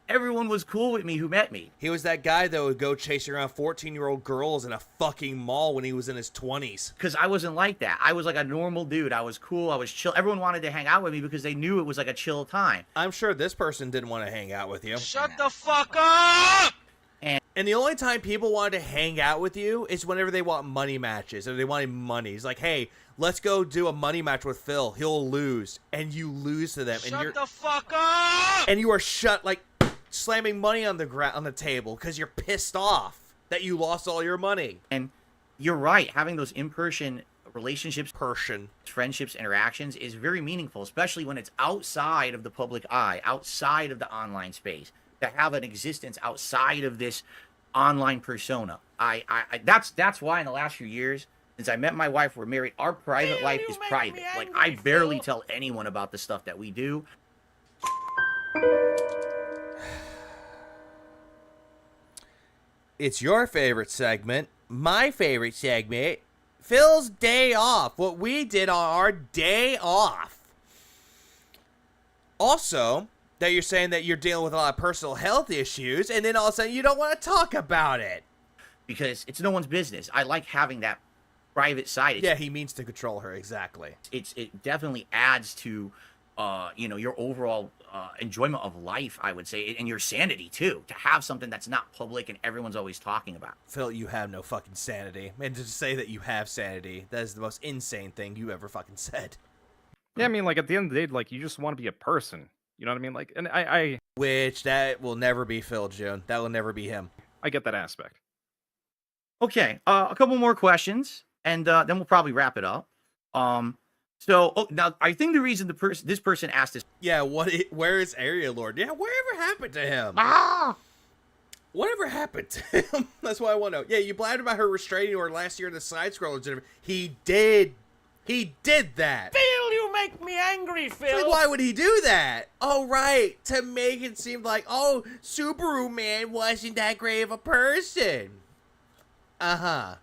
Speaker 2: Everyone was cool with me who met me.
Speaker 7: He was that guy that would go chasing around 14-year-old girls in a fucking mall when he was in his 20s.
Speaker 2: Because I wasn't like that. I was like a normal dude. I was cool. I was chill. Everyone wanted to hang out with me because they knew it was like a chill time.
Speaker 7: I'm sure this person didn't want to hang out with you.
Speaker 6: Shut the fuck up!
Speaker 7: And the only time people wanted to hang out with you is whenever they want money matches or they wanted money. It's like, hey, let's go do a money match with Phil. He'll lose. And you lose to them.
Speaker 6: Shut the fuck up!
Speaker 7: And you are slamming money on the table because you're pissed off that you lost all your money.
Speaker 2: And you're right, having those in-person relationships, friendships, interactions is very meaningful, especially when it's outside of the public eye, outside of the online space. To have an existence outside of this online persona. That's why in the last few years, since I met my wife, we're married, our private life is private. Like, I barely tell anyone about the stuff that we do.
Speaker 7: it's your favorite segment, my favorite segment, Phil's day off. What we did on our day off. Also, that you're saying that you're dealing with a lot of personal health issues, and then all of a sudden you don't want to talk about it.
Speaker 2: Because it's no one's business. I like having that private side.
Speaker 7: Yeah, he means to control her, exactly.
Speaker 2: It definitely adds to, your overall enjoyment of life, I would say, and your sanity, too. To have something that's not public and everyone's always talking about.
Speaker 7: Phil, you have no fucking sanity. And to say that you have sanity, that is the most insane thing you ever fucking said.
Speaker 11: Yeah, I mean, like, at the end of the day, like, you just want to be a person. You know what I mean? Like, and I
Speaker 7: Which, that will never be Phil, June. That will never be him.
Speaker 11: I get that aspect.
Speaker 2: Okay, a couple more questions, and then we'll probably wrap it up. Now I think the reason this person asked this.
Speaker 7: Yeah, where is Area Lord? Yeah, whatever happened to him? Whatever happened to him? That's what I want to know. Yeah, you blabbed about her restraining order last year in the side scrollers. He did that.
Speaker 3: Phil, you make me angry, Phil.
Speaker 7: Like, why would he do that? Oh, right, to make it seem like, oh, Subaru Man wasn't that great of a person. Uh-huh.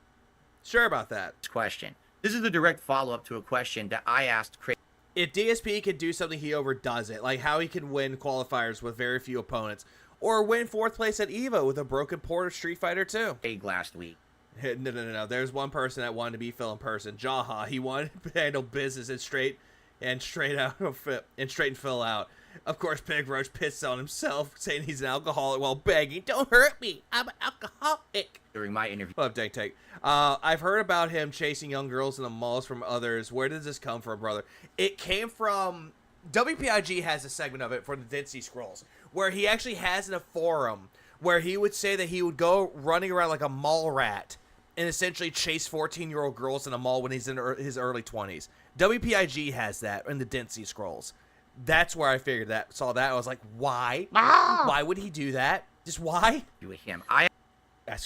Speaker 7: Sure about that.
Speaker 2: Question. This is a direct follow-up to a question that I asked Craig.
Speaker 7: If DSP can do something, he overdoes it. Like how he can win qualifiers with very few opponents. Or win 4th place at EVO with a broken port of Street Fighter 2.
Speaker 2: Last week.
Speaker 7: No. There's one person that wanted to be Phil in person. Jaha. He wanted to handle business and straighten Phil out. Of course, Big Roach pissed on himself, saying he's an alcoholic while begging, "Don't hurt me, I'm an alcoholic."
Speaker 2: During my interview.
Speaker 7: What up, Dank Tank? I've heard about him chasing young girls in the malls from others. Where does this come from, brother? It came from... WPIG has a segment of it for the Dead Sea Scrolls, where he actually has in a forum where he would say that he would go running around like a mall rat and essentially chase 14-year-old girls in a mall when he's in his early 20s. WPIG has that in the Dead Sea Scrolls. That's where I figured that. Saw that. I was like, why? Why would he do that? Just why?
Speaker 2: With him.
Speaker 7: I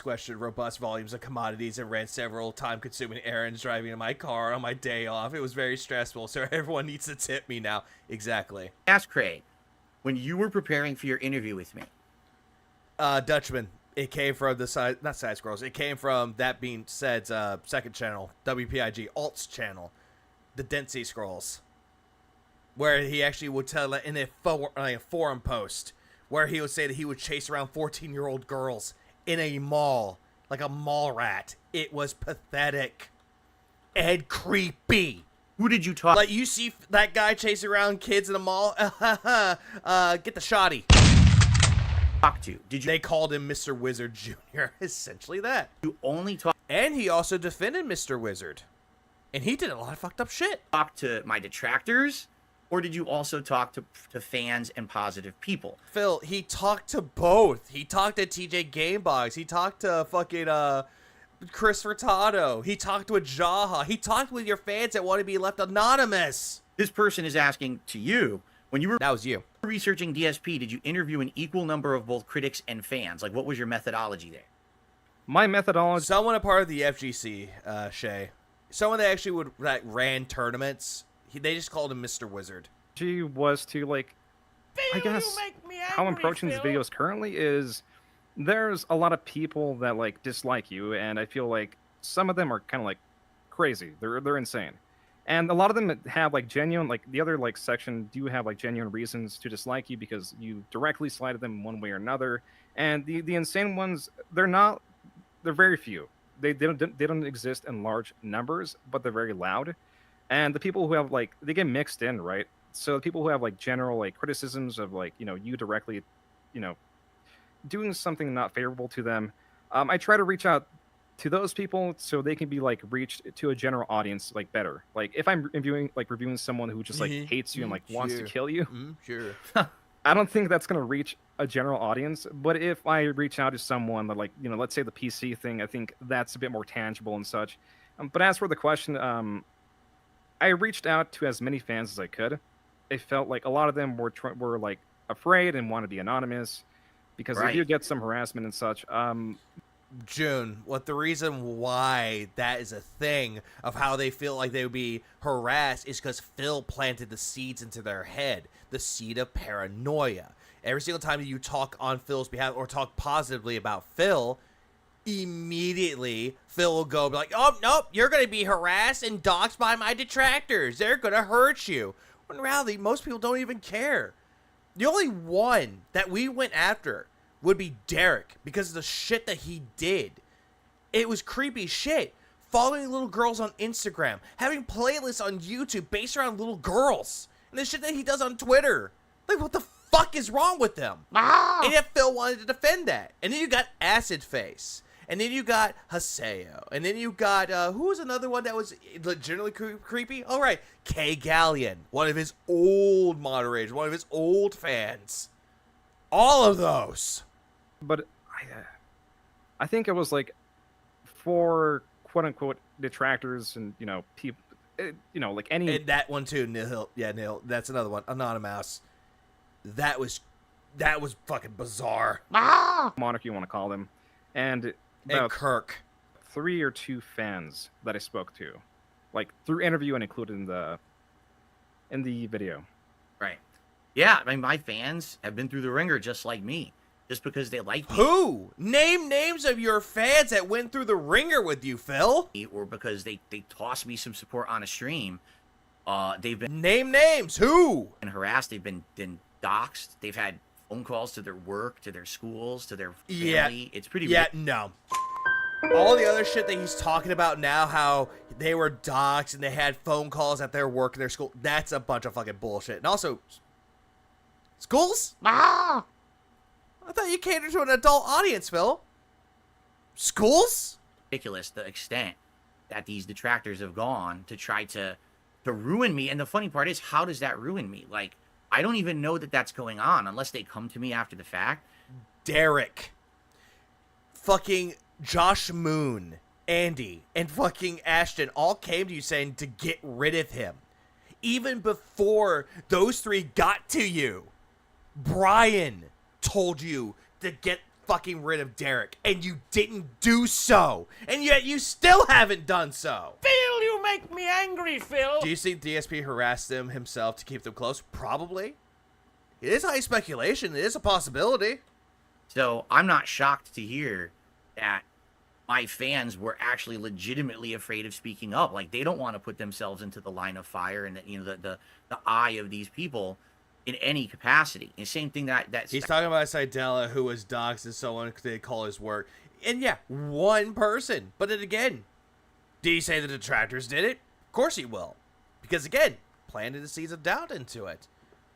Speaker 7: questioned robust volumes of commodities and ran several time-consuming errands driving in my car on my day off. It was very stressful, so everyone needs to tip me now. Exactly.
Speaker 2: Ask Craig, when you were preparing for your interview with me.
Speaker 7: Dutchman. It came from the not Side Scrolls. It came from That Being Said's second channel, WPIG Alt's channel, the Densey Scrolls, where he actually would tell in a forum post where he would say that he would chase around 14-year-old girls in a mall like a mall rat. It was pathetic and creepy.
Speaker 2: Who did you talk?
Speaker 7: Like, you see that guy chasing around kids in a mall? Get the shoddy.
Speaker 2: Talk to? Did you?
Speaker 7: They called him Mr. Wizard Jr. Essentially that.
Speaker 2: You only talk.
Speaker 7: And he also defended Mr. Wizard. And he did a lot of fucked up shit.
Speaker 2: Talk to my detractors? Or did you also talk to fans and positive people?
Speaker 7: Phil, he talked to both. He talked to TJ Gamebox. He talked to fucking Chris Furtado. He talked with Jaha. He talked with your fans that want to be left anonymous.
Speaker 2: This person is asking to you, when you were
Speaker 7: that was you
Speaker 2: researching DSP, did you interview an equal number of both critics and fans? Like, what was your methodology there?
Speaker 11: My methodology...
Speaker 7: Someone a part of the FGC, Shay. Someone that actually ran tournaments. They just called him Mr. Wizard.
Speaker 11: She was to, like, I guess how I'm approaching these videos currently is there's a lot of people that, like, dislike you, and I feel like some of them are kind of, like, crazy. They're insane. And a lot of them have, like, genuine, like, the other, like, section do have, like, genuine reasons to dislike you because you directly slighted them one way or another. And the insane ones, they're very few. They don't exist in large numbers, but they're very loud. And the people who have, like, they get mixed in, right? So the people who have, like, general, like, criticisms of, like, you know, you directly, you know, doing something not favorable to them, I try to reach out to those people so they can be, like, reached to a general audience, like, better. Like, if I'm reviewing someone who just, like, hates you and, like, wants to kill you,
Speaker 7: sure.
Speaker 11: I don't think that's going to reach a general audience. But if I reach out to someone that, like, you know, let's say the PC thing, I think that's a bit more tangible and such. But as for the question, I reached out to as many fans as I could. It felt like a lot of them were like afraid and want to be anonymous because they do get some harassment and such.
Speaker 7: June, what the reason why that is a thing of how they feel like they would be harassed is because Phil planted the seeds into their head, the seed of paranoia. Every single time that you talk on Phil's behalf or talk positively about Phil, immediately Phil will go like, oh, nope, you're going to be harassed and doxxed by my detractors. They're going to hurt you. When in reality, most people don't even care. The only one that we went after would be Derek because of the shit that he did. It was creepy shit. Following little girls on Instagram, having playlists on YouTube based around little girls, and the shit that he does on Twitter. Like, what the fuck is wrong with them? And yet Phil wanted to defend that. And then you got Acid Face. And then you got Haseo. And then you got, who was another one that was legitimately creepy? Oh, right. K. Gallion. One of his old moderators. One of his old fans. All of those.
Speaker 11: But I think it was like for quote-unquote detractors and, you know, people, you know, like any...
Speaker 7: And that one too, Nihil. Yeah, Nihil. That's another one. Anonymous. That was fucking bizarre.
Speaker 11: Monarch, you want to call them. And
Speaker 7: Kirk.
Speaker 11: 3 or 2 fans that I spoke to, like through interview and included in the video.
Speaker 2: Right. Yeah, I mean, my fans have been through the ringer just like me. Just because they like me.
Speaker 7: Who? Name names of your fans that went through the ringer with you, Phil.
Speaker 2: Or because they tossed me some support on a stream. They've been...
Speaker 7: Name names. Who?
Speaker 2: And harassed. They've been doxxed. They've had phone calls to their work, to their schools, to their family.
Speaker 7: Yeah.
Speaker 2: It's pretty...
Speaker 7: Yeah, no. All the other shit that he's talking about now, how they were doxxed and they had phone calls at their work and their school, that's a bunch of fucking bullshit. And also, schools? I thought you catered to an adult audience, Phil. Schools?
Speaker 2: Ridiculous the extent that these detractors have gone to try to ruin me. And the funny part is, how does that ruin me? Like, I don't even know that that's going on unless they come to me after the fact.
Speaker 7: Derek. Fucking Josh Moon, Andy, and fucking Ashton all came to you saying to get rid of him. Even before those 3 got to you, Brian told you to get fucking rid of Derek, and you didn't do so, and yet you still haven't done so.
Speaker 3: Phil, you make me angry, Phil.
Speaker 7: Do you think DSP harassed them himself to keep them close? Probably. It is high speculation. It is a possibility.
Speaker 2: So I'm not shocked to hear that my fans were actually legitimately afraid of speaking up. Like, they don't want to put themselves into the line of fire and the eye of these people in any capacity. And same thing that
Speaker 7: he's talking about Seidela, who was doxxed and so on, they call his work. And yeah, one person. But then again, did he say the detractors did it? Of course he will. Because again, planted the seeds of doubt into it.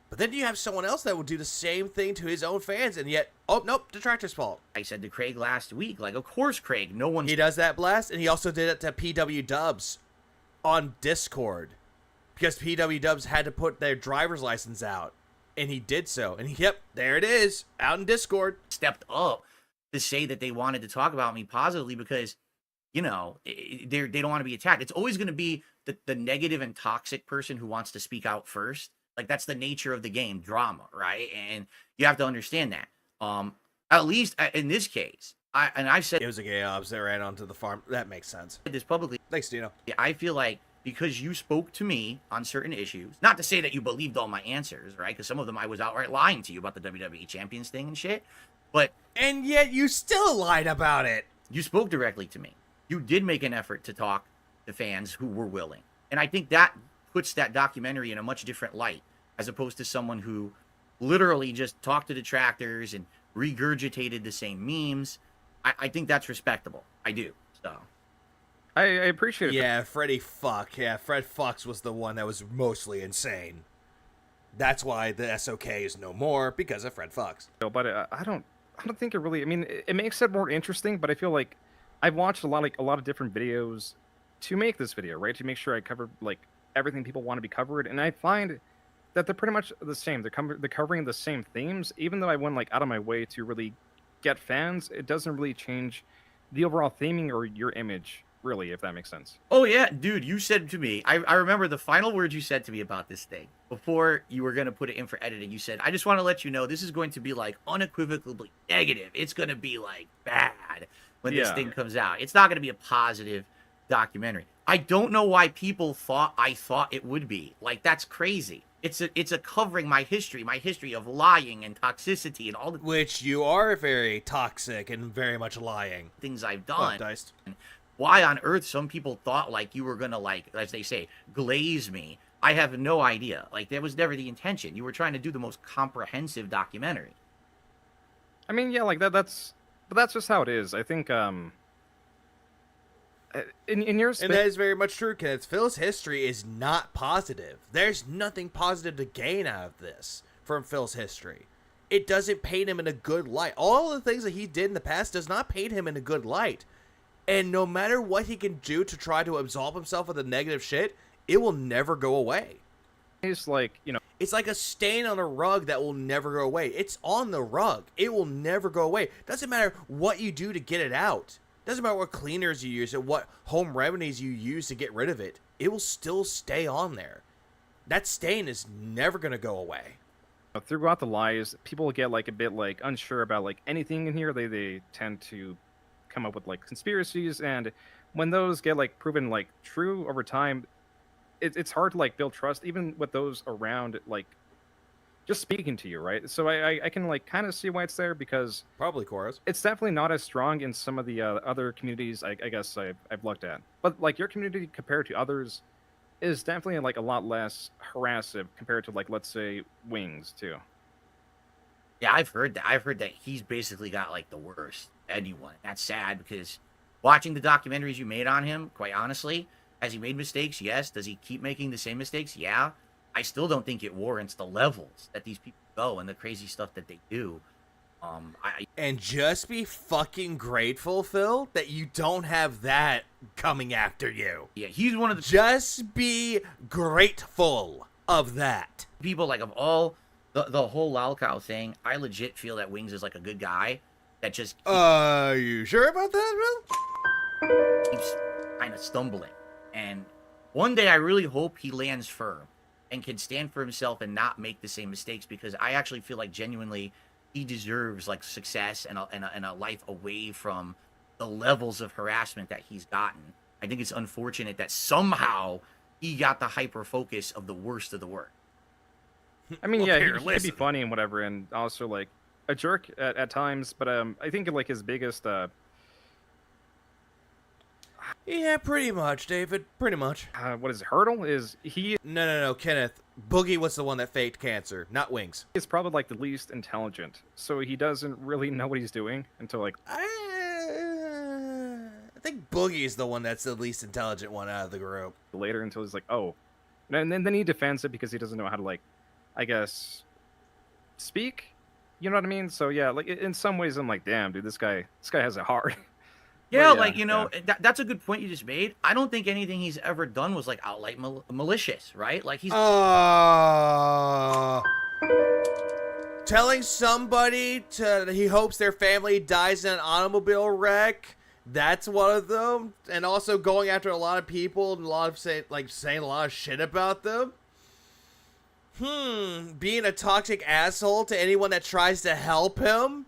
Speaker 7: But then you have someone else that will do the same thing to his own fans, and yet, oh, nope, detractor's fault.
Speaker 2: I said to Craig last week, like, of course, Craig, no one...
Speaker 7: He does that blast, and he also did it to PW Dubs on Discord. Because PW Dubs had to put their driver's license out. And he did so. And yep, there it is, out in Discord.
Speaker 2: Stepped up to say that they wanted to talk about me positively because, you know, they don't want to be attacked. It's always going to be the negative and toxic person who wants to speak out first. Like, that's the nature of the game, drama, right? And you have to understand that. At least in this case, I've said...
Speaker 7: It was a gay ops that ran onto the farm. That makes sense.
Speaker 2: This publicly.
Speaker 7: Thanks, Dino.
Speaker 2: I feel like because you spoke to me on certain issues, not to say that you believed all my answers, right? Because some of them I was outright lying to you about the WWE Champions thing and shit. But...
Speaker 7: And yet you still lied about it.
Speaker 2: You spoke directly to me. You did make an effort to talk to fans who were willing. And I think that puts that documentary in a much different light, as opposed to someone who literally just talked to detractors and regurgitated the same memes. I think that's respectable. I do. So...
Speaker 11: I appreciate it.
Speaker 7: Yeah, Freddy Fuck. Yeah, Fred Fucks was the one that was mostly insane. That's why the SOK is no more, because of Fred Fucks.
Speaker 11: But I don't think it really... I mean, it makes it more interesting, but I feel like I've watched a lot of different videos to make this video, right? To make sure I cover, like, everything people want to be covered, and I find that they're pretty much the same. They're covering the same themes, even though I went, like, out of my way to really get fans. It doesn't really change the overall theming or your image, really, if that makes sense.
Speaker 2: Oh, yeah, dude, you said to me, I remember the final words you said to me about this thing. Before you were going to put it in for editing, you said, I just want to let you know this is going to be, like, unequivocally negative. It's going to be, like, bad when this thing comes out. It's not going to be a positive documentary. I don't know why people thought I thought it would be. Like, that's crazy. It's a covering my history of lying and toxicity and all the
Speaker 7: Which you are very toxic and very much lying.
Speaker 2: things I've done.
Speaker 7: Oh, diced.
Speaker 2: Why on earth some people thought like you were gonna, like, as they say, glaze me, I have no idea. Like, that was never the intention. You were trying to do the most comprehensive documentary.
Speaker 11: I mean, yeah, like that's just how it is. I think in your
Speaker 7: And that is very much true, Kenneth. Phil's history is not positive. There's nothing positive to gain out of this from Phil's history. It doesn't paint him in a good light. All the things that he did in the past does not paint him in a good light. And no matter what he can do to try to absolve himself of the negative shit, it will never go away.
Speaker 11: It's like, you know,
Speaker 7: It's like a stain on a rug that will never go away. It's on the rug. It will never go away. Doesn't matter what you do to get it out. Doesn't matter what cleaners you use or what home remedies you use to get rid of it. It will still stay on there. That stain is never going to go away.
Speaker 11: throughout the lies, people get like a bit like unsure about like anything in here. They tend to come up with like conspiracies, and when those get like proven like true over time, it's hard to like build trust even with those around like just speaking to you, right? So I can like kind of see why it's there, because
Speaker 7: Probably chorus.
Speaker 11: it's definitely not as strong in some of the other communities I guess I've looked at. But like your community compared to others is definitely like a lot less harassive compared to like, let's say, Wings too.
Speaker 2: Yeah, I've heard that. I've heard that he's basically got like the worst anyone. That's sad, because watching the documentaries you made on him, quite honestly, has he made mistakes? Yes. Does he keep making the same mistakes? Yeah. I still don't think it warrants the levels that these people go and the crazy stuff that they do.
Speaker 7: And just be fucking grateful, Phil, that you don't have that coming after you.
Speaker 2: Yeah, he's one of the
Speaker 7: Just be grateful of that.
Speaker 2: people, like, of all the whole Lalcow thing. I legit feel that Wings is like a good guy that just
Speaker 7: You sure about that, Phil?
Speaker 2: keeps kind of stumbling. And one day I really hope he lands firm and can stand for himself and not make the same mistakes, because I actually feel like genuinely he deserves like success and a life away from the levels of harassment that he's gotten. I think it's unfortunate that somehow he got the hyper focus of the worst of the worst.
Speaker 11: I mean,
Speaker 7: Well,
Speaker 11: yeah,
Speaker 7: here,
Speaker 11: he can
Speaker 7: listen.
Speaker 11: be funny and whatever, and also like a jerk at times. But I think like his biggest
Speaker 7: Yeah, pretty much, David. Pretty much.
Speaker 11: what is it, hurdle is he
Speaker 7: No, Kenneth. Boogie was the one that faked cancer, not Wings.
Speaker 11: is probably like the least intelligent, so he doesn't really know what he's doing until like
Speaker 7: I think Boogie's the one that's the least intelligent one out of the group.
Speaker 11: later, until he's like, oh, and then he defends it because he doesn't know how to like, I guess, speak. You know what I mean? So yeah, like in some ways, I'm like, damn, dude, this guy has it hard.
Speaker 2: Yeah,
Speaker 11: But
Speaker 2: like, you know,
Speaker 11: yeah.
Speaker 2: that's a good point you just made. I don't think anything he's ever done was like outright malicious, right? Like he's
Speaker 7: Telling somebody he hopes their family dies in an automobile wreck. That's one of them. And also going after a lot of people and saying a lot of shit about them. Being a toxic asshole to anyone that tries to help him.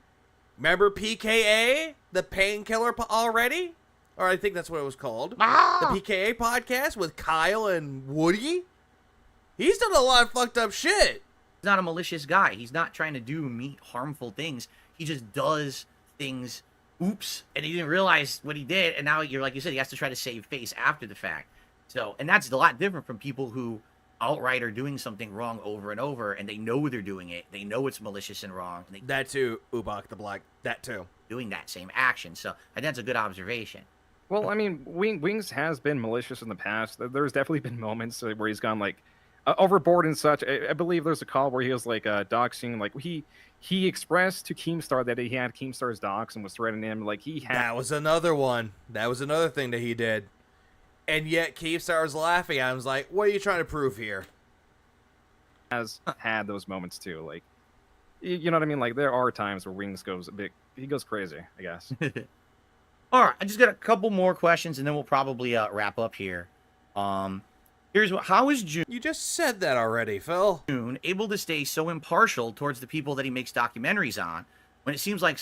Speaker 7: Remember PKA, the painkiller already? Or I think that's what it was called. The PKA podcast with Kyle and Woody. He's done a lot of fucked up shit.
Speaker 2: not a malicious guy. He's not trying to do harmful things. He just does things. Oops, and he didn't realize what he did, and now you're like you said, he has to try to save face after the fact. So, and that's a lot different from people who outright are doing something wrong over and over, and they know they're doing it. They know it's malicious and wrong. And they
Speaker 7: That too, Ubak the Black. That too.
Speaker 2: doing that same action. So, I think that's a good observation.
Speaker 11: Well, I mean, Wings has been malicious in the past. There's definitely been moments where he's gone like overboard and such. I believe there's a call where he was like doxing, like he expressed to Keemstar that he had Keemstar's docs and was threatening him. Like he had.
Speaker 7: That was another one. That was another thing that he did. And yet Keemstar was laughing at him. Was like, what are you trying to prove here?
Speaker 11: Has had those moments too. Like, you know what I mean? Like there are times where Wings goes he goes crazy, I guess.
Speaker 2: All right, I just got a couple more questions, and then we'll probably wrap up here. How is June
Speaker 7: You just said that already, Phil.
Speaker 2: able to stay so impartial towards the people that he makes documentaries on, when it seems like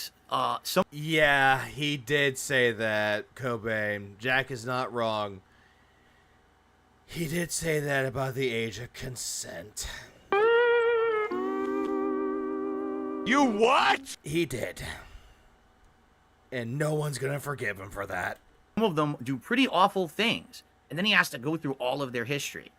Speaker 2: some
Speaker 7: Yeah, he did say that, Cobain. Jack is not wrong. He did say that about the age of consent.
Speaker 2: You what?
Speaker 7: He did. And no one's gonna forgive him for that.
Speaker 2: Some of them do pretty awful things, and then he has to go through all of their history.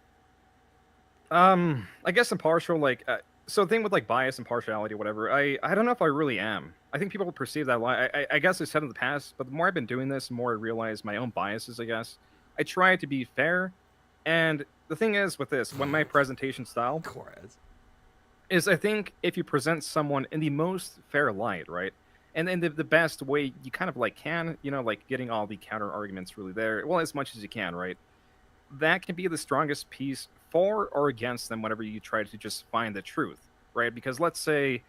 Speaker 11: I guess impartial, like, so the thing with like bias and partiality, whatever. I don't know if I really am. I think people perceive that lie. I guess I said in the past, but the more I've been doing this, the more I realize my own biases. I guess I try to be fair, and the thing is with this, when my presentation style is, I think if you present someone in the most fair light, right, and in the best way you kind of like can, you know, like getting all the counter arguments really there, well, as much as you can, right. That can be the strongest piece for or against them whenever you try to just find the truth, right? Because let's say,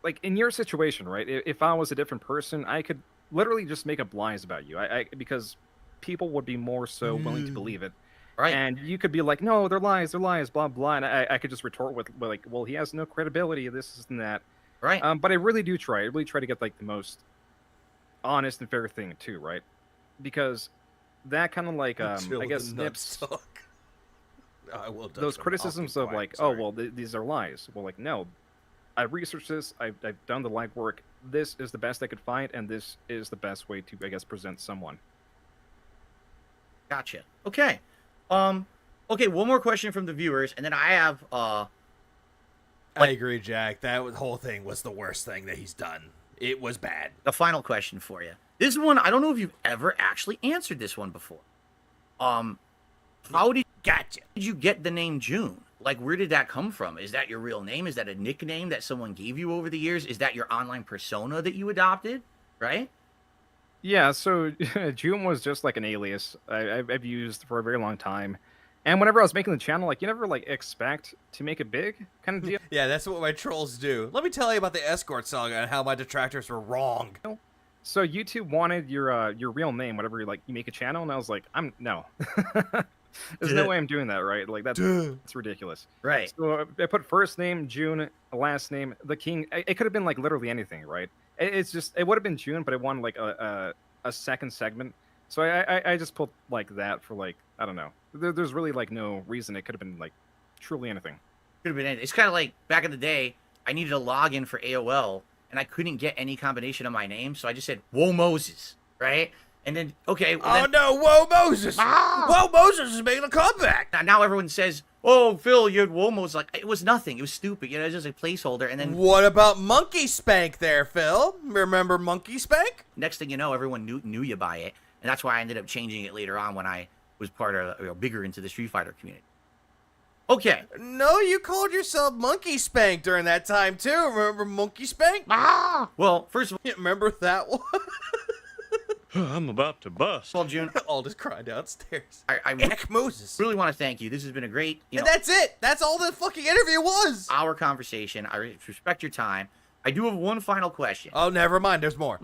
Speaker 11: like in your situation, right? If I was a different person, I could literally just make up lies about you. Because people would be more so willing to believe it.
Speaker 2: Right.
Speaker 11: And you could be like, no, they're lies, blah, blah. And I could just retort with like, well, he has no credibility, this and that.
Speaker 2: Right.
Speaker 11: But I really do try. I really try to get like the most honest and fair thing too, right? Because that kind of like, I guess, nips those criticisms of like, oh, well, these are lies. Well, like, no, I researched this. I've done the legwork. This is the best I could find, and this is the best way to, I guess, present someone.
Speaker 2: Gotcha. Okay. Okay, one more question from the viewers, and then I have,
Speaker 7: I agree, Jack. That whole thing was the worst thing that he's done. It was bad.
Speaker 2: a final question for you. This one, I don't know if you've ever actually answered this one before. How did you get the name June? Like, where did that come from? Is that your real name? Is that a nickname that someone gave you over the years? Is that your online persona that you adopted? Right?
Speaker 11: Yeah, so June was just like an alias I've used for a very long time. And whenever I was making the channel, like, you never, like, expect to make it big kind of deal.
Speaker 7: Yeah, that's what my trolls do. Let me tell you about the escort saga and how my detractors were wrong.
Speaker 11: So YouTube wanted your real name whenever you make a channel, and I was like, no. There's no way I'm doing that, right? Like, that's ridiculous.
Speaker 2: Right.
Speaker 11: So I put first name, June, last name, the King. It could have been, like, literally anything, right? It's just, it would have been June, but I wanted, like, a second segment. So I just put, like, that for, like, I don't know. There's really, like, no reason. It could have been, like, truly anything.
Speaker 2: Could have been anything. It's kind of like back in the day, I needed a login for AOL, and I couldn't get any combination of my name, so I just said, Whoa Moses, right? And then, okay.
Speaker 7: Oh, no, Whoa Moses! Whoa Moses is making a comeback!
Speaker 2: Now everyone says, oh, Phil, you had Whoa Moses. Like, it was nothing. It was stupid. You know, it was just a placeholder, and then...
Speaker 7: What about Monkey Spank there, Phil? Remember Monkey Spank?
Speaker 2: Next thing you know, everyone knew you by it, and that's why I ended up changing it later on when I was part of, bigger into the Street Fighter community. Okay.
Speaker 7: No, you called yourself Monkey Spank during that time, too. Remember Monkey Spank?
Speaker 2: Well, first of all...
Speaker 7: Yeah, remember that one?
Speaker 12: I'm about to bust.
Speaker 2: Well, June...
Speaker 7: All just crying downstairs.
Speaker 2: I
Speaker 7: Moses.
Speaker 2: really want to thank you. This has been a great...
Speaker 7: And that's it. That's all the fucking interview was.
Speaker 2: Our conversation. I respect your time. I do have one final question.
Speaker 7: Oh, never mind. There's more.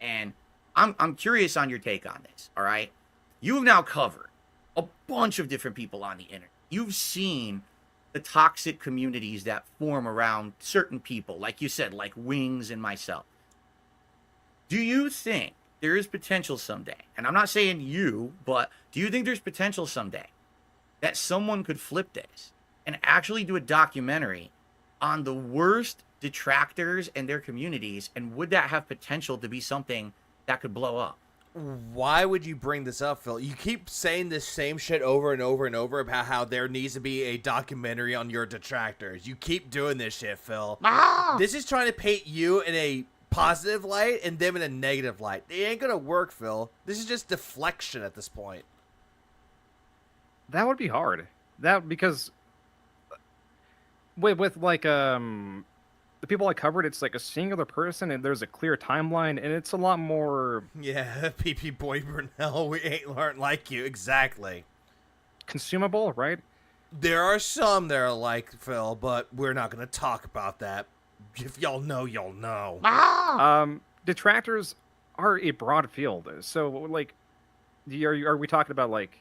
Speaker 2: And I'm curious on your take on this, all right? You've now covered a bunch of different people on the internet. You've seen the toxic communities that form around certain people, like you said, like Wings and myself. Do you think there is potential someday, and I'm not saying you, but do you think there's potential someday that someone could flip this and actually do a documentary on the worst detractors and their communities, and would that have potential to be something that could blow up?
Speaker 7: Why would you bring this up, Phil? You keep saying this same shit over and over and over about how there needs to be a documentary on your detractors. You keep doing this shit, Phil. This is trying to paint you in a positive light and them in a negative light. It ain't gonna work, Phil. This is just deflection at this point.
Speaker 11: That would be hard. Because with like the people I covered, it's like a singular person, and there's a clear timeline, and it's a lot more...
Speaker 7: Yeah, PP Boy Brunel, we aren't like you. Exactly.
Speaker 11: Consumable, right?
Speaker 7: There are some that are like Phil, but we're not going to talk about that. If y'all know, y'all know.
Speaker 11: Detractors are a broad field. So, like, are we talking about, like,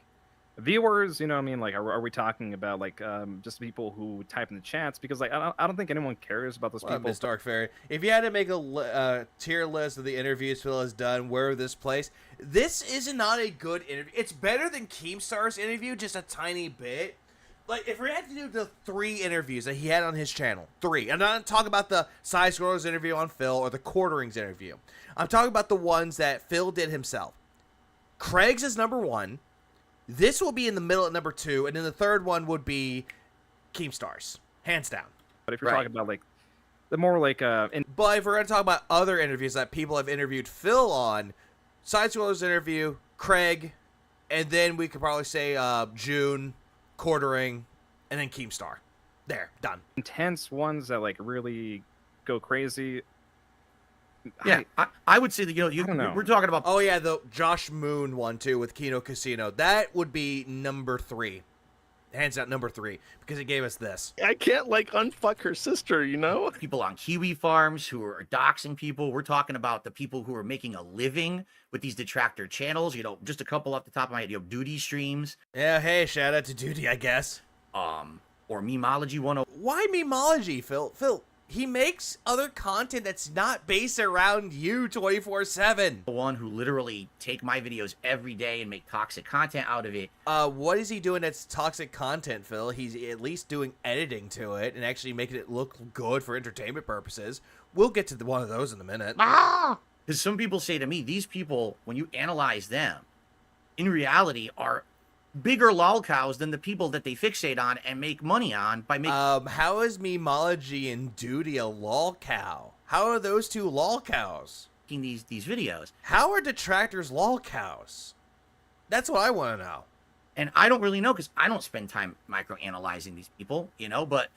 Speaker 11: viewers? You know what I mean? Like, are we talking about like just people who type in the chats? Because like I don't think anyone cares about those
Speaker 7: Well,
Speaker 11: people.
Speaker 7: Miss Dark Fairy, if you had to make a tier list of the interviews Phil has done, where this place, this is not a good interview. It's better than Keemstar's interview, just a tiny bit. Like, if we had to do the 3 interviews that he had on his channel, 3. I'm not talking about the Side Scrollers interview on Phil or the Quarterings interview. I'm talking about the ones that Phil did himself. Craig's is number 1. This will be in the middle at number 2, and then the third one would be Keemstar's, hands down.
Speaker 11: But if you're talking about like the more like
Speaker 7: But if we're going to talk about other interviews that people have interviewed Phil on, Side Scrollers interview, Craig, and then we could probably say June, Quartering, and then Keemstar. There, done.
Speaker 11: intense ones that like really go crazy.
Speaker 2: Yeah, I would say that,
Speaker 11: I don't know.
Speaker 2: we're talking about.
Speaker 7: Oh, yeah, the Josh Moon one, too, with Kino Casino. That would be number 3. Hands out number 3, because it gave us this.
Speaker 12: I can't like unfuck her sister, you know?
Speaker 2: People on kiwi farms who are doxing people. We're talking about the people who are making a living with these detractor channels. You know, just a couple off the top of my head. You know, Duty streams.
Speaker 7: Yeah, hey, shout out to Duty, I guess.
Speaker 2: Or Memology 101.
Speaker 7: Why Memology, Phil? Phil, he makes other content that's not based around you 24/7.
Speaker 2: The one who literally take my videos every day and make toxic content out of it.
Speaker 7: What is he doing that's toxic content, Phil? He's at least doing editing to it and actually making it look good for entertainment purposes. We'll get to one of those in a minute.
Speaker 2: Because some people say to me, these people, when you analyze them, in reality are bigger lolcows than the people that they fixate on and make money on by making.
Speaker 7: How is Memology and Duty a lolcow? How are those two lolcows?
Speaker 2: These videos.
Speaker 7: How are detractors lolcows? That's what I want to know.
Speaker 2: And I don't really know because I don't spend time microanalyzing these people, you know, but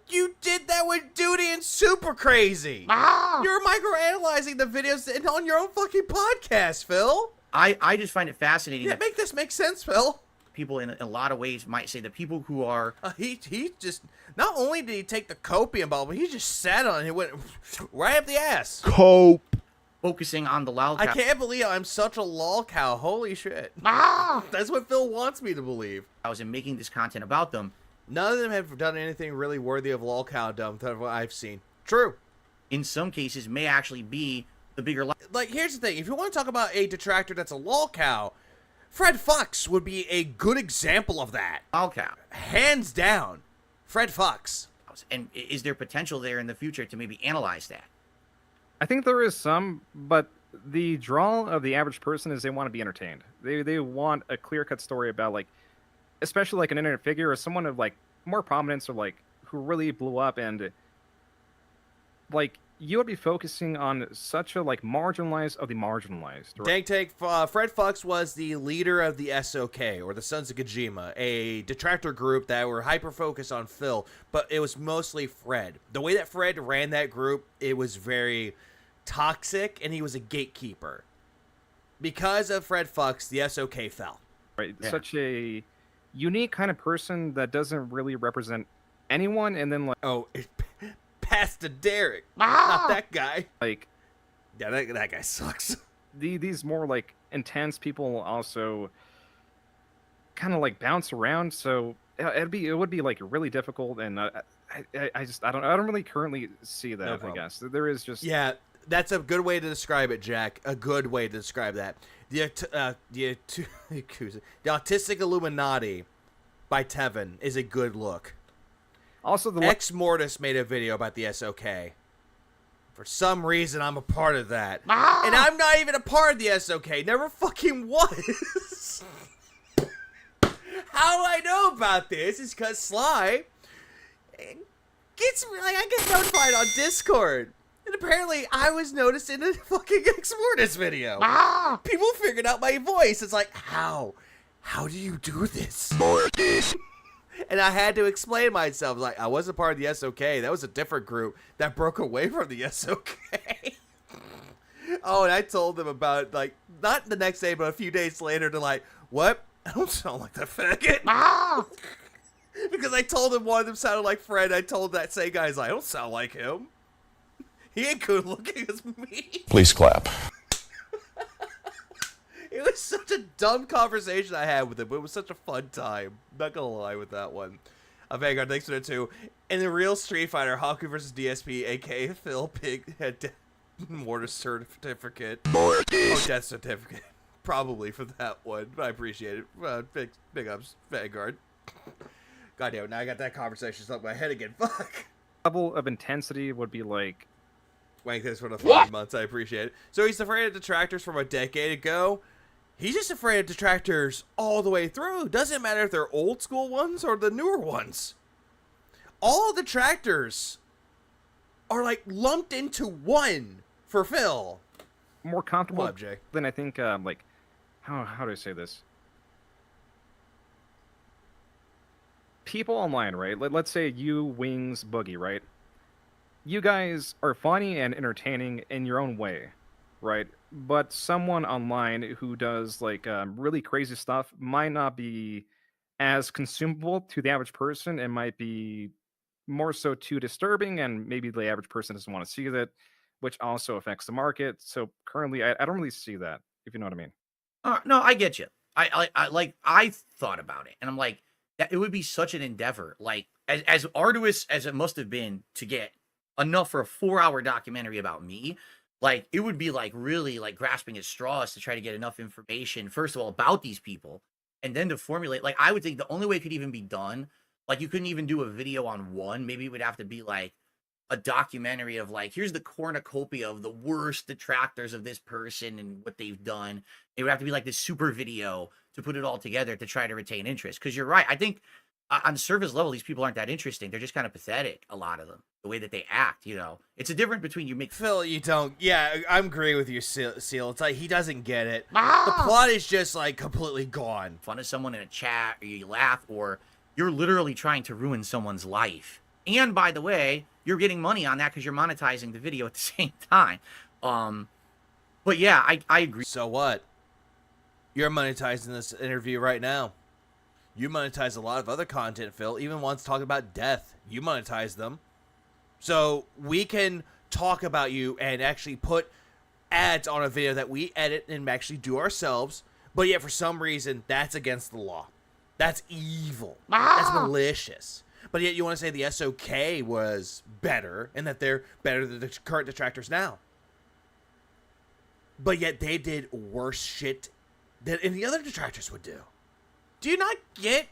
Speaker 7: you did that with Duty and Super Crazy. You're microanalyzing the videos on your own fucking podcast, Phil.
Speaker 2: I just find it fascinating.
Speaker 7: Yeah, make this make sense, Phil.
Speaker 2: People in a lot of ways might say the people who are
Speaker 7: he just not only did he take the copium bottle, but he just sat on it and went right up the ass.
Speaker 12: Cope.
Speaker 2: Focusing on the lolcow.
Speaker 7: I can't believe I'm such a lolcow. Holy shit. That's what Phil wants me to believe.
Speaker 2: I was making this content about them.
Speaker 7: None of them have done anything really worthy of lolcowdom that I've seen. True.
Speaker 2: In some cases may actually be the bigger
Speaker 7: like here's the thing, if you want to talk about a detractor that's a lolcow, Fred Fox would be a good example of that.
Speaker 2: lolcow.
Speaker 7: Hands down. Fred Fox.
Speaker 2: And is there potential there in the future to maybe analyze that?
Speaker 11: I think there is some, but the draw of the average person is they want to be entertained. They want a clear-cut story about, like, especially like an internet figure or someone of like more prominence or like who really blew up, and like you would be focusing on such a like marginalized of the marginalized.
Speaker 7: Right? Take Fred Fox was the leader of the SOK, or the Sons of Kojima, a detractor group that were hyper-focused on Phil, but it was mostly Fred. The way that Fred ran that group, it was very toxic, and he was a gatekeeper. Because of Fred Fox, the SOK fell.
Speaker 11: Right, yeah. Such a unique kind of person that doesn't really represent anyone, and then like
Speaker 7: Pastor Derek, not that guy.
Speaker 11: Like,
Speaker 7: yeah, that guy sucks.
Speaker 11: These more like intense people also kind of like bounce around, so it would be like really difficult, and I don't really currently see that. I guess there is just
Speaker 7: that's a good way to describe it, Jack. A good way to describe that. The Autistic Illuminati by Tevin is a good look.
Speaker 11: Also, the
Speaker 7: Ex Mortis made a video about the SOK. For some reason, I'm a part of that. And I'm not even a part of the SOK. Never fucking was. How I know about this is because Sly gets, like, I get notified on Discord. And apparently, I was noticed in a fucking Ex Mortis video. People figured out my voice. It's like, how? How do you do this? Mortis. And I had to explain myself. Like, I wasn't part of the SOK. That was a different group that broke away from the SOK. Oh, and I told them about, like, not the next day, but a few days later, they're like, what? I don't sound like that faggot. Because I told them one of them sounded like Fred. I told that same guy, I don't sound like him. He ain't good looking as me.
Speaker 4: Please clap.
Speaker 7: It It was such a dumb conversation I had with him, but it was such a fun time. Not gonna lie with that one. Vanguard, thanks for that too. In the real Street Fighter, Haku versus DSP, aka Phil Pig, had mortar certificate. Oh, death certificate. Probably for that one, but I appreciate it. Big ups, Vanguard. Goddamn, now I got that conversation stuck in my head again. Fuck.
Speaker 11: Level of intensity would be like...
Speaker 7: Wank this for the 5 months, I appreciate it. So he's afraid of detractors from a decade ago. He's just afraid of detractors all the way through. Doesn't matter if they're old school ones or the newer ones. All detractors are like lumped into one for Phil.
Speaker 11: More comfortable
Speaker 7: Jay?
Speaker 11: than I think, like, how do I say this? People online, right? Let's say you, Wings, Boogie, right? You guys are funny and entertaining in your own way, right? But someone online who does like really crazy stuff might not be as consumable to the average person. It might be more so too disturbing, and maybe the average person doesn't want to see that, which also affects the market. So currently, I don't really see that, if you know what I mean.
Speaker 2: No, I get you. I thought about it, and I'm like, that it would be such an endeavor, like as arduous as it must have been to get enough for a 4-hour documentary about me. Like, it would be like really like grasping at straws to try to get enough information, first of all, about these people, and then to formulate. Like, I would think the only way it could even be done, like, you couldn't even do a video on one. Maybe it would have to be like a documentary of like, here's the cornucopia of the worst detractors of this person and what they've done. It would have to be like this super video to put it all together to try to retain interest. Because you're right. I think on surface level, these people aren't that interesting. They're just kind of pathetic, a lot of them. The way that they act, you know. It's a difference between you make...
Speaker 7: Phil, you don't... Yeah, I'm agreeing with you, Seal. It's like, he doesn't get it. The plot is just, like, completely gone.
Speaker 2: Fun of someone in a chat, or you laugh, or you're literally trying to ruin someone's life. And, by the way, you're getting money on that because you're monetizing the video at the same time. But, yeah, I agree.
Speaker 7: So what? You're monetizing this interview right now. You monetize a lot of other content, Phil. Even ones talking about death. You monetize them. So we can talk about you and actually put ads on a video that we edit and actually do ourselves. But yet, for some reason, that's against the law. That's evil. That's malicious. But yet you want to say the SOK was better and that they're better than the current detractors now. But yet they did worse shit than any other detractors would do. Do you not get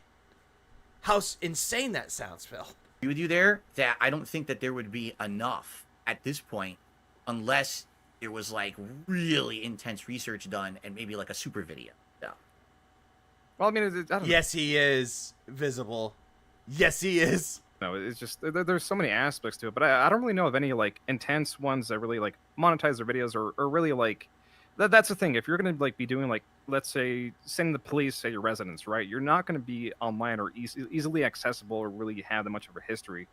Speaker 7: how insane that sounds, Phil?
Speaker 2: With you there, that I don't think that there would be enough at this point unless there was like really intense research done and maybe like a super video. Yeah.
Speaker 11: Well, I mean, I don't know.
Speaker 7: Yes, he is visible. Yes, he is.
Speaker 11: No, it's just there's so many aspects to it, but I don't really know of any like intense ones that really like monetize their videos or really like that's the thing. If you're gonna like be doing like, let's say, sending the police at your residence, right? You're not gonna be online or easily accessible or really have that much of a history.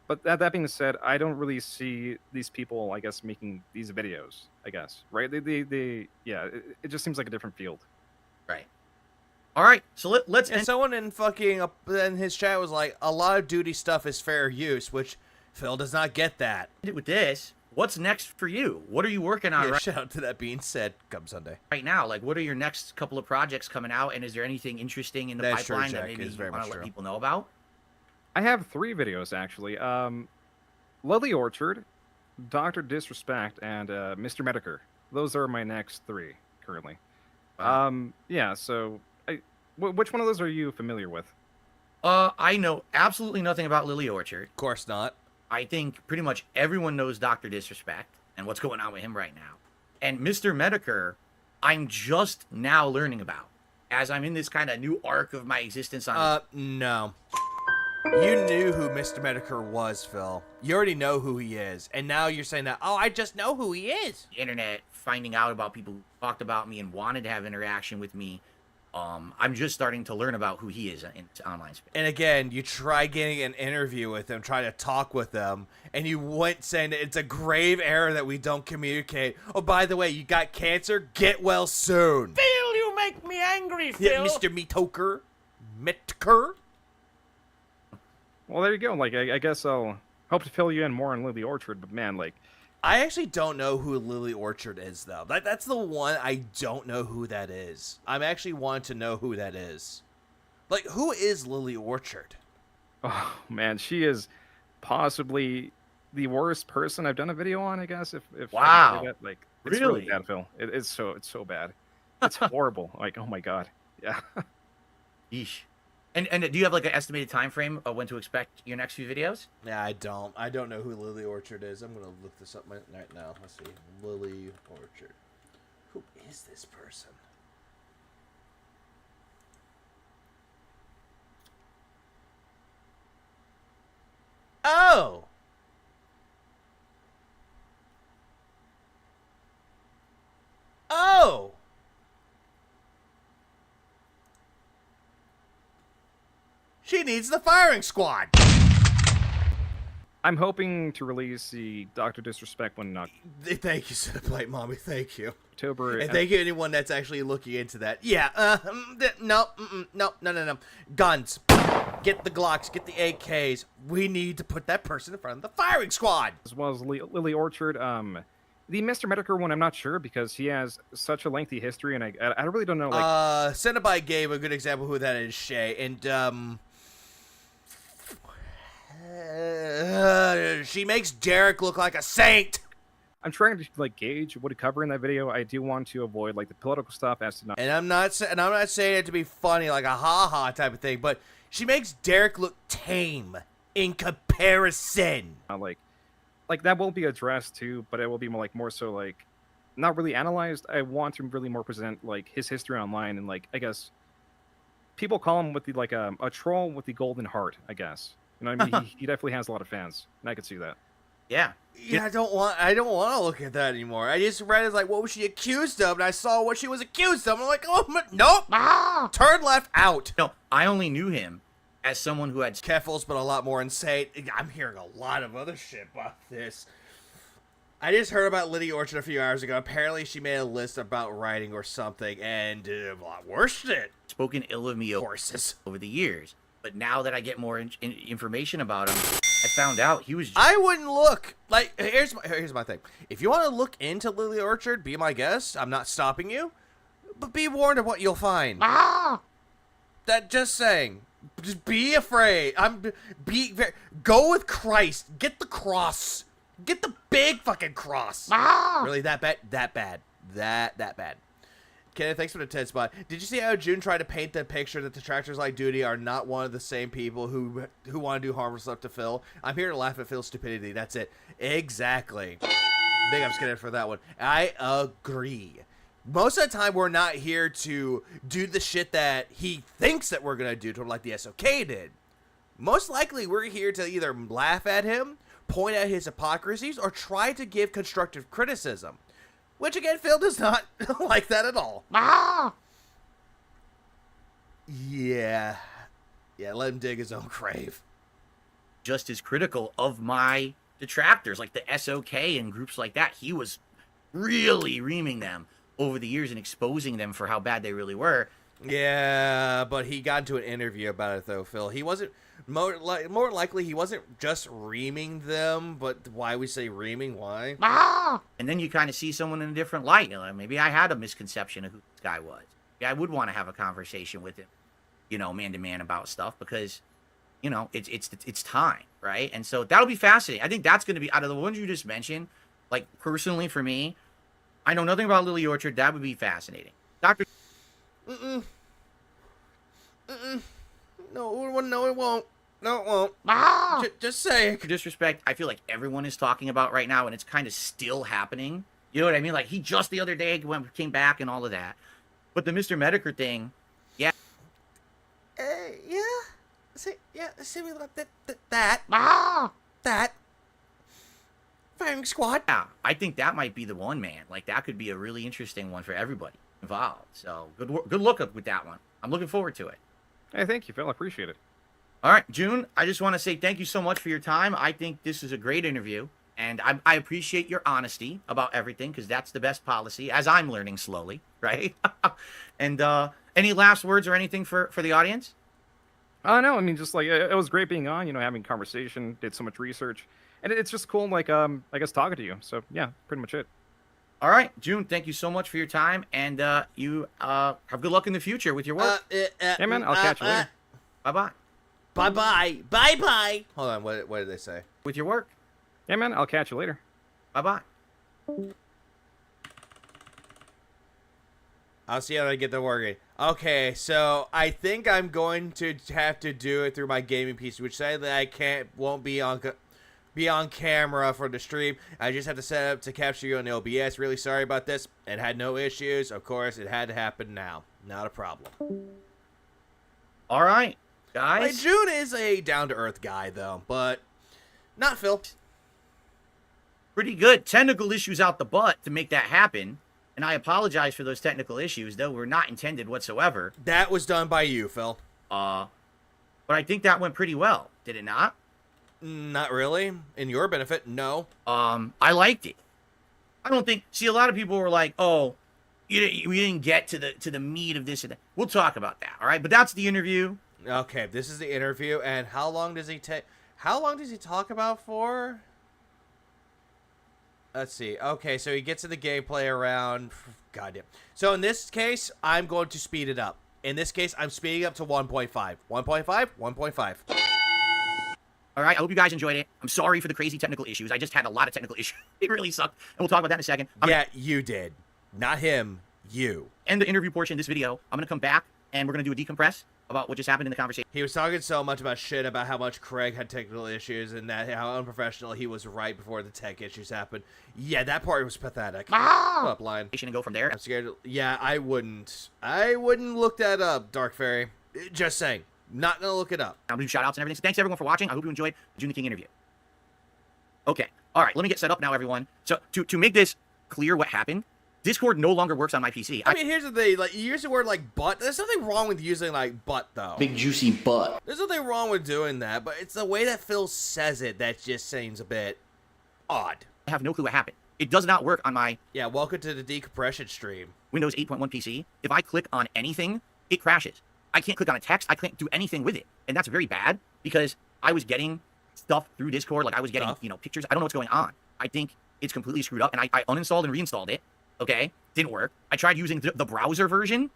Speaker 11: But that being said, I don't really see these people, I guess, making these videos. I guess, right? They yeah. It just seems like a different field.
Speaker 2: Right. All right, so let's.
Speaker 7: And someone in his chat was like, a lot of duty stuff is fair use, which Phil does not get that.
Speaker 2: With this, what's next for you? What are you working on?
Speaker 7: Yeah, shout out to that being said, come Sunday.
Speaker 2: Right now, like, what are your next couple of projects coming out, and is there anything interesting in the pipeline that maybe you want to let people know about?
Speaker 11: I have 3 videos actually. Lily Orchard, Dr. Disrespect, and Mr. Medicare. Those are my next 3 currently. Yeah, so which one of those are you familiar with?
Speaker 2: I know absolutely nothing about Lily Orchard.
Speaker 7: Of course not.
Speaker 2: I think pretty much everyone knows Dr. Disrespect and what's going on with him right now. And Mr. Medicare, I'm just now learning about as I'm in this kind of new arc of my existence on.
Speaker 7: No. You knew who Mr. Medicare was, Phil. You already know who he is. And now you're saying that, oh, I just know who he is.
Speaker 2: Internet, finding out about people who talked about me and wanted to have interaction with me. I'm just starting to learn about who he is in online space.
Speaker 7: And again, you try getting an interview with him, try to talk with them, and you went saying that it's a grave error that we don't communicate. Oh, by the way, you got cancer? Get well soon.
Speaker 2: Phil, you make me angry, Phil.
Speaker 7: Yeah, Mr. Metoker. Metker.
Speaker 11: Well, there you go. Like, I guess I'll hope to fill you in more on Lily Orchard, but man, like,
Speaker 7: I actually don't know who Lily Orchard is, though. That's the one I don't know who that is. I'm actually wanting to know who that is. Like, who is Lily Orchard?
Speaker 11: Oh man, she is possibly the worst person I've done a video on. I guess if I
Speaker 2: Wow.
Speaker 11: can say that. Like, it's
Speaker 2: Really?
Speaker 11: really bad, Phil. It's so bad. It's horrible. Like, oh my god. Yeah.
Speaker 2: Yeesh. And do you have like an estimated time frame of when to expect your next few videos?
Speaker 7: Yeah, I don't. I don't know who Lily Orchard is. I'm gonna look this up right now. Let's see. Lily Orchard. Who is this person? Oh! Oh! She needs the firing squad.
Speaker 11: I'm hoping to release the Dr. Disrespect one in
Speaker 7: Thank you, Cineplate Mommy. Thank you.
Speaker 11: October.
Speaker 7: And thank you anyone that's actually looking into that. Yeah, no. Guns. Get the Glocks, get the AKs. We need to put that person in front of the firing squad.
Speaker 11: As well as Lily Orchard. The Mr. Medicare one, I'm not sure because he has such a lengthy history, and I really don't know. Like,
Speaker 7: Cenobite gave a good example who that is, Shay, and she makes Derek look like a saint.
Speaker 11: I'm trying to like gauge what to cover in that video. I do want to avoid like the political stuff as to not.
Speaker 7: And I'm not saying it to be funny, like a ha-ha type of thing, but she makes Derek look tame in comparison.
Speaker 11: Like that will be addressed too, but it will be more so like not really analyzed. I want to really more present like his history online, and like I guess people call him with the like a troll with the golden heart. I guess you know what I mean. he definitely has a lot of fans, and I could see that.
Speaker 2: Yeah.
Speaker 7: Yeah, I don't want to look at that anymore. I just read it like, what was she accused of? And I saw what she was accused of. And I'm like, oh, nope. Turn left out.
Speaker 2: No, I only knew him as someone who had
Speaker 7: Keffels, but a lot more insane. I'm hearing a lot of other shit about this. I just heard about Lily Orchard a few hours ago. Apparently, she made a list about writing or something, and a lot worse shit.
Speaker 2: Spoken ill of me over the years. But now that I get more information about him, I found out he was just...
Speaker 7: I wouldn't look. Like, here's my thing. If you want to look into Lily Orchard, be my guest. I'm not stopping you. But be warned of what you'll find. That just saying. Just be afraid. Go with Christ. Get the cross. Get the big fucking cross. Really, that bad? That bad. That bad. Kenneth, thanks for the 10 spot. Did you see how June tried to paint the picture that detractors like Duty are not one of the same people who want to do harmful stuff to Phil? I'm here to laugh at Phil's stupidity. That's it. Exactly. Big ups, Kenneth, for that one. I agree. Most of the time, we're not here to do the shit that he thinks that we're going to do to him like the SOK did. Most likely, we're here to either laugh at him, point out his hypocrisies, or try to give constructive criticism. Which, again, Phil does not like that at all. Yeah. Yeah, let him dig his own grave.
Speaker 2: Just as critical of my detractors, like the SOK and groups like that. He was really reaming them over the years and exposing them for how bad they really were.
Speaker 7: Yeah, but he got into an interview about it, though, Phil. He wasn't... More likely, he wasn't just reaming them, but why we say reaming, why?
Speaker 2: And then you kind of see someone in a different light. You know, maybe I had a misconception of who this guy was. Maybe I would want to have a conversation with him, you know, man to man about stuff because, you know, it's time, right? And so that'll be fascinating. I think that's going to be, out of the ones you just mentioned, like, personally for me, I know nothing about Lily Orchard. That would be fascinating. Dr.
Speaker 7: No, it won't. No, it won't. Just say it.
Speaker 2: Disrespect, I feel like everyone is talking about right now, and it's kind of still happening. You know what I mean? Like, he just the other day came back and all of that. But the Mr. Medicare thing, yeah.
Speaker 7: See me like that. That. Firing squad.
Speaker 2: Yeah, I think that might be the one, man. Like, that could be a really interesting one for everybody involved. So, good look up with that one. I'm looking forward to it.
Speaker 11: Hey, thank you, Phil. I appreciate it.
Speaker 2: All right, June, I just want to say thank you so much for your time. I think this is a great interview, and I appreciate your honesty about everything, because that's the best policy, as I'm learning slowly, right? And any last words or anything for the audience?
Speaker 11: No, I mean, just like it was great being on. Having conversation, did so much research, and it's just cool. Like, I guess talking to you. So yeah, pretty much it.
Speaker 2: All right, June, thank you so much for your time, and you have good luck in the future with your work.
Speaker 11: Hey man, I'll catch you later.
Speaker 2: Bye-bye.
Speaker 7: Bye-bye. Bye-bye. Hold on, what did they say?
Speaker 2: With your work.
Speaker 11: Hey man, I'll catch you later.
Speaker 2: Bye-bye.
Speaker 7: I'll see how I get that working. Okay, so I think I'm going to have to do it through my gaming PC, which sadly I won't be on camera for the stream. I just have to set up to capture you on the OBS. Really sorry about this. It had no issues. Of course, it had to happen now. Not a problem.
Speaker 2: All right, guys.
Speaker 7: Like, June is a down-to-earth guy, though, but not Phil.
Speaker 2: Pretty good. Technical issues out the butt to make that happen. And I apologize for those technical issues, though were not intended whatsoever.
Speaker 7: That was done by you, Phil.
Speaker 2: But I think that went pretty well. Did it not?
Speaker 7: Not really. In your benefit, no.
Speaker 2: I liked it. I don't think... See, a lot of people were like, oh, we didn't get to the meat of this and that. We'll talk about that, all right? But that's the interview.
Speaker 7: Okay, this is the interview, and how long does he take... How long does he talk about for? Let's see. Okay, so he gets to the gameplay around... Goddamn. So in this case, I'm going to speed it up. In this case, I'm speeding up to 1.5. 1.5? 1.5.
Speaker 2: All right, I hope you guys enjoyed it. I'm sorry for the crazy technical issues. I just had a lot of technical issues. It really sucked. And we'll talk about that in a second.
Speaker 7: Yeah, you did. Not him. You.
Speaker 2: End the interview portion of this video. I'm going to come back, and we're going to do a decompress about what just happened in the conversation.
Speaker 7: He was talking so much about shit about how much Craig had technical issues and that how unprofessional he was right before the tech issues happened. Yeah, that part was pathetic. Up line.
Speaker 2: And go from there.
Speaker 7: I'm scared. Yeah, I wouldn't look that up, Dark Fairy. Just saying. Not gonna look it up.
Speaker 2: I'm gonna do shout outs and everything. So thanks everyone for watching. I hope you enjoyed the June the King interview. Okay. All right. Let me get set up now, everyone. So to make this clear what happened, Discord no longer works on my PC.
Speaker 7: I mean, here's the thing. Like, you use the word like butt. There's nothing wrong with using like butt, though.
Speaker 2: Big juicy butt.
Speaker 7: There's nothing wrong with doing that, but it's the way that Phil says it that just seems a bit odd.
Speaker 2: I have no clue what happened. It does not work on my...
Speaker 7: Yeah, welcome to the Decompression stream.
Speaker 2: Windows 8.1 PC. If I click on anything, it crashes. I can't click on a text. I can't do anything with it. And that's very bad because I was getting stuff through Discord. Like, I was getting, pictures. I don't know what's going on. I think it's completely screwed up. And I uninstalled and reinstalled it. Okay? Didn't work. I tried using the browser version,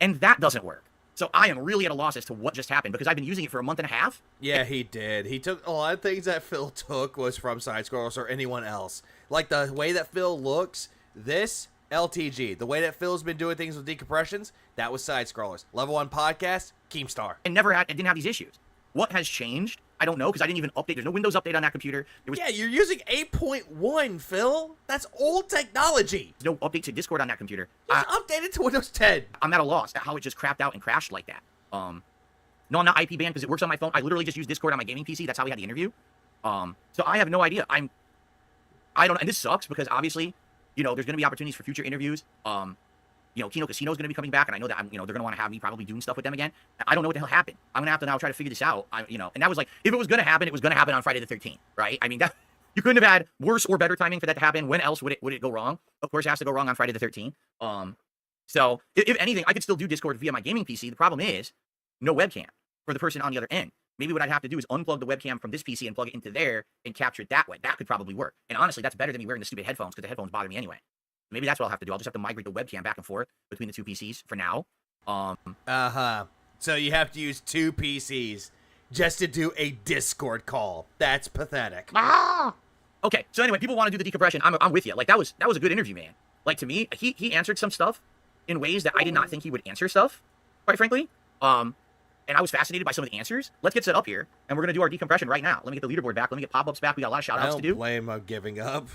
Speaker 2: and that doesn't work. So I am really at a loss as to what just happened because I've been using it for a month and a half.
Speaker 7: Yeah, he did. He took a lot of things that Phil took was from side scrollers or anyone else. Like the way that Phil looks, this LTG. The way that Phil's been doing things with decompressions, that was side scrollers. Level 1 podcast, Keemstar.
Speaker 2: And didn't have these issues. What has changed? I don't know because I didn't even update. There's no Windows update on that computer.
Speaker 7: Yeah, you're using 8.1, Phil. That's old technology.
Speaker 2: No update to Discord on that computer.
Speaker 7: Just update it to Windows 10.
Speaker 2: I'm at a loss at how it just crapped out and crashed like that. No, I'm not IP banned because it works on my phone. I literally just use Discord on my gaming PC. That's how we had the interview. So I have no idea. I don't know. And this sucks because obviously, there's going to be opportunities for future interviews. Kino Casino is going to be coming back, and I know that they're going to want to have me probably doing stuff with them again. I don't know what the hell happened. I'm going to have to now try to figure this out. And that was like, if it was going to happen, it was going to happen on Friday the 13th, right? I mean, that you couldn't have had worse or better timing for that to happen. When else would it go wrong? Of course, it has to go wrong on Friday the 13th. So if anything, I could still do Discord via my gaming PC. The problem is no webcam for the person on the other end. Maybe what I'd have to do is unplug the webcam from this PC and plug it into there and capture it that way. That could probably work. And honestly, that's better than me wearing the stupid headphones because the headphones bother me anyway. Maybe that's what I'll have to do. I'll just have to migrate the webcam back and forth between the two PCs for now.
Speaker 7: So you have to use two PCs just to do a Discord call. That's pathetic.
Speaker 2: Okay, so anyway, people want to do the decompression. I'm with you. Like, that was a good interview, man. Like, to me, he answered some stuff in ways that I did not think he would answer stuff, quite frankly. And I was fascinated by some of the answers. Let's get set up here, and we're going to do our decompression right now. Let me get the leaderboard back. Let me get pop-ups back. We got a lot of shout-outs to do.
Speaker 7: I don't blame him of giving up.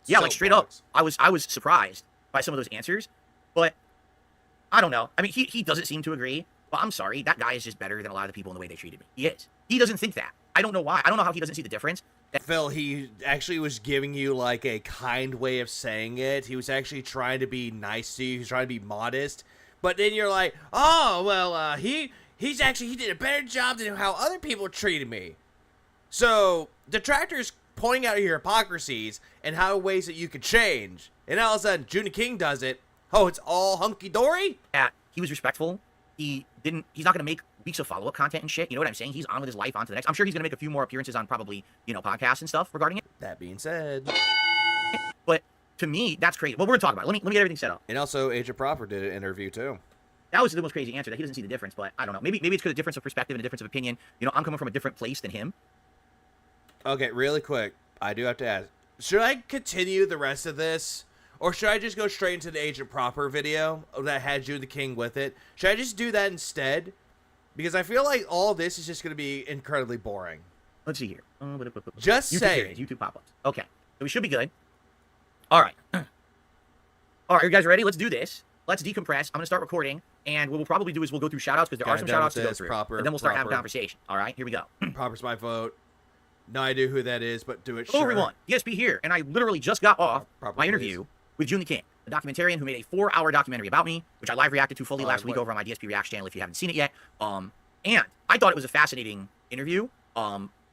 Speaker 2: Yeah, like straight up, I was surprised by some of those answers, but I don't know. I mean, he doesn't seem to agree, but I'm sorry. That guy is just better than a lot of the people in the way they treated me. He is. He doesn't think that. I don't know why. I don't know how he doesn't see the difference.
Speaker 7: Phil, he actually was giving you like a kind way of saying it. He was actually trying to be nice to you. He was trying to be modest, but then you're like, oh, well, he did a better job than how other people treated me. So detractors pointing out your hypocrisies and how ways that you could change, and all of a sudden June King does it. Oh, it's all hunky-dory?
Speaker 2: He was respectful. He's not going to make weeks of follow-up content and shit. You know what I'm saying? He's on with his life, on to the next. I'm sure he's gonna make a few more appearances on probably, podcasts and stuff regarding it.
Speaker 7: That being said,
Speaker 2: But to me, that's crazy. Well, we're gonna talk about it. Let me get everything set up.
Speaker 7: and also Agent Proper did an interview too.
Speaker 2: That was the most crazy answer. That he doesn't see the difference, but I don't know. Maybe it's because of difference of perspective and a difference of opinion. I'm coming from a different place than him.
Speaker 7: Okay, really quick, I do have to ask: should I continue the rest of this, or should I just go straight into the Agent Proper video that had June the King with it? Should I just do that instead? Because I feel like all this is just going to be incredibly boring.
Speaker 2: Let's see here.
Speaker 7: Just
Speaker 2: YouTube
Speaker 7: say
Speaker 2: series, YouTube pop-ups. Okay, so we should be good. All right. All right, you guys ready? Let's do this. Let's decompress. I'm gonna start recording, and what we'll probably do is we'll go through shoutouts because there are some shoutouts to go through.
Speaker 7: Proper,
Speaker 2: and then we'll start having
Speaker 7: proper.
Speaker 2: a conversation. All right, here we go.
Speaker 7: Proper's my vote. No idea who that is, but do it.
Speaker 2: Hello,
Speaker 7: sure.
Speaker 2: everyone. ESP here, and I literally just got off
Speaker 7: Proper,
Speaker 2: my interview with June the King, a documentarian who made a 4-hour documentary about me, which I live reacted to fully last week over on my DSP Reacts channel if you haven't seen it yet. And I thought it was a fascinating interview.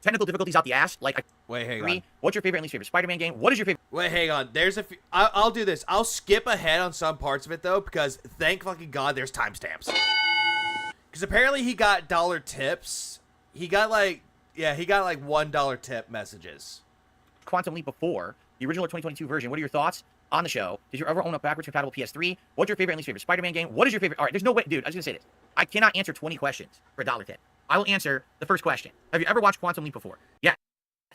Speaker 2: Technical difficulties out the ass.
Speaker 7: Wait, hang on.
Speaker 2: What's your favorite and least favorite Spider-Man game? What is your favorite?
Speaker 7: Wait, hang on. There's a few. I'll do this. I'll skip ahead on some parts of it though, because thank fucking God there's timestamps. Because apparently he got dollar tips. He got like $1 tip messages.
Speaker 2: Quantum Leap before the original 2022 version. What are your thoughts on the show? Did you ever own a backwards compatible PS3? What's your favorite and least favorite Spider-Man game? What is your favorite? All right, there's no way, dude. I was gonna say this. I cannot answer 20 questions for $1 tip. I will answer the first question. Have you ever watched Quantum Leap before? Yeah.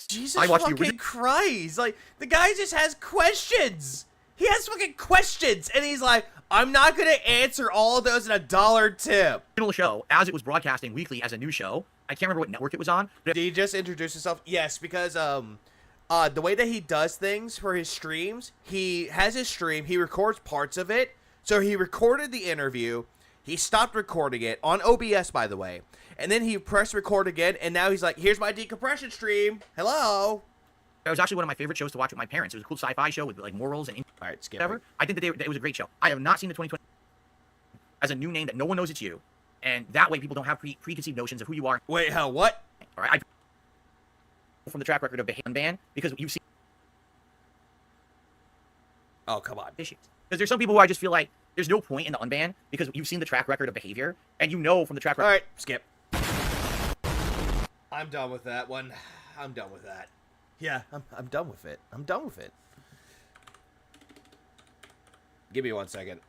Speaker 7: Jesus
Speaker 2: I watched
Speaker 7: fucking Christ! Like the guy just has questions. He has fucking questions, and he's like, I'm not gonna answer all of those in $1 tip.
Speaker 2: Original show as it was broadcasting weekly as a new show. I can't remember what network it was on.
Speaker 7: Did he just introduce himself? Yes, because the way that he does things for his streams, he has his stream, he records parts of it. So he recorded the interview, he stopped recording it on OBS, by the way, and then he pressed record again, and now he's like, here's my decompression stream. Hello.
Speaker 2: It was actually one of my favorite shows to watch with my parents. It was a cool sci-fi show with like morals and
Speaker 7: all right, skip
Speaker 2: whatever. I think that it was a great show. I have not seen the 2020 as a new name that no one knows it's you, and that way people don't have preconceived notions of who you are.
Speaker 7: Wait, hell, what?
Speaker 2: All right, from the track record of the ban because you've seen.
Speaker 7: Oh, come on.
Speaker 2: Issues. Because there's some people who I just feel like there's no point in the unban because you've seen the track record of behavior and you know from the track record.
Speaker 7: All right, skip. I'm done with that one. I'm done with that. Yeah, I'm done with it. I'm done with it. Give me 1 second.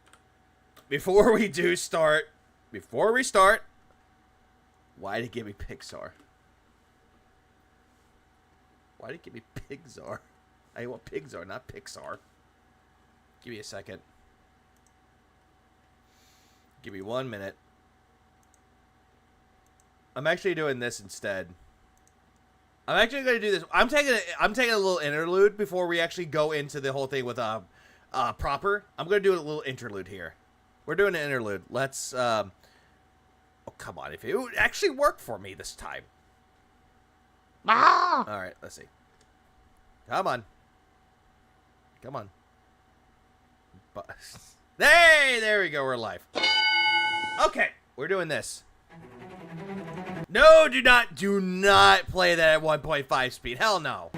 Speaker 7: Before we start, why did it give me Pixar? Why did it give me Pixar? I want Pixar, not Pixar. Give me a second. Give me 1 minute. I'm actually doing this instead. I'm actually going to do this. I'm taking a little interlude before we actually go into the whole thing with Proper. I'm going to do a little interlude here. We're doing an interlude. Let's oh, come on. If it would actually work for me this time. All right, let's see. Come on. Come on. But hey, there we go. We're live. Okay, we're doing this. No, do not play that at 1.5 speed. Hell no.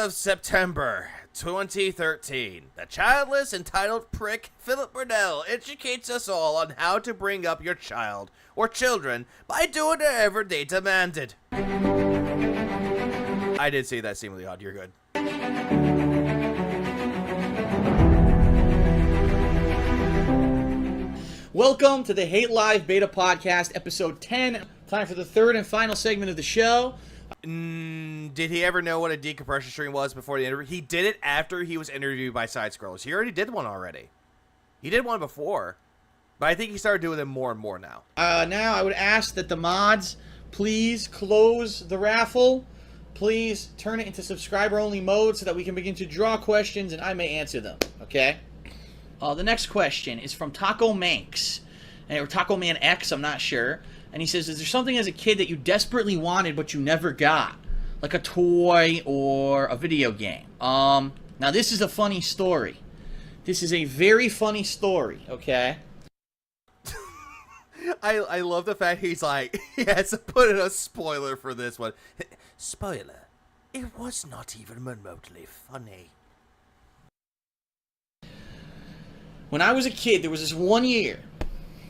Speaker 7: September 2013. The childless, entitled prick Philip Burnell educates us all on how to bring up your child or children by doing whatever they demanded. I did see that seemingly odd. You're good.
Speaker 13: Welcome to the Hate Live Beta Podcast, episode 10. Time for the third and final segment of the show.
Speaker 7: Did he ever know what a decompression stream was before the interview? He did it after he was interviewed by Side Scrollers. He already did one already. He did one before, but I think he started doing them more and more now.
Speaker 13: Now I would ask that the mods please close the raffle. Please turn it into subscriber-only mode so that we can begin to draw questions and I may answer them, okay? The next question is from Taco Manx, or Taco Man X, I'm not sure. And he says, is there something as a kid that you desperately wanted but you never got? Like a toy or a video game? Now this is a funny story. This is a very funny story, okay?
Speaker 7: I love the fact he's like, he has to put in a spoiler for this one. Spoiler, it was not even remotely funny.
Speaker 13: When I was a kid, there was this one year,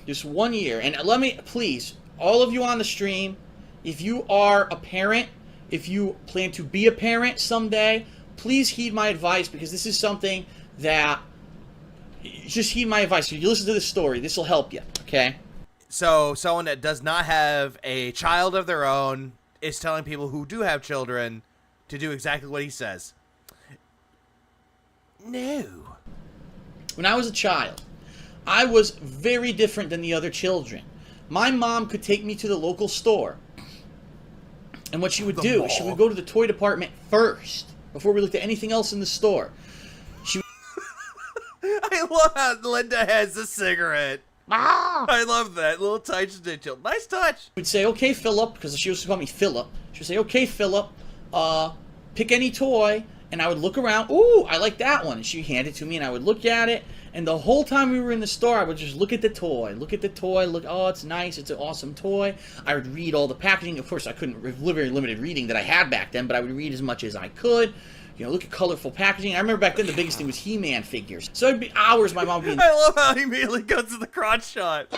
Speaker 13: and let me, please, all of you on the stream, if you are a parent, if you plan to be a parent someday, please heed my advice, because this is something that, just heed my advice. If you listen to this story, this will help you, okay?
Speaker 7: So, someone that does not have a child of their own is telling people who do have children to do exactly what he says. No.
Speaker 13: When I was a child, I was very different than the other children. My mom could take me to the local store, and what she would do is she would go to the toy department first, before we looked at anything else in the store.
Speaker 7: I love how Linda has a cigarette. I love that little touch detail. Nice touch.
Speaker 13: We'd say, okay, Philip, because she used to call me Philip. She would say, okay, Philip, pick any toy, and I would look around. Ooh, I like that one. And she'd hand it to me, and I would look at it. And the whole time we were in the store, I would just look at the toy. Look at the toy. Look, oh, it's nice. It's an awesome toy. I would read all the packaging. Of course, I couldn't, very limited reading that I had back then, but I would read as much as I could. You know, look at colorful packaging. I remember back then the biggest thing was He-Man figures. So it'd be hours my mom would be in
Speaker 7: I love how he immediately goes to the crotch shot.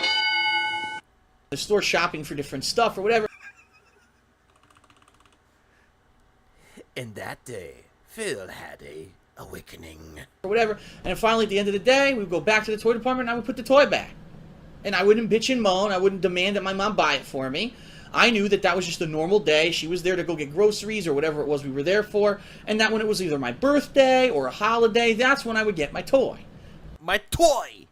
Speaker 13: the store shopping for different stuff or whatever.
Speaker 7: In that day, Phil had a awakening.
Speaker 13: Or whatever. And finally, at the end of the day, we would go back to the toy department and I would put the toy back. And I wouldn't bitch and moan. I wouldn't demand that my mom buy it for me. I knew that that was just a normal day. She was there to go get groceries or whatever it was we were there for. And that when it was either my birthday or a holiday, that's when I would get my toy.
Speaker 7: My toy!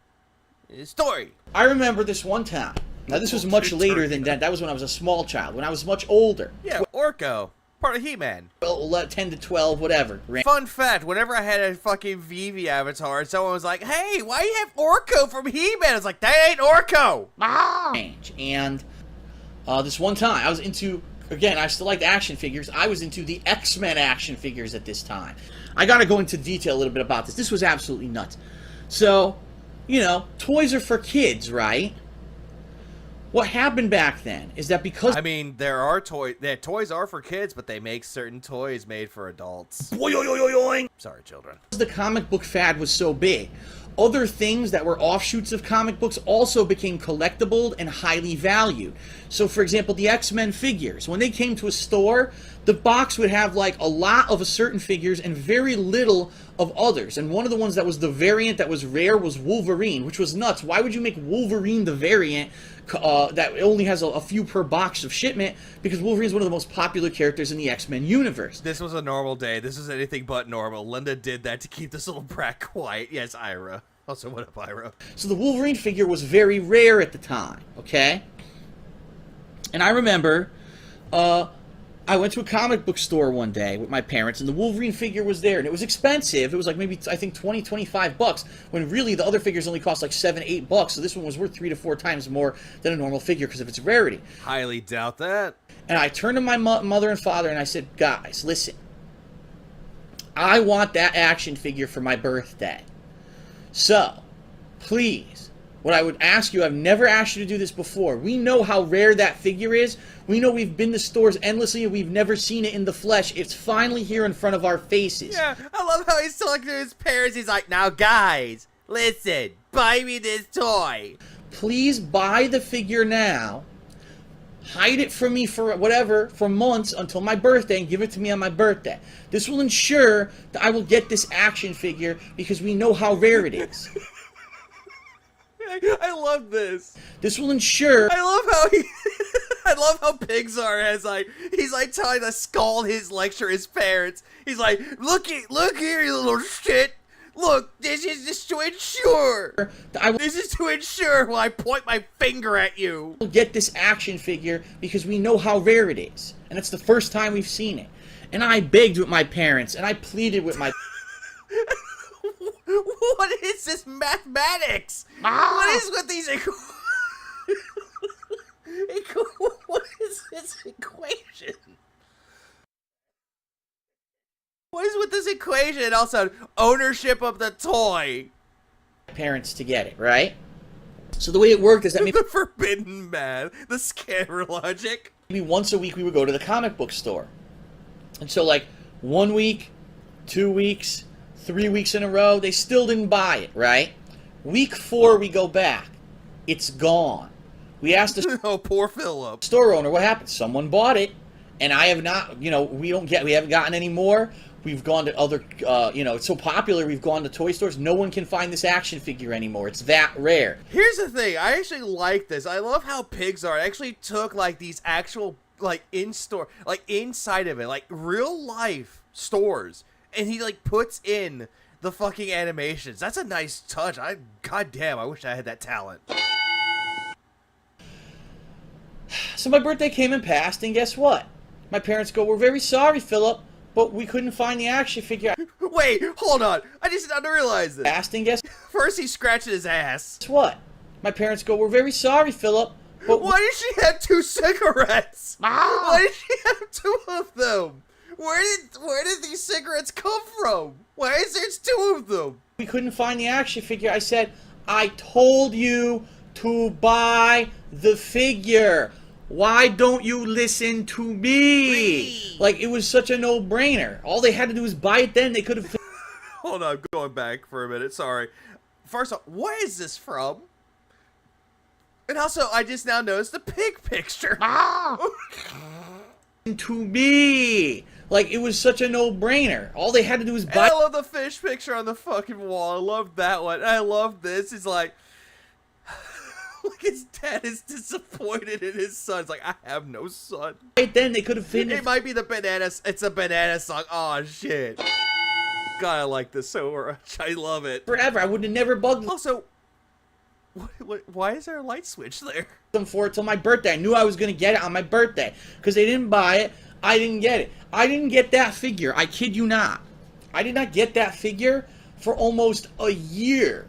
Speaker 7: Story.
Speaker 13: I remember this one time. Now, this was much later than that. That was when I was a small child. When I was much older.
Speaker 7: Yeah, Orko. Part of He-Man.
Speaker 13: 10 to 12, whatever.
Speaker 7: Fun fact, whenever I had a fucking Vivi avatar, someone was like, hey, why do you have Orko from He-Man? I was like, that ain't Orko!
Speaker 13: And this one time, I was into, again, I still liked action figures. I was into the X-Men action figures at this time. I gotta go into detail a little bit about this. This was absolutely nuts. So, you know, toys are for kids, right? What happened back then is that because...
Speaker 7: I mean, there are toys... Toys are for kids, but they make certain toys made for adults. Sorry, children.
Speaker 13: The comic book fad was so big, other things that were offshoots of comic books also became collectible and highly valued. So, for example, the X-Men figures. When they came to a store, the box would have, like, a lot of a certain figures and very little of others. And one of the ones that was the variant that was rare was Wolverine, which was nuts. Why would you make Wolverine the variant that only has a few per box of shipment? Because Wolverine is one of the most popular characters in the X-Men universe.
Speaker 7: This was a normal day. This was anything but normal. Linda did that to keep this little brat quiet. Yes, Ira. Also, what up, Ira?
Speaker 13: So the Wolverine figure was very rare at the time, okay? And I remember, I went to a comic book store one day with my parents, and the Wolverine figure was there, and it was expensive. It was like maybe, I think, 20, 25 bucks, when really the other figures only cost like 7, 8 bucks, so this one was worth 3 to 4 times more than a normal figure because of its rarity.
Speaker 7: Highly doubt that.
Speaker 13: And I turned to my mother and father, and I said, guys, listen, I want that action figure for my birthday. So, please, what I would ask you, I've never asked you to do this before. We know how rare that figure is. We know we've been to stores endlessly and we've never seen it in the flesh. It's finally here in front of our faces.
Speaker 7: Yeah, I love how he's talking to his parents. He's like, now guys, listen, buy me this toy.
Speaker 13: Please buy the figure now. Hide it from me for whatever, for months until my birthday, and give it to me on my birthday. This will ensure that I will get this action figure because we know how rare it is.
Speaker 7: I love this.
Speaker 13: This will ensure...
Speaker 7: I love how he... I love how Pixar has he's like trying to scald his parents. He's like, look here, you little shit. Look, this is just to ensure. This is to ensure when I point my finger at you.
Speaker 13: We'll get this action figure because we know how rare it is. And it's the first time we've seen it. And I begged with my parents, and I pleaded with my...
Speaker 7: What is this mathematics? What is with these what is this equation? What is with this equation and also ownership of the toy?
Speaker 13: Parents to get it, right? So the way it worked is that maybe...
Speaker 7: The forbidden math, the scammer logic.
Speaker 13: Maybe once a week we would go to the comic book store. And so like 1 week, 2 weeks, 3 weeks in a row, they still didn't buy it, right? Week 4, we go back. It's gone. We asked the
Speaker 7: Oh, poor Philip.
Speaker 13: store owner what happened. Someone bought it, and I have not. We haven't gotten any more. We've gone to other. It's so popular. We've gone to toy stores. No one can find this action figure anymore. It's that rare.
Speaker 7: Here's the thing. I actually like this. I love how pigs are. I actually took like these actual like in-store, like inside of it, like real life stores, and he like puts in the fucking animations. That's a nice touch. Goddamn, I wish I had that talent.
Speaker 13: So my birthday came and passed, and guess what? My parents go, "We're very sorry, Philip, but we couldn't find the action figure."
Speaker 7: Wait, hold on. I just didn't realize this.
Speaker 13: Passed, and guess
Speaker 7: First he scratches his ass.
Speaker 13: what? My parents go, "We're very sorry, Philip, but
Speaker 7: Why did she have 2 cigarettes? Why did she have 2 of them? Where did these cigarettes come from? Why is there 2 of them?
Speaker 13: we couldn't find the action figure." I said, "I told you to buy the figure. Why don't you listen to me?" Like, it was such a no-brainer. All they had to do was buy it then. They could have...
Speaker 7: Hold on, I'm going back for a minute. Sorry. First off, where is this from? And also, I just now noticed the pig picture.
Speaker 13: to me. Like, it was such a no-brainer. All they had to do was
Speaker 7: And
Speaker 13: buy...
Speaker 7: I love the fish picture on the fucking wall. I love that one. And I love this. It's like... Like his dad is disappointed in his son. It's like, I have no son.
Speaker 13: Right then, they could have finished...
Speaker 7: It might be the bananas. It's a banana song. Oh, shit. God, I like this so much. I love it.
Speaker 13: Forever. I would have never bugged
Speaker 7: Also, why is there a light switch there?
Speaker 13: them for it till my birthday. I knew I was going to get it on my birthday. Because they didn't buy it. I didn't get it. I didn't get that figure. I kid you not. I did not get that figure for almost a year.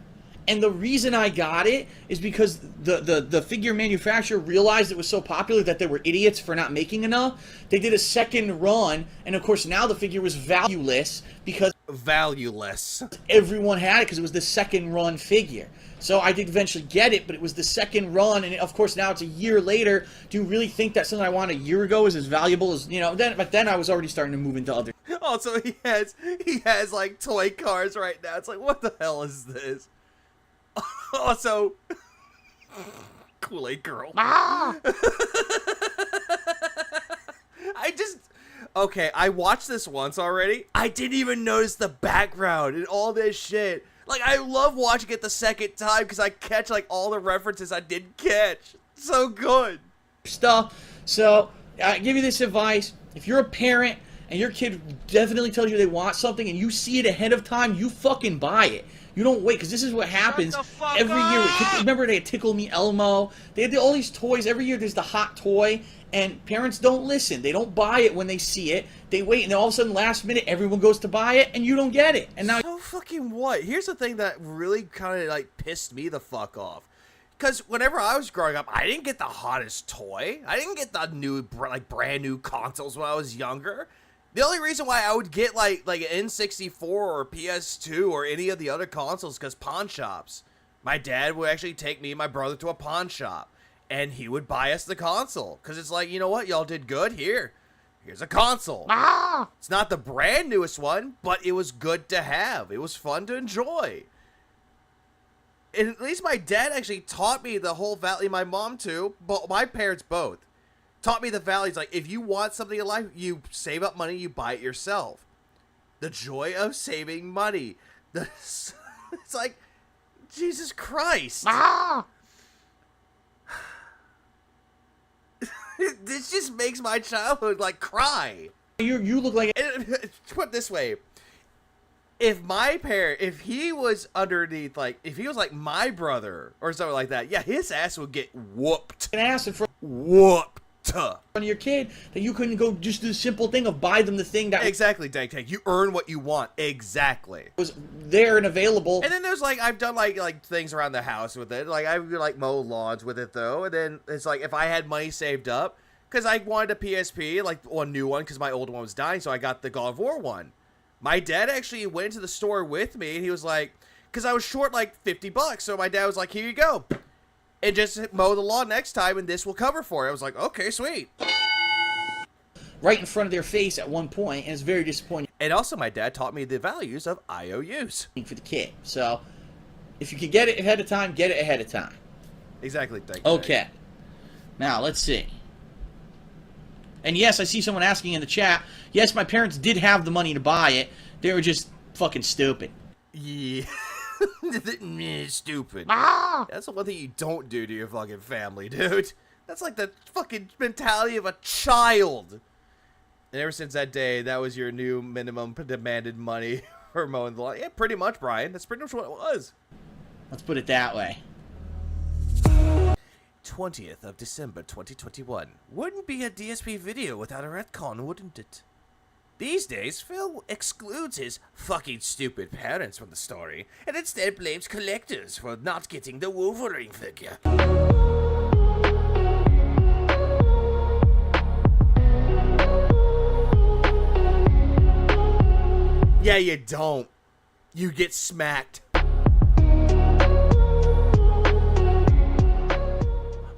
Speaker 13: And the reason I got it is because the figure manufacturer realized it was so popular that they were idiots for not making enough. They did a second run, and of course now the figure was valueless because
Speaker 7: valueless.
Speaker 13: Everyone had it because it was the second run figure. So I did eventually get it, but it was the second run, and of course now it's a year later. Do you really think that something I wanted a year ago is as valuable as, but then I was already starting to move into other...
Speaker 7: Also, he has like toy cars right now. It's like, what the hell is this? Also, Kool-Aid Girl. Okay, I watched this once already. I didn't even notice the background and all this shit. Like, I love watching it the second time because I catch, like, all the references I didn't catch. So good.
Speaker 13: Stuff. So, I give you this advice. If you're a parent and your kid definitely tells you they want something and you see it ahead of time, you fucking buy it. You don't wait, because this is what happens every year. Remember they had Tickle Me Elmo? They had all these toys. Every year there's the hot toy, and parents don't listen. They don't buy it when they see it. They wait, and then all of a sudden, last minute, everyone goes to buy it, and you don't get it. And now,
Speaker 7: so fucking what? Here's the thing that really kind of, like, pissed me the fuck off. Because whenever I was growing up, I didn't get the hottest toy. I didn't get the new, like, brand new consoles when I was younger. The only reason why I would get, like an N64 or PS2 or any of the other consoles, because pawn shops. My dad would actually take me and my brother to a pawn shop, and he would buy us the console. Because it's like, you know what? Y'all did good. Here's a console. It's not the brand newest one, but it was good to have. It was fun to enjoy. And at least my dad actually taught me the whole value, my mom too, but my parents both. Taught me the values, like, if you want something in life, you save up money, you buy it yourself. The joy of saving money. It's like, Jesus Christ. This just makes my childhood, like, cry.
Speaker 13: You look like...
Speaker 7: Put it this way. If he was underneath, like, if he was like my brother or something like that, yeah, his ass would get whooped.
Speaker 13: An ass in front...
Speaker 7: Whooped.
Speaker 13: Front of your kid, that you couldn't go just do the simple thing of buy them the thing that
Speaker 7: exactly, Dank Tank. You earn what you want. Exactly.
Speaker 13: Was there and available.
Speaker 7: And then there's like I've done like things around the house with it. Like I would like mow lawns with it though. And then it's like if I had money saved up, because I wanted a PSP, like a new one, because my old one was dying, so I got the God of War one. My dad actually went to the store with me, and he was like, because I was short like $50, so my dad was like, here you go. And just mow the lawn next time, and this will cover for it. I was like, okay, sweet.
Speaker 13: Right in front of their face at one point, and it's very disappointing.
Speaker 7: And also, my dad taught me the values of IOUs.
Speaker 13: For the kid. So, If you can get it ahead of time, get it ahead of time.
Speaker 7: Exactly.
Speaker 13: Okay. Now, let's see. And yes, I see someone asking in the chat, yes, my parents did have the money to buy it. They were just fucking stupid.
Speaker 7: Yeah. Stupid. That's the one thing you don't do to your fucking family, dude. That's like the fucking mentality of a child. And ever since that day, that was your new minimum demanded money for mowing the lawn. Yeah, pretty much, Brian. That's pretty much what it was.
Speaker 13: Let's put it that way.
Speaker 7: 20th of December 2021. Wouldn't be a DSP video without a retcon, wouldn't it? These days, Phil excludes his fucking stupid parents from the story, and instead blames collectors for not getting the Wolverine figure. Yeah, you don't. You get smacked.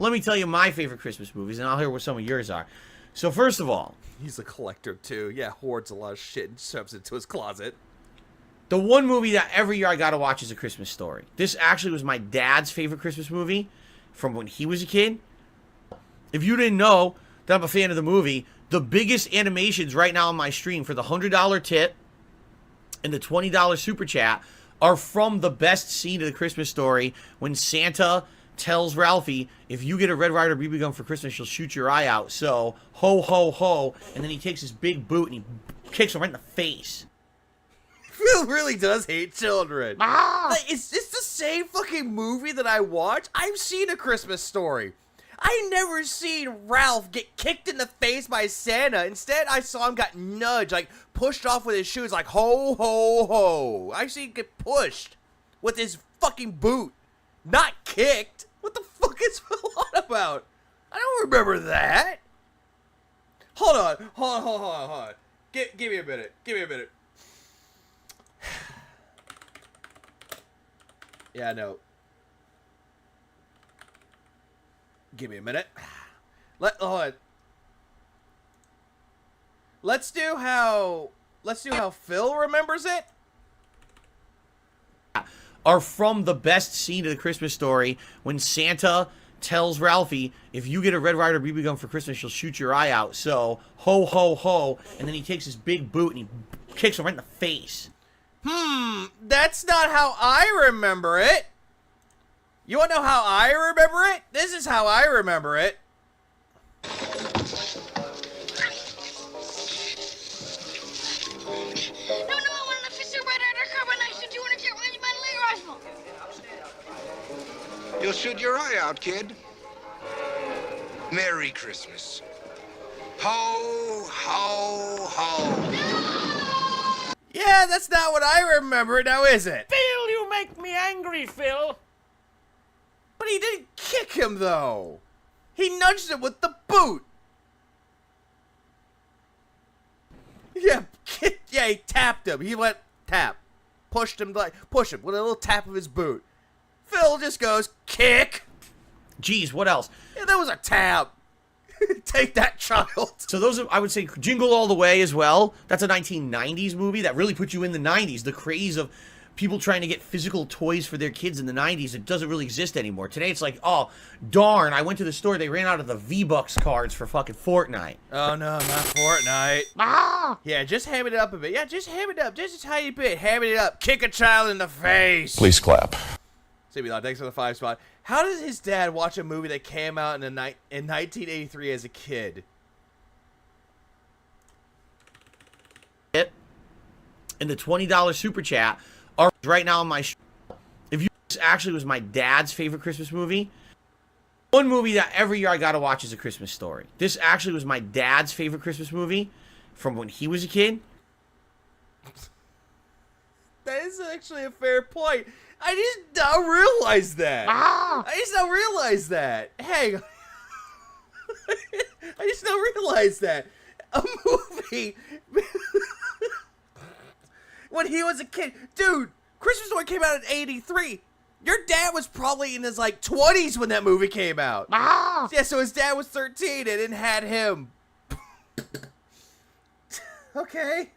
Speaker 13: Let me tell you my favorite Christmas movies, and I'll hear what some of yours are. So first of all,
Speaker 7: he's a collector too. Yeah, hoards a lot of shit and shoves it into his closet.
Speaker 13: The one movie that every year I gotta watch is A Christmas Story. This actually was my dad's favorite Christmas movie from when he was a kid. If you didn't know that I'm a fan of the movie, the biggest animations right now on my stream for the $100 tip and the $20 super chat are from the best scene of The Christmas Story when Santa tells Ralphie, if you get a Red Ryder BB gun for Christmas, she'll shoot your eye out. So, ho, ho, ho. And then he takes his big boot and he kicks him right in the face.
Speaker 7: Phil really does hate children. Like, is this the same fucking movie that I watch? I've seen A Christmas Story. I never seen Ralph get kicked in the face by Santa. Instead, I saw him got nudged, like pushed off with his shoes, like ho, ho, ho. I see him get pushed with his fucking boot. Not kicked. What the fuck is Phil on about? I don't remember that. Hold on. Give me a minute. Yeah, no. Give me a minute. Hold on. Let's do how Phil remembers it.
Speaker 13: Are from the best scene of The Christmas Story when Santa tells Ralphie, if you get a Red Ryder BB gun for Christmas, she'll shoot your eye out. So, ho, ho, ho. And then he takes his big boot and he kicks him right in the face.
Speaker 7: That's not how I remember it. You want to know how I remember it? This is how I remember it.
Speaker 14: You'll shoot your eye out, kid. Merry Christmas. Ho, ho, ho.
Speaker 7: Yeah, that's not what I remember, now is it?
Speaker 10: Phil, you make me angry, Phil.
Speaker 7: But he didn't kick him, though. He nudged him with the boot. Yeah, he tapped him. He went tap. Push him with a little tap of his boot. Phil just goes, kick.
Speaker 13: Jeez, what else?
Speaker 7: Yeah, that was a tap. Take that, child.
Speaker 13: So those are, I would say, Jingle All the Way as well. That's a 1990s movie that really put you in the 90s. The craze of people trying to get physical toys for their kids in the 90s, it doesn't really exist anymore. Today it's like, oh, darn, I went to the store, they ran out of the V-Bucks cards for fucking Fortnite.
Speaker 7: Oh, no, not Fortnite. Yeah, just ham it up a bit. Yeah, just ham it up. Just a tiny bit. Ham it up. Kick a child in the face.
Speaker 8: Please clap.
Speaker 7: Sabi, thanks for the 5 spot. How does his dad watch a movie that came out in 1983 as a kid?
Speaker 13: And the $20 super chat are right now on my if you this actually was my dad's favorite Christmas movie. One movie that every year I gotta watch is A Christmas Story. This actually was my dad's favorite Christmas movie from when he was a kid.
Speaker 7: That is actually a fair point. I just not realize that. I just not realize that. Hang on. I just not realize that. A movie when he was a kid. Dude, Christmas Story came out in 83. Your dad was probably in his, 20s when that movie came out. Yeah, so his dad was 13 and it had him. Okay.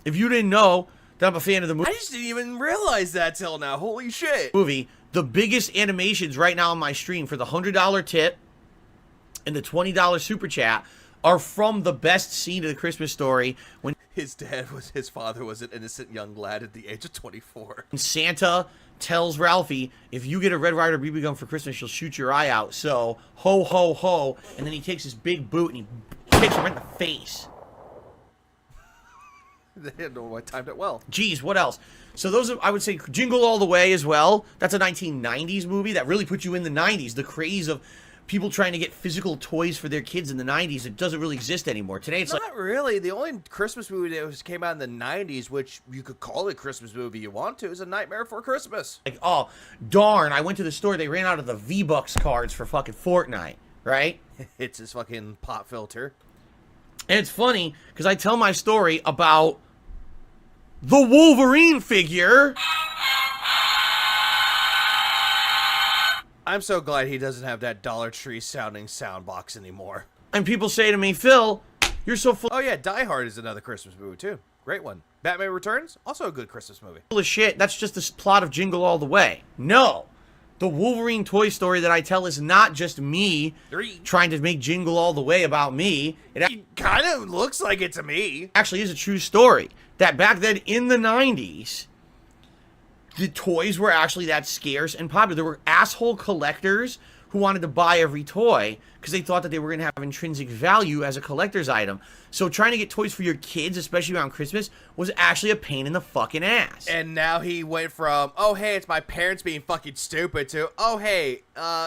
Speaker 13: If you didn't know that I'm a fan of the movie.
Speaker 7: I just didn't even realize that till now. Holy shit.
Speaker 13: The biggest animations right now on my stream for the $100 tip and the $20 super chat are from the best scene of the Christmas Story when
Speaker 7: his father was an innocent young lad at the age of 24.
Speaker 13: Santa tells Ralphie, if you get a Red Ryder BB gun for Christmas, she'll shoot your eye out. So, ho, ho, ho. And then he takes his big boot and he kicks him right in the face.
Speaker 7: They didn't know I timed it well.
Speaker 13: Geez, what else? So those are, I would say, Jingle All the Way as well. That's a 1990s movie that really put you in the 90s. The craze of people trying to get physical toys for their kids in the 90s. It doesn't really exist anymore. Today it's
Speaker 7: not really. The only Christmas movie that came out in the 90s, which you could call it a Christmas movie you want to, is A Nightmare Before Christmas.
Speaker 13: Like, oh, darn, I went to the store. They ran out of the V-Bucks cards for fucking Fortnite, right?
Speaker 7: It's his fucking pop filter.
Speaker 13: And it's funny because I tell my story about the Wolverine figure.
Speaker 7: I'm so glad he doesn't have that Dollar Tree sounding sound box anymore.
Speaker 13: And people say to me, Phil, you're so full.
Speaker 7: Oh yeah, Die Hard is another Christmas movie too. Great one. Batman Returns, also a good Christmas movie.
Speaker 13: Full of shit. That's just the plot of Jingle All the Way. No. The Wolverine toy story that I tell is not just me trying to make Jingle All the Way about me. It
Speaker 7: kind of looks like it to me.
Speaker 13: Actually is a true story. That back then in the 90s, the toys were actually that scarce and popular. There were asshole collectors who wanted to buy every toy because they thought that they were going to have intrinsic value as a collector's item. So trying to get toys for your kids, especially around Christmas, was actually a pain in the fucking ass.
Speaker 7: And now he went from, oh, hey, it's my parents being fucking stupid, to, oh, hey,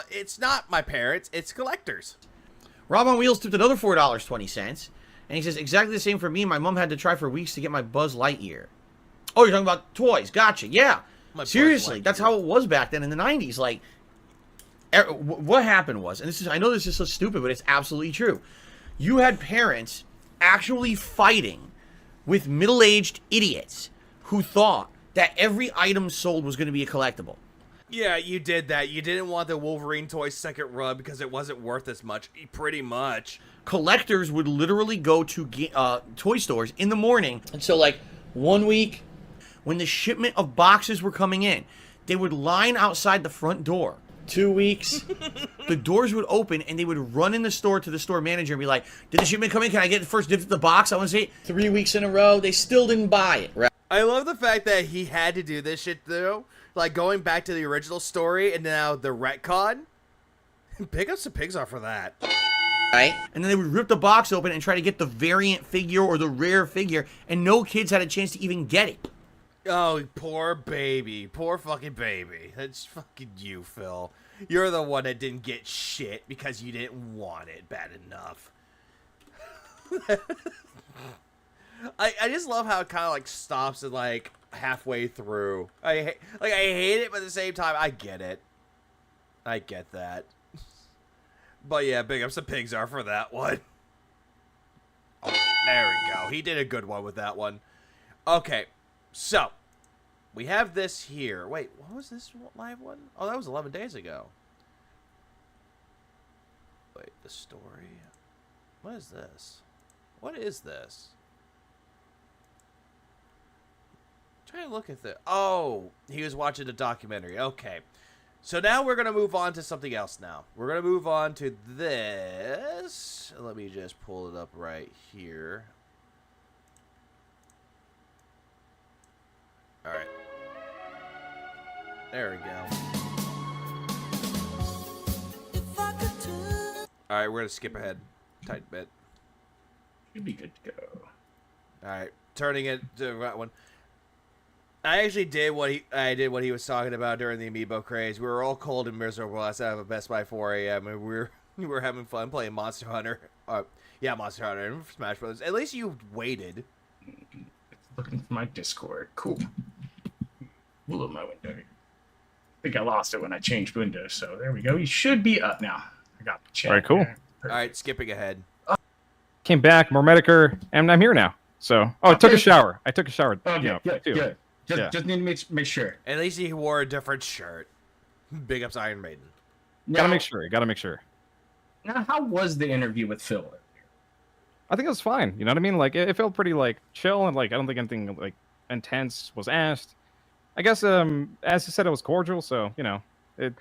Speaker 7: it's not my parents, it's collectors.
Speaker 13: Rob on Wheels tipped another $4.20. And he says, exactly the same for me. My mom had to try for weeks to get my Buzz Lightyear. Oh, you're talking about toys. Gotcha. Yeah. Seriously, that's how it was back then in the 90s. Like, what happened was, and this is, I know this is so stupid, but it's absolutely true. You had parents actually fighting with middle-aged idiots who thought that every item sold was going to be a collectible.
Speaker 7: Yeah, you did that. You didn't want the Wolverine toy second run because it wasn't worth as much, pretty much.
Speaker 13: Collectors would literally go to toy stores in the morning. And so, like, 1 week, when the shipment of boxes were coming in, they would line outside the front door. 2 weeks, the doors would open, and they would run in the store to the store manager and be like, did the shipment come in? Can I get the first dibs at the box? I want to say 3 weeks in a row, they still didn't buy it, right?
Speaker 7: I love the fact that he had to do this shit, though. Like, going back to the original story and now the retcon. Pick up some pigs off for that.
Speaker 13: Right? And then they would rip the box open and try to get the variant figure or the rare figure, and no kids had a chance to even get it.
Speaker 7: Oh, poor baby. Poor fucking baby. That's fucking you, Phil. You're the one that didn't get shit because you didn't want it bad enough. I just love how it kind of like stops at like halfway through. I hate it, but at the same time, I get it. I get that. But yeah, big up some pigs are for that one. Oh, there we go. He did a good one with that one. Okay, so we have this here. Wait, what was this live one? Oh, that was 11 days ago. Wait, the story. What is this? What is this? Trying to look at the. Oh, he was watching a documentary. Okay. So now we're going to move on to something else now. We're going to move on to this. Let me just pull it up right here. All right. There we go. All right, we're going to skip ahead a tight bit.
Speaker 10: You'd be good to go.
Speaker 7: All right, turning it to that one. I actually did what he was talking about during the Amiibo craze. We were all cold and miserable last night at Best Buy 4 a.m. and we were having fun playing Monster Hunter. Yeah, Monster Hunter and Smash Bros. At least you waited.
Speaker 10: Looking for my Discord. Cool. We'll open my window. I think I lost it when I changed windows, so there we go. You should be up now. I got the chat.
Speaker 11: All right, cool.
Speaker 7: All right, skipping ahead.
Speaker 11: Came back, more Medicare, and I'm here now. So, I took a shower. I took a shower.
Speaker 10: Okay, good,
Speaker 11: too.
Speaker 10: good. Just need to make sure.
Speaker 7: At least he wore a different shirt. Big ups Iron Maiden.
Speaker 11: Gotta make sure. Gotta make sure.
Speaker 10: Now, how was the interview with Phil?
Speaker 11: I think it was fine. You know what I mean? Like, it felt pretty, like, chill, and, like, I don't think anything, like, intense was asked. I guess as he said, it was cordial, so it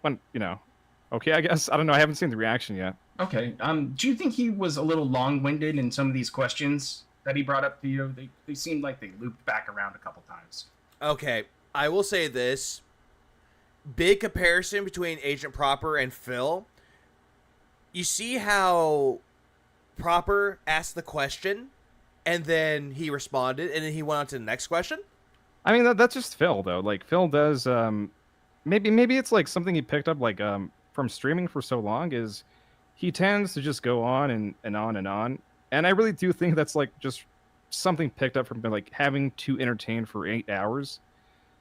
Speaker 11: went okay. I guess I don't know. I haven't seen the reaction yet.
Speaker 10: Okay. Do you think he was a little long-winded in some of these questions that he brought up to you? They seemed like they looped back around a couple times.
Speaker 7: Okay, I will say this. Big comparison between Agent Proper and Phil. You see how Proper asked the question, and then he responded, and then he went on to the next question?
Speaker 11: I mean, that's just Phil, though. Like, Phil does, maybe it's like something he picked up, like, from streaming for so long, is he tends to just go on and on and on. And I really do think that's, like, just something picked up from, like, having to entertain for 8 hours.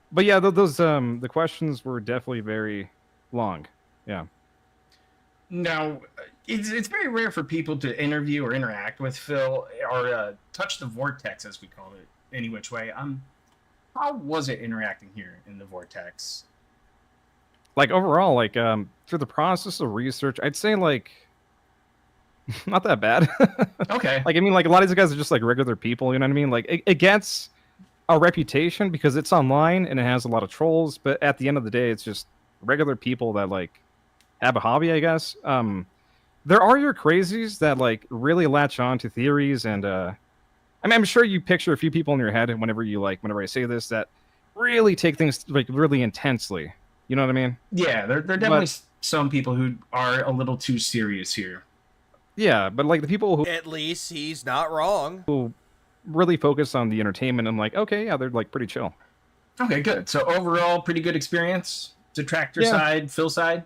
Speaker 11: But yeah, those the questions were definitely very long. Yeah.
Speaker 10: Now, it's very rare for people to interview or interact with Phil or touch the vortex, as we call it, any which way. How was it interacting here in the vortex?
Speaker 11: Like overall, like through the process of research, I'd say like not that bad.
Speaker 10: Okay.
Speaker 11: Like I mean, like a lot of these guys are just like regular people. You know what I mean? Like it gets a reputation because it's online and it has a lot of trolls. But at the end of the day, it's just regular people that like have a hobby, I guess. There are your crazies that like really latch on to theories and I mean, I'm sure you picture a few people in your head whenever I say this that really take things like really intensely. You know what I mean?
Speaker 10: Yeah, there are definitely some people who are a little too serious here.
Speaker 11: Yeah, but like the people who
Speaker 7: At least he's not wrong.
Speaker 11: Who really focus on the entertainment and like, okay, yeah, they're like pretty chill.
Speaker 10: Okay, good. So overall, pretty good experience. Detractor side, Phil side.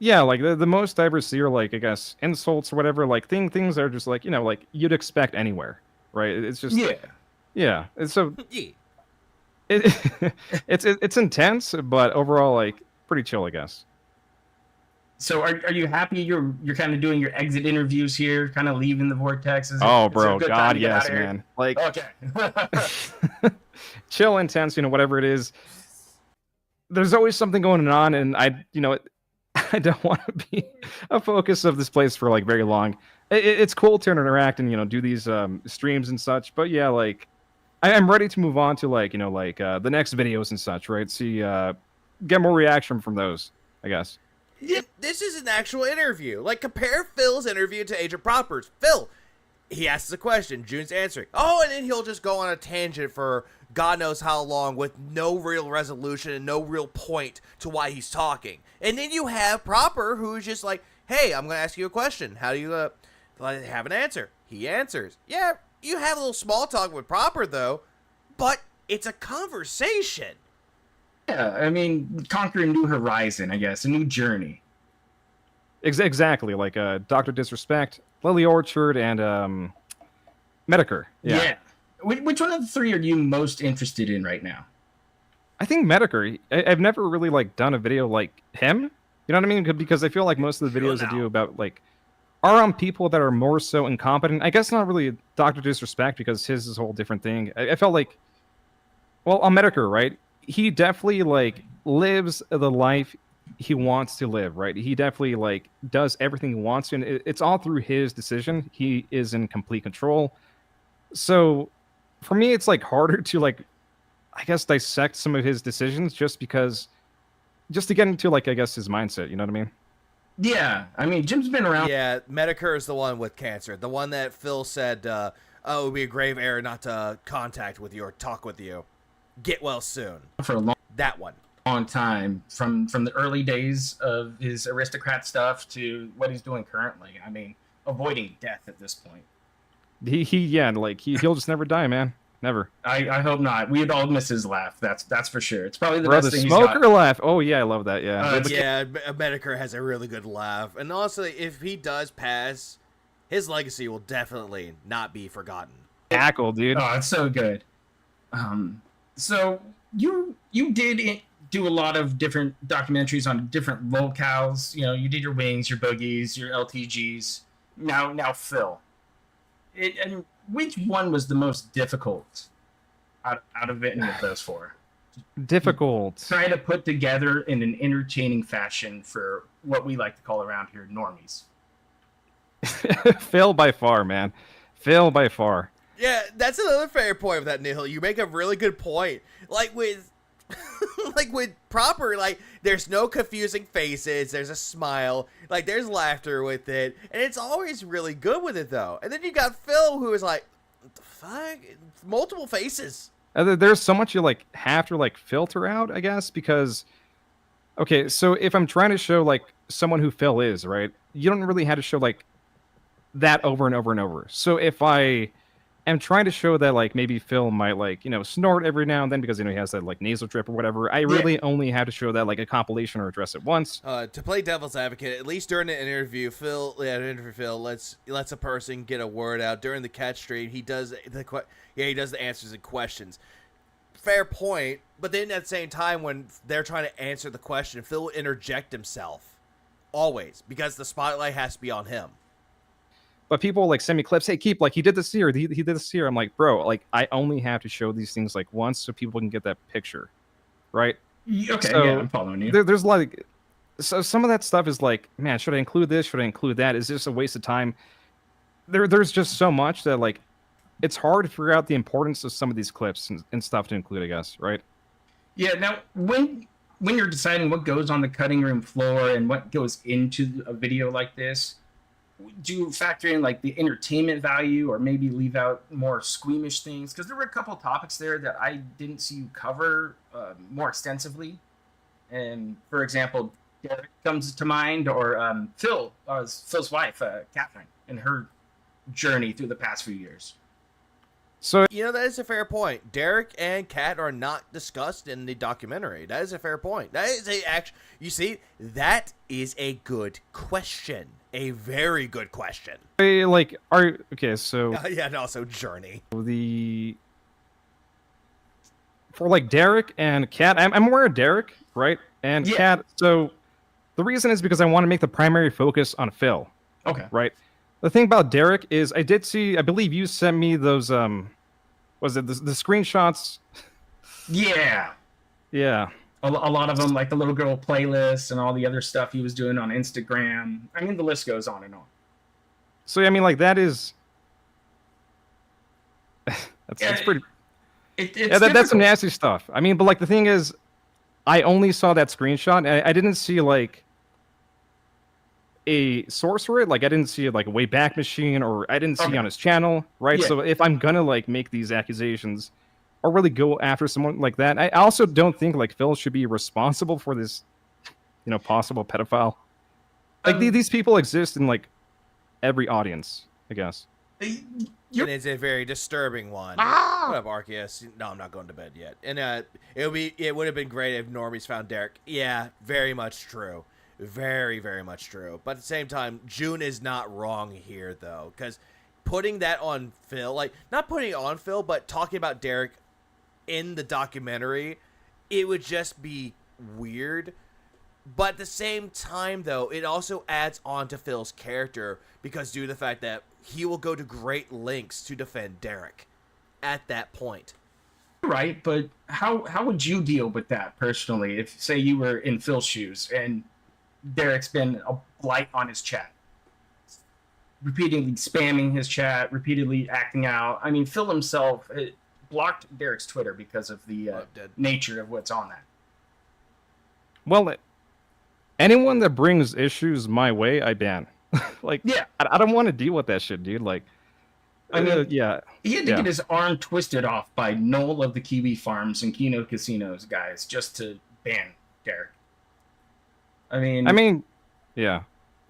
Speaker 11: Yeah, like the most I ever see are like I guess insults or whatever. Like things are just like like you'd expect anywhere, right? It's just yeah. And so it's intense, but overall like pretty chill, I guess.
Speaker 10: So are you happy you're kind of doing your exit interviews here, kind of leaving the vortex?
Speaker 11: Bro, God, yes, man. Like
Speaker 10: okay.
Speaker 11: Chill, intense, whatever it is. There's always something going on, and I don't want to be a focus of this place for like very long. It's cool to interact and do these streams and such, but yeah, like I'm ready to move on to like the next videos and such, right? See, get more reaction from those, I guess.
Speaker 7: This is an actual interview. Like, compare Phil's interview to Agent Proper's. Phil, he asks a question, June's answering. Oh, and then he'll just go on a tangent for God knows how long with no real resolution and no real point to why he's talking. And then you have Proper, who's just like, hey, I'm going to ask you a question. How do you have an answer? He answers. Yeah, you have a little small talk with Proper, though, but it's a conversation.
Speaker 10: Yeah, I mean, conquer a new horizon, I guess, a new journey.
Speaker 11: Exactly, like Dr. Disrespect, Lily Orchard, and Medicare. Yeah.
Speaker 10: Which one of the three are you most interested in right now?
Speaker 11: I think Medicare. I've never really like done a video like him. You know what I mean? Because I feel like most of the videos I do about like are on people that are more so incompetent. I guess not really Dr. Disrespect because his is a whole different thing. I felt like, well, on Medicare, right? He definitely like lives the life he wants to live, right? He definitely like does everything he wants to, and it's all through his decision. He is in complete control. So for me, it's like harder to like, I guess, dissect some of his decisions just to get into like, I guess, his mindset. You know what I mean?
Speaker 10: Yeah, I mean, Jim's been around.
Speaker 7: Yeah, Medicare is the one with cancer. The one that Phil said, oh, it would be a grave error not to contact with you or talk with you. Get well soon.
Speaker 10: For a
Speaker 11: long
Speaker 10: time, from the early days of his aristocrat stuff to what he's doing currently. I mean, avoiding death at this point.
Speaker 11: He'll just never die, man. Never.
Speaker 10: I hope not. We'd all miss his laugh. That's for sure. It's probably the best thing he's
Speaker 11: smoker
Speaker 10: got.
Speaker 11: laugh. Oh yeah, I love that. Yeah.
Speaker 7: Medicare has a really good laugh, and honestly, if he does pass, his legacy will definitely not be forgotten.
Speaker 11: Tackle, dude.
Speaker 10: Oh, it's so good. So you did do a lot of different documentaries on different locales. You did your Wings, your Boogies, your LTGs. Now Phil. And which one was the most difficult out of any of those four?
Speaker 11: Difficult.
Speaker 10: Try to put together in an entertaining fashion for what we like to call around here normies.
Speaker 11: Phil by far, man. Phil by far.
Speaker 7: Yeah, that's another fair point of that, Neil. You make a really good point. Like with like with proper, like there's no confusing faces, there's a smile, like there's laughter with it, and it's always really good with it though. And then you got Phil who is like, what the fuck? Multiple faces.
Speaker 11: There's so much you like have to like filter out, I guess, because okay, so if I'm trying to show like someone who Phil is, right, you don't really have to show like that over and over and over. So if I am trying to show that like maybe Phil might like, you know, snort every now and then because, you know, he has that like nasal drip or whatever, I really only have to show that like a compilation or address it once.
Speaker 7: To play devil's advocate, at least during the interview, Phil lets a person get a word out. During the catch stream, he does he does the answers and questions. Fair point, but then at the same time when they're trying to answer the question, Phil will interject himself. Always, because the spotlight has to be on him.
Speaker 11: But people like send me clips, hey, Keep, like he did this here, he did this here. I'm like, bro, like I only have to show these things like once so people can get that picture, right?
Speaker 10: Okay,
Speaker 11: so
Speaker 10: yeah, I'm following you.
Speaker 11: There's a lot of, so some of that stuff is like, man, should I include this? Should I include that? Is this a waste of time? There's just so much that like, it's hard to figure out the importance of some of these clips and stuff to include, I guess, right?
Speaker 10: Yeah. Now, when you're deciding what goes on the cutting room floor and what goes into a video like this, do you factor in like the entertainment value or maybe leave out more squeamish things? Because there were a couple of topics there that I didn't see you cover more extensively. And for example, Derek comes to mind, or Phil's wife, Catherine, and her journey through the past few years.
Speaker 11: So,
Speaker 7: you know, that is a fair point. Derek and Kat are not discussed in the documentary. That is a fair point. That is you see, that is a good question. A very good question.
Speaker 11: Like, okay, so
Speaker 7: yeah, and also Journey.
Speaker 11: For like Derek and Kat, I'm aware of Derek, right? And Kat, so the reason is because I want to make the primary focus on Phil.
Speaker 10: Okay.
Speaker 11: Right? The thing about Derek is I believe you sent me those, was it the screenshots?
Speaker 10: Yeah.
Speaker 11: Yeah.
Speaker 10: A lot of them, like the little girl playlist and all the other stuff he was doing on Instagram. I mean, the list goes on and on.
Speaker 11: So, I mean, like, that is... that's pretty... That's some nasty stuff. I mean, but, like, the thing is, I only saw that screenshot. I didn't see, like, a source for it. Like, I didn't see, like, a Wayback Machine, or I didn't see on his channel, right?
Speaker 10: Yeah.
Speaker 11: So, if I'm gonna, like, make these accusations... or really go after someone like that. I also don't think like Phil should be responsible for this, you know, possible pedophile. Like these people exist in like every audience, I guess.
Speaker 7: It is a very disturbing one. What up, Arceus? No, I'm not going to bed yet. And it would have been great if Normies found Derek. Yeah, very much true. Very, very much true. But at the same time, June is not wrong here though, because putting that on Phil, like not putting it on Phil, but talking about Derek in the documentary, it would just be weird. But at the same time, though, it also adds on to Phil's character because due to the fact that he will go to great lengths to defend Derek at that point.
Speaker 10: Right, but how would you deal with that personally if, say, you were in Phil's shoes and Derek's been a blight on his chat? Repeatedly spamming his chat, repeatedly acting out. I mean, Phil himself blocked Derek's Twitter because of the nature of what's on that.
Speaker 11: Well, anyone that brings issues my way, I ban. Like, yeah, I don't want to deal with that shit, dude. Like,
Speaker 10: I mean,
Speaker 11: yeah,
Speaker 10: he had to get his arm twisted off by Noel of the Kiwi Farms and Kino Casinos guys just to ban Derek. I mean,
Speaker 11: yeah.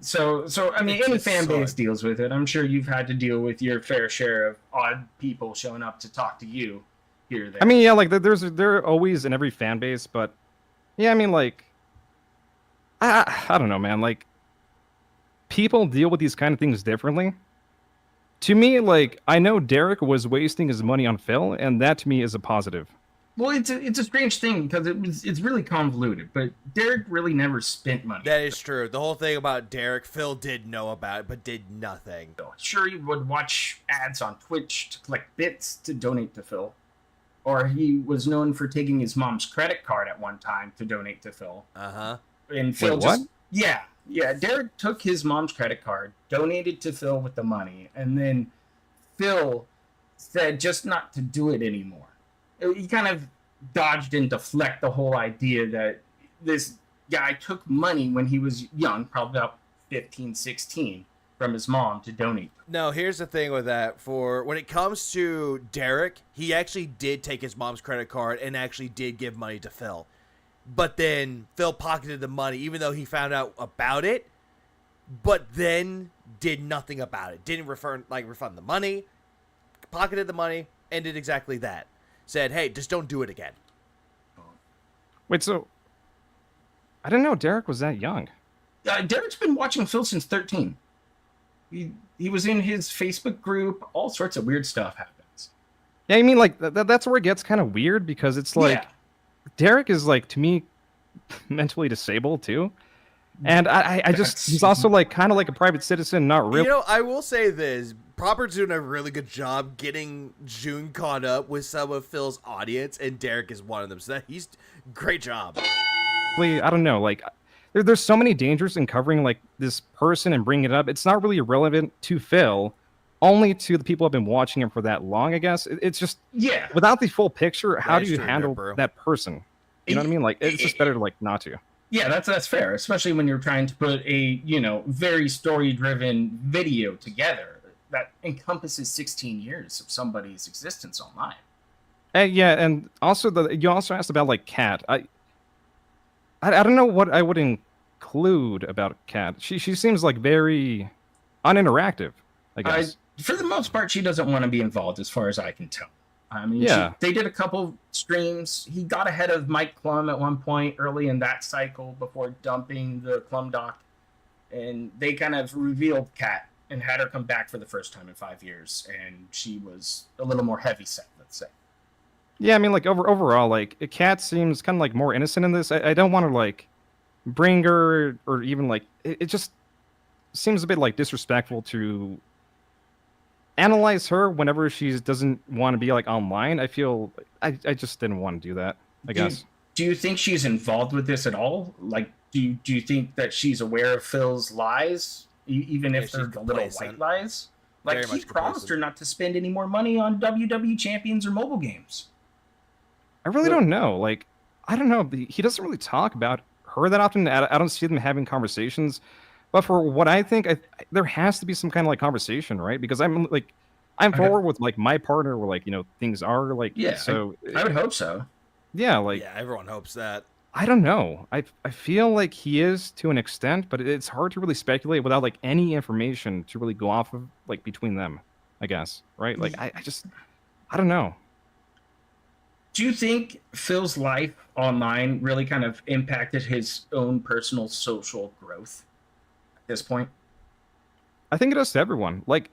Speaker 10: So I mean, any fan base deals with it. I'm sure you've had to deal with your fair share of odd people showing up to talk to you here or there.
Speaker 11: I mean, yeah, like they're always in every fan base, but yeah, I mean, like, I don't know, man. Like, people deal with these kind of things differently. To me, like, I know Derek was wasting his money on Phil, and that to me is a positive.
Speaker 10: Well, it's a strange thing because it's really convoluted, but Derek really never spent money.
Speaker 7: That is true. The whole thing about Derek, Phil did know about it, but did nothing.
Speaker 10: Sure, he would watch ads on Twitch to collect bits to donate to Phil. Or he was known for taking his mom's credit card at one time to donate to Phil.
Speaker 7: Uh-huh.
Speaker 10: And Phil
Speaker 11: what?
Speaker 10: Yeah. Derek took his mom's credit card, donated to Phil with the money, and then Phil said just not to do it anymore. He kind of dodged and deflect the whole idea that this guy took money when he was young, probably about 15, 16, from his mom to donate.
Speaker 7: No, here's the thing with that. For when it comes to Derek, he actually did take his mom's credit card and actually did give money to Phil. But then Phil pocketed the money, even though he found out about it, but then did nothing about it. Didn't refund the money, pocketed the money, and did exactly that. Said, hey, just don't do it again.
Speaker 11: Wait, so I didn't know Derek was that young.
Speaker 10: Derek's been watching Phil since 13. He was in his Facebook group. All sorts of weird stuff happens.
Speaker 11: Yeah, I mean, like, that's where it gets kind of weird, because it's like, Derek is, like, to me, mentally disabled, too. And I just, he's also, like, kind of like a private citizen, not really.
Speaker 7: You know, I will say this. Proper's doing a really good job getting June caught up with some of Phil's audience, and Derek is one of them. So he's great job.
Speaker 11: I don't know, like, there's so many dangers in covering, like, this person and bringing it up. It's not really relevant to Phil, only to the people who have been watching him for that long, I guess. It's just, without the full picture, how do you handle that person? You know what I mean? Like, it's just better to, like, not to.
Speaker 10: Yeah, that's fair, especially when you're trying to put a, very story-driven video together that encompasses 16 years of somebody's existence online.
Speaker 11: Yeah, and also you also asked about, like, Kat. I don't know what I would include about Kat. She seems like very uninteractive, I guess.
Speaker 10: For the most part, she doesn't want to be involved, as far as I can tell. I mean, they did a couple streams. He got ahead of Mike Klum at one point early in that cycle before dumping the Klum doc, and they kind of revealed Kat and had her come back for the first time in 5 years, and she was a little more heavyset, let's say.
Speaker 11: Yeah, I mean, like, overall, like, Kat seems kind of, like, more innocent in this. I don't want to, like, bring her, or even, like, it just seems a bit, like, disrespectful to analyze her whenever she doesn't want to be, like, online. I feel, I just didn't want to do that, I guess.
Speaker 10: Do you think she's involved with this at all? Like, do you think that she's aware of Phil's lies, even if they're little white lies? Like, he promised her not to spend any more money on WWE champions or mobile games.
Speaker 11: I really don't know. Like, I don't know. He doesn't really talk about her that often. I don't see them having conversations. But for what I think, there has to be some kind of, like, conversation, right? Because I'm forward with, like, my partner where, like, things are, like, so.
Speaker 10: I would hope so.
Speaker 11: Yeah, like.
Speaker 7: Yeah, everyone hopes that.
Speaker 11: I don't know. I feel like he is to an extent, but it's hard to really speculate without, like, any information to really go off of, like, between them, I guess, right? Like, I don't know.
Speaker 10: Do you think Phil's life online really kind of impacted his own personal social growth at this point?
Speaker 11: I think it does to everyone. Like,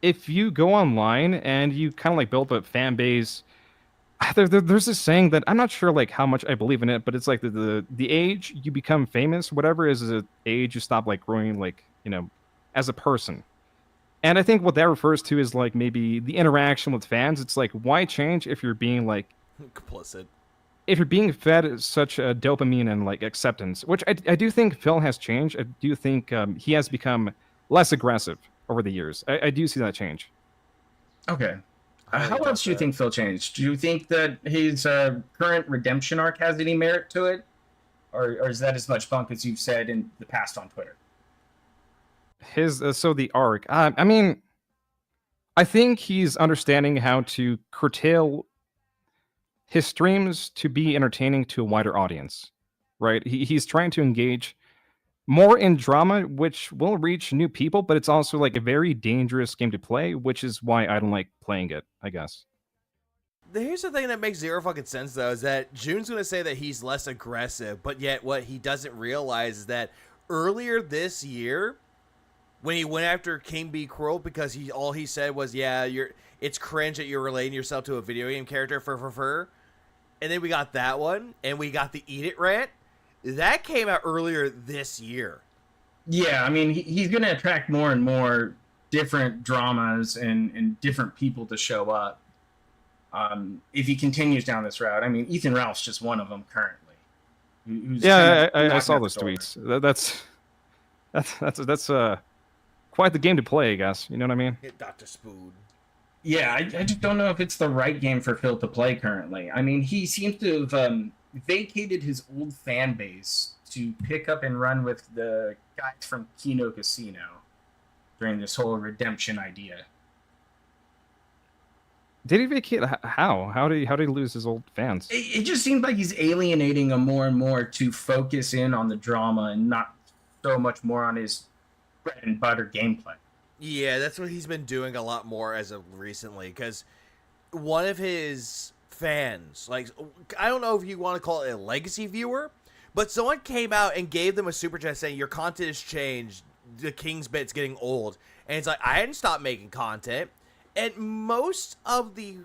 Speaker 11: if you go online and you kind of, like, build a fan base, there's this saying that I'm not sure, like, how much I believe in it, but it's like the age you become famous, whatever is the age you stop, like, growing, like, as a person. And I think what that refers to is, like, maybe the interaction with fans. It's like, why change if you're being, like,
Speaker 7: complicit?
Speaker 11: If you're being fed such a dopamine and, like, acceptance, which I do think Phil has changed. I do think he has become less aggressive over the years. I do see that change.
Speaker 10: Okay. How else do you think Phil changed? Do you think that his current redemption arc has any merit to it? Or is that as much bunk as you've said in the past on Twitter?
Speaker 11: So the arc, I mean, I think he's understanding how to curtail his streams to be entertaining to a wider audience, right? He's trying to engage more in drama, which will reach new people, but it's also, like, a very dangerous game to play, which is why I don't like playing it, I guess.
Speaker 7: Here's the thing that makes zero fucking sense, though, is that June's going to say that he's less aggressive, but yet what he doesn't realize is that earlier this year, when he went after King B. Cruel, because all he said was, yeah, it's cringe that you're relating yourself to a video game character for. And then we got that one, and we got the Eat It rant. That came out earlier this year.
Speaker 10: Yeah, I mean, he's going to attract more and more different dramas and different people to show up. If he continues down this route. I mean, Ethan Ralph's just one of them currently.
Speaker 11: Yeah, I saw those tweets. That's quite the game to play, I guess. You know what I mean?
Speaker 7: Hit Dr. Spoon.
Speaker 10: Yeah, I just don't know if it's the right game for Phil to play currently. I mean, he seems to have vacated his old fan base to pick up and run with the guys from Kino Casino during this whole redemption idea.
Speaker 11: Did he vacate? How? How did he lose his old fans?
Speaker 10: It just seems like he's alienating them more and more to focus in on the drama and not so much more on his bread and butter gameplay.
Speaker 7: Yeah, that's what he's been doing a lot more as of recently, because one of his fans, like, I don't know if you want to call it a legacy viewer, but someone came out and gave them a super chat saying, your content has changed, the King's Bit's getting old. And it's like, I hadn't stopped making content, and most of the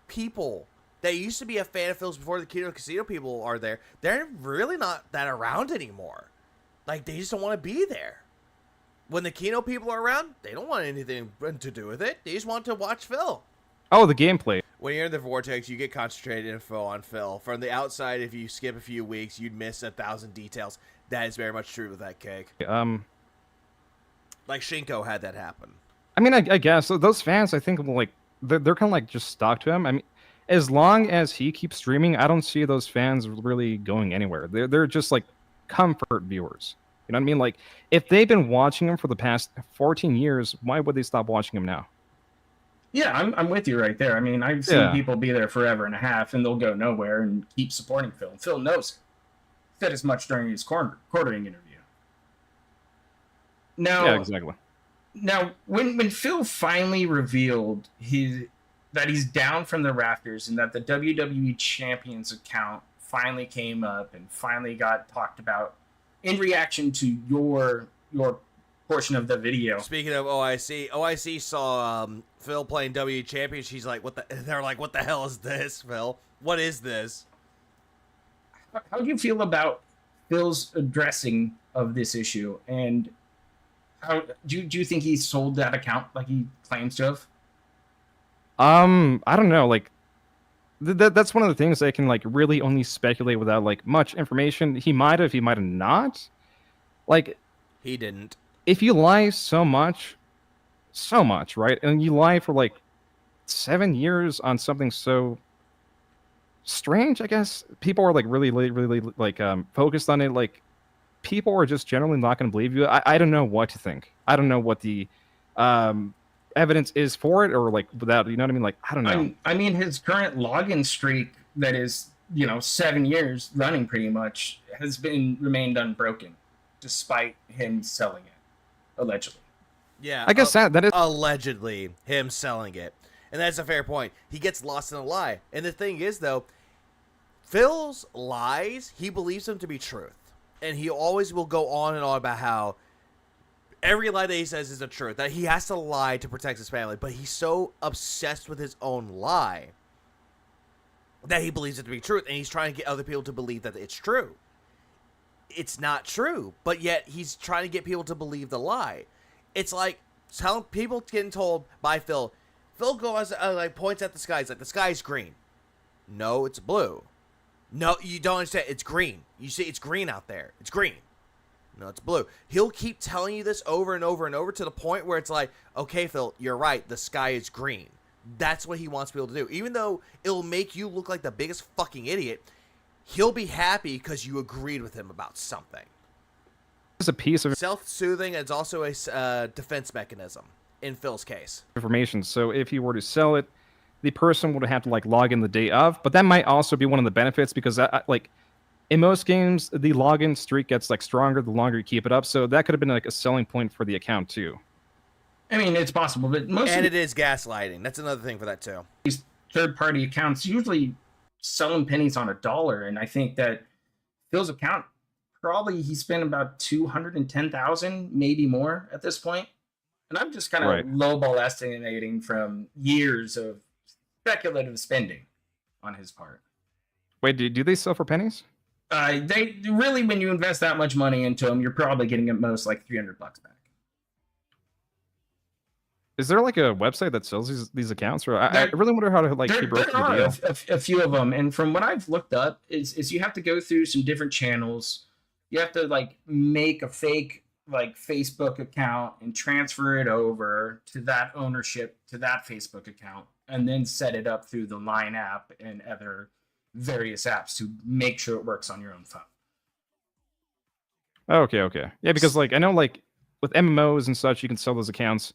Speaker 7: people that used to be a fan of Phil's before the Kino Casino people are there, they're really not that around anymore. Like, they just don't want to be there. When the Kino people are around, they don't want anything to do with it. They just want to watch Phil.
Speaker 11: Oh, the gameplay.
Speaker 7: When you're in the Vortex, you get concentrated info on Phil. From the outside, if you skip a few weeks, you'd miss 1,000 details. That is very much true with that cake. Like Shinko had that happen.
Speaker 11: I mean, I guess those fans, I think, like they're kind of like just stuck to him. I mean, as long as he keeps streaming, I don't see those fans really going anywhere. They're just like comfort viewers. You know what I mean? Like, if they've been watching him for the past 14 years, why would they stop watching him now?
Speaker 10: Yeah, I'm with you right there. I mean, I've seen people be there forever and a half, and they'll go nowhere and keep supporting Phil. And Phil knows it. Said as much during his quartering interview. Now,
Speaker 11: yeah, exactly.
Speaker 10: Now, when Phil finally revealed that he's down from the rafters and that the WWE Champions account finally came up and finally got talked about in reaction to your portion of the video.
Speaker 7: Speaking of OIC saw Phil playing WWE Champions. They're like, what the hell is this, Phil? What is this?
Speaker 10: How do you feel about Phil's addressing of this issue, and how do you think he sold that account like he claims to have?
Speaker 11: I don't know. Like, that's one of the things I can like really only speculate without like much information. He might have not. Like,
Speaker 7: he didn't.
Speaker 11: If you lie so much, right? And you lie for like 7 years on something so strange, I guess people are like really like focused on it. Like, people are just generally not going to believe you. I don't know what to think. I don't know what the evidence is for it, or like without, you know what I mean? Like, I don't know.
Speaker 10: I mean, his current login streak that is 7 years running pretty much has remained unbroken, despite him selling it, allegedly.
Speaker 7: Yeah,
Speaker 11: I guess that is
Speaker 7: allegedly him selling it, and that's a fair point. He gets lost in a lie, and the thing is, though, Phil's lies, he believes them to be truth, and he always will go on and on about how every lie that he says is the truth, that he has to lie to protect his family, but he's so obsessed with his own lie that he believes it to be truth, and he's trying to get other people to believe that it's true. It's not true, but yet he's trying to get people to believe the lie. It's like people getting told by Phil goes like points at the sky. It's like, the sky's green. No, it's blue. No, you don't understand. It's green. You see, it's green out there. It's green. No, it's blue. He'll keep telling you this over and over and over to the point where it's like, okay, Phil, you're right. The sky is green. That's what he wants people to do. Even though it'll make you look like the biggest fucking idiot, he'll be happy because you agreed with him about something.
Speaker 11: It's a piece of
Speaker 7: self-soothing. It's also a defense mechanism in Phil's case.
Speaker 11: Information. So if he were to sell it, the person would have to like log in the day of. But that might also be one of the benefits, because like in most games, the login streak gets like stronger the longer you keep it up. So that could have been like a selling point for the account too.
Speaker 10: I mean, it's possible, but
Speaker 7: it is gaslighting. That's another thing for that too.
Speaker 10: These third-party accounts usually selling pennies on a dollar, and I think that Phil's account probably he spent about 210,000, maybe more at this point. And I'm just kind of lowball estimating from years of speculative spending on his part.
Speaker 11: Wait, do they sell for pennies?
Speaker 10: They really, when you invest that much money into them, you're probably getting at most like $300 back.
Speaker 11: Is there like a website that sells these accounts, or I really wonder how to like keep up with the deal.
Speaker 10: A few of them, and from what I've looked up, is you have to go through some different channels. You have to like make a fake like Facebook account and transfer it over to that ownership to that Facebook account, and then set it up through the Line app and other various apps to make sure it works on your own phone.
Speaker 11: Okay. Yeah, because like I know like with MMOs and such, you can sell those accounts,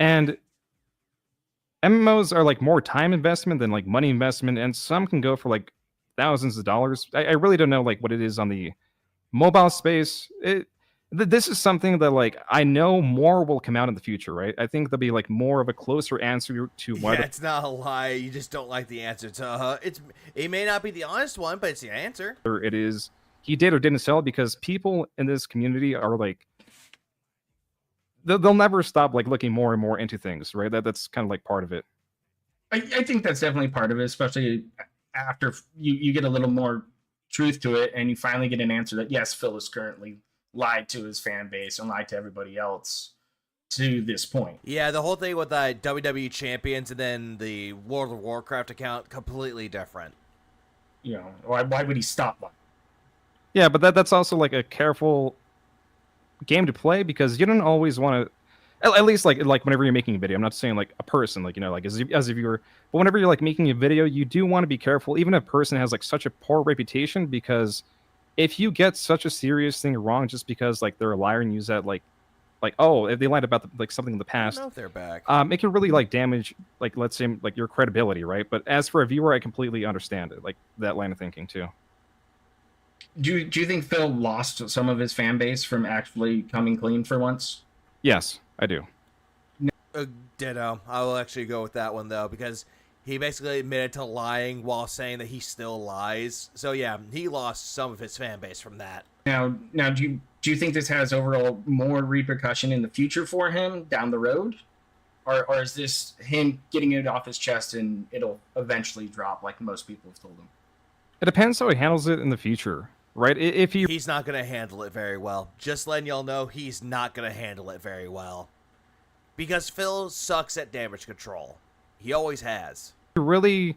Speaker 11: and MMOs are like more time investment than like money investment, and some can go for like thousands of dollars. I really don't know like what it is on the mobile space. This is something that like I know more will come out in the future, right? I think there'll be like more of a closer answer to what.
Speaker 7: Yeah, it's not a lie. You just don't like the answer to. It may not be the honest one, but it's the answer.
Speaker 11: It is he did or didn't sell, because people in this community are like they'll never stop like looking more and more into things, right? That's kind of like part of it.
Speaker 10: I think that's definitely part of it, especially after you get a little more truth to it and you finally get an answer that yes, Phil is currently lied to his fan base and lied to everybody else to this point.
Speaker 7: Yeah, the whole thing with the WWE champions and then the World of Warcraft account, completely different.
Speaker 10: You know, why would he stop lying?
Speaker 11: Yeah, but that's also like a careful game to play, because you don't always want to, at least like whenever you're making a video. I'm not saying like a person, like, you know, like as if you were, but whenever you're like making a video, you do want to be careful, even if a person has like such a poor reputation, because if you get such a serious thing wrong just because like they're a liar and use that like oh, if they lied about like something in the past,
Speaker 7: I don't know if they're back.
Speaker 11: It can really like damage like, let's say, like your credibility, right? But as for a viewer, I completely understand it, like that line of thinking too.
Speaker 10: Do you think Phil lost some of his fan base from actually coming clean for once?
Speaker 11: Yes, I do.
Speaker 7: Ditto. I will actually go with that one though, because he basically admitted to lying while saying that he still lies. So yeah, he lost some of his fan base from that.
Speaker 10: Now, do you think this has overall more repercussion in the future for him down the road, or is this him getting it off his chest and it'll eventually drop like most people have told him?
Speaker 11: It depends how he handles it in the future, right? If
Speaker 7: he's not going to handle it very well. Just letting y'all know, he's not going to handle it very well, because Phil sucks at damage control. He always has.
Speaker 11: He really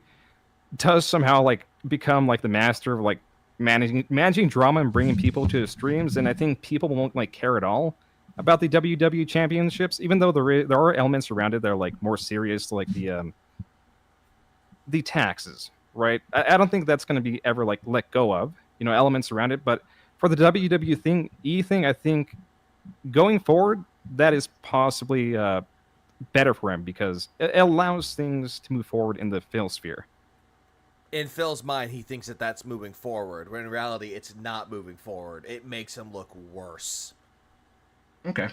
Speaker 11: does somehow like become like the master of like managing drama and bringing people to the streams, and I think people won't like care at all about the WWE championships, even though there are elements around it that are like more serious, like the taxes, right? I don't think that's going to be ever like let go of, you know, elements around it. But for the WWE thing, I think going forward, that is possibly better for him, because it allows things to move forward in the Phil sphere.
Speaker 7: In Phil's mind, he thinks that that's moving forward, when in reality, it's not moving forward. It makes him look worse.
Speaker 10: Okay.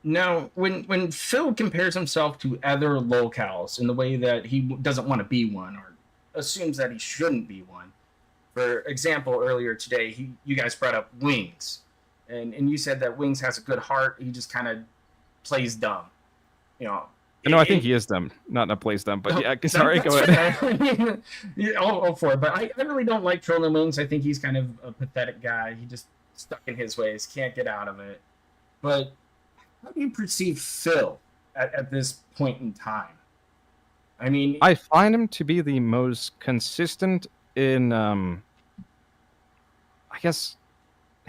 Speaker 10: Now, when Phil compares himself to other locals in the way that he doesn't want to be one, or assumes that he shouldn't be one, for example, earlier today, you guys brought up Wings, and you said that Wings has a good heart. He just kind of plays dumb, you know.
Speaker 11: No, I think he is dumb, not plays dumb. But yeah, sorry, go ahead.
Speaker 10: Yeah, all for it. But I really don't like trolling Wings. I think he's kind of a pathetic guy. He just stuck in his ways, can't get out of it. But how do you perceive Phil at this point in time? I mean,
Speaker 11: I find him to be the most consistent in, I guess,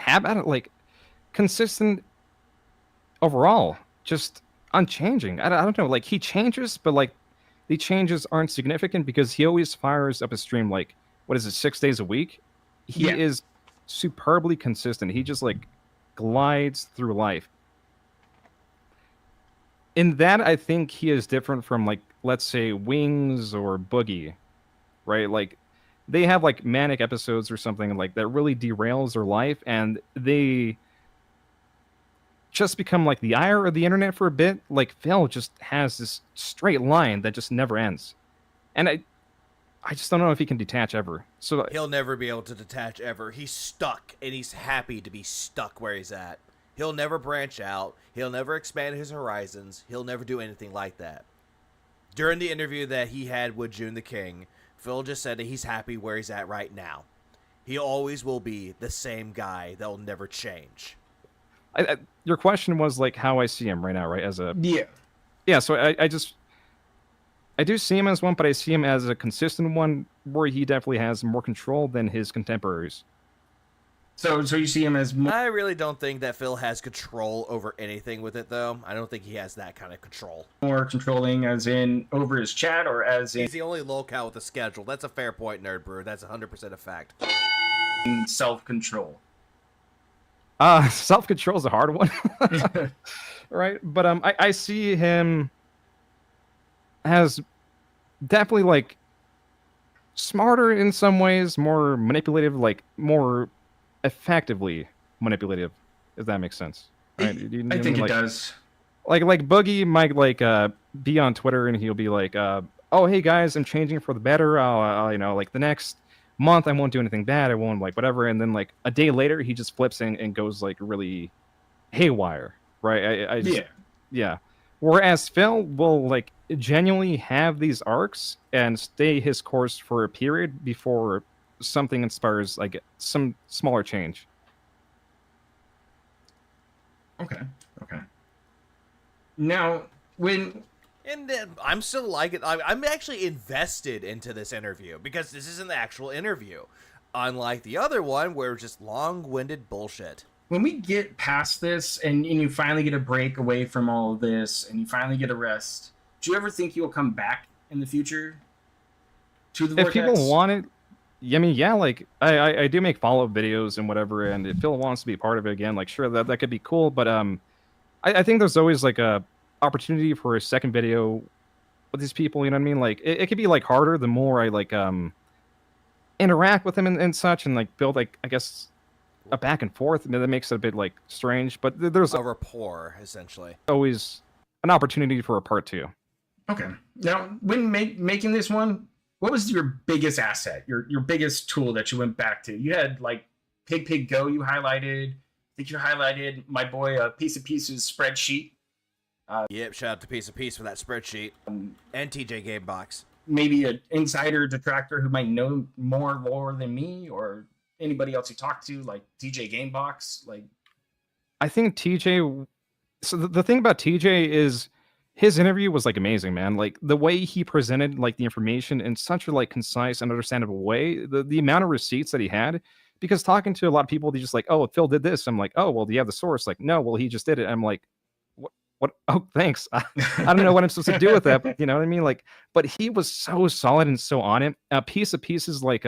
Speaker 11: like consistent overall, just unchanging. I don't know, like he changes, but like the changes aren't significant, because he always fires up a stream like, what is it, 6 days a week? He is superbly consistent. He just like glides through life. In that, I think he is different from like, let's say, Wings or Boogie, right? Like they have like manic episodes or something like that really derails their life, and they just become like the ire of the internet for a bit. Like Phil just has this straight line that just never ends, and I just don't know if he can detach ever. So
Speaker 7: he'll never be able to detach ever. He's stuck, and he's happy to be stuck where he's at. He'll never branch out. He'll never expand his horizons. He'll never do anything like that. During the interview that he had with June the King, Phil just said that he's happy where he's at right now. He always will be the same guy that will never change.
Speaker 11: Your question was like how I see him right now, right? As a yeah. So I do see him as one, but I see him as a consistent one where he definitely has more control than his contemporaries.
Speaker 10: So you see him as more,
Speaker 7: I really don't think that Phil has control over anything with it, though. I don't think he has that kind of control.
Speaker 10: more controlling, as in over his chat, or as in
Speaker 7: He's the only locale with a schedule. That's a fair point, Nerd Brew. That's 100% a fact.
Speaker 10: self-control?
Speaker 11: Self-control is a hard one. Right? But I see him as definitely like smarter in some ways, more manipulative, like more effectively manipulative, if that makes sense. Right?
Speaker 10: I think it
Speaker 11: like,
Speaker 10: does.
Speaker 11: Like Boogie might like be on Twitter and he'll be like, oh hey guys, I'm changing for the better. I'll like the next month I won't do anything bad. I won't like whatever. And then like a day later he just flips and goes like really haywire. Right? I just, yeah. Whereas Phil will like genuinely have these arcs and stay his course for a period before something inspires like some smaller change.
Speaker 10: Okay. Now, when
Speaker 7: And I'm still like it. I'm actually invested into this interview because this is an actual interview, unlike the other one where it's just long-winded bullshit.
Speaker 10: when we get past this and you finally get a break away from all of this and you finally get a rest, do you ever think you'll come back in the future to the
Speaker 11: If
Speaker 10: Vortex?
Speaker 11: people want it, I mean, yeah, like I do make follow-up videos and whatever, and if Phil wants to be part of it again, like sure that could be cool, but I think there's always like a opportunity for a second video with these people, you know what I mean? Like it could be like harder the more I like interact with them and such, and like build like I guess a back and forth. I mean, that makes it a bit like strange, but there's
Speaker 7: A rapport, essentially.
Speaker 11: always an opportunity for a part 2.
Speaker 10: Okay. Now, when making this one, what was your biggest asset, your biggest tool that you went back to? You had like Pig Go you highlighted. I think you highlighted my boy Piece of Pieces spreadsheet.
Speaker 7: Yep, shout out to Piece of Piece for that spreadsheet. And TJ Gamebox.
Speaker 10: Maybe an insider detractor who might know more lore than me, or anybody else you talk to, like TJ Gamebox. Like,
Speaker 11: I think TJ. So the thing about TJ is his interview was like amazing, man. Like the way he presented like the information in such a like concise and understandable way. The amount of receipts that he had, because talking to a lot of people, they just like, oh, Phil did this. I'm like, oh, well, do you have the source? Like, no, well, he just did it. I'm like, what? Oh, thanks. I don't know what I'm supposed to do with that, but you know what I mean? Like, but he was so solid and so on it. A Piece of Pieces, like,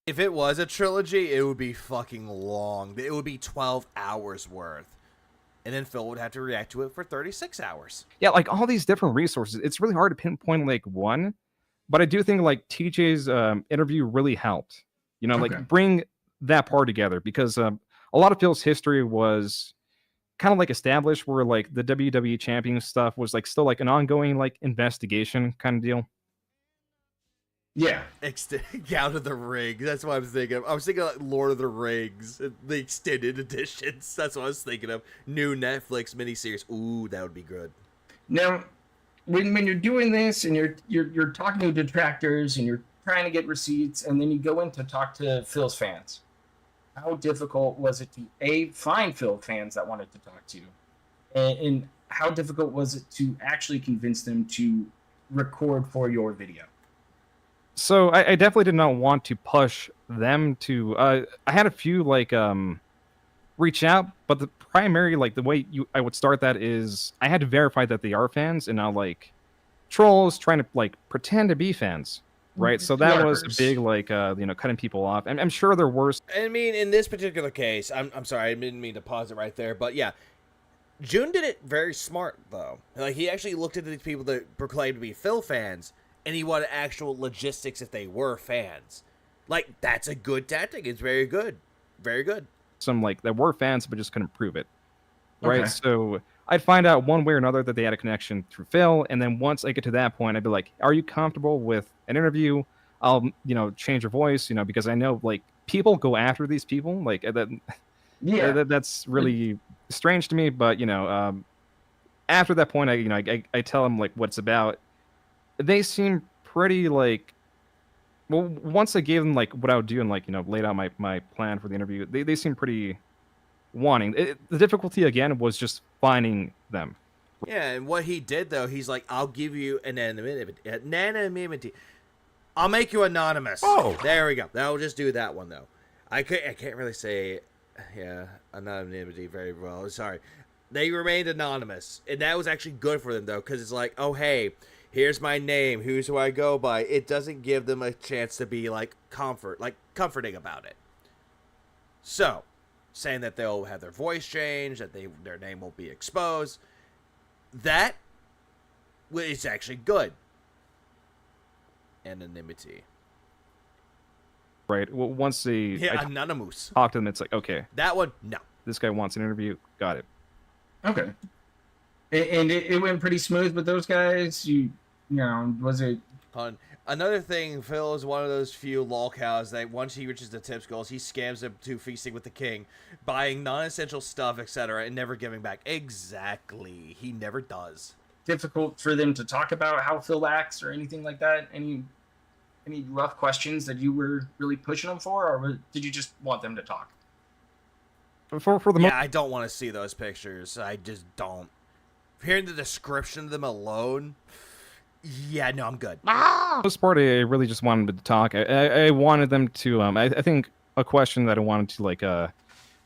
Speaker 7: If it was a trilogy, it would be fucking long. It would be 12 hours worth. And then Phil would have to react to it for 36 hours.
Speaker 11: yeah, like all these different resources. It's really hard to pinpoint like one, but I do think like TJ's interview really helped. You know,
Speaker 10: Okay.
Speaker 11: like bring that part together, because a lot of Phil's history was kind of like established, where like the WWE champion stuff was like still like an ongoing like investigation kind of deal.
Speaker 10: yeah.
Speaker 7: Out of the Ring. That's what I was thinking of. I was thinking of like Lord of the Rings, the extended editions. That's what I was thinking of. New Netflix miniseries. Ooh, that would be good.
Speaker 10: Now, when you're doing this and you're talking to detractors and you're trying to get receipts, and then you go in to talk to Phil's fans, how difficult was it to find Phil fans that wanted to talk to you, and how difficult was it to actually convince them to record for your video?
Speaker 11: So I definitely did not want to push them to. I had a few like reach out, but the primary like the way I would start that is I had to verify that they are fans and not like trolls trying to like pretend to be fans, right? So that was a big like cutting people off. And I'm sure there were.
Speaker 7: I mean, in this particular case, I'm sorry, I didn't mean to pause it right there, but yeah, June did it very smart though. Like he actually looked at these people that proclaimed to be Phil fans, and he wanted actual logistics if they were fans. Like that's a good tactic. It's very good, very good.
Speaker 11: Some like that were fans but just couldn't prove it, right?
Speaker 10: Okay.
Speaker 11: So I'd find out one way or another that they had a connection through Phil, and then once I get to that point, I'd be like, "Are you comfortable with an interview?" I'll change your voice, because I know like people go after these people, like that.
Speaker 10: Yeah,
Speaker 11: that's really strange to me, but after that point, I tell them like what it's about. They seem pretty like. Well, once I gave them like what I would do and like laid out my plan for the interview, they seem pretty wanting. The difficulty again was just finding them.
Speaker 7: Yeah, and what he did though, he's like, "I'll give you anonymity. I'll make you anonymous."
Speaker 1: Oh.
Speaker 7: There we go. I'll just do that one though. I can't really say Yeah, anonymity very well. Sorry. They remained anonymous. And that was actually good for them, though, because it's like, oh, hey, here's my name. Who's who I go by? It doesn't give them a chance to be, comforting about it. So, saying that they'll have their voice changed, that their name won't be exposed, that is actually good. Anonymity.
Speaker 11: Right. Well, once they
Speaker 7: anonymous
Speaker 11: talk to them, it's like, okay,
Speaker 7: that one, no.
Speaker 11: This guy wants an interview. Got it.
Speaker 10: Okay. And it went pretty smooth with those guys. You know, was it?
Speaker 7: Another thing, Phil is one of those few lolcows that once he reaches the tips goals, he scams them to feasting with the king, buying non-essential stuff, etc., and never giving back. Exactly. He never does.
Speaker 10: Difficult for them to talk about how Phil acts or anything like that? Any rough questions that you were really pushing them for, or did you just want them to talk?
Speaker 11: For the
Speaker 7: I don't want to see those pictures. I just don't. Hearing the description of them alone, yeah, no, I'm good.
Speaker 11: For the most part, I really just wanted them to talk. I wanted them to. I think a question that I wanted to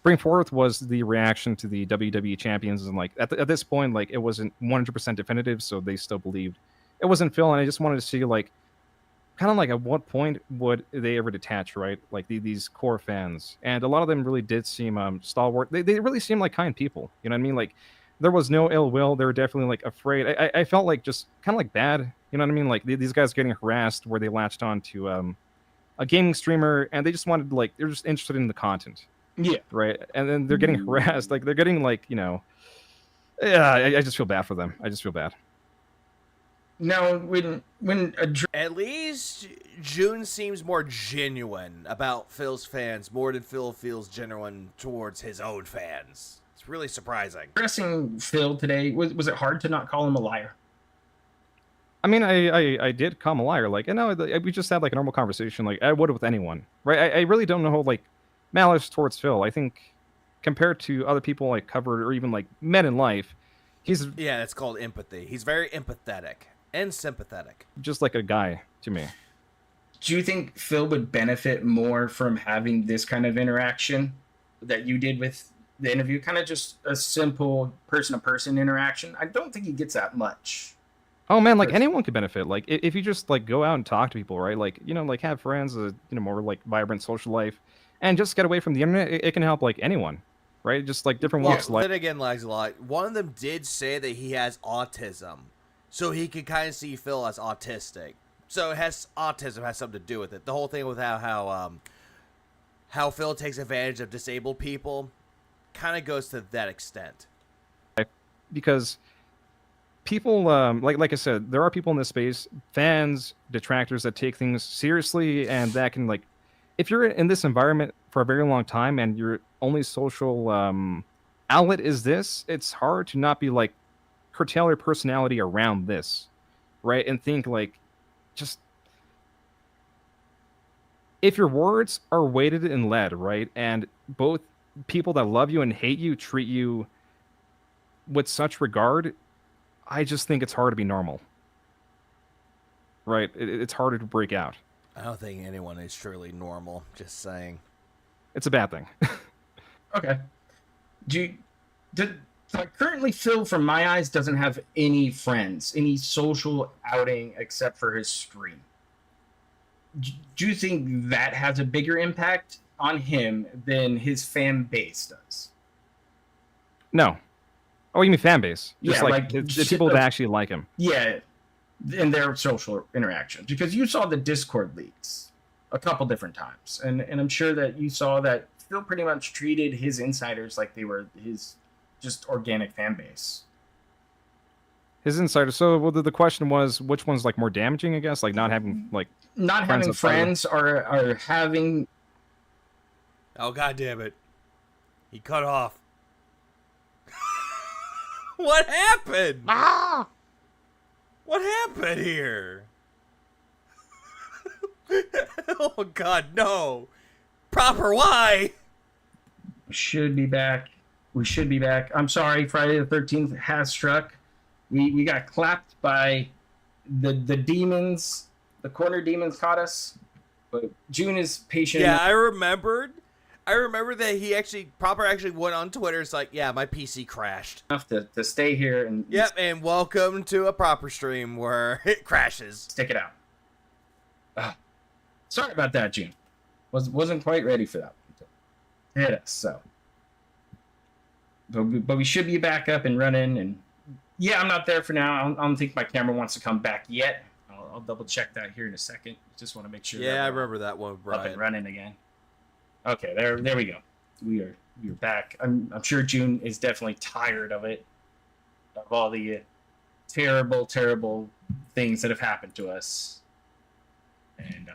Speaker 11: bring forth was the reaction to the WWE champions, and at this point, it wasn't 100% definitive, so they still believed it wasn't Phil, and I just wanted to see at what point would they ever detach, right? These core fans, and a lot of them really did seem stalwart. They really seem like kind people, you know what I mean? There was no ill will. They were definitely afraid. I felt just kind of bad, you know what I mean? These guys getting harassed where they latched on to a gaming streamer, and they just wanted they're just interested in the content.
Speaker 10: Yeah.
Speaker 11: Right. And then they're getting harassed. They're getting yeah, I just feel bad for them. I just feel bad.
Speaker 10: Now, when
Speaker 7: at least June seems more genuine about Phil's fans more than Phil feels genuine towards his own fans. It's really surprising.
Speaker 10: Addressing Phil today, was it hard to not call him a liar?
Speaker 11: I mean, I did call him a liar. We just had a normal conversation. I would with anyone, right? I really don't know malice towards Phil. I think compared to other people I covered or even men in life,
Speaker 7: that's called empathy. He's very empathetic and sympathetic.
Speaker 11: Just like a guy to me.
Speaker 10: Do you think Phil would benefit more from having this kind of interaction that you did with the interview? Kind of just a simple person-to-person interaction? I don't think he gets that much.
Speaker 11: Oh man, anyone could benefit. If you just go out and talk to people, right? Have friends, more vibrant social life, and just get away from the internet. It can help anyone, right? Just different walks of life.
Speaker 7: Then again, lags a lot. One of them did say that he has autism, so he could kind of see Phil as autistic. So autism has something to do with it. The whole thing with how Phil takes advantage of disabled people kind of goes to that extent.
Speaker 11: Because people, like I said, there are people in this space, fans, detractors that take things seriously, and that can if you're in this environment for a very long time and your only social outlet is this, it's hard to not be curtail your personality around this, right? And think just if your words are weighted in lead, right? And both people that love you and hate you treat you with such regard, I just think it's hard to be normal, right? It's harder to break out.
Speaker 7: I don't think anyone is truly normal. Just saying.
Speaker 11: It's a bad thing.
Speaker 10: Okay. Currently, Phil, from my eyes, doesn't have any friends, any social outing except for his stream. Do you think that has a bigger impact on him than his fan base does?
Speaker 11: No. Oh, you mean fan base? Just
Speaker 10: Yeah,
Speaker 11: the people that actually like him.
Speaker 10: Yeah, in their social interactions. Because you saw the Discord leaks a couple different times. And I'm sure that you saw that Phil pretty much treated his insiders like they were his just organic fan base.
Speaker 11: His insiders. So the question was, which one's more damaging, I guess? Not having
Speaker 10: not having friends or having...
Speaker 7: Oh, God damn it. He cut off. What happened? What happened here? Oh, God, no. Proper why?
Speaker 10: We should be back. I'm sorry, Friday the 13th has struck. We got clapped by the demons. The corner demons caught us. But June is patient.
Speaker 7: Yeah, I remembered I remember that he actually went on Twitter. It's like, yeah, my PC crashed.
Speaker 10: Enough to stay here and
Speaker 7: Yep, and welcome to a proper stream where it crashes.
Speaker 10: stick it out. Sorry about that, June. Wasn't quite ready for that one to hit us. So, but we should be back up and running. And yeah, I'm not there for now. I don't think my camera wants to come back yet. I'll double check that here in a second. Just want to make sure.
Speaker 7: Yeah, I remember that one, Brian.
Speaker 10: Up and running again. Okay, there we go. We are back. I'm sure June is definitely tired of it, of all the terrible things that have happened to us, and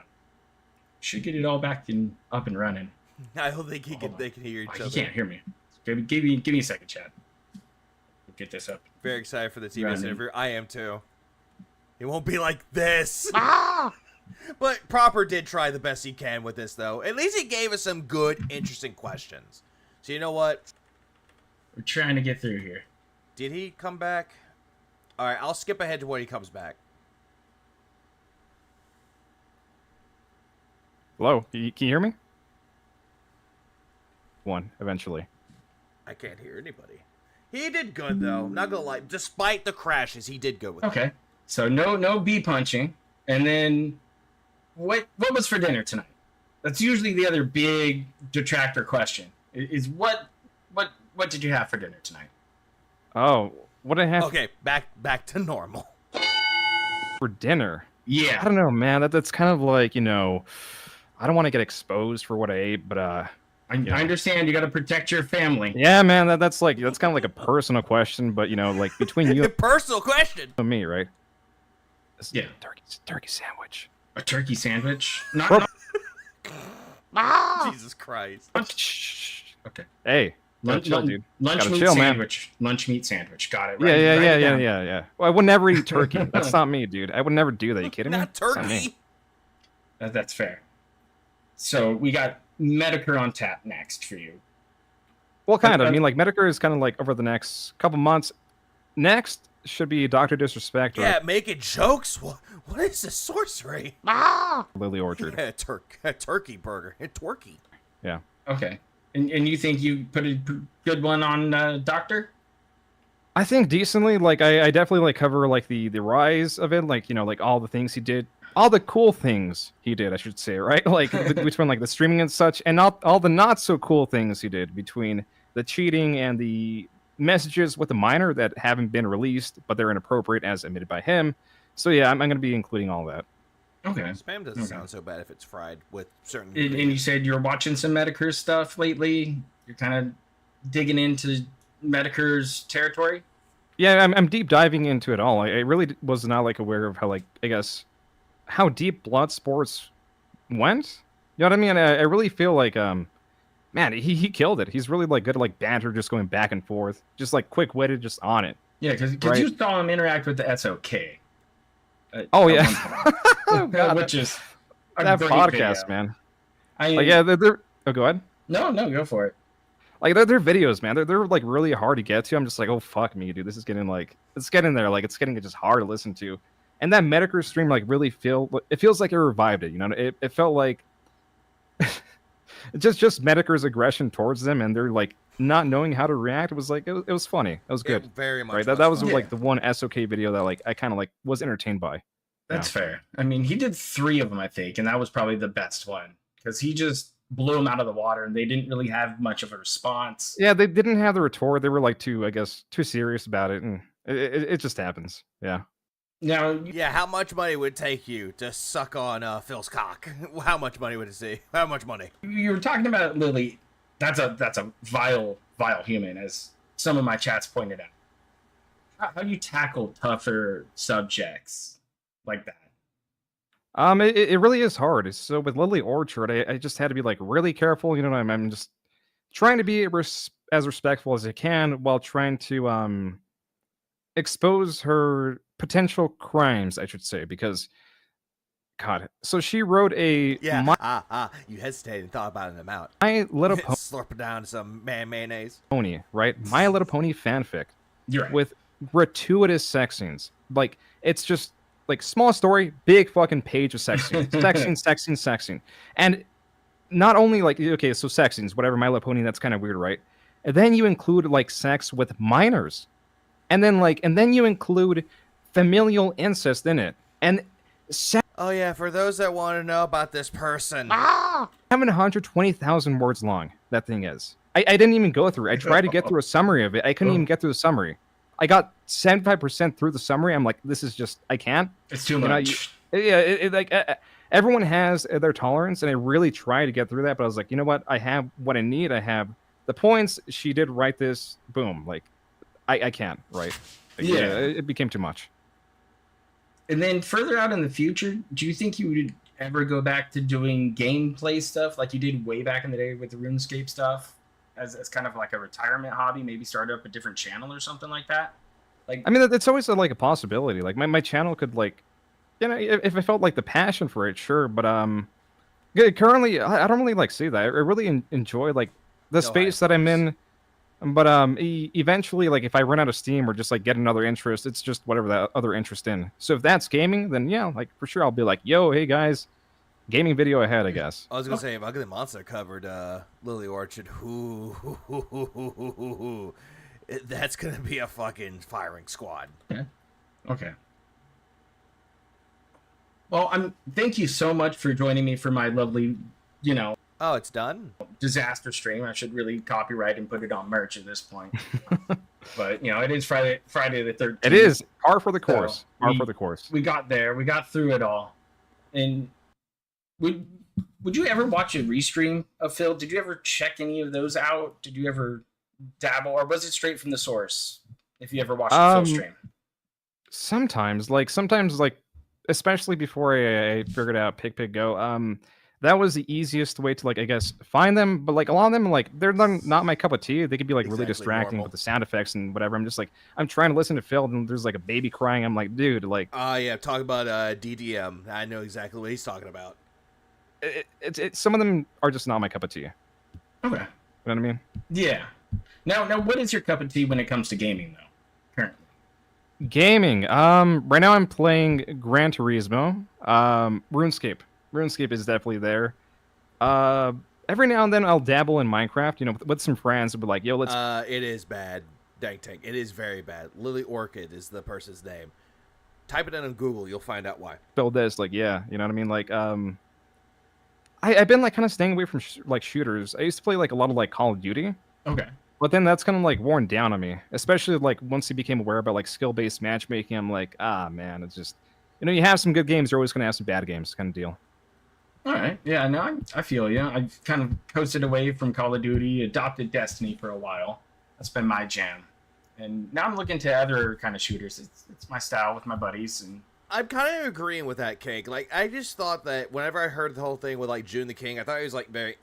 Speaker 10: should get it all back up and running.
Speaker 7: I don't think they can hear each other.
Speaker 10: He can't hear me. Give me a second, Chad. We'll get this up.
Speaker 7: Very excited for the TBS interview. I am too. It won't be like this. But Proper did try the best he can with this, though. At least he gave us some good, interesting questions. So you know what?
Speaker 10: We're trying to get through here.
Speaker 7: Did he come back? All right, I'll skip ahead to when he comes back.
Speaker 11: Hello, can you hear me? One, eventually.
Speaker 7: I can't hear anybody. He did good, though. Not gonna lie. Despite the crashes, he did good with it.
Speaker 10: Okay. So no bee punching. And then what was for dinner tonight? That's usually the other big detractor question. Is what did you have for dinner tonight?
Speaker 11: Oh, what did I have
Speaker 7: Okay, back to normal.
Speaker 11: for dinner?
Speaker 10: Yeah.
Speaker 11: I don't know, man. That's kind of like, I don't want to get exposed for what I ate, but
Speaker 10: I understand you got to protect your family.
Speaker 11: yeah, man, that's kind of like a personal question, but like between you
Speaker 7: Personal question.
Speaker 11: and me, right?
Speaker 10: Yeah.
Speaker 11: Turkey sandwich.
Speaker 10: A turkey sandwich?
Speaker 7: Jesus Christ.
Speaker 10: Okay.
Speaker 11: Hey, chill, dude.
Speaker 10: Lunch
Speaker 11: Gotta
Speaker 10: meat
Speaker 11: chill, man.
Speaker 10: sandwich. Lunch meat sandwich. Got it.
Speaker 11: Yeah. Well, I would never eat turkey. That's not me, dude. I would never do that. You kidding me?
Speaker 7: Not
Speaker 11: That's not
Speaker 7: turkey.
Speaker 11: me.
Speaker 10: That's fair. So we got Medicare on tap next for you.
Speaker 11: Well, kind of. I mean, like Medicare is kind of like over the next couple months. Next should be Dr. Disrespect.
Speaker 7: Yeah,
Speaker 11: Right?
Speaker 7: making jokes? What is this sorcery?
Speaker 11: Lily Orchard.
Speaker 7: Yeah, a turkey burger. A twerky.
Speaker 11: Yeah.
Speaker 10: Okay. And you think you put a good one on Doctor?
Speaker 11: I think decently. Like I definitely like cover like the rise of it. Like like all the things he did, all the cool things he did. I should say, right? Like between like the streaming and such, and all the not so cool things he did between the cheating and the messages with the minor that haven't been released, but they're inappropriate as admitted by him. So yeah, I'm going to be including all that.
Speaker 10: Okay.
Speaker 7: Spam doesn't sound so bad if it's fried with certain.
Speaker 10: And you said you're watching some Medicare stuff lately. You're kind of digging into Medicare's territory.
Speaker 11: Yeah, I'm deep diving into it all. I really was not like aware of how like I guess how deep blood sports went. You know what I mean? I really feel like man, he killed it. He's really like good at like banter, just going back and forth, just like quick witted, just on it.
Speaker 10: Yeah, because
Speaker 11: Right.
Speaker 10: you saw him interact with the SOK.
Speaker 11: Oh
Speaker 10: at
Speaker 11: yeah,
Speaker 10: one point.
Speaker 11: Oh, God,
Speaker 10: Which is a
Speaker 11: that
Speaker 10: great
Speaker 11: podcast,
Speaker 10: video.
Speaker 11: man.
Speaker 10: I
Speaker 11: Like yeah, they're oh go ahead.
Speaker 10: No, go for it.
Speaker 11: Like they're videos, man. They're like really hard to get to. I'm just like, oh fuck me, dude. This is getting like it's getting there. Like it's getting just hard to listen to. And that Medicare stream like really feels like it revived it. You know, it felt like just Medicare's aggression towards them, and they're like not knowing how to react. It was like it was funny. It was good.
Speaker 7: Very much.
Speaker 11: Right. That was like the one SOK video that like I kind of like was entertained by.
Speaker 10: That's fair. I mean, he did 3 of them, I think, and that was probably the best one because he just blew them out of the water, and they didn't really have much of a response.
Speaker 11: Yeah, they didn't have the retort. They were like too serious about it, and it just happens. Yeah.
Speaker 10: Now,
Speaker 7: yeah, how much money would it take you to suck on Phil's cock? How much money would it see? How much money?
Speaker 10: You were talking about Lily. That's a vile human, as some of my chats pointed out. How do you tackle tougher subjects like that?
Speaker 11: It really is hard. So with Lily Orchard, I just had to be like really careful. You know, I'm just trying to be as respectful as I can while trying to expose her potential crimes, I should say, because God. So she wrote a
Speaker 7: you hesitated and thought about an amount.
Speaker 11: My Little Pony
Speaker 7: slurping down some mayonnaise.
Speaker 11: Right? My Little Pony fanfic.
Speaker 10: You're right.
Speaker 11: With gratuitous sex scenes. Like it's just like small story, big fucking page of sex scenes. Sex scene. And not only like, okay, so sex scenes, whatever, My Little Pony, that's kind of weird, right? And then you include like sex with minors, and then you include familial incest in it, and
Speaker 7: Oh yeah, for those that want to know about this person.
Speaker 11: 720,000 words long. That thing is. I didn't even go through. I tried to get through a summary of it. I couldn't even get through the summary. I got 75% through the summary. I'm like, this is just, I can't.
Speaker 10: It's too much.
Speaker 11: Everyone has their tolerance, and I really tried to get through that, but I was like, you know what? I have what I need. I have the points. She did write this. Boom. Like, I can't, right?
Speaker 10: Yeah.
Speaker 11: It became too much.
Speaker 10: And then further out in the future, do you think you would ever go back to doing gameplay stuff like you did way back in the day with the RuneScape stuff as kind of like a retirement hobby? Maybe start up a different channel or something like that? Like,
Speaker 11: I mean, it's always like a possibility. Like my channel could like, you know, if I felt like the passion for it, sure. But currently I don't really like see that. I really enjoy like the space that I'm in. But eventually, like if I run out of steam or just like get another interest, it's just whatever that other interest in. So if that's gaming, then yeah, like for sure I'll be like, yo, hey guys, gaming video ahead, I guess.
Speaker 7: I was gonna say if Ugly Monster covered Lily Orchard, that's gonna be a fucking firing squad.
Speaker 10: Okay. Well, thank you so much for joining me for my lovely, you know.
Speaker 7: Oh, it's done?
Speaker 10: Disaster stream. I should really copyright and put it on merch at this point. But, you know, it is Friday the 13th.
Speaker 11: It is. Par for the course.
Speaker 10: So
Speaker 11: Par for the course.
Speaker 10: We got there. We got through it all. And would you ever watch a restream of Phil? Did you ever check any of those out? Did you ever dabble? Or was it straight from the source? If you ever watched a Phil stream?
Speaker 11: Sometimes, especially before I figured out Pig Go, that was the easiest way to, like, I guess, find them. But, like, a lot of them, like, they're not my cup of tea. They could be, like, really distracting with the sound effects and whatever. I'm just, like, I'm trying to listen to Phil, and there's, like, a baby crying. I'm like, dude, like...
Speaker 7: yeah, talk about DDM. I know exactly what he's talking about.
Speaker 11: Some of them are just not my cup of tea.
Speaker 10: Okay.
Speaker 11: You know what I mean?
Speaker 10: Yeah. Now, what is your cup of tea when it comes to gaming, though, currently?
Speaker 11: Gaming. Right now I'm playing Gran Turismo. RuneScape. RuneScape is definitely there. Every now and then I'll dabble in Minecraft, you know, with some friends. But like, yo, let's.
Speaker 7: It is bad, Dank Tank. It is very bad. Lily Orchid is the person's name. Type it in on Google, you'll find out why.
Speaker 11: Build this, like, yeah, you know what I mean. Like, I've been like kind of staying away from shooters. I used to play like a lot of like Call of Duty.
Speaker 10: Okay.
Speaker 11: But then that's kind of like worn down on me, especially like once you became aware about like skill-based matchmaking. I'm like, man, it's just, you know, you have some good games, you're always gonna have some bad games, kind of deal.
Speaker 10: All right, yeah, no, I feel you. I've kind of coasted away from Call of Duty, adopted Destiny for a while. That's been my jam, and now I'm looking to other kind of shooters. It's my style with my buddies, and
Speaker 7: I'm kind of agreeing with that, Cake. Like, I just thought that whenever I heard the whole thing with like June the King, I thought he was like very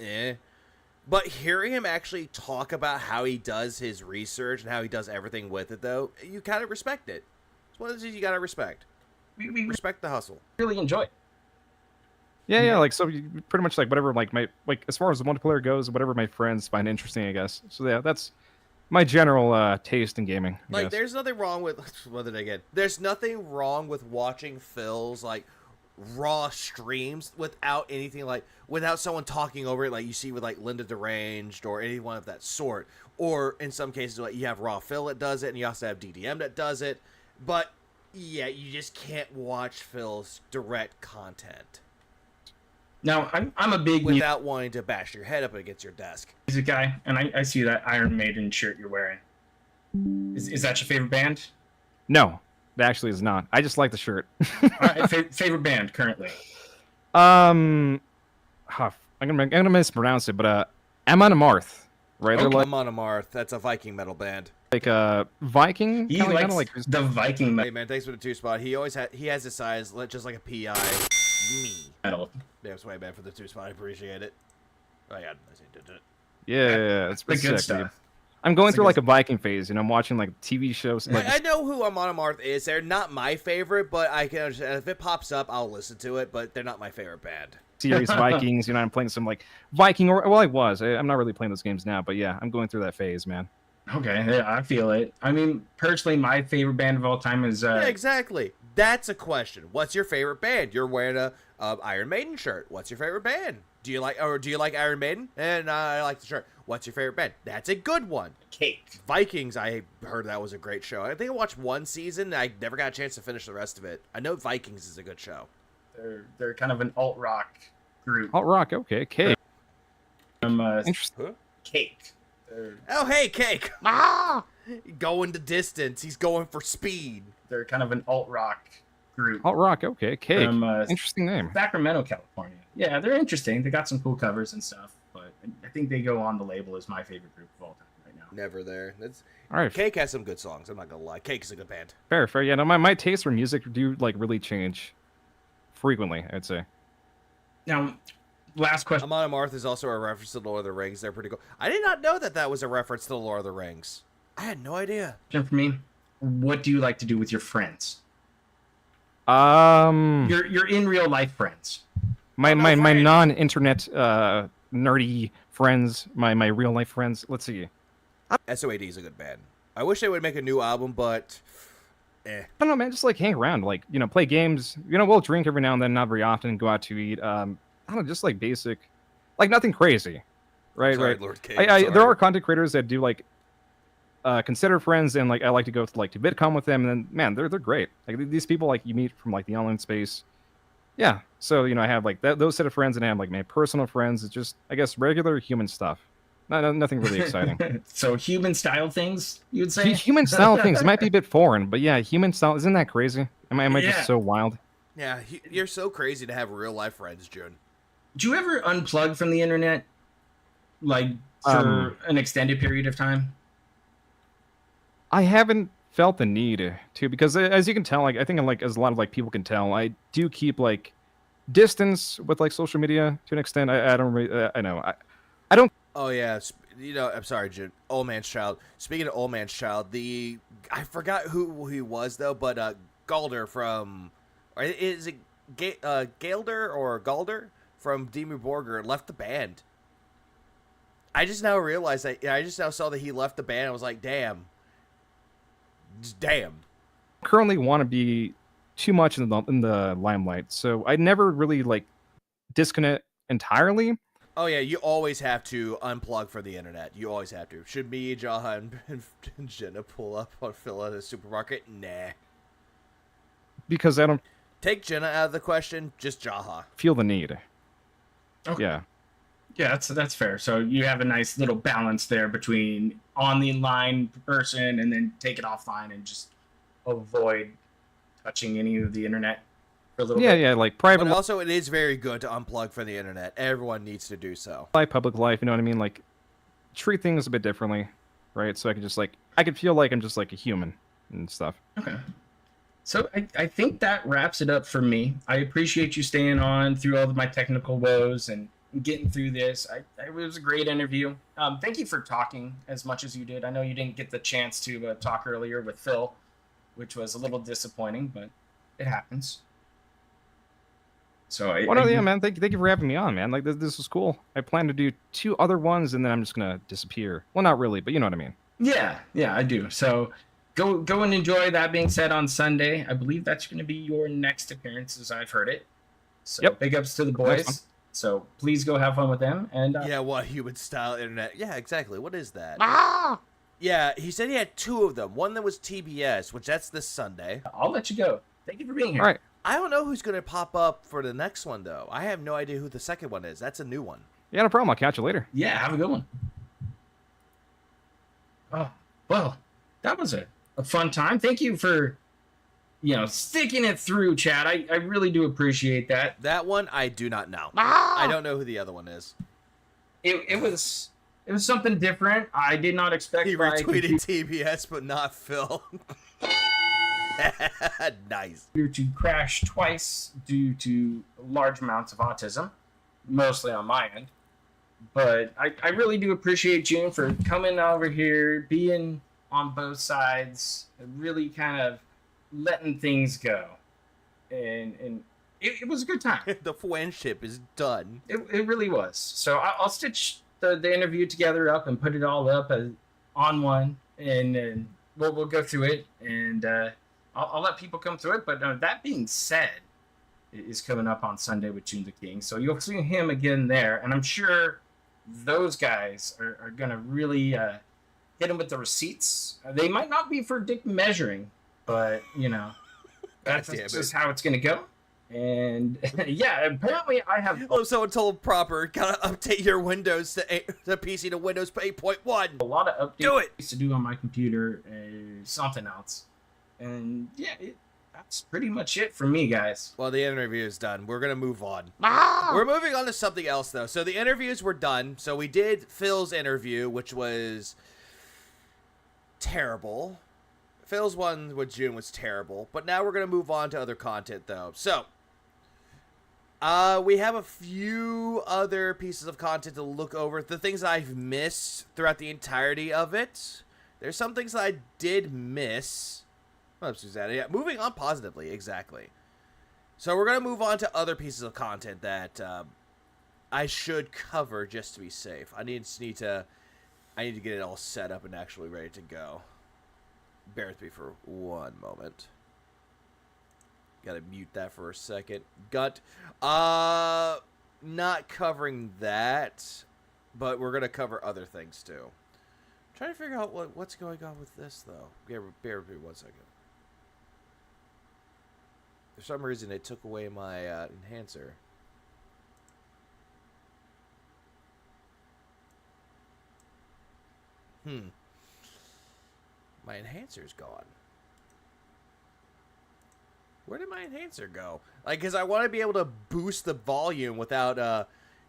Speaker 7: But hearing him actually talk about how he does his research and how he does everything with it, though, you kind of respect it. It's one of those things you gotta respect. We respect the hustle.
Speaker 10: Really enjoy it.
Speaker 11: Yeah, like, so you pretty much like whatever, like as far as the multiplayer goes, whatever my friends find interesting, I guess. So yeah, that's my general taste in gaming. I guess.
Speaker 7: There's nothing wrong with there's nothing wrong with watching Phil's like raw streams without anything without someone talking over it, like you see with like Linda Deranged or anyone of that sort. Or in some cases, like you have Raw Phil that does it, and you also have DDM that does it. But yeah, you just can't watch Phil's direct content.
Speaker 10: Now, I'm a big
Speaker 7: without wanting to bash your head up against your desk.
Speaker 10: Music guy, and I see that Iron Maiden shirt you're wearing. Is that your favorite band?
Speaker 11: No, it actually is not. I just like the shirt.
Speaker 10: All right, favorite band currently?
Speaker 11: I'm gonna mispronounce it, but Amon Amarth, right?
Speaker 7: Okay.
Speaker 11: Like,
Speaker 7: Amon Amarth, that's a Viking metal band.
Speaker 11: Like Viking.
Speaker 10: He likes like the Viking metal.
Speaker 7: Hey man, thanks for the 2-spot. He has his size just like a PI. Me.
Speaker 10: Metal.
Speaker 7: Damn, sway man for the 2-spot. I appreciate it. Oh yeah,
Speaker 11: yeah, it's pretty
Speaker 10: good
Speaker 11: sick,
Speaker 10: stuff.
Speaker 11: dude. I'm going through like a Viking phase, you know. I'm watching like TV shows. Like,
Speaker 7: I know who Amon Amarth is. They're not my favorite, but I can understand if it pops up, I'll listen to it. But they're not my favorite band.
Speaker 11: Series Vikings, you know. I'm playing some like Viking, I was. I'm not really playing those games now, but yeah, I'm going through that phase, man.
Speaker 10: Okay, yeah, I feel it. I mean, personally, my favorite band of all time is.
Speaker 7: Yeah, exactly. That's a question. What's your favorite band? You're wearing a Iron Maiden shirt. What's your favorite band? Do you like Iron Maiden? And I like the shirt. What's your favorite band? That's a good one.
Speaker 13: Cake.
Speaker 7: Vikings, I heard that was a great show. I think I watched one season. I never got a chance to finish the rest of it. I know Vikings is a good show.
Speaker 10: They're kind of an alt rock group.
Speaker 11: Alt rock, okay. Cake.
Speaker 10: Interesting.
Speaker 7: Huh?
Speaker 13: Cake.
Speaker 7: Oh, hey, Cake. Ah! Going the distance. He's going for speed.
Speaker 10: They're kind of an alt rock group.
Speaker 11: Alt rock, okay. Cake.
Speaker 10: From,
Speaker 11: Interesting name.
Speaker 10: Sacramento, California. Yeah, they're interesting. They got some cool covers and stuff, but I think they go on the label as my favorite group of all time right now.
Speaker 7: Never there. That's
Speaker 11: all right.
Speaker 7: Cake has some good songs. I'm not gonna lie. Cake is a good band.
Speaker 11: Fair. Yeah, no, my taste for music do like really change frequently, I'd say.
Speaker 10: Now, last question.
Speaker 7: Amon Amarth is also a reference to Lord of the Rings. They're pretty cool. I did not know that was a reference to the Lord of the Rings. I had no idea.
Speaker 10: For me, what do you like to do with your friends? Your in real life friends.
Speaker 11: My non-internet nerdy friends, my real life friends. Let's see.
Speaker 7: SOAD is a good band. I wish they would make a new album, but
Speaker 11: I don't know, man. Just like hang around, like play games. We'll drink every now and then, not very often. Go out to eat. I don't know, just like basic, like nothing crazy, right?
Speaker 7: Sorry,
Speaker 11: right.
Speaker 7: Lord Cake,
Speaker 11: there are content creators that do like consider friends, and like I like to go to VidCon with them, and then man, they're great. Like these people like you meet from like the online space. Yeah, so I have like those set of friends, and I have like my personal friends. It's just I guess regular human stuff. Nothing really exciting.
Speaker 10: So human style things, you would say?
Speaker 11: Human style things. It might be a bit foreign, but yeah, human style. Isn't that crazy? Am I just so wild?
Speaker 7: Yeah, you're so crazy to have real life friends, June.
Speaker 10: Do you ever unplug from the internet, like for an extended period of time?
Speaker 11: I haven't felt the need to, because as you can tell, like I think like as a lot of like people can tell, I do keep like distance with like social media to an extent. I don't really, I know I don't.
Speaker 7: Oh yeah, I'm sorry, June. Old Man's Child. Speaking of Old Man's Child, I forgot who he was though, but Galder from, or is it Galder or Galder from Dimmu Borgir left the band. I just now realized that. I just now saw that he left the band. I was like, damn.
Speaker 11: Currently want to be too much in the limelight, so I never really like disconnect entirely.
Speaker 7: Oh yeah, you always have to unplug for the internet. You always have to. Should me, Jaha, and Jenna pull up on Phil at a supermarket? Nah.
Speaker 11: Because I don't
Speaker 7: take Jenna out of the question. Just Jaha.
Speaker 11: Feel the need.
Speaker 10: Okay.
Speaker 11: Yeah.
Speaker 10: Yeah, that's fair. So you have a nice little balance there between on the line person and then take it offline and just avoid touching any of the internet for a little bit.
Speaker 11: Yeah, like private.
Speaker 7: But also, it is very good to unplug from the internet. Everyone needs to do so.
Speaker 11: Public life, you know what I mean? Like treat things a bit differently, right? So I can just like I can feel like I'm just like a human and stuff.
Speaker 10: Okay. So I think that wraps it up for me. I appreciate you staying on through all of my technical woes and getting through this. It was a great interview. Thank you for talking as much as you did. I know you didn't get the chance to talk earlier with Phil, which was a little disappointing, but it happens. So
Speaker 11: yeah, man. Thank you for having me on, man. Like this was cool. I plan to do 2 other ones, and then I'm just gonna disappear. Well, not really, but you know what I mean.
Speaker 10: Yeah, I do. So go and enjoy. That being said, on Sunday, I believe that's going to be your next appearance, as I've heard it. So
Speaker 11: yep.
Speaker 10: Big ups to the boys. So please go have fun with them. And
Speaker 7: yeah, what human style internet? Yeah, exactly. What is that?
Speaker 9: Ah!
Speaker 7: Yeah, he said he had 2 of them. One that was TBS, which that's this Sunday.
Speaker 10: I'll let you go. Thank you for being here.
Speaker 11: All right.
Speaker 7: I don't know who's gonna pop up for the next one though. I have no idea who the second one is. That's a new one.
Speaker 11: Yeah, no problem. I'll catch you later.
Speaker 10: Yeah, have a good one. Oh, well, that was a fun time. Thank you for sticking it through, Chad. I really do appreciate that.
Speaker 7: That one I do not know. I don't know who the other one is.
Speaker 10: It was something different. I did not expect.
Speaker 7: He retweeted TBS, but not Phil. Nice.
Speaker 10: To crash twice due to large amounts of autism, mostly on my end. But I really do appreciate June for coming over here, being on both sides, really kind of letting things go. And it was a good time.
Speaker 7: The friendship is done.
Speaker 10: It really was. So I'll stitch the interview together up and put it all up on one, and we'll go through it, and I'll let people come through it. But that being said, is coming up on Sunday with June the King. So you'll see him again there. And I'm sure those guys are going to really hit him with the receipts. They might not be for dick measuring, but, you know, that's just how it's going to go. And yeah, apparently I have.
Speaker 7: Oh, someone told proper, gotta update your Windows to PC to Windows 8.1.
Speaker 10: A lot of
Speaker 7: Do it
Speaker 10: updates to do on my computer, something else. And yeah, that's pretty much it for me, guys.
Speaker 7: Well, the interview is done. We're gonna move on. We're moving on to something else, though. So the interviews were done. So we did Phil's interview, which was terrible. Phil's one with June was terrible. But now we're gonna move on to other content, though. So we have a few other pieces of content to look over. The things I've missed throughout the entirety of it. There's some things that I did miss. Oh, Susanna. Yeah, moving on positively, exactly. So we're gonna move on to other pieces of content that I should cover just to be safe. I need to get it all set up and actually ready to go. Bear with me for one moment. Gotta mute that for a second. Gut. Not covering that, but we're gonna cover other things too. I'm trying to figure out what's going on with this though. Bear with me 1 second. For some reason, they took away my enhancer. My enhancer's gone. Where did my enhancer go? Like, because I want to be able to boost the volume without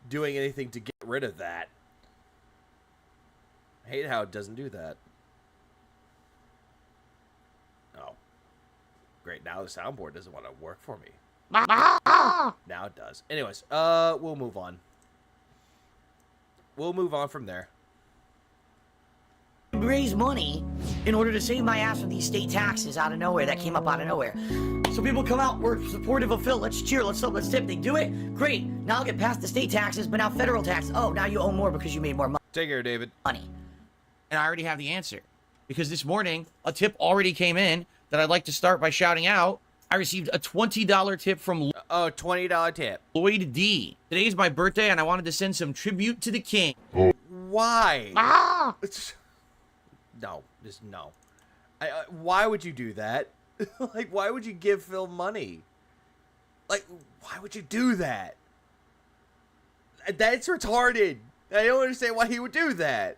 Speaker 7: doing anything to get rid of that. I hate how it doesn't do that. Oh. Great, now the soundboard doesn't want to work for me. Now it does. Anyways, we'll move on. We'll move on from there.
Speaker 15: Raise money in order to save my ass from these state taxes out of nowhere that came up out of nowhere. So people come out, we're supportive of Phil, let's cheer, let's help, let's tip. They do it, great. Now I'll get past the state taxes, but now federal tax. Oh, now you owe more because you made more money.
Speaker 7: Take care, David.
Speaker 2: And I already have the answer. Because this morning, a tip already came in that I'd like to start by shouting out. I received a $20 tip from
Speaker 7: $20 tip.
Speaker 2: Lloyd D. Today is my birthday, and I wanted to send some tribute to the king.
Speaker 7: Why? No, just no. Why would you do that? Like, why would you give Phil money? Like, why would you do that? That's retarded. I don't understand why he would do that.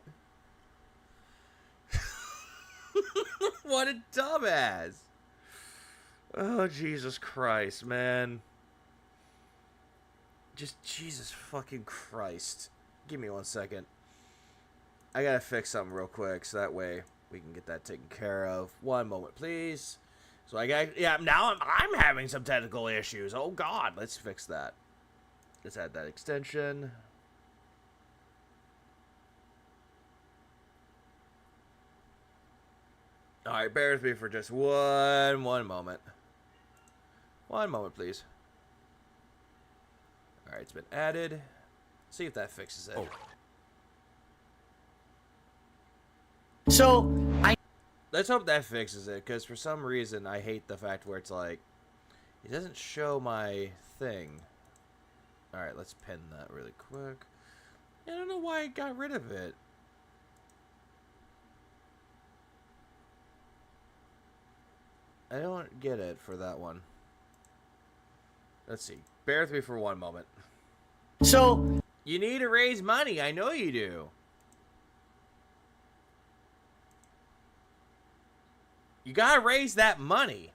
Speaker 7: What a dumbass. Oh, Jesus Christ, man. Just Jesus fucking Christ. Give me 1 second. I gotta fix something real quick so that way we can get that taken care of. 1 moment, please. So now I'm having some technical issues. Oh God, let's fix that. Let's add that extension. All right, bear with me for just one moment. 1 moment, please. All right, it's been added. See if that fixes it.
Speaker 15: So,
Speaker 7: let's hope that fixes it, because for some reason I hate the fact where it's like, it doesn't show my thing. Alright, let's pin that really quick. I don't know why I got rid of it. I don't get it for that one. Let's see. Bear with me for 1 moment.
Speaker 15: So,
Speaker 7: you need to raise money. I know you do. You gotta raise that money.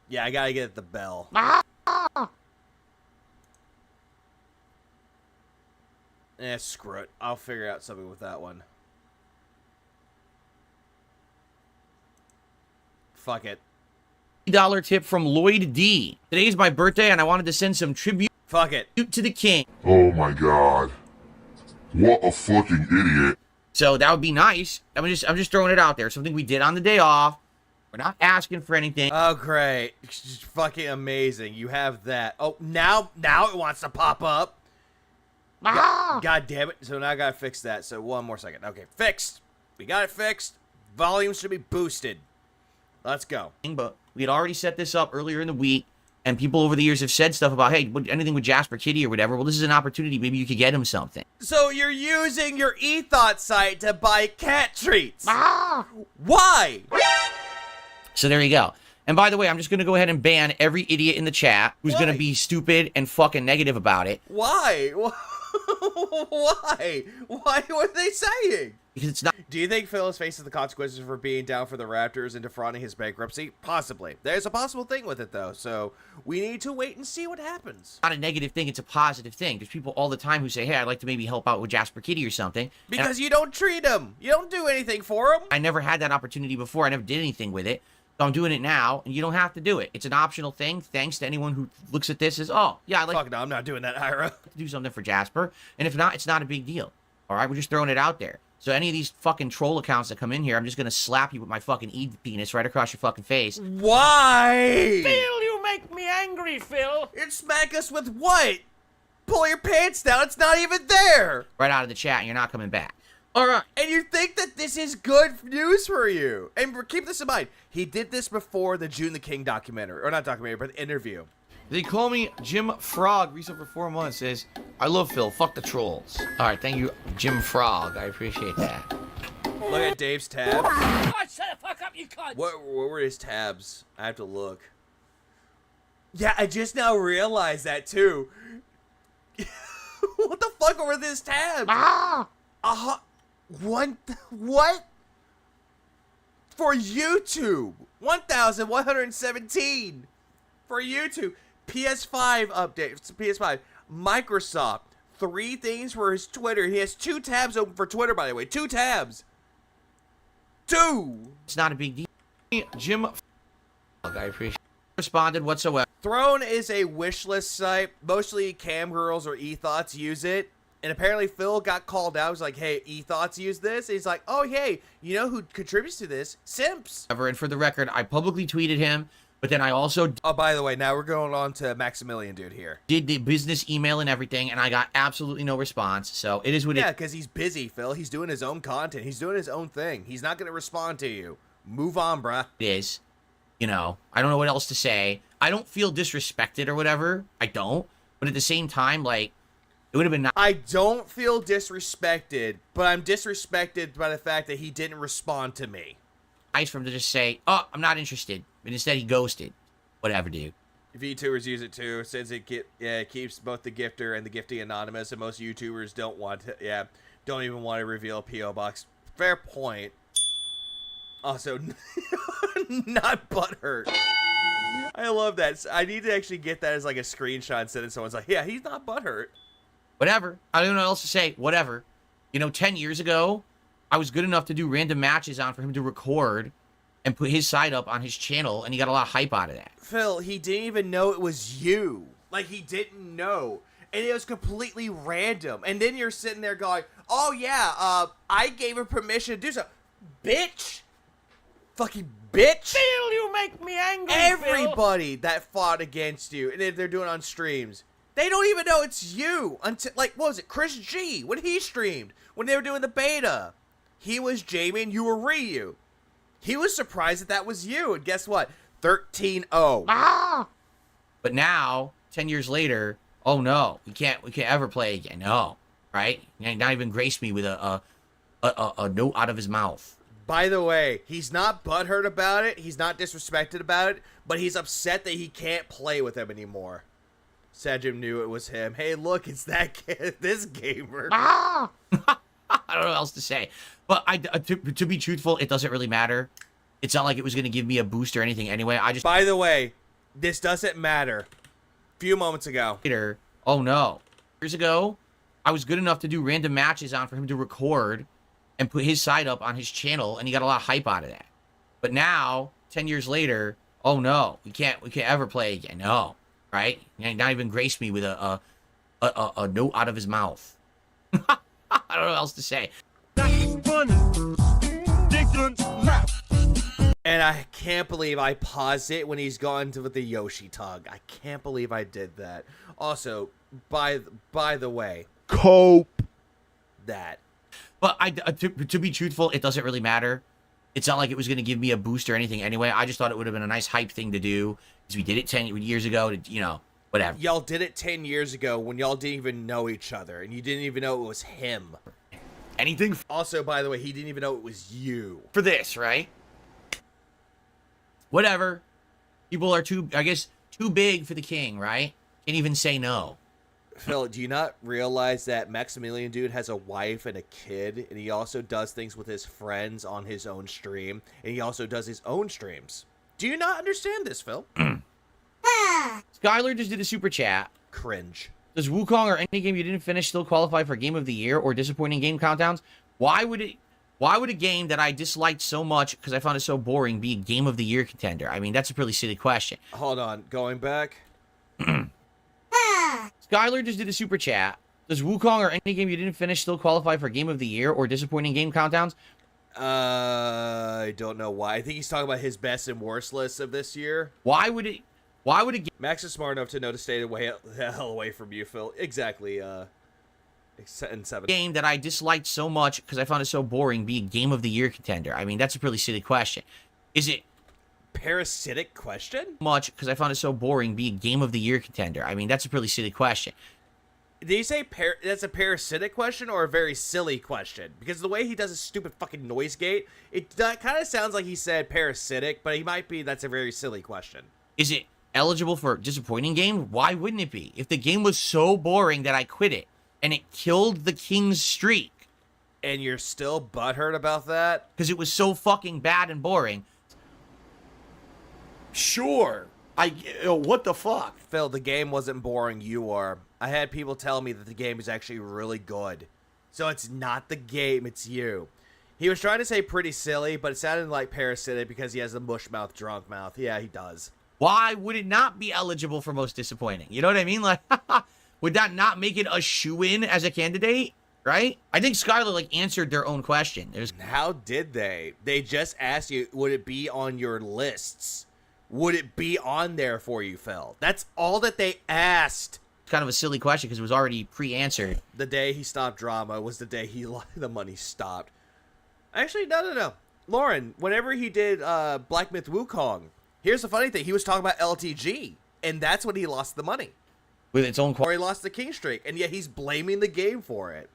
Speaker 7: Yeah, I gotta get the bell. Screw it. I'll figure out something with that one. Fuck it.
Speaker 2: $20 tip from Lloyd D. Today's my birthday, and I wanted to send some tribute.
Speaker 7: Fuck it.
Speaker 2: To the king.
Speaker 4: Oh my God. What a fucking idiot.
Speaker 2: So that would be nice. I'm just throwing it out there. Something we did on the day off. We're not asking for anything.
Speaker 7: Oh, great. It's just fucking amazing. You have that. Oh, now it wants to pop up. God damn it. So now I gotta fix that. So 1 more second. Okay, fixed. We got it fixed. Volume should be boosted. Let's go.
Speaker 2: But we had already set this up earlier in the week. And people over the years have said stuff about, hey, anything with Jasper Kitty or whatever. Well, this is an opportunity. Maybe you could get him something.
Speaker 7: So you're using your eThought site to buy cat treats. Why?
Speaker 2: So there you go. And by the way, I'm just going to go ahead and ban every idiot in the chat who's going to be stupid and fucking negative about it.
Speaker 7: Why? Why? Why? What are they saying?
Speaker 2: Because it's not.
Speaker 7: Do you think Phyllis faces the consequences for being down for the Raptors and defrauding his bankruptcy? Possibly. There's a possible thing with it, though, so we need to wait and see what happens.
Speaker 2: Not a negative thing, it's a positive thing. There's people all the time who say, hey, I'd like to maybe help out with Jasper Kitty or something.
Speaker 7: Because you don't treat him. You don't do anything for him.
Speaker 2: I never had that opportunity before. I never did anything with it. So I'm doing it now, and you don't have to do it. It's an optional thing. Thanks to anyone who looks at this as, oh, yeah, I'd like
Speaker 7: Fuck no, I'm not doing that, Ira.
Speaker 2: to do something for Jasper. And if not, it's not a big deal. All right, we're just throwing it out there. So any of these fucking troll accounts that come in here, I'm just going to slap you with my fucking penis right across your fucking face.
Speaker 7: Why?
Speaker 3: Phil, you make me angry, Phil.
Speaker 7: And smack us with what? Pull your pants down. It's not even there.
Speaker 2: Right out of the chat, and you're not coming back. All right.
Speaker 7: And you think that this is good news for you. And keep this in mind. He did this before the June the King documentary. Or not documentary, but the interview.
Speaker 2: They call me Jim Frog. Reset for 4 months. Says, I love Phil. Fuck the trolls. All right. Thank you, Jim Frog. I appreciate that.
Speaker 7: Look at Dave's tabs.
Speaker 3: Oh, shut the fuck up, you cunt.
Speaker 7: What were his tabs? I have to look. Yeah, I just now realized that, too. What the fuck were his tabs? What? For YouTube. 1,117. For YouTube. PS5 updates. PS5. Microsoft. 3 things for his Twitter. He has 2 tabs open for Twitter, by the way. 2 tabs. 2.
Speaker 2: It's not a big deal. Jim Frog. I appreciate it. Responded whatsoever.
Speaker 7: Throne is a wish list site. Mostly cam girls or eThoughts use it. And apparently Phil got called out. He was like, hey, eThoughts use this? And he's like, oh, hey, you know who contributes to this? Simps.
Speaker 2: And for the record, I publicly tweeted him, but then I also...
Speaker 7: Oh, by the way, now we're going on to Maximilian dude here.
Speaker 2: Did the business email and everything, and I got absolutely no response. So it is what it is.
Speaker 7: Yeah, because he's busy, Phil. He's doing his own content. He's doing his own thing. He's not going to respond to you. Move on, bruh.
Speaker 2: It is. You know, I don't know what else to say. I don't feel disrespected or whatever. I don't. But at the same time, like... It would have been nice.
Speaker 7: I don't feel disrespected, but I'm disrespected by the fact that he didn't respond to me.
Speaker 2: Nice for him to just say, oh, I'm not interested. But instead he ghosted. Whatever, dude.
Speaker 7: VTubers use it too. It says it keeps both the gifter and the giftee anonymous, and most YouTubers don't even want to reveal a P.O. box. Fair point. Also, not butthurt. I love that. I need to actually get that as like a screenshot instead of someone's like, yeah, he's not butthurt.
Speaker 2: Whatever. I don't know what else to say. Whatever. You know, 10 years ago, I was good enough to do random matches on for him to record and put his side up on his channel, and he got a lot of hype out of that.
Speaker 7: Phil, he didn't even know it was you. Like, he didn't know. And it was completely random. And then you're sitting there going, oh, yeah, I gave him permission to do so. Bitch. Fucking bitch.
Speaker 3: Phil, you make me angry,
Speaker 7: Everybody that fought against you, and they're doing it on streams. They don't even know it's you until, like, what was it? Chris G, when he streamed, when they were doing the beta. He was Jamie and you were Ryu. He was surprised that was you, and guess what? 13-0.
Speaker 2: But now, 10 years later, oh no, we can't ever play again. No, right? Not even grace me with a note out of his mouth.
Speaker 7: By the way, he's not butthurt about it. He's not disrespected about it, but he's upset that he can't play with him anymore. Sajim knew it was him. Hey, look, it's that kid, this gamer.
Speaker 2: I don't know what else to say. But to be truthful, it doesn't really matter. It's not like it was going to give me a boost or anything anyway.
Speaker 7: By the way, this doesn't matter. Few moments ago.
Speaker 2: Oh no. Years ago, I was good enough to do random matches on for him to record and put his side up on his channel, and he got a lot of hype out of that. But now, 10 years later, oh no, we can't ever play again. No. Right? Not even grace me with a note out of his mouth. I don't know what else to say.
Speaker 7: And I can't believe I paused it when he's gone with the Yoshi tug. I can't believe I did that. Also, by the way,
Speaker 12: cope
Speaker 7: that.
Speaker 2: But to be truthful, it doesn't really matter. It's not like it was going to give me a boost or anything anyway. I just thought it would have been a nice hype thing to do because we did it 10 years ago to, you know, whatever.
Speaker 7: Y'all did it 10 years ago when y'all didn't even know each other and you didn't even know it was him.
Speaker 2: Anything
Speaker 7: Also, by the way, he didn't even know it was you.
Speaker 2: for this, right? Whatever. People are too big for the king, right? Can't even say no.
Speaker 7: Phil, do you not realize that Maximilian dude has a wife and a kid, and he also does things with his friends on his own stream, and he also does his own streams? Do you not understand this, Phil?
Speaker 2: Skylar just did a super chat.
Speaker 7: Cringe.
Speaker 2: Does Wukong or any game you didn't finish still qualify for Game of the Year or disappointing game countdowns? Why would a game that I disliked so much because I found it so boring be a Game of the Year contender? I mean, that's a pretty silly question.
Speaker 7: Hold on, going back.
Speaker 2: Skylar just did a super chat. Does Wukong or any game you didn't finish still qualify for Game of the Year or disappointing game countdowns?
Speaker 7: I don't know why. I think he's talking about his best and worst list of this year.
Speaker 2: Why would a
Speaker 7: Max is smart enough to know to stay the hell away from you, Phil. Exactly. In 7.
Speaker 2: game that I disliked so much because I found it so boring be a Game of the Year contender? I mean, that's a pretty silly question. Is it
Speaker 7: parasitic question?
Speaker 2: Much because I found it so boring be a Game of the Year contender? I mean, that's a pretty silly question.
Speaker 7: Did he say that's a parasitic question or a very silly question? Because the way he does his stupid fucking noise gate, it kind of sounds like he said parasitic, but he might be that's a very silly question.
Speaker 2: Is it eligible for disappointing game? Why wouldn't it be? If the game was so boring that I quit it and it killed the king's streak.
Speaker 7: And you're still butthurt about that?
Speaker 2: Because it was so fucking bad and boring.
Speaker 7: Sure. What the fuck? Phil, the game wasn't boring, you are. I had people tell me that the game is actually really good. So it's not the game, it's you. He was trying to say pretty silly, but it sounded like parasitic because he has a mush mouth, drunk mouth. Yeah, he does.
Speaker 2: Why would it not be eligible for most disappointing? You know what I mean? Like, would that not make it a shoo-in as a candidate? Right? I think Skylar, answered their own question.
Speaker 7: How did they? They just asked you, would it be on your lists? Would it be on there for you, Phil? That's all that they asked.
Speaker 2: It's kind of a silly question because it was already pre-answered.
Speaker 7: The day he stopped drama was the day the money stopped. Actually, no. Lauren, whenever he did Black Myth Wukong, here's the funny thing. He was talking about LTG, and that's when he lost the money.
Speaker 2: With its own
Speaker 7: Or he lost the king streak, and yet he's blaming the game for it.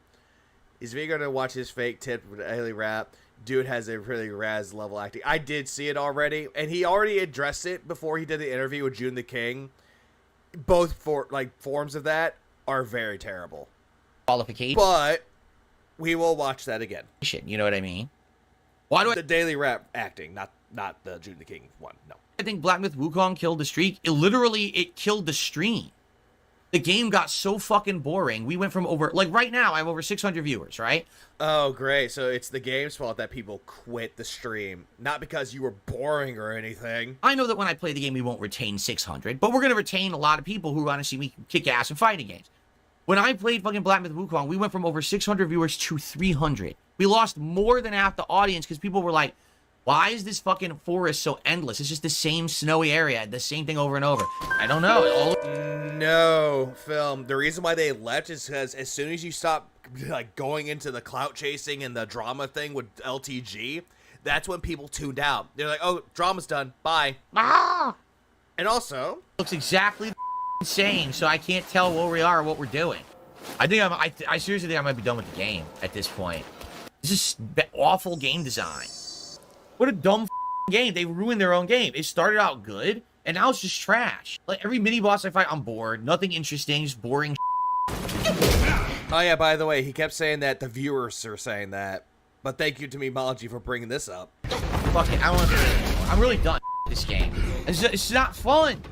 Speaker 7: Is Vega going to watch his fake tip with Haley Rap? Dude has a really Raz level acting. I did see it already, and he already addressed it before he did the interview with June the King. Both forms of that are very terrible.
Speaker 2: Qualification.
Speaker 7: But we will watch that again.
Speaker 2: You know what I mean?
Speaker 7: The Daily Rap acting, not the June the King one. No.
Speaker 2: I think Black Myth Wukong killed the streak. It killed the stream. The game got so fucking boring. We went from right now, I have over 600 viewers, right?
Speaker 7: Oh, great. So it's the game's fault that people quit the stream. Not because you were boring or anything.
Speaker 2: I know that when I play the game, we won't retain 600, but we're going to retain a lot of people who want to see me kick ass in fighting games. When I played fucking Black Myth Wukong, we went from over 600 viewers to 300. We lost more than half the audience because people were like, why is this fucking forest so endless? It's just the same snowy area, the same thing over and over. I don't know.
Speaker 7: No, film. The reason why they left is because as soon as you stop going into the clout chasing and the drama thing with LTG, that's when people tuned out. They're like, oh, drama's done. Bye.
Speaker 2: Ah!
Speaker 7: And also,
Speaker 2: looks exactly the same, so I can't tell where we are or what we're doing. I seriously think I might be done with the game at this point. This is awful game design. What a dumb game. They ruined their own game. It started out good, and now it's just trash. Like, every mini-boss I fight, I'm bored. Nothing interesting, just boring.
Speaker 7: Oh, yeah, by the way, he kept saying that the viewers are saying that. But thank you to Memology for bringing this up.
Speaker 2: Fuck it, I don't want to play it anymore. I'm really done with this game. It's not fun.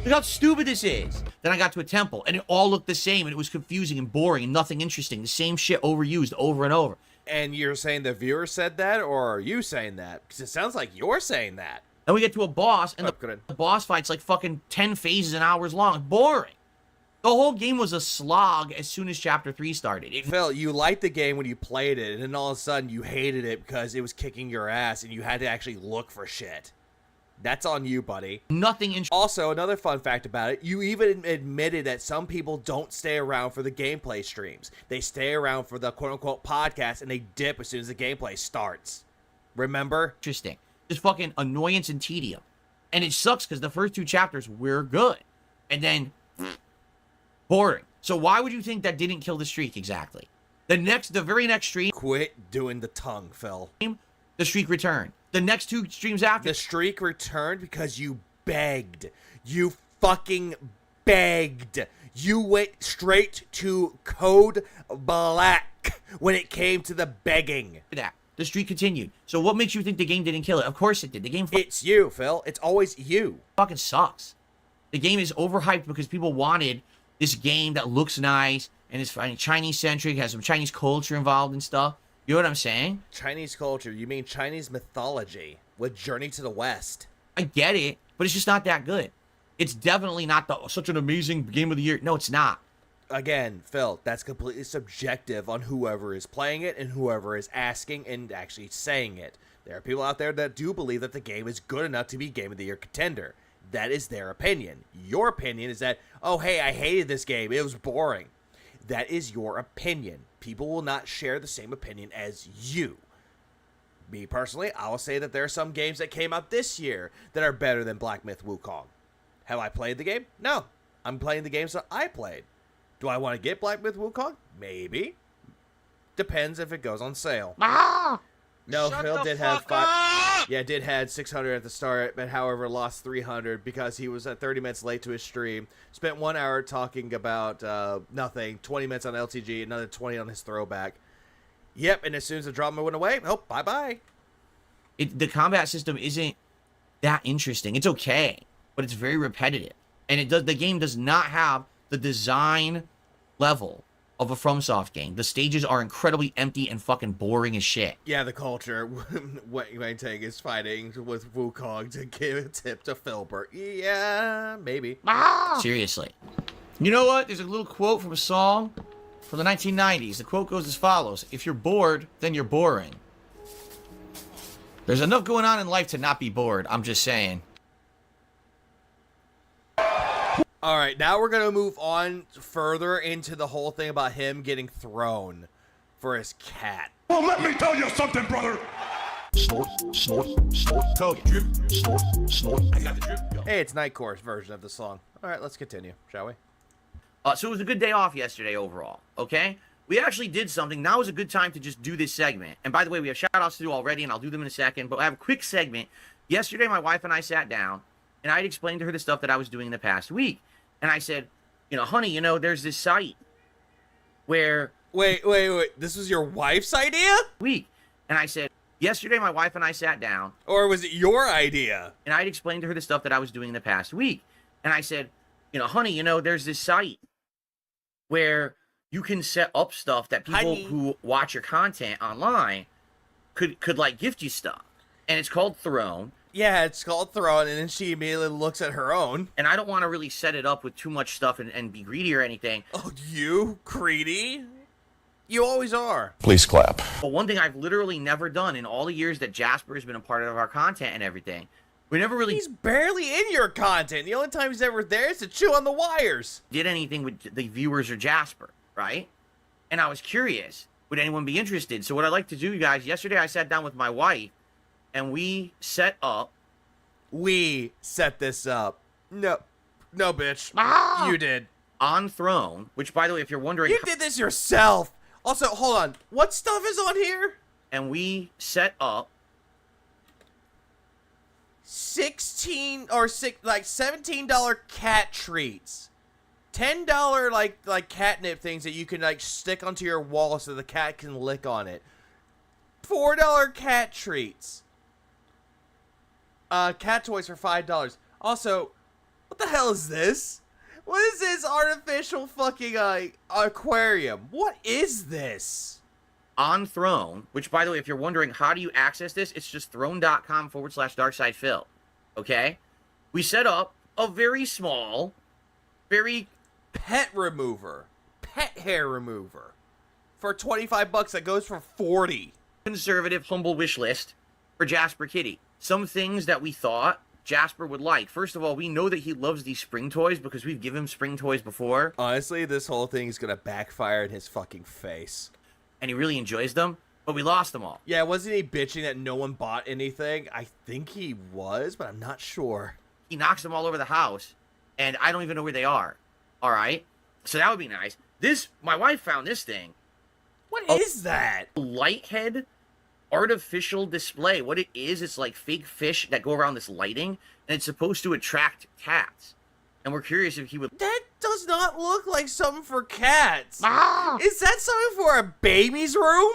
Speaker 2: Look how stupid this is. Then I got to a temple, and it all looked the same, and it was confusing and boring and nothing interesting. The same shit overused over and over.
Speaker 7: And you're saying the viewer said that, or are you saying that? Because it sounds like you're saying that.
Speaker 2: Then we get to a boss, and the boss fight's like fucking 10 phases and hours long. Boring. The whole game was a slog as soon as Chapter 3 started.
Speaker 7: Phil, you liked the game when you played it, and then all of a sudden you hated it because it was kicking your ass, and you had to actually look for shit. That's on you, buddy.
Speaker 2: Nothing
Speaker 7: Also, another fun fact about it, you even admitted that some people don't stay around for the gameplay streams. They stay around for the quote-unquote podcast, and they dip as soon as the gameplay starts. Remember?
Speaker 2: Interesting. Just fucking annoyance and tedium. And it sucks because the first 2 chapters were good. And then, boring. So why would you think that didn't kill the streak exactly? The very next stream...
Speaker 7: Quit doing the tongue, Phil.
Speaker 2: The streak returned. The next 2 streams after...
Speaker 7: The streak returned because you begged. You fucking begged. You went straight to code black when it came to the begging.
Speaker 2: That. The streak continued. So what makes you think the game didn't kill it? Of course it did. The game...
Speaker 7: It's you, Phil. It's always you.
Speaker 2: Fucking sucks. The game is overhyped because people wanted this game that looks nice and is Chinese-centric, has some Chinese culture involved and stuff. You know what I'm saying?
Speaker 7: Chinese culture. You mean Chinese mythology with Journey to the West.
Speaker 2: I get it, but it's just not that good. It's definitely not such an amazing game of the year. No, it's not.
Speaker 7: Again, Phil, that's completely subjective on whoever is playing it and whoever is asking and actually saying it. There are people out there that do believe that the game is good enough to be Game of the Year contender. That is their opinion. Your opinion is that, oh, hey, I hated this game. It was boring. That is your opinion. People will not share the same opinion as you. Me, personally, I will say that there are some games that came out this year that are better than Black Myth Wukong. Have I played the game? No. I'm playing the games that I played. Do I want to get Black Myth Wukong? Maybe. Depends if it goes on sale. No, Phil did have 5. Yeah, did had 600 at the start, but however lost 300 because he was at 30 minutes late to his stream. Spent 1 hour talking about nothing. 20 minutes on LTG, another 20 on his throwback. Yep, and as soon as the drama went away, oh, bye-bye.
Speaker 2: The combat system isn't that interesting. It's okay, but it's very repetitive. And the game does not have the design level of a FromSoft game. The stages are incredibly empty and fucking boring as shit.
Speaker 7: Yeah, the culture. Wang Tang is fighting with Wukong to give a tip to Filbert. Yeah, maybe.
Speaker 2: Seriously. You know what? There's a little quote from a song from the 1990s. The quote goes as follows. If you're bored, then you're boring. There's enough going on in life to not be bored. I'm just saying.
Speaker 7: All right, now we're going to move on further into the whole thing about him getting thrown for his cat.
Speaker 4: Well, let me tell you something, brother. Snort, snort, snort.
Speaker 1: Cody, drip, snort, snort. I got the drip. Go.
Speaker 7: Hey, it's Nightcore's version of the song. All right, let's continue, shall we?
Speaker 2: So it was a good day off yesterday overall, okay? We actually did something. Now is a good time to just do this segment. And by the way, we have shout-outs to do already, and I'll do them in a second. But I have a quick segment. Yesterday, my wife and I sat down, and I had explained to her the stuff that I was doing in the past week. And I said, honey, there's this site where...
Speaker 7: Wait. This was your wife's idea?
Speaker 2: And I said, yesterday my wife and I sat down.
Speaker 7: Or was it your idea?
Speaker 2: And I'd explained to her the stuff that I was doing in the past week. And I said, honey, there's this site where you can set up stuff that people who watch your content online could like gift you stuff. And it's called Throne.
Speaker 7: Yeah, it's called Throne, and then she immediately looks at her own.
Speaker 2: And I don't want to really set it up with too much stuff and be greedy or anything.
Speaker 7: Oh, you? Greedy? You always are.
Speaker 4: Please clap.
Speaker 2: But one thing I've literally never done in all the years that Jasper has been a part of our content and everything, we never really...
Speaker 7: He's barely in your content. The only time he's ever there is to chew on the wires.
Speaker 2: Did anything with the viewers or Jasper, right? And I was curious, would anyone be interested? So what I'd like to do, you guys, yesterday I sat down with my wife, and we set up...
Speaker 7: We set this up. No, bitch. You did.
Speaker 2: On Throne, which, by the way, if you're wondering...
Speaker 7: You did this yourself. Also, hold on. What stuff is on here?
Speaker 2: And we set up...
Speaker 7: $17 cat treats. $10 like catnip things that you can like stick onto your wall so the cat can lick on it. $4 cat treats. Cat toys for $5. Also, what the hell is this? What is this artificial fucking aquarium? What is this?
Speaker 2: On Throne, which, by the way, if you're wondering how do you access this, it's just throne.com/darksidephil. Okay? We set up a very small, very...
Speaker 7: pet hair remover. For $25 that goes for $40.
Speaker 2: Conservative, humble wish list for Jasper Kitty. Some things that we thought Jasper would like. First of all, we know that he loves these spring toys because we've given him spring toys before.
Speaker 7: Honestly, this whole thing is going to backfire in his fucking face.
Speaker 2: And he really enjoys them. but we lost them all.
Speaker 7: Yeah, wasn't he bitching that no one bought anything? I think he was, but I'm not sure.
Speaker 2: He knocks them all over the house, and I don't even know where they are. All right? So that would be nice. My wife found this thing.
Speaker 7: What is that?
Speaker 2: A light head artificial display. What it is, it's like fake fish that go around this lighting, and it's supposed to attract cats. And we're curious if he would...
Speaker 7: That does not look like something for cats. Is that something for a baby's room?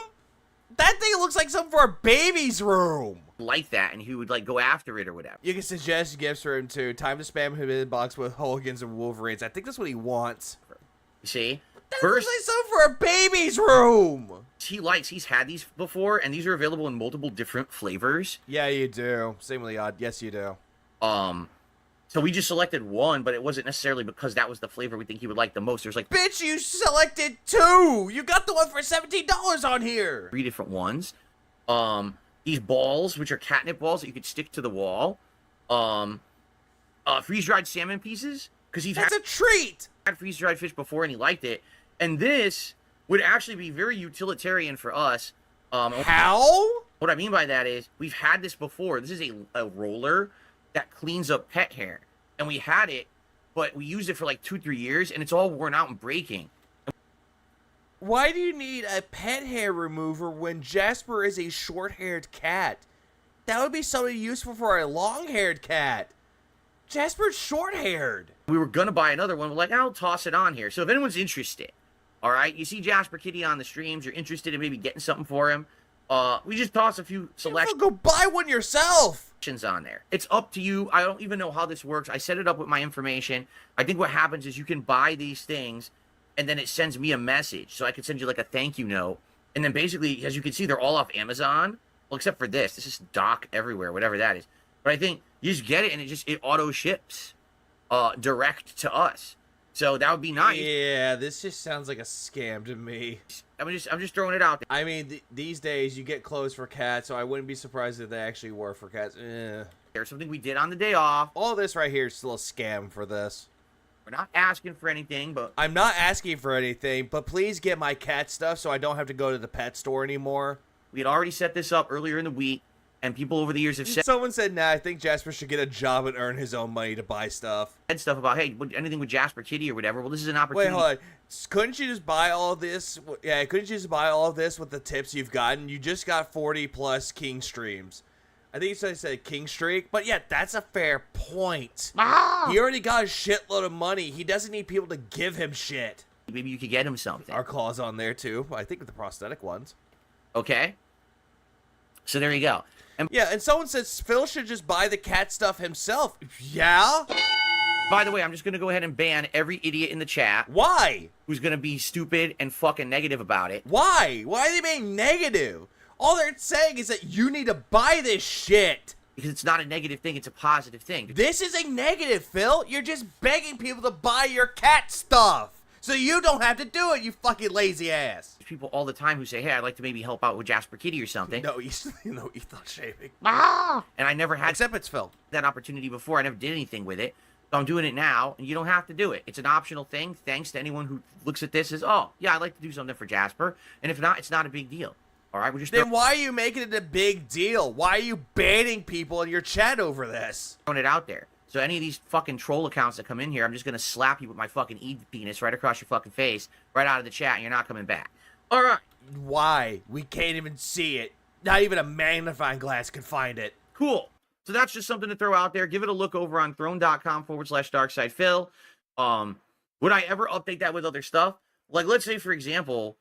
Speaker 7: That thing looks like something for a baby's room.
Speaker 2: Like that, and he would like go after it or whatever.
Speaker 7: You can suggest gifts for him too. Time to spam him inbox with Holigans and Wolverines. I think that's what he wants.
Speaker 2: You see?
Speaker 7: That looks like something for a baby's room.
Speaker 2: He's had these before, and these are available in multiple different flavors.
Speaker 7: Yeah, you do. Same with the odd. Yes, you do.
Speaker 2: So we just selected one, but it wasn't necessarily because that was the flavor we think he would like the most. There's like...
Speaker 7: Bitch, you selected 2! You got the one for $17 on here!
Speaker 2: 3 different ones. These balls, which are catnip balls that you could stick to the wall. Freeze-dried salmon pieces. Because
Speaker 7: That's a treat!
Speaker 2: Had freeze-dried fish before and he liked it. And this would actually be very utilitarian for us.
Speaker 7: How?
Speaker 2: What I mean by that is, we've had this before. This is a roller that cleans up pet hair. And we had it, but we used it for like 2-3 years, and it's all worn out and breaking.
Speaker 7: Why do you need a pet hair remover when Jasper is a short-haired cat? That would be something useful for a long-haired cat. Jasper's short-haired.
Speaker 2: We were gonna buy another one. We're like, I'll toss it on here. So if anyone's interested, all right, you see Jasper Kitty on the streams, you're interested in maybe getting something for him, we just toss a few selections.
Speaker 7: Go buy one yourself.
Speaker 2: On there. It's up to you. I don't even know how this works. I set it up with my information. I think what happens is you can buy these things, and then it sends me a message. So I can send you like a thank you note. And then basically, as you can see, they're all off Amazon. Well, except for this. This is Doc Everywhere, whatever that is. But I think you just get it, and it auto ships direct to us. So that would be nice.
Speaker 7: Yeah, this just sounds like a scam to me.
Speaker 2: I'm just throwing it out there.
Speaker 7: I mean, these days you get clothes for cats, so I wouldn't be surprised if they actually were for cats.
Speaker 2: There's something we did on the day off.
Speaker 7: All this right here is still a scam for this.
Speaker 2: We're not asking for anything, but...
Speaker 7: I'm not asking for anything, but please get my cat stuff so I don't have to go to the pet store anymore.
Speaker 2: We had already set this up earlier in the week, and people over the years have said...
Speaker 7: Someone said, nah, I think Jasper should get a job and earn his own money to buy stuff.
Speaker 2: Said stuff about, hey, anything with Jasper Kitty or whatever. Well, this is an opportunity.
Speaker 7: Wait, hold on. Couldn't you just buy all this? Yeah, couldn't you just buy all of this with the tips you've gotten? You just got 40+ King streams. I think you said King Streak, but yeah, that's a fair point. He already got a shitload of money. He doesn't need people to give him shit.
Speaker 2: Maybe you could get him something.
Speaker 7: Our claws on there too. I think the prosthetic ones.
Speaker 2: Okay. So there you go.
Speaker 7: And yeah, and someone says Phil should just buy the cat stuff himself. Yeah?
Speaker 2: By the way, I'm just going to go ahead and ban every idiot in the chat.
Speaker 7: Why?
Speaker 2: Who's going to be stupid and fucking negative about it.
Speaker 7: Why? Why are they being negative? All they're saying is that you need to buy this shit.
Speaker 2: Because it's not a negative thing, it's a positive thing.
Speaker 7: This is a negative, Phil. You're just begging people to buy your cat stuff. So you don't have to do it, you fucking lazy ass.
Speaker 2: There's people all the time who say, hey, I'd like to maybe help out with Jasper Kitty or something.
Speaker 7: No, no ethos shaving.
Speaker 2: And I never had
Speaker 7: Except it's Phil.
Speaker 2: That opportunity before. I never did anything with it. So I'm doing it now, and you don't have to do it. It's an optional thing, thanks to anyone who looks at this as, oh, yeah, I'd like to do something for Jasper. And if not, it's not a big deal. All right, we're just...
Speaker 7: Then why are you making it a big deal? Why are you banning people in your chat over this?
Speaker 2: Throwing it out there. So any of these fucking troll accounts that come in here, I'm just going to slap you with my fucking penis right across your fucking face, right out of the chat, and you're not coming back. All right.
Speaker 7: Why? We can't even see it. Not even a magnifying glass can find it.
Speaker 2: Cool. So that's just something to throw out there. Give it a look over on throne.com/darksidephil. Would I ever update that with other stuff? Like, let's say, for example,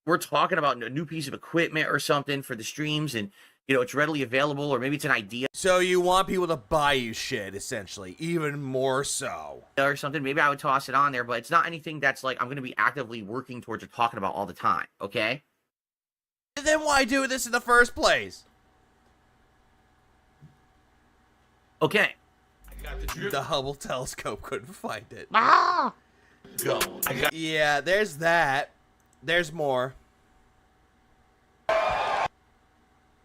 Speaker 2: we're talking about a new piece of equipment or something for the streams, and, you know, it's readily available, or maybe it's an idea.
Speaker 7: So you want people to buy you shit, essentially, even more so.
Speaker 2: Or something. Maybe I would toss it on there, but it's not anything that's like I'm going to be actively working towards or talking about all the time, okay?
Speaker 7: Then why do this in the first place?
Speaker 2: Okay.
Speaker 7: The Hubble telescope couldn't find it.
Speaker 2: Go.
Speaker 7: Yeah, there's that. There's more.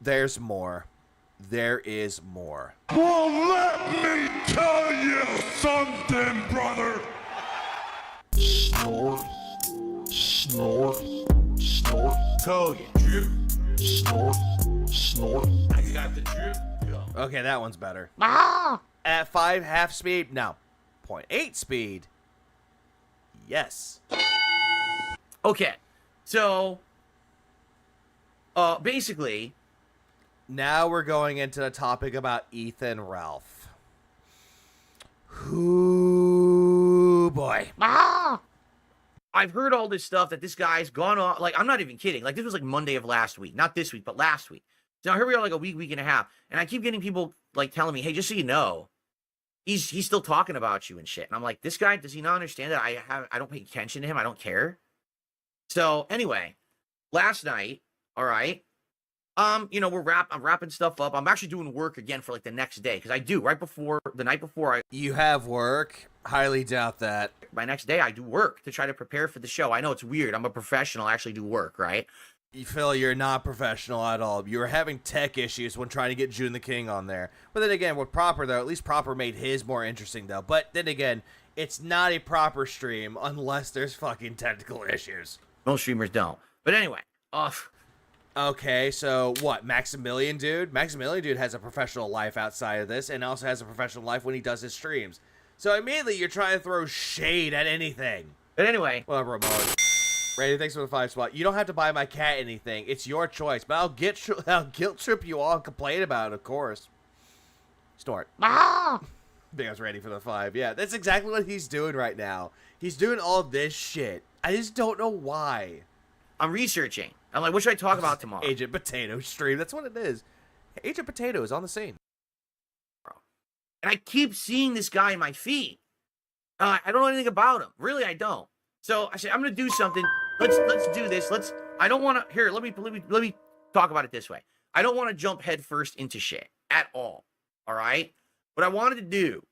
Speaker 7: There's more. There is more.
Speaker 4: Well, let me tell you something, brother. Snort, snort, snort. Told you. snort, snort.
Speaker 1: I got the drip.
Speaker 7: Okay, that one's better.
Speaker 9: Ah!
Speaker 7: At 5 half speed? No. 0.8 speed? Yes.
Speaker 2: Okay, so basically,
Speaker 7: now we're going into the topic about Ethan Ralph. Ooh, boy.
Speaker 9: Ah!
Speaker 2: I've heard all this stuff that this guy's gone on. Like, I'm not even kidding. Like, this was like Monday of last week, not this week, but last week. So now here we are, like a week and a half, and I keep getting people like telling me, "Hey, just so you know, he's still talking about you and shit." And I'm like, this guy, does he not understand that I don't pay attention to him? I don't care. So anyway, last night, all right, you know, I'm wrapping stuff up. I'm actually doing work again for like the next day because I do the night before.
Speaker 7: You have work? Highly doubt that.
Speaker 2: My next day, I do work to try to prepare for the show. I know it's weird. I'm a professional. I actually do work, right?
Speaker 7: Phil, you're not professional at all. You were having tech issues when trying to get June the King on there. But then again, with Proper, though, at least Proper made his more interesting, though. But then again, it's not a proper stream unless there's fucking technical issues.
Speaker 2: Most streamers don't. But anyway,
Speaker 7: Okay, so what? Maximilian Dude? Maximilian Dude has a professional life outside of this and also has a professional life when he does his streams. So immediately you're trying to throw shade at anything.
Speaker 2: But anyway.
Speaker 7: Whatever, Ramon. Randy, thanks for the 5 spot. You don't have to buy my cat anything. It's your choice. But I'll guilt trip you all and complain about it, of course. Snort.
Speaker 9: Ah!
Speaker 7: Big ass Randy for the 5. Yeah, that's exactly what he's doing right now. He's doing all this shit. I just don't know why.
Speaker 2: I'm researching. I'm like, what should I talk about tomorrow?
Speaker 7: Agent Potato stream. That's what it is. Agent Potato is on the scene.
Speaker 2: And I keep seeing this guy in my feed. I don't know anything about him. Really, I don't. So I said, I'm going to do something. Let's do this. I don't want to. Here, let me talk about it this way. I don't want to jump headfirst into shit at all. All right. What I wanted to do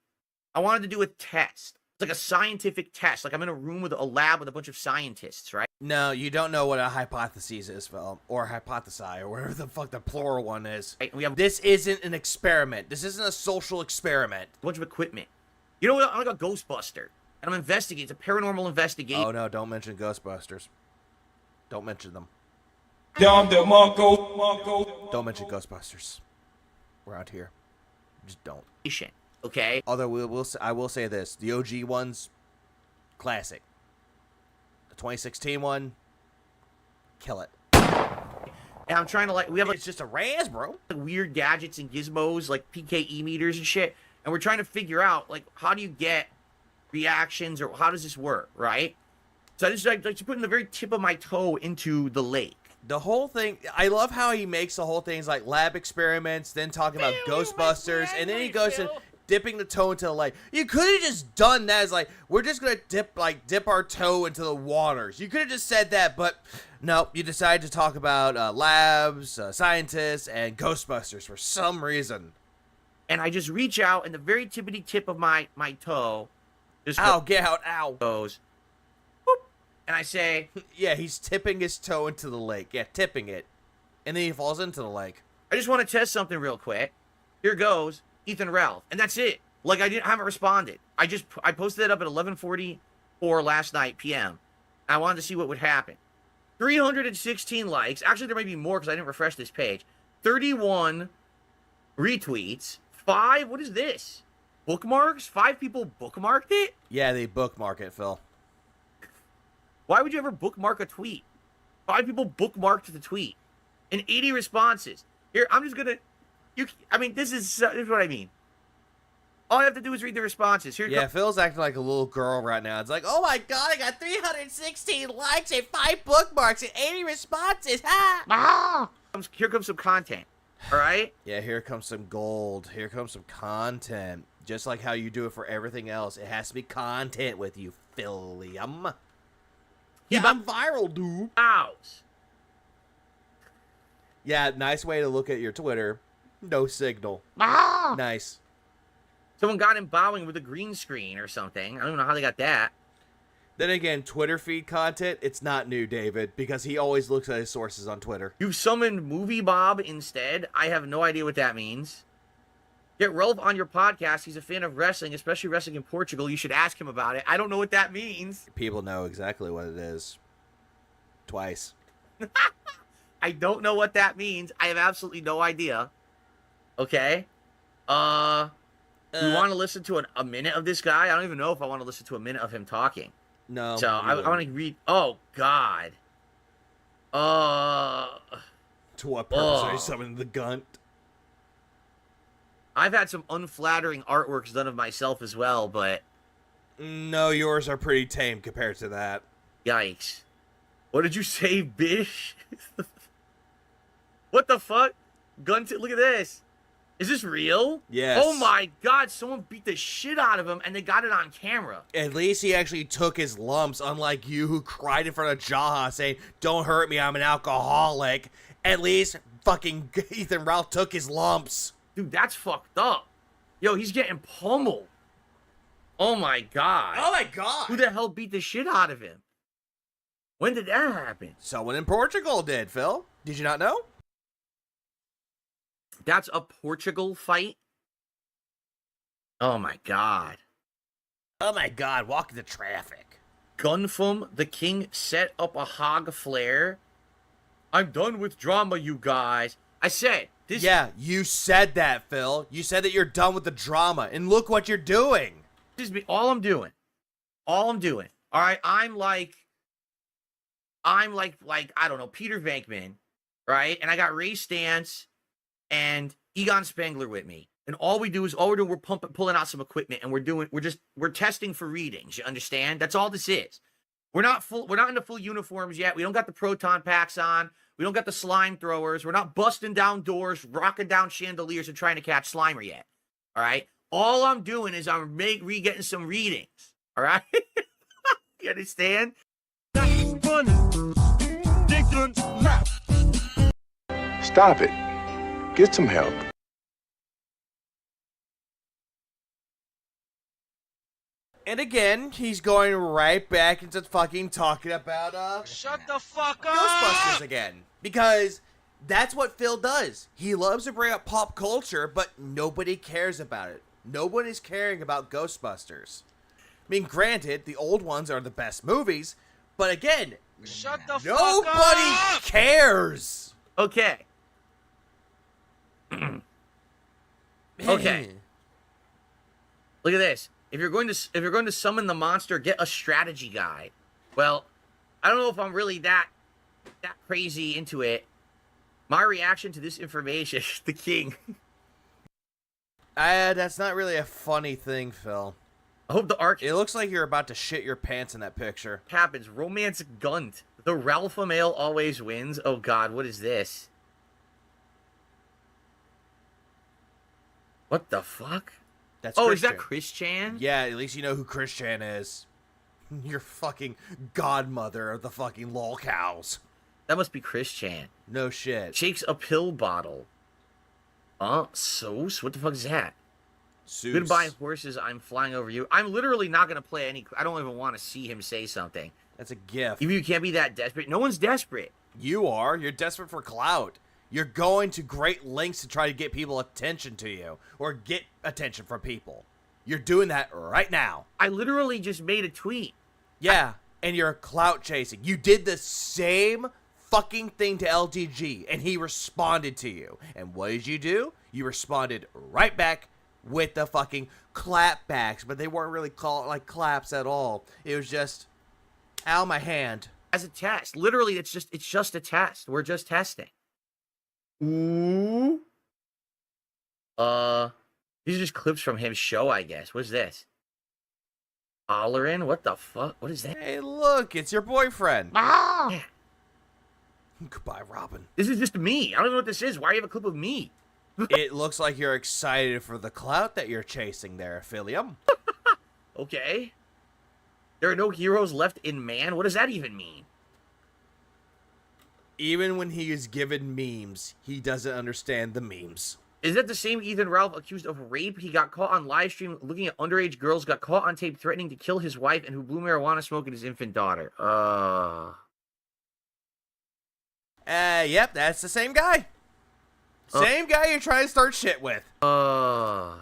Speaker 2: a test. It's like a scientific test. Like I'm in a room with a lab with a bunch of scientists, right?
Speaker 7: No, you don't know what a hypothesis is, Phil, or hypothesi, or whatever the fuck the plural one is.
Speaker 2: Right,
Speaker 7: this isn't an experiment. This isn't a social experiment.
Speaker 2: A bunch of equipment. You know what? I'm like a Ghostbuster, and I'm investigating. It's a paranormal investigation.
Speaker 7: Oh no! Don't mention Ghostbusters. Don't mention them.
Speaker 5: Don't
Speaker 7: mention Ghostbusters. We're out here. Just don't.
Speaker 2: Okay.
Speaker 7: Although I will say this: the OG one's classic. The 2016 one, kill it.
Speaker 2: And I'm trying to
Speaker 7: it's just a Raz, bro.
Speaker 2: Weird gadgets and gizmos like PKE meters and shit, and we're trying to figure out like how do you get reactions or how does this work, right? So I just like to put in the very tip of my toe into the lake.
Speaker 7: The whole thing, I love how he makes the whole things like lab experiments, then talking about Ghostbusters, and then he goes to dipping the toe into the lake. You could have just done that as like, we're just going to dip our toe into the waters. You could have just said that, but no, you decided to talk about labs, scientists, and Ghostbusters for some reason.
Speaker 2: And I just reach out, and the very tippity tip of my toe just
Speaker 7: get out, ow.
Speaker 2: Goes, whoop, and I say,
Speaker 7: yeah, he's tipping his toe into the lake. Yeah, tipping it. And then he falls into the lake.
Speaker 2: I just want to test something real quick. Here goes Ethan Ralph. And that's it. Like, I haven't responded. I posted it up at 11:44 last night, p.m. I wanted to see what would happen. 316 likes. Actually, there may be more because I didn't refresh this page. 31 retweets. 5, what is this? Bookmarks? 5 people bookmarked it?
Speaker 7: Yeah, they bookmark it, Phil.
Speaker 2: Why would you ever bookmark a tweet? 5 people bookmarked the tweet. And 80 responses. Here, I'm just gonna... this is what I mean. All I have to do is read the responses. Here,
Speaker 7: yeah, Phil's acting like a little girl right now. It's like, oh my god, I got 316 likes and 5 bookmarks and 80 responses. Ha!
Speaker 2: Here comes some content. All right?
Speaker 7: Yeah, here comes some gold. Here comes some content. Just like how you do it for everything else. It has to be content with you, Philium. Yeah, I'm viral, dude.
Speaker 2: Ows.
Speaker 7: Yeah, nice way to look at your Twitter. No signal. Nice.
Speaker 2: Someone got him bowing with a green screen or something. I don't know how they got that.
Speaker 7: Then again, Twitter feed content, it's not new, David, because he always looks at his sources on Twitter.
Speaker 2: You summoned Movie Bob instead? I have no idea what that means. Get Rolf on your podcast. He's a fan of wrestling, especially wrestling in Portugal. You should ask him about it. I don't know what that means.
Speaker 7: People know exactly what it is. Twice.
Speaker 2: I don't know what that means. I have absolutely no idea. Okay. You want to listen to a minute of this guy? I don't even know if I want to listen to a minute of him talking.
Speaker 7: No.
Speaker 2: So I want to read. Oh God.
Speaker 7: To what purpose are you summoning the gunt?
Speaker 2: I've had some unflattering artworks done of myself as well, but
Speaker 7: no, yours are pretty tame compared to that.
Speaker 2: Yikes! What did you say, bitch? What the fuck? Look at this. Is this real?
Speaker 7: Yes.
Speaker 2: Oh my God! Someone beat the shit out of him, and they got it on camera.
Speaker 7: At least he actually took his lumps, unlike you who cried in front of Jaha saying, "Don't hurt me, I'm an alcoholic." At least fucking Ethan Ralph took his lumps.
Speaker 2: Dude, that's fucked up. Yo, he's getting pummeled. Oh my God.
Speaker 7: Oh my God.
Speaker 2: Who the hell beat the shit out of him? When did that happen?
Speaker 7: Someone in Portugal did, Phil. Did you not know?
Speaker 2: That's a Portugal fight? Oh my God.
Speaker 7: Oh my God, walk the traffic.
Speaker 2: Gunfum, the king set up a hog flare. I'm done with drama, you guys. I said this.
Speaker 7: Yeah, you said that, Phil. You said that you're done with the drama, and look what you're doing.
Speaker 2: This is me. All I'm doing. All right, I'm like, I don't know, Peter Venkman, right? And I got Ray Stantz and Egon Spengler with me. And all we're doing, we're pulling out some equipment, and we're testing for readings. You understand? That's all this is. We're not in the full uniforms yet. We don't got the proton packs on. We don't got the slime throwers. We're not busting down doors, rocking down chandeliers, and trying to catch Slimer yet. All right? All I'm doing is I'm getting some readings. All right? You understand?
Speaker 4: Stop it. Get some help.
Speaker 7: And again, he's going right back into fucking talking about,
Speaker 14: Shut the fuck up!
Speaker 7: Ghostbusters again. Because that's what Phil does. He loves to bring up pop culture, but nobody cares about it. Nobody's caring about Ghostbusters. I mean, granted, the old ones are the best movies, but again,
Speaker 14: Shut the fuck
Speaker 7: nobody
Speaker 14: up!
Speaker 7: cares.
Speaker 2: Okay. Okay. Look at this. If you're going to summon the monster, get a strategy guide. Well, I don't know if I'm really that crazy into it. My reaction to this information, the king.
Speaker 7: That's not really a funny thing, Phil.
Speaker 2: I hope the arc.
Speaker 7: It looks like you're about to shit your pants in that picture.
Speaker 2: Happens. Romance gunt. The Ralpha male always wins. Oh God, what is this? What the fuck?
Speaker 7: That's
Speaker 2: Is
Speaker 7: Christian.
Speaker 2: that Chris Chan?
Speaker 7: Yeah, at least you know who Chris Chan is. Your fucking godmother of the fucking lol cows.
Speaker 2: That must be Chris Chan.
Speaker 7: No shit.
Speaker 2: Shakes a pill bottle. Soos? What the fuck is that?
Speaker 7: Soos.
Speaker 2: Goodbye, horses. I'm flying over you. I'm literally not going to play any. I don't even want to see him say something.
Speaker 7: That's a gift.
Speaker 2: You can't be that desperate. No one's desperate.
Speaker 7: You are. You're desperate for clout. You're going to great lengths to try to get people attention to you. Or get attention from people. You're doing that right now.
Speaker 2: I literally just made a tweet.
Speaker 7: Yeah, and you're clout chasing. You did the same fucking thing to LTG, and he responded to you. And what did you do? You responded right back with the fucking clapbacks, but they weren't really called like claps at all. It was just, ow, my hand.
Speaker 2: As a test. Literally, it's just a test. We're just testing. Ooh. These are just clips from his show, I guess. What's this? Hollerin'? What the fuck? What is that?
Speaker 7: Hey, look, it's your boyfriend.
Speaker 2: Ah!
Speaker 7: Goodbye, Robin.
Speaker 2: This is just me. I don't know what this is. Why do you have a clip of me?
Speaker 7: It looks like you're excited for the clout that you're chasing there, Philium.
Speaker 2: Okay. There are no heroes left in man? What does that even mean?
Speaker 7: Even when he is given memes, he doesn't understand the memes.
Speaker 2: Is that the same Ethan Ralph accused of rape? He got caught on live stream looking at underage girls, got caught on tape threatening to kill his wife, and who blew marijuana smoke at his infant daughter.
Speaker 7: Yep, that's the same guy. Same guy you're trying to start shit with.
Speaker 2: But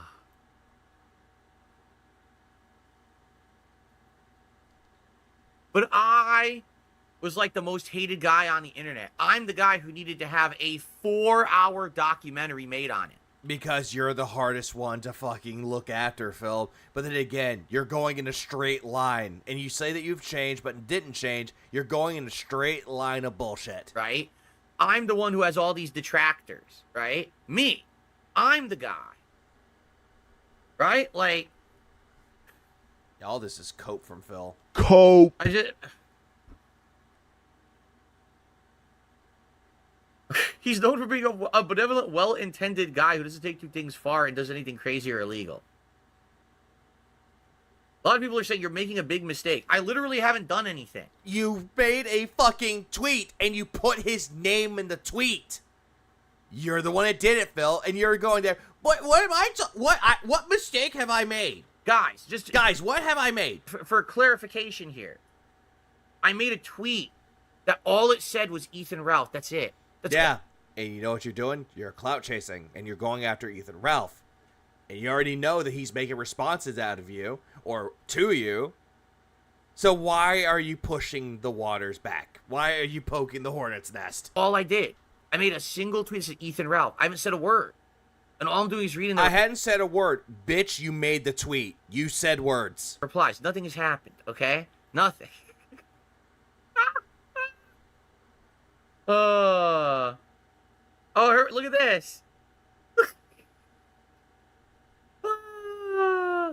Speaker 2: was like the most hated guy on the internet. I'm the guy who needed to have a 4-hour documentary made on it.
Speaker 7: Because you're the hardest one to fucking look after, Phil. But then again, you're going in a straight line. And you say that you've changed, but didn't change. You're going in a straight line of bullshit.
Speaker 2: Right? I'm the one who has all these detractors, right? Me. I'm the guy. Right? Like...
Speaker 7: All this is cope from Phil.
Speaker 12: Cope.
Speaker 2: I just... He's known for being a benevolent, well-intended guy who doesn't take two things far and does anything crazy or illegal. A lot of people are saying you're making a big mistake. I literally haven't done anything.
Speaker 7: You made a fucking tweet, and you put his name in the tweet. You're the one that did it, Phil, and you're going there. What am I? What mistake have I made?
Speaker 2: Guys,
Speaker 7: what have I made?
Speaker 2: For clarification here, I made a tweet that all it said was Ethan Ralph. That's it.
Speaker 7: Yeah, and you know what you're doing? You're clout chasing, and you're going after Ethan Ralph. And you already know that he's making responses out of you, or to you. So why are you pushing the waters back? Why are you poking the hornet's nest?
Speaker 2: All I did. I made a single tweet that said Ethan Ralph. I haven't said a word. And all I'm doing is reading the...
Speaker 7: I hadn't said a word. Bitch, you made the tweet. You said words.
Speaker 2: Replies. Nothing has happened, okay? Nothing. Oh, look at this.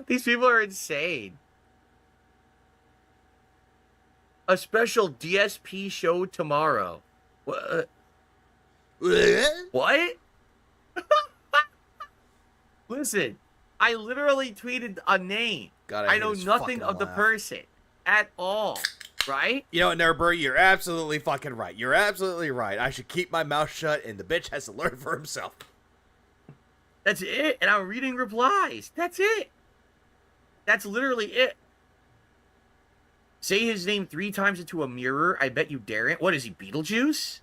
Speaker 2: These people are insane. A special DSP show tomorrow. What? What? Listen, I literally tweeted a name. I know nothing of the person at all. Right?
Speaker 7: You know what, Nerber, you're absolutely fucking right. You're absolutely right. I should keep my mouth shut, and the bitch has to learn for himself.
Speaker 2: That's it. And I'm reading replies. That's it. That's literally it. Say his name 3 times into a mirror. I bet you daren't. What is he, Beetlejuice?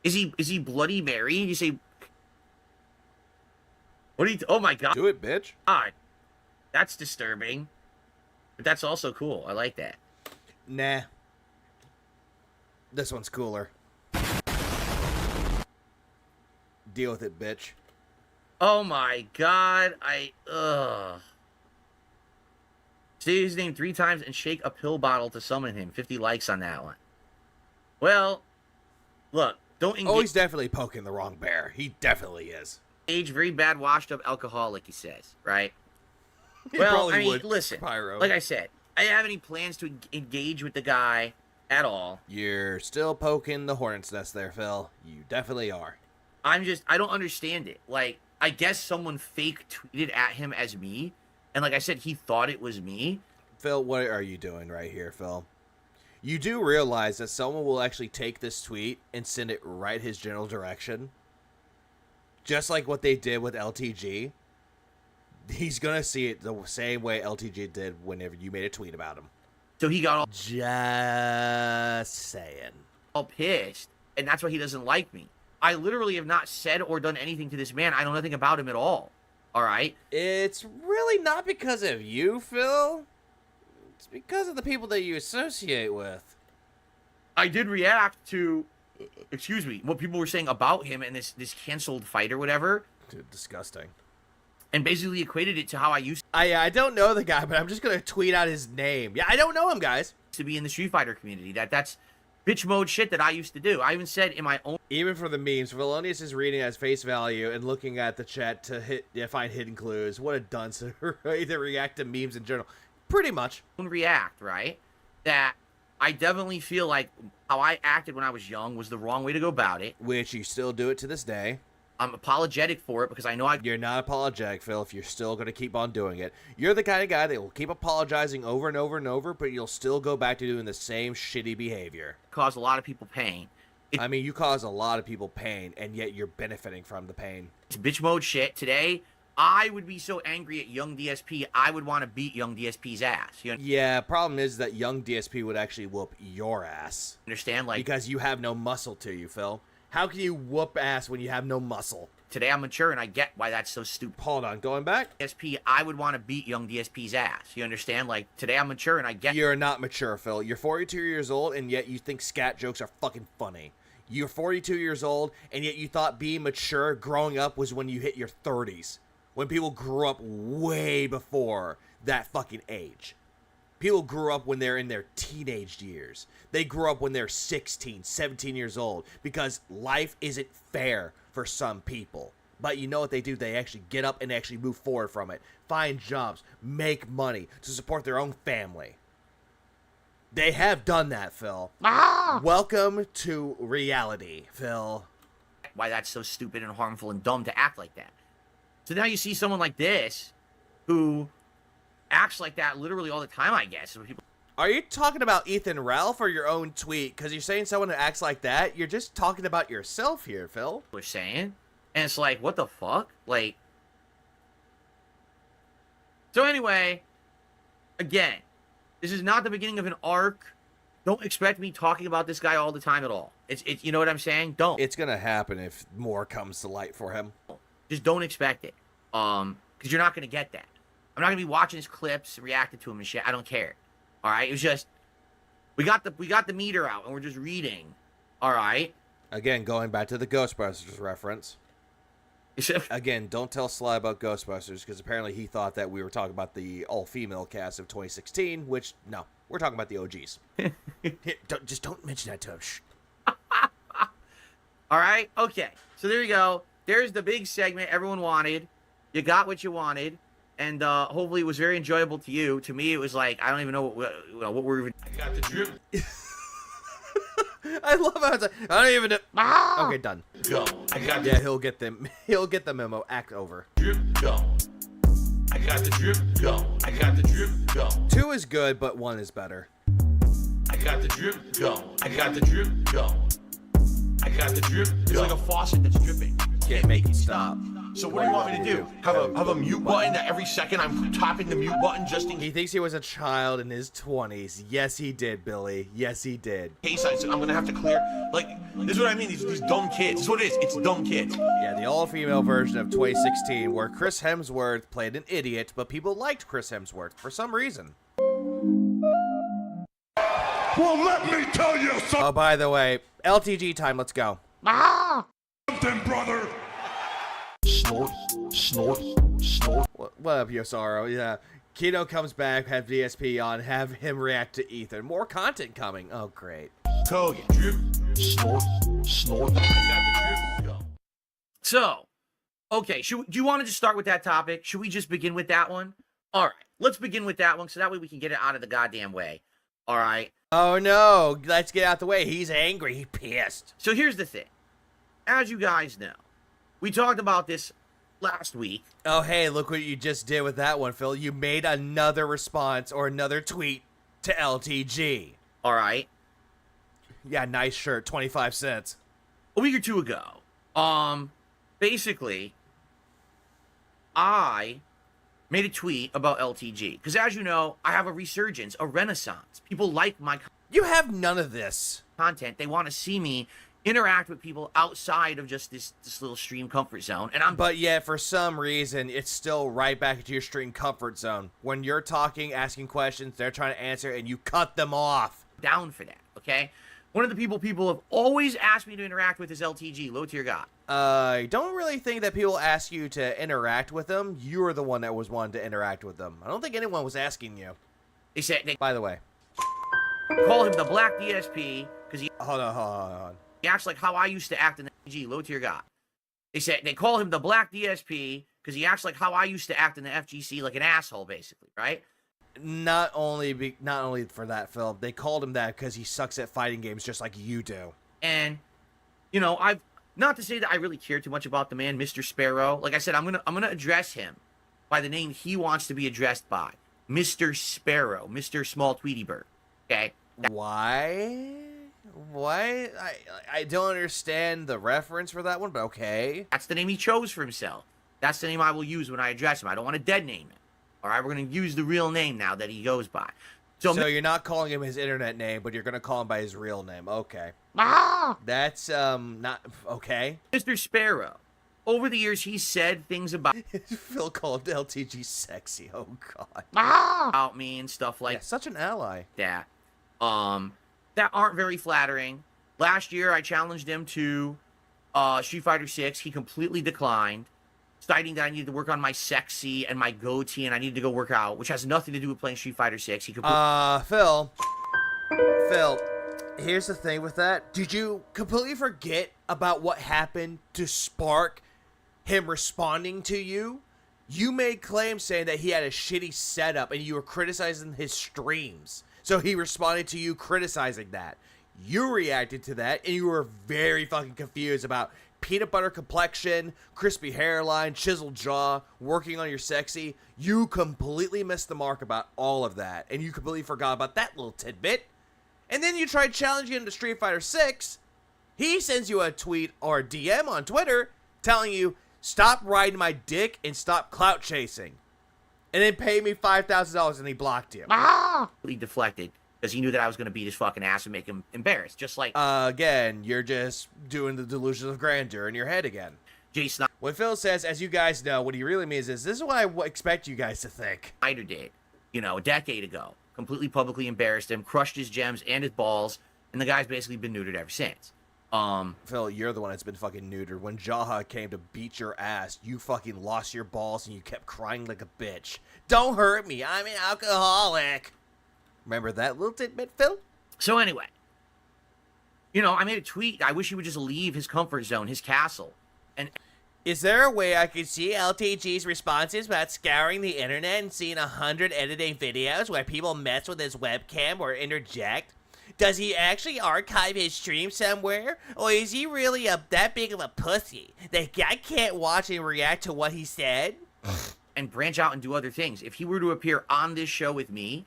Speaker 2: Is he Bloody Mary? You say... What do you... Oh my god.
Speaker 7: Do it, bitch.
Speaker 2: God. That's disturbing. But that's also cool. I like that.
Speaker 7: Nah. This one's cooler. Deal with it, bitch.
Speaker 2: Oh my god. Say his name 3 times and shake a pill bottle to summon him. 50 likes on that one. Well, look, don't engage.
Speaker 7: Oh, he's definitely poking the wrong bear. He definitely is.
Speaker 2: Very bad, washed up alcoholic, he says, right?
Speaker 7: He
Speaker 2: well,
Speaker 7: probably
Speaker 2: I mean,
Speaker 7: would,
Speaker 2: listen,
Speaker 7: Pyro.
Speaker 2: like I said, I didn't have any plans to engage with the guy at all.
Speaker 7: You're still poking the hornet's nest there, Phil. You definitely are.
Speaker 2: I don't understand it. Like, I guess someone fake tweeted at him as me, and like I said, he thought it was me.
Speaker 7: Phil, what are you doing right here, Phil? You do realize that someone will actually take this tweet and send it right his general direction? Just like what they did with LTG. He's gonna see it the same way LTG did whenever you made a tweet about him.
Speaker 2: So he got all...
Speaker 7: Just saying.
Speaker 2: All pissed, and that's why he doesn't like me. I literally have not said or done anything to this man. I know nothing about him at all. All right?
Speaker 7: It's really not because of you, Phil. It's because of the people that you associate with.
Speaker 2: I did react to, excuse me, what people were saying about him and this canceled fight or whatever.
Speaker 7: Dude, disgusting.
Speaker 2: And basically equated it to how I used
Speaker 7: I don't know the guy, but I'm just going to tweet out his name. Yeah, I don't know him, guys.
Speaker 2: To be in the Street Fighter community. That's bitch mode shit that I used to do. I even said in my own...
Speaker 7: Even for the memes, Vilonius is reading as face value and looking at the chat to find hidden clues. What a dunce to react to memes in general. Pretty much.
Speaker 2: React, right? That I definitely feel like how I acted when I was young was the wrong way to go about it.
Speaker 7: Which you still do it to this day.
Speaker 2: I'm apologetic for it because I know
Speaker 7: You're not apologetic, Phil, if you're still going to keep on doing it. You're the kind of guy that will keep apologizing over and over and over, but you'll still go back to doing the same shitty behavior.
Speaker 2: Cause a lot of people pain.
Speaker 7: I mean, you cause a lot of people pain, and yet you're benefiting from the pain.
Speaker 2: It's bitch mode shit. Today, I would be so angry at young DSP, I would want to beat young DSP's ass. You
Speaker 7: Yeah, problem is that young DSP would actually whoop your ass.
Speaker 2: understand? Like,
Speaker 7: because you have no muscle to you, Phil. How can you whoop ass when you have no muscle?
Speaker 2: today I'm mature and I get why that's so stupid.
Speaker 7: Hold on, going back?
Speaker 2: DSP, I would want to beat young DSP's ass. You understand? Like, today I'm mature and I get...
Speaker 7: You're not mature, Phil. You're 42 years old, and yet you think scat jokes are fucking funny. You're 42 years old, and yet you thought being mature growing up was when you hit your 30s. When people grew up way before that fucking age. People grew up when they're in their teenage years. They grew up when they're 16, 17 years old, because life isn't fair for some people. But you know what they do? They actually get up and actually move forward from it. Find jobs, make money to support their own family. They have done that, Phil. Welcome to reality, Phil.
Speaker 2: Why that's so stupid and harmful and dumb to act like that. So now you see someone like this who acts like that literally all the time, I guess. People...
Speaker 7: Are you talking about Ethan Ralph or your own tweet? Because you're saying someone who acts like that, you're just talking about yourself here, Phil.
Speaker 2: We're saying. And it's like, what the fuck? Like... So anyway, again, this is not the beginning of an arc. Don't expect me talking about this guy all the time at all. It's you know what I'm saying? Don't.
Speaker 7: It's gonna happen if more comes to light for him.
Speaker 2: Just don't expect it. Because you're not gonna get that. I'm not gonna be watching his clips, reacting to him and shit. I don't care. All right, it was just we got the meter out and we're just reading. All right.
Speaker 7: Again, going back to the Ghostbusters reference. Again, don't tell Sly about Ghostbusters because apparently he thought that we were talking about the all-female cast of 2016, which no, we're talking about the OGs. Just don't mention that to him. Shh.
Speaker 2: All right. Okay. So there you go. There's the big segment everyone wanted. You got what you wanted. And hopefully it was very enjoyable to you. To me, it was like, I don't even know what we're even...
Speaker 1: I got the drip.
Speaker 7: I love how it's like, I don't even know. Okay, done.
Speaker 1: Go. I got
Speaker 7: Yeah, he'll get them. He'll get the memo. Act over.
Speaker 1: drip. Go. I got the drip. Go. I got the drip. Go.
Speaker 7: 2 is good, but 1 is better.
Speaker 1: I got the drip. Go. I got the drip. Go. I got the drip. It's like a faucet that's dripping.
Speaker 7: Can't make it stop.
Speaker 1: So what do you want me to do? Have a mute button that every second I'm tapping the mute button just in
Speaker 7: He thinks he was a child in his 20s. Yes, he did, Billy. Yes, he did.
Speaker 1: case I'm gonna have to clear. Like, this is what I mean. These dumb kids. This is what it is. It's dumb kids.
Speaker 7: Yeah, the all-female version of 2016 where Chris Hemsworth played an idiot, but people liked Chris Hemsworth for some reason.
Speaker 4: Well, let me tell you something,
Speaker 7: Oh, by the way, LTG time. Let's go.
Speaker 4: brother. Snort, snort, snort.
Speaker 7: What up, Yosaro? Yeah. Kino comes back, have DSP on, have him react to Ethan. More content coming. Oh, great.
Speaker 1: Code. Drip.
Speaker 4: Snort, snort.
Speaker 1: I got the drip. Go.
Speaker 2: So, okay, do you want to just start with that topic? Should we just begin with that one? All right, let's begin with that one so that way we can get it out of the goddamn way. All right?
Speaker 7: Oh, no. Let's get out the way. He's angry. He's pissed.
Speaker 2: So here's the thing. As you guys know, we talked about this last week.
Speaker 7: Oh, hey, look what you just did with that one, Phil. You made another response or another tweet to LTG.
Speaker 2: All right?
Speaker 7: Yeah, nice shirt. 25 cents.
Speaker 2: A week or two ago. Basically, I made a tweet about LTG. Because as you know, I have a resurgence, a renaissance. People like my
Speaker 7: You have none of this.
Speaker 2: content. They want to see me interact with people outside of just this little stream comfort zone. And
Speaker 7: But yet, for some reason, it's still right back into your stream comfort zone. When you're talking, asking questions, they're trying to answer, and you cut them off.
Speaker 2: down for that, okay? One of the people have always asked me to interact with is LTG, low tier god.
Speaker 7: I don't really think that people ask you to interact with them. You were the one that was wanting to interact with them. I don't think anyone was asking you.
Speaker 2: They said they
Speaker 7: By the way.
Speaker 2: call him the Black DSP because
Speaker 7: Hold on.
Speaker 2: he acts like how I used to act in the FGC, low tier god. They said they call him the Black DSP because he acts like how I used to act in the FGC, like an asshole, basically, right?
Speaker 7: Not only for that, Phil. They called him that because he sucks at fighting games just like you do.
Speaker 2: And you know, I've not to say that I really care too much about the man, Mr. Sparrow. Like I said, I'm gonna address him by the name he wants to be addressed by, Mr. Sparrow, Mr. Small Tweety Bird. Okay.
Speaker 7: Why? I don't understand the reference for that one, but okay.
Speaker 2: That's the name he chose for himself. That's the name I will use when I address him. I don't want to dead name him. All right, we're going to use the real name now that he goes by.
Speaker 7: So you're not calling him his internet name, but you're going to call him by his real name. Okay. That's, not... Okay.
Speaker 2: Mr. Sparrow over the years, he said things about
Speaker 7: Phil called LTG sexy. Oh god.
Speaker 2: about me and stuff like
Speaker 7: Such an ally.
Speaker 2: that. That aren't very flattering. Last year, I challenged him to Street Fighter 6. He completely declined, citing that I needed to work on my sexy and my goatee, and I needed to go work out, which has nothing to do with playing Street Fighter 6. He
Speaker 7: Phil, here's the thing with that. Did you completely forget about what happened to spark him responding to you? You made claims saying that he had a shitty setup and you were criticizing his streams. So he responded to you criticizing that. You reacted to that and you were very fucking confused about peanut butter complexion, crispy hairline, chiseled jaw, working on your sexy. You completely missed the mark about all of that. And you completely forgot about that little tidbit. And then you tried challenging him to Street Fighter 6. He sends you a tweet or a DM on Twitter telling you, stop riding my dick and stop clout chasing. And then pay me $5,000 and he blocked you.
Speaker 2: He deflected because he knew that I was going to beat his fucking ass and make him embarrassed. Just like...
Speaker 7: again, you're just doing the delusions of grandeur in your head again.
Speaker 2: Jason
Speaker 7: When Phil says, as you guys know, what he really means is, this is what I expect you guys to think.
Speaker 2: Snyder did, a decade ago. Completely publicly embarrassed him, crushed his gems and his balls, and the guy's basically been neutered ever since.
Speaker 7: Phil, you're the one that's been fucking neutered. When Jaha came to beat your ass, you fucking lost your balls and you kept crying like a bitch. Don't hurt me, I'm an alcoholic. Remember that little tidbit, Phil?
Speaker 2: So anyway, I made a tweet. I wish he would just leave his comfort zone, his castle. And
Speaker 7: is there a way I could see LTG's responses without scouring the internet and seeing 100 editing videos where people mess with his webcam or interject? Does he actually archive his stream somewhere? Or is he really that big of a pussy that I can't watch and react to what he said?
Speaker 2: And branch out and do other things. If he were to appear on this show with me,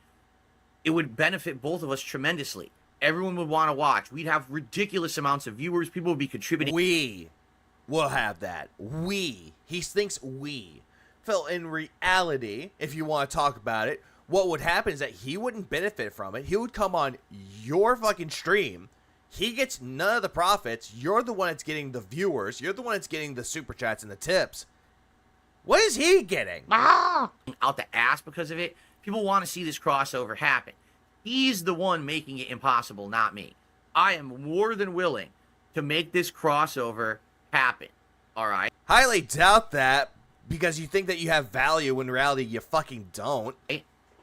Speaker 2: it would benefit both of us tremendously. Everyone would want to watch. We'd have ridiculous amounts of viewers. People would be contributing.
Speaker 7: We will have that. We. He thinks we. Phil, in reality, if you want to talk about it, what would happen is that he wouldn't benefit from it. He would come on your fucking stream. He gets none of the profits. You're the one that's getting the viewers. You're the one that's getting the super chats and the tips. What is he getting?
Speaker 2: Out the ass because of it. People want to see this crossover happen. He's the one making it impossible, not me. I am more than willing to make this crossover happen. All right?
Speaker 7: Highly doubt that because you think that you have value when in reality you fucking don't.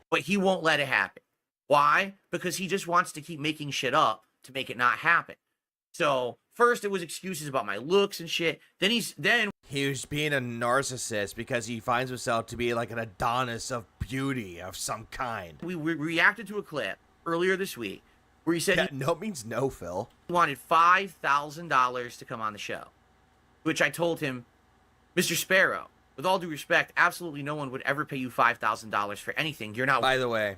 Speaker 2: But he won't let it happen. Why? Because he just wants to keep making shit up to make it not happen. So first it was excuses about my looks and shit. Then
Speaker 7: he was being a narcissist because he finds himself to be like an Adonis of beauty of some kind.
Speaker 2: We reacted to a clip earlier this week where he said
Speaker 7: no means no, Phil.
Speaker 2: He wanted $5,000 to come on the show, which I told him, Mr. Sparrow, with all due respect, absolutely no one would ever pay you $5,000 for anything. You're not.
Speaker 7: By the way,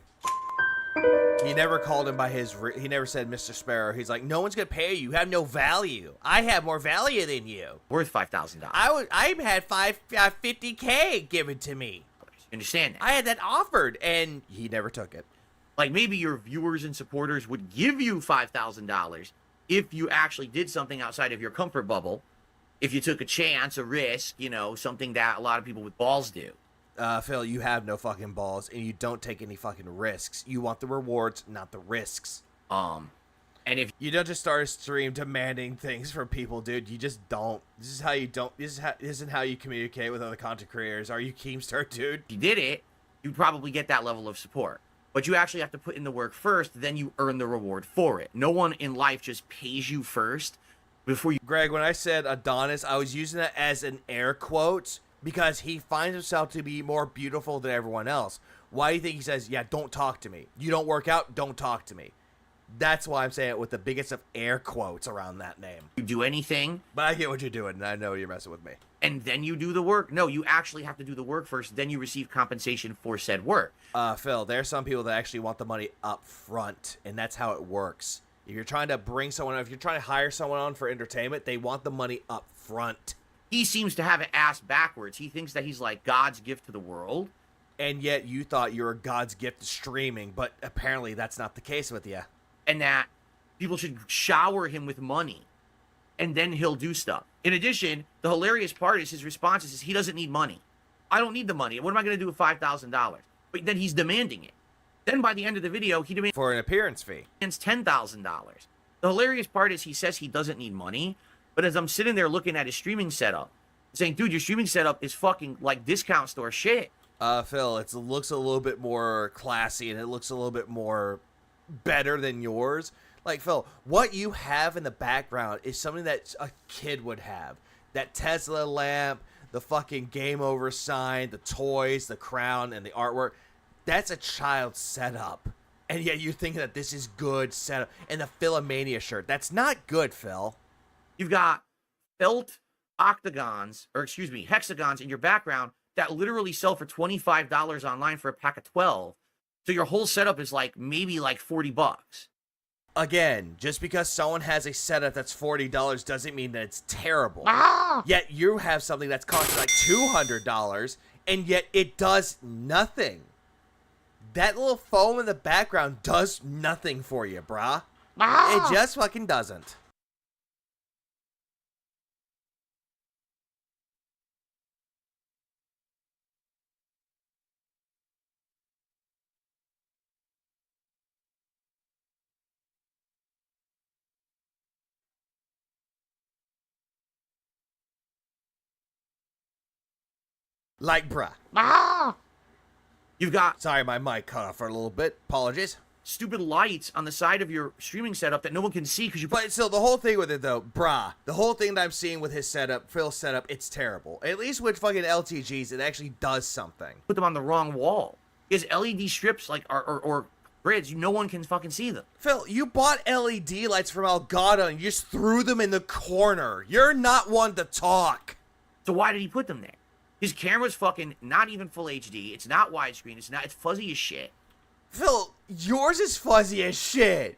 Speaker 7: he never called him by his. He never said Mr. Sparrow. He's like, no one's gonna pay you. You have no value. I have more value than you.
Speaker 2: Worth $5,000.
Speaker 7: I had $50K given to me.
Speaker 2: You understand that?
Speaker 7: I had that offered, and he never took it.
Speaker 2: Like maybe your viewers and supporters would give you $5,000 if you actually did something outside of your comfort bubble. If you took a chance, a risk, something that a lot of people with balls do.
Speaker 7: Phil, you have no fucking balls, and you don't take any fucking risks. You want the rewards, not the risks.
Speaker 2: And if
Speaker 7: you don't just start a stream demanding things from people, dude, you just don't. This is how you don't. This isn't how you communicate with other content creators. Are you Keemstar, dude?
Speaker 2: If you did it, you'd probably get that level of support. But you actually have to put in the work first, then you earn the reward for it. No one in life just pays you first before you.
Speaker 7: Greg, when I said Adonis, I was using that as an air quote because he finds himself to be more beautiful than everyone else. Why do you think he says, yeah, don't talk to me? You don't work out, don't talk to me. That's why I'm saying it with the biggest of air quotes around that name.
Speaker 2: You do anything.
Speaker 7: But I get what you're doing, and I know you're messing with me.
Speaker 2: And then you do the work. No, you actually have to do the work first, then you receive compensation for said work.
Speaker 7: Phil, there's some people that actually want the money up front, and that's how it works. If you're trying to bring someone, if you're trying to hire someone on for entertainment, they want the money up front.
Speaker 2: He seems to have it ass backwards. He thinks that he's like God's gift to the world.
Speaker 7: And yet you thought you were God's gift to streaming, but apparently that's not the case with you.
Speaker 2: And that people should shower him with money and then he'll do stuff. In addition, the hilarious part is his response is he doesn't need money. I don't need the money. What am I going to do with $5,000? But then he's demanding it. Then by the end of the video, he demands
Speaker 7: for an appearance fee.
Speaker 2: $10,000. The hilarious part is he says he doesn't need money, but as I'm sitting there looking at his streaming setup, saying, dude, your streaming setup is fucking like discount store shit.
Speaker 7: Phil, it looks a little bit more classy and it looks a little bit more better than yours. Like, Phil, what you have in the background is something that a kid would have. That Tesla lamp, the fucking game over sign, the toys, the crown, and the artwork. That's a child's setup. And yet you're thinking that this is good setup. And the Philomania shirt. That's not good, Phil.
Speaker 2: You've got felt hexagons in your background that literally sell for $25 online for a pack of 12. So your whole setup is like maybe like $40.
Speaker 7: Again, just because someone has a setup that's $40 doesn't mean that it's terrible. Yet you have something that's costing like $200, and yet it does nothing. That little foam in the background does nothing for you, brah. It just fucking doesn't. Like, bruh.
Speaker 2: You've got...
Speaker 7: Sorry, my mic cut off for a little bit. Apologies.
Speaker 2: Stupid lights on the side of your streaming setup that no one can see because you...
Speaker 7: But still, the whole thing with it, though, brah. The whole thing that I'm seeing with his setup, Phil's setup, it's terrible. At least with fucking LTGs, it actually does something.
Speaker 2: Put them on the wrong wall. He has LED strips, like, or grids. No one can fucking see them.
Speaker 7: Phil, you bought LED lights from Elgato and you just threw them in the corner. You're not one to talk.
Speaker 2: So why did he put them there? His camera's fucking not even full HD. It's not widescreen. It's fuzzy as shit.
Speaker 7: Phil, yours is fuzzy as shit.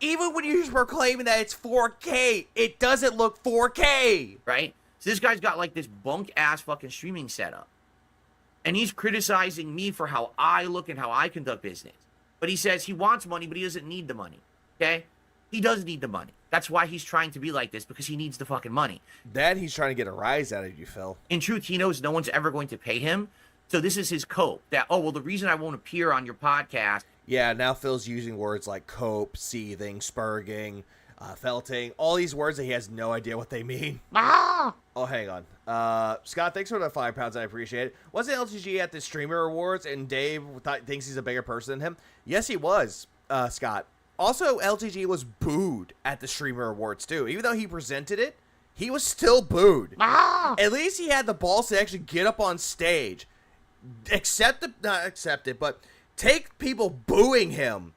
Speaker 7: Even when you're proclaiming that it's 4K, it doesn't look 4K.
Speaker 2: Right? So this guy's got like this bunk ass fucking streaming setup. And he's criticizing me for how I look and how I conduct business. But he says he wants money, but he doesn't need the money. Okay? He does need the money. That's why he's trying to be like this, because he needs the fucking money.
Speaker 7: Then he's trying to get a rise out of you, Phil.
Speaker 2: In truth, he knows no one's ever going to pay him. So this is his cope. That, oh, well, the reason I won't appear on your podcast.
Speaker 7: Yeah, now Phil's using words like cope, seething, spurging, felting. All these words that he has no idea what they mean. Oh, hang on. Scott, thanks for the £5. I appreciate it. Wasn't LTG at the Streamer Awards and Dave thinks he's a bigger person than him? Yes, he was, Scott. Also, LTG was booed at the Streamer Awards, too. Even though he presented it, he was still booed. At least he had the balls to actually get up on stage. Not accept it, but take people booing him.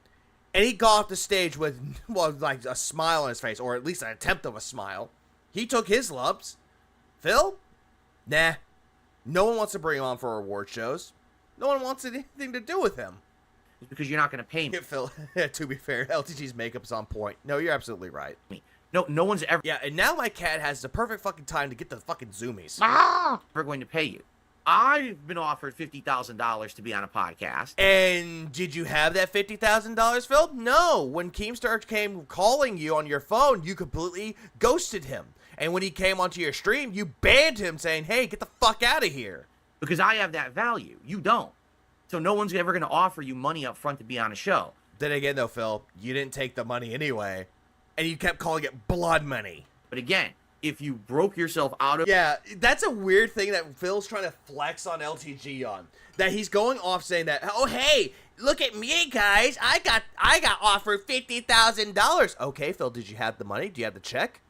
Speaker 7: And he got off the stage with, well, like a smile on his face, or at least an attempt of a smile. He took his lumps. Phil? Nah. No one wants to bring him on for award shows. No one wants anything to do with him.
Speaker 2: It's because you're not going to pay me.
Speaker 7: Yeah, Phil, to be fair, LTG's makeup is on point. No, you're absolutely right.
Speaker 2: No one's ever...
Speaker 7: Yeah, and now my cat has the perfect fucking time to get the fucking zoomies.
Speaker 2: We're going to pay you. I've been offered $50,000 to be on a podcast.
Speaker 7: And did you have that $50,000, Phil? No. When Keemstar came calling you on your phone, you completely ghosted him. And when he came onto your stream, you banned him saying, hey, get the fuck out of here.
Speaker 2: Because I have that value. You don't. So no one's ever going to offer you money up front to be on a show.
Speaker 7: Then again, though, Phil, you didn't take the money anyway. And you kept calling it blood money.
Speaker 2: But again, if you broke yourself out of...
Speaker 7: Yeah, that's a weird thing that Phil's trying to flex on LTG on. That he's going off saying that, oh, hey, look at me, guys. I got offered $50,000. Okay, Phil, did you have the money? Do you have the check?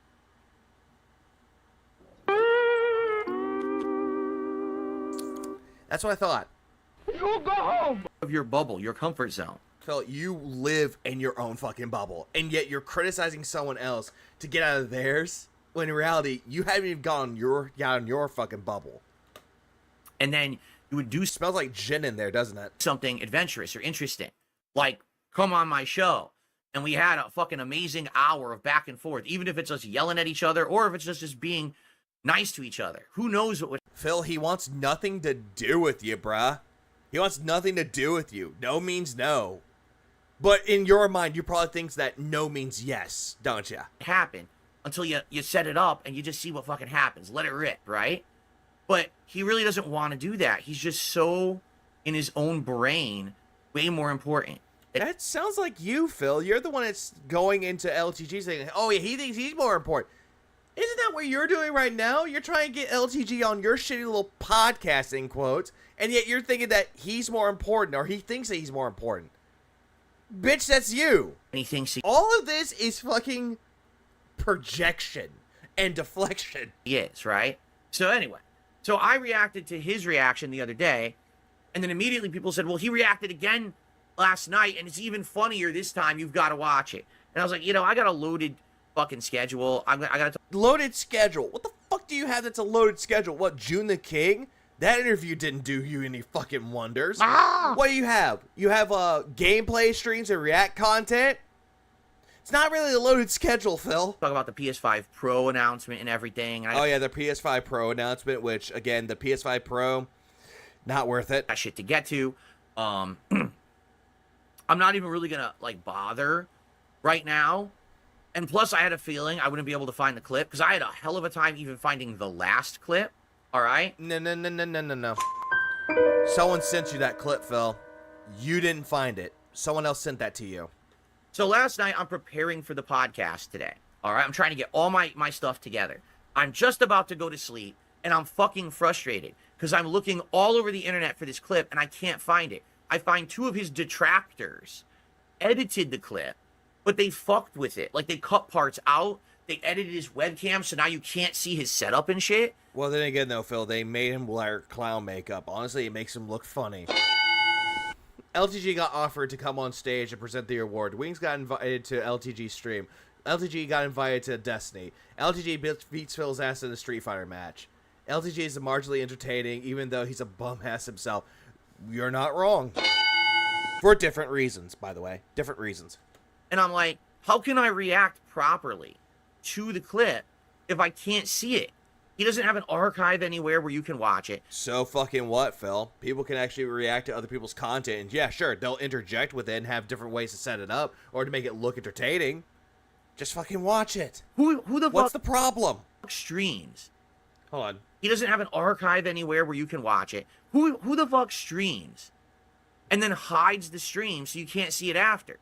Speaker 7: That's what I thought.
Speaker 2: You go home! Of your bubble, your comfort zone.
Speaker 7: Phil, you live in your own fucking bubble, and yet you're criticizing someone else to get out of theirs, when in reality, you haven't even gotten your fucking bubble.
Speaker 2: And then you would do...
Speaker 7: Smells like gin in there, doesn't it?
Speaker 2: Something adventurous or interesting. Like, come on my show. And we had a fucking amazing hour of back and forth, even if it's us yelling at each other, or if it's just being nice to each other. Who knows what would...
Speaker 7: Phil, he wants nothing to do with you, bruh. He wants nothing to do with you. No means no. But in your mind, you probably think that no means yes, don't you?
Speaker 2: Happen. until you set it up and you just see what fucking happens. Let it rip, right? But he really doesn't want to do that. He's just so in his own brain, way more important.
Speaker 7: That sounds like you, Phil. You're the one that's going into LTG saying, oh, yeah, he thinks he's more important. Isn't that what you're doing right now? You're trying to get LTG on your shitty little podcasting quotes, and yet you're thinking that he's more important, or he thinks that he's more important. Bitch, that's you.
Speaker 2: And he thinks
Speaker 7: all of this is fucking projection and deflection.
Speaker 2: He is, right? So anyway, so I reacted to his reaction the other day, and then immediately people said, well, he reacted again last night, and it's even funnier this time. You've got to watch it. And I was like, I got a loaded fucking schedule. I got a
Speaker 7: loaded schedule. What the fuck do you have that's a loaded schedule? What, June the King? That interview didn't do you any fucking wonders. What do you have? You have gameplay streams and react content? It's not really a loaded schedule, Phil.
Speaker 2: Talk about the PS5 Pro announcement and everything.
Speaker 7: Oh, yeah, the PS5 Pro announcement, which, again, the PS5 Pro, not worth it.
Speaker 2: That shit to get to. I'm not even really gonna, bother right now. And plus, I had a feeling I wouldn't be able to find the clip, because I had a hell of a time even finding the last clip. All right?
Speaker 7: No. Someone sent you that clip, Phil. You didn't find it. Someone else sent that to you.
Speaker 2: So last night, I'm preparing for the podcast today. All right? I'm trying to get all my stuff together. I'm just about to go to sleep, and I'm fucking frustrated, because I'm looking all over the internet for this clip, and I can't find it. I find two of his detractors edited the clip, but they fucked with it. They cut parts out. They edited his webcam, so now you can't see his setup and shit.
Speaker 7: Well, then again, though, Phil, they made him wear clown makeup. Honestly, it makes him look funny. LTG got offered to come on stage and present the award. Wings got invited to LTG stream. LTG got invited to Destiny. LTG beats Phil's ass in a Street Fighter match. LTG is marginally entertaining, even though he's a bum ass himself. You're not wrong. For different reasons, by the way. Different reasons.
Speaker 2: And I'm like, how can I react properly to the clip if I can't see it? He doesn't have an archive anywhere where you can watch it.
Speaker 7: So fucking what, Phil? People can actually react to other people's content. And yeah, sure, they'll interject with it and have different ways to set it up or to make it look entertaining. Just fucking watch it. What's the problem?
Speaker 2: Streams.
Speaker 7: Hold on.
Speaker 2: He doesn't have an archive anywhere where you can watch it. Who the fuck streams? And then hides the stream so you can't see it after.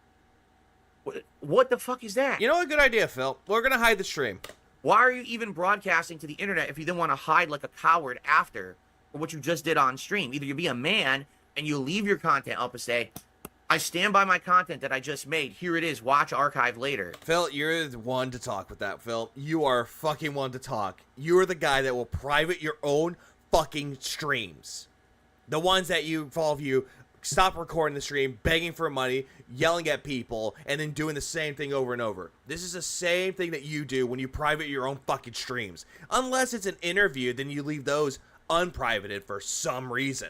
Speaker 2: What the fuck is that?
Speaker 7: You know, a good idea, Phil. We're going to hide the stream.
Speaker 2: Why are you even broadcasting to the internet if you then want to hide like a coward after what you just did on stream? Either you be a man and you leave your content up and say, I stand by my content that I just made. Here it is. Watch archive later.
Speaker 7: Phil, you're the one to talk with that, Phil. You are fucking one to talk. You are the guy that will private your own fucking streams. The ones that you involve you stop recording the stream, begging for money, yelling at people, and then doing the same thing over and over. This is the same thing that you do when you private your own fucking streams. Unless it's an interview, then you leave those unprivated for some reason.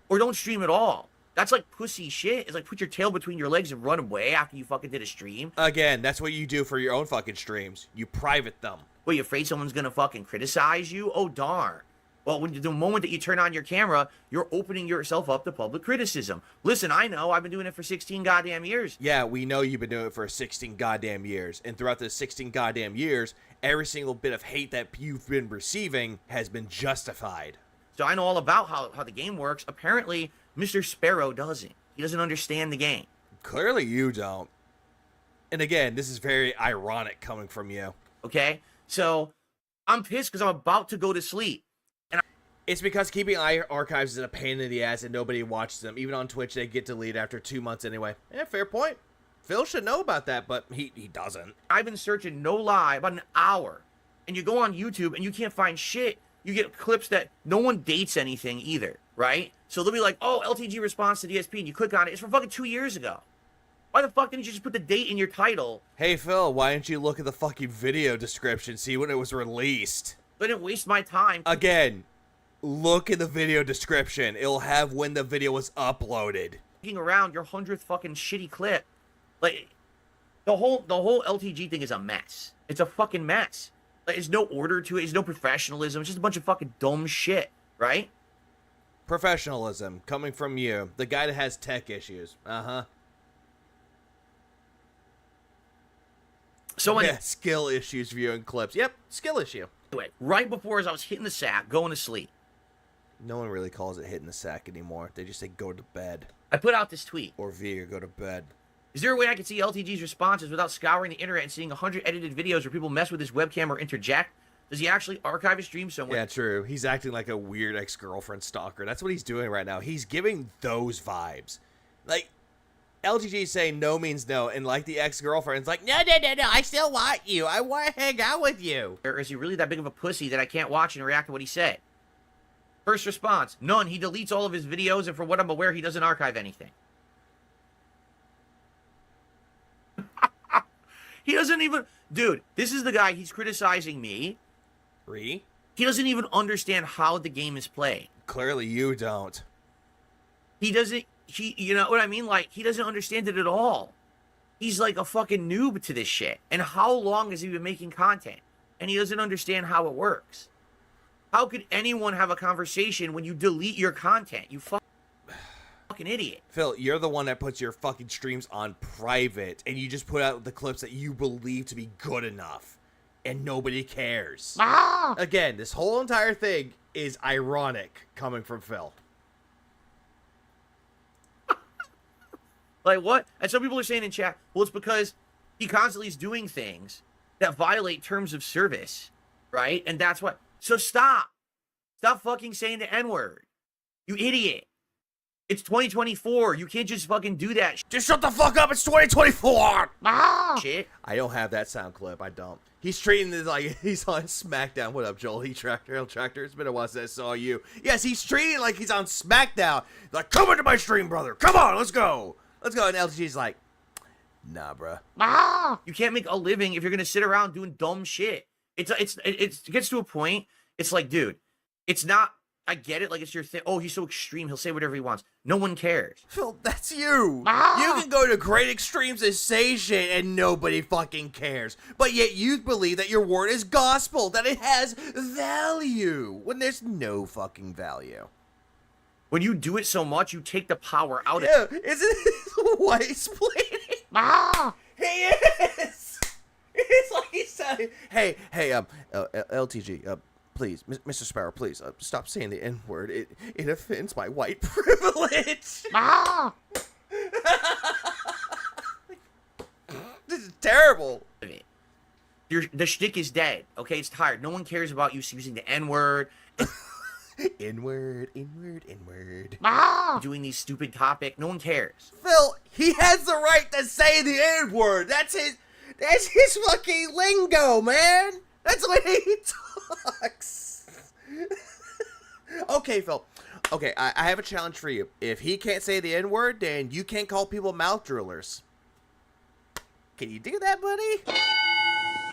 Speaker 2: Or don't stream at all. That's like pussy shit. It's like put your tail between your legs and run away after you fucking did a stream.
Speaker 7: Again, that's what you do for your own fucking streams. You private them.
Speaker 2: Well, you afraid someone's gonna fucking criticize you? Oh, darn. Well, the moment that you turn on your camera, you're opening yourself up to public criticism. Listen, I know. I've been doing it for 16 goddamn years.
Speaker 7: Yeah, we know you've been doing it for 16 goddamn years. And throughout the 16 goddamn years, every single bit of hate that you've been receiving has been justified.
Speaker 2: So I know all about how the game works. Apparently, Mr. Sparrow doesn't. He doesn't understand the game.
Speaker 7: Clearly you don't. And again, this is very ironic coming from you.
Speaker 2: Okay? So, I'm pissed because I'm about to go to sleep.
Speaker 7: It's because keeping archives is a pain in the ass and nobody watches them. Even on Twitch, they get deleted after 2 months anyway. Yeah, fair point. Phil should know about that, but he doesn't.
Speaker 2: I've been searching, no lie, about an hour. And you go on YouTube and you can't find shit. You get clips that no one dates anything either, right? So they'll be like, oh, LTG response to DSP, and you click on it. It's from fucking 2 years ago. Why the fuck didn't you just put the date in your title?
Speaker 7: Hey, Phil, why didn't you look at the fucking video description, see when it was released?
Speaker 2: I didn't waste my time.
Speaker 7: Again, look in the video description. It'll have when the video was uploaded.
Speaker 2: Looking around your 100th fucking shitty clip. Like, the whole LTG thing is a mess. It's a fucking mess. Like, there's no order to it. There's no professionalism. It's just a bunch of fucking dumb shit, right?
Speaker 7: Professionalism coming from you, the guy that has tech issues.
Speaker 15: So
Speaker 7: yeah, skill issues viewing clips. Yep, skill issue.
Speaker 15: anyway, right before as I was hitting the sack, going to sleep,
Speaker 7: No one really calls it hitting the sack anymore. They just say go to bed.
Speaker 15: I put out this tweet.
Speaker 7: Or V or go to bed.
Speaker 15: Is there a way I can see LTG's responses without scouring the internet and seeing 100 edited videos where people mess with his webcam or interject? Does he actually archive his stream somewhere?
Speaker 7: Yeah, true. He's acting like a weird ex-girlfriend stalker. That's what he's doing right now. He's giving those vibes. Like, LGG saying no means no, and like the ex-girlfriend's like, no, I still want you. I want to hang out with you.
Speaker 15: Or is he really that big of a pussy that I can't watch and react to what he said? First response, none. He deletes all of his videos, and from what I'm aware, he doesn't archive anything. He doesn't even... Dude, this is the guy, he's criticizing me.
Speaker 7: He
Speaker 15: doesn't even understand how the game is played.
Speaker 7: Clearly you don't.
Speaker 15: He doesn't... you know what I mean? Like, he doesn't understand it at all. He's like a fucking noob to this shit. And how long has he been making content? And he doesn't understand how it works. How could anyone have a conversation when you delete your content? You fucking idiot.
Speaker 7: Phil, you're the one that puts your fucking streams on private, and you just put out the clips that you believe to be good enough, and nobody cares. Again, this whole entire thing is ironic coming from Phil.
Speaker 15: Like, what? And some people are saying in chat, well, it's because he constantly is doing things that violate terms of service, right? And that's what... So stop. Stop fucking saying the N-word. You idiot. It's 2024. You can't just fucking do that.
Speaker 7: Just shut the fuck up. It's 2024.
Speaker 15: Shit.
Speaker 7: I don't have that sound clip. I don't. He's treating this like he's on SmackDown. What up, Joel? Tractor. It's been a while since I saw you. Yes, he's treating it like he's on SmackDown. Like, come into my stream, brother. Come on, let's go. Let's go. And LG's like, nah, bruh.
Speaker 15: You can't make a living if you're gonna sit around doing dumb shit. It gets to a point. It's like, dude, it's not. I get it. Like, it's your thing. Oh, he's so extreme. He'll say whatever he wants. No one cares.
Speaker 7: Phil, that's you. You can go to great extremes and say shit and nobody fucking cares. But yet you believe that your word is gospel, that it has value, when there's no fucking value.
Speaker 15: When you do it so much, you take the power out of
Speaker 7: it. Isn't it white splaining? He is. It's like he's saying, hey, LTG, please, Mr. Sparrow, please, stop saying the N-word. It offends my white privilege. This is terrible.
Speaker 15: The shtick is dead, okay? It's tired. No one cares about you using the N-word.
Speaker 7: N-word.
Speaker 15: Doing these stupid topics. No one cares.
Speaker 7: Phil, he has the right to say the N-word. That's his fucking lingo, man. That's the way he talks. Okay, Phil. Okay, I have a challenge for you. If he can't say the N-word, then you can't call people mouth droolers. Can you do that, buddy?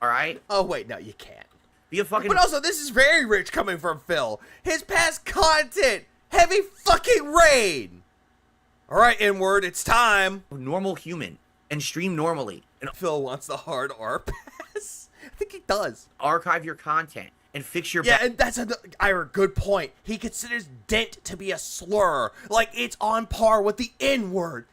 Speaker 15: All right.
Speaker 7: Oh, wait, no, you can't.
Speaker 15: Be a fucking...
Speaker 7: But also, this is very rich coming from Phil. His past content. Heavy fucking rain. All right, N-word, it's time.
Speaker 15: Normal human. And stream normally. And
Speaker 7: Phil wants the hard R pass. I think he does.
Speaker 15: Archive your content and fix your...
Speaker 7: Yeah, and that's Ira, good point. He considers dent to be a slur. Like, it's on par with the N-word.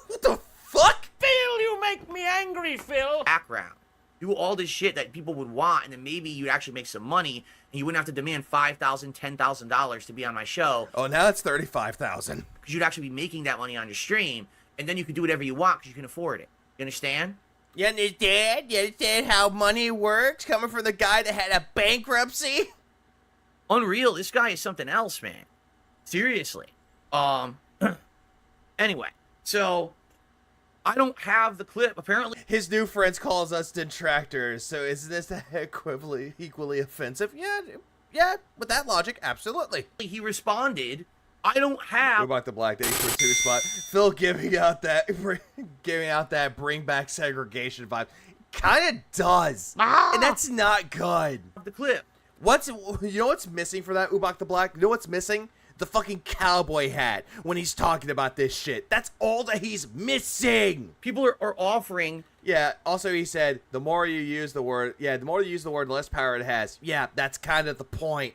Speaker 7: What the fuck?
Speaker 15: Phil, you make me angry, Phil. Background. Do all this shit that people would want, and then maybe you'd actually make some money, and you wouldn't have to demand $5,000, $10,000 to be on my show.
Speaker 7: Oh, now it's $35,000.
Speaker 15: Because you'd actually be making that money on your stream, and then you could do whatever you want because you can afford it. You understand?
Speaker 7: You understand? You understand how money works? Coming from the guy that had a bankruptcy?
Speaker 15: Unreal. This guy is something else, man. Seriously. Anyway, so... I don't have the clip, apparently.
Speaker 7: His new friends calls us detractors, so is this equally offensive? Yeah, with that logic, absolutely.
Speaker 15: He responded, I don't have...
Speaker 7: What about the Black Day for 2 spot? Phil giving out that bring back segregation vibe. Kind of does. And that's not good.
Speaker 15: The clip.
Speaker 7: You know what's missing for that, Ubak the Black? You know what's missing? The fucking cowboy hat when he's talking about this shit. That's all that he's missing.
Speaker 15: People are offering.
Speaker 7: Yeah, also he said, the more you use the word, the the less power it has. Yeah, that's kind of the point.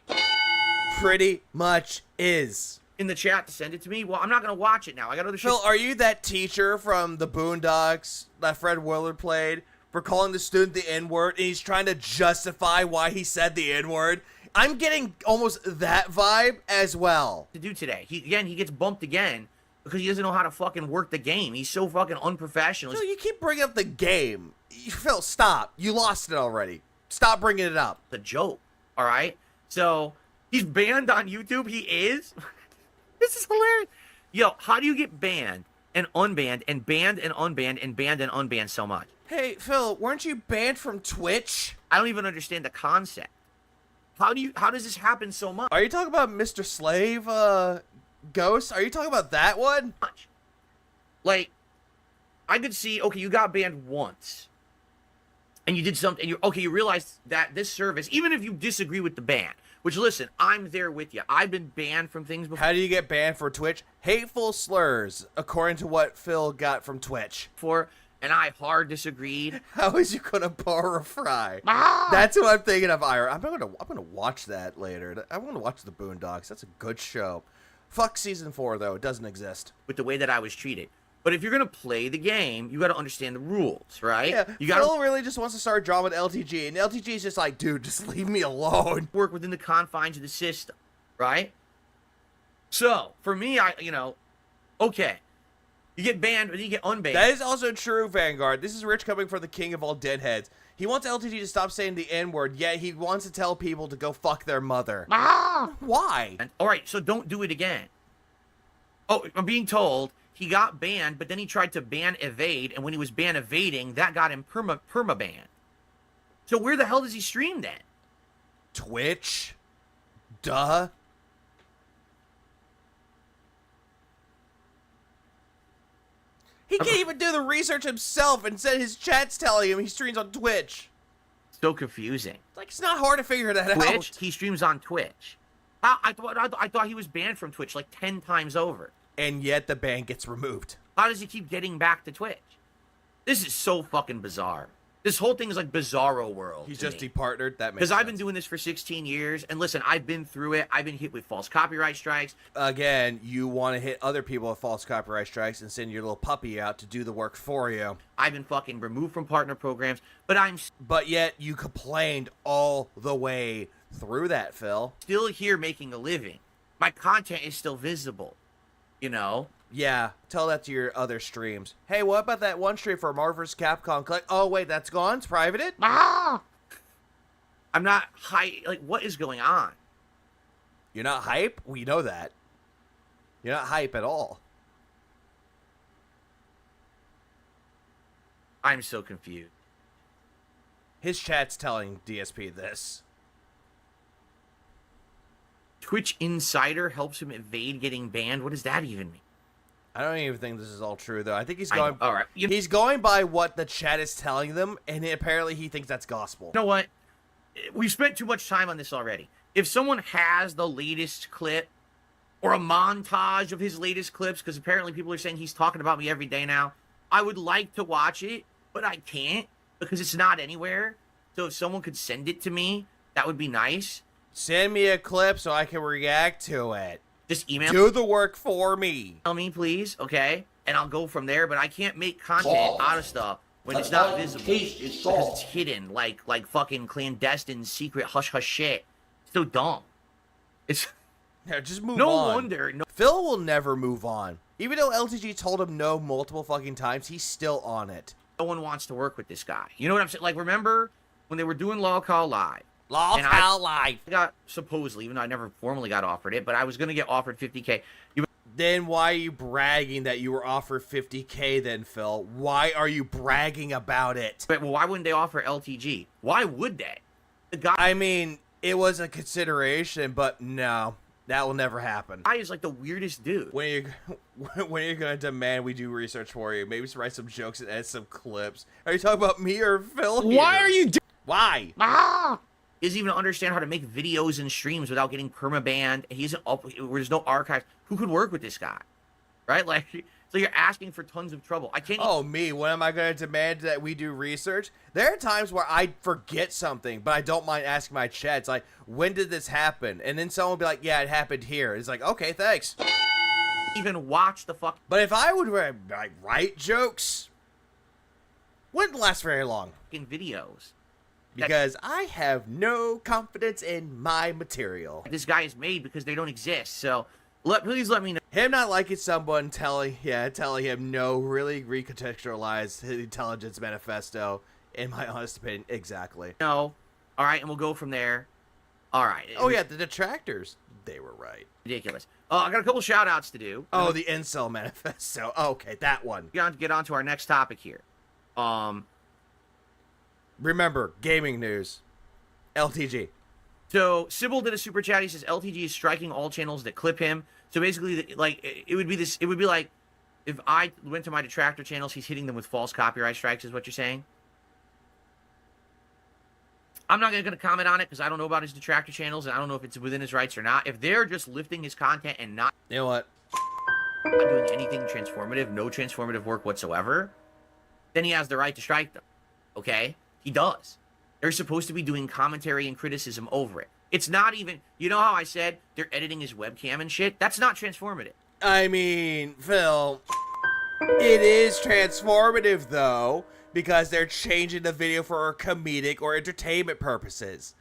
Speaker 7: Pretty much is.
Speaker 2: in the chat to send it to me. Well, I'm not gonna watch it now. I got other shit.
Speaker 7: Phil, are you that teacher from the Boondocks that Fred Willard played for calling the student the N-word, and he's trying to justify why he said the N-word? I'm getting almost that vibe as well.
Speaker 2: To do today. He gets bumped again because he doesn't know how to fucking work the game. He's so fucking unprofessional.
Speaker 7: Phil, you keep bringing up the game. Phil, stop. You lost it already. Stop bringing it up.
Speaker 2: The joke, all right? So, he's banned on YouTube. He is? This is hilarious. Yo, how do you get banned and unbanned and banned and unbanned and banned and unbanned so much?
Speaker 7: Hey, Phil, weren't you banned from Twitch?
Speaker 2: I don't even understand the concept. How does this happen so much?
Speaker 7: Are you talking about Mr. Slave, Ghost? Are you talking about that one?
Speaker 2: Like, I could see, okay, you got banned once. And you did something, and you realized that this service, even if you disagree with the ban, which, listen, I'm there with you. I've been banned from things before.
Speaker 7: How do you get banned for Twitch? Hateful slurs, according to what Phil got from Twitch.
Speaker 2: And I hard disagreed.
Speaker 7: How is you gonna bar a fry? That's what I'm thinking of, Ira. I'm gonna watch that later. I want to watch the Boondocks. That's a good show. Fuck season 4 though. It doesn't exist.
Speaker 2: With the way that I was treated. But if you're gonna play the game, you got to understand the rules, right?
Speaker 7: Yeah.
Speaker 2: You got
Speaker 7: Phil really just wants to start drama with LTG, and LTG is just like, dude, just leave me alone.
Speaker 2: Work within the confines of the system, right? So for me, okay. You get banned, but then you get unbanned.
Speaker 7: That is also true, Vanguard. This is Rich coming from the king of all deadheads. He wants LTG to stop saying the N-word, yet he wants to tell people to go fuck their mother. Why?
Speaker 2: All right, so don't do it again. Oh, I'm being told he got banned, but then he tried to ban evade, and when he was ban evading, that got him perma-banned. So where the hell does he stream then?
Speaker 7: Twitch? Duh. He can't even do the research himself, and said his chat's telling him he streams on Twitch.
Speaker 2: So confusing.
Speaker 7: Like, it's not hard to figure that
Speaker 2: Twitch?
Speaker 7: out.
Speaker 2: He streams on Twitch. I thought he was banned from Twitch like 10 times over.
Speaker 7: And yet the ban gets removed.
Speaker 2: How does he keep getting back to Twitch? This is so fucking bizarre. This whole thing is like Bizarro World.
Speaker 7: He's just departnered. That makes sense.
Speaker 2: Because I've been doing this for 16 years, and listen, I've been through it. I've been hit with false copyright strikes.
Speaker 7: Again, you want to hit other people with false copyright strikes and send your little puppy out to do the work for you.
Speaker 2: I've been fucking removed from partner programs,
Speaker 7: But yet, you complained all the way through that, Phil.
Speaker 2: Still here making a living. My content is still visible, you know?
Speaker 7: Yeah, tell that to your other streams. Hey, what about that one stream for Marvel vs. Capcom? Oh, wait, that's gone? It's privated?
Speaker 2: I'm not like, what is going on?
Speaker 7: You're not hype? We know that. You're not hype at all.
Speaker 2: I'm so confused.
Speaker 7: His chat's telling DSP this.
Speaker 2: Twitch Insider helps him evade getting banned? What does that even mean?
Speaker 7: I don't even think this is all true, though. I think he's going.
Speaker 2: All right.
Speaker 7: He's going by what the chat is telling them, and apparently he thinks that's gospel.
Speaker 2: You know what? We've spent too much time on this already. If someone has the latest clip or a montage of his latest clips, because apparently people are saying he's talking about me every day now, I would like to watch it, but I can't because it's not anywhere. So if someone could send it to me, that would be nice.
Speaker 7: Send me a clip so I can react to it.
Speaker 2: Just email.
Speaker 7: Do the work for me.
Speaker 2: Tell me, please, okay? And I'll go from there. But I can't make content out of stuff when it's not visible because it's hidden, like fucking clandestine, secret, hush hush shit. So dumb. It's
Speaker 7: yeah, just move on.
Speaker 2: No wonder.
Speaker 7: Phil will never move on. Even though LTG told him no multiple fucking times, he's still on it.
Speaker 2: No one wants to work with this guy. You know what I'm saying? Like, remember when they were doing Law Call Live?
Speaker 7: Law Call Live.
Speaker 2: I got, supposedly, even though I never formally got offered it, but I was going to get offered $50K.
Speaker 7: Then why are you bragging that you were offered $50K then, Phil? Why are you bragging about it?
Speaker 2: But, well, why wouldn't they offer LTG? Why would they? The guy...
Speaker 7: I mean, it was a consideration, but no. That will never happen.
Speaker 2: Guy is like the weirdest dude.
Speaker 7: When you're gonna demand we do research for you, maybe write some jokes and add some clips. Are you talking about me or Phil?
Speaker 10: Why are you?
Speaker 7: Why?
Speaker 2: He doesn't even understand how to make videos and streams without getting permabanned. He isn't up. There's no archives. Who could work with this guy? Right? Like, So you're asking for tons of trouble. I can't.
Speaker 7: Oh, me? When am I going to demand that we do research? There are times where I forget something, but I don't mind asking my chat. It's like, when did this happen? And then someone will be like, yeah, it happened here. It's like, okay, thanks.
Speaker 2: Even watch the fuck.
Speaker 7: But if I would like, write jokes, wouldn't last very long.
Speaker 2: In videos.
Speaker 7: Because I have no confidence in my material.
Speaker 2: This guy is made because they don't exist. So please let me know.
Speaker 7: Him not liking someone telling him no really recontextualized his intelligence manifesto, in my honest opinion, exactly.
Speaker 2: No. All right, and we'll go from there. All right.
Speaker 7: Oh, yeah, the detractors. They were right.
Speaker 2: Ridiculous. I got a couple shout outs to do.
Speaker 7: Oh, the incel manifesto. Okay, that one.
Speaker 2: Get on to our next topic here.
Speaker 7: Remember, gaming news. LTG.
Speaker 2: So, Sybil did a super chat. He says LTG is striking all channels that clip him. So basically, like, it would be like if I went to my detractor channels, he's hitting them with false copyright strikes, is what you're saying? I'm not going to comment on it because I don't know about his detractor channels, and I don't know if it's within his rights or not. If they're just lifting his content and not...
Speaker 7: You know what?
Speaker 2: Not doing anything transformative, no transformative work whatsoever, then he has the right to strike them. Okay? He does. They're supposed to be doing commentary and criticism over it. It's not even... You know how I said they're editing his webcam and shit? That's not transformative.
Speaker 7: I mean, Phil, it is transformative, though, because they're changing the video for comedic or entertainment purposes.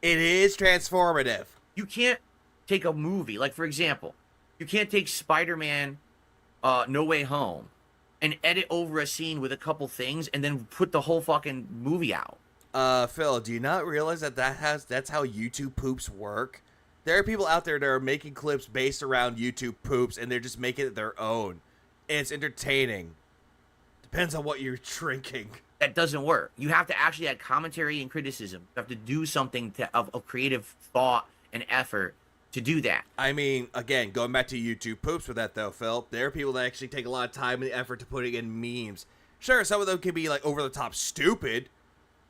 Speaker 7: It is transformative.
Speaker 2: You can't take a movie, like, for example, you can't take Spider-Man No Way Home and edit over a scene with a couple things and then put the whole fucking movie out.
Speaker 7: Phil, do you not realize that's how YouTube poops work? There are people out there that are making clips based around YouTube poops, and they're just making it their own. And it's entertaining. Depends on what you're drinking.
Speaker 2: That doesn't work. You have to actually add commentary and criticism. You have to do something of creative thought and effort to do that.
Speaker 7: I mean, again, going back to YouTube poops with that, though, Phil, there are people that actually take a lot of time and effort to putting in memes. Sure, some of them can be, like, over-the-top stupid,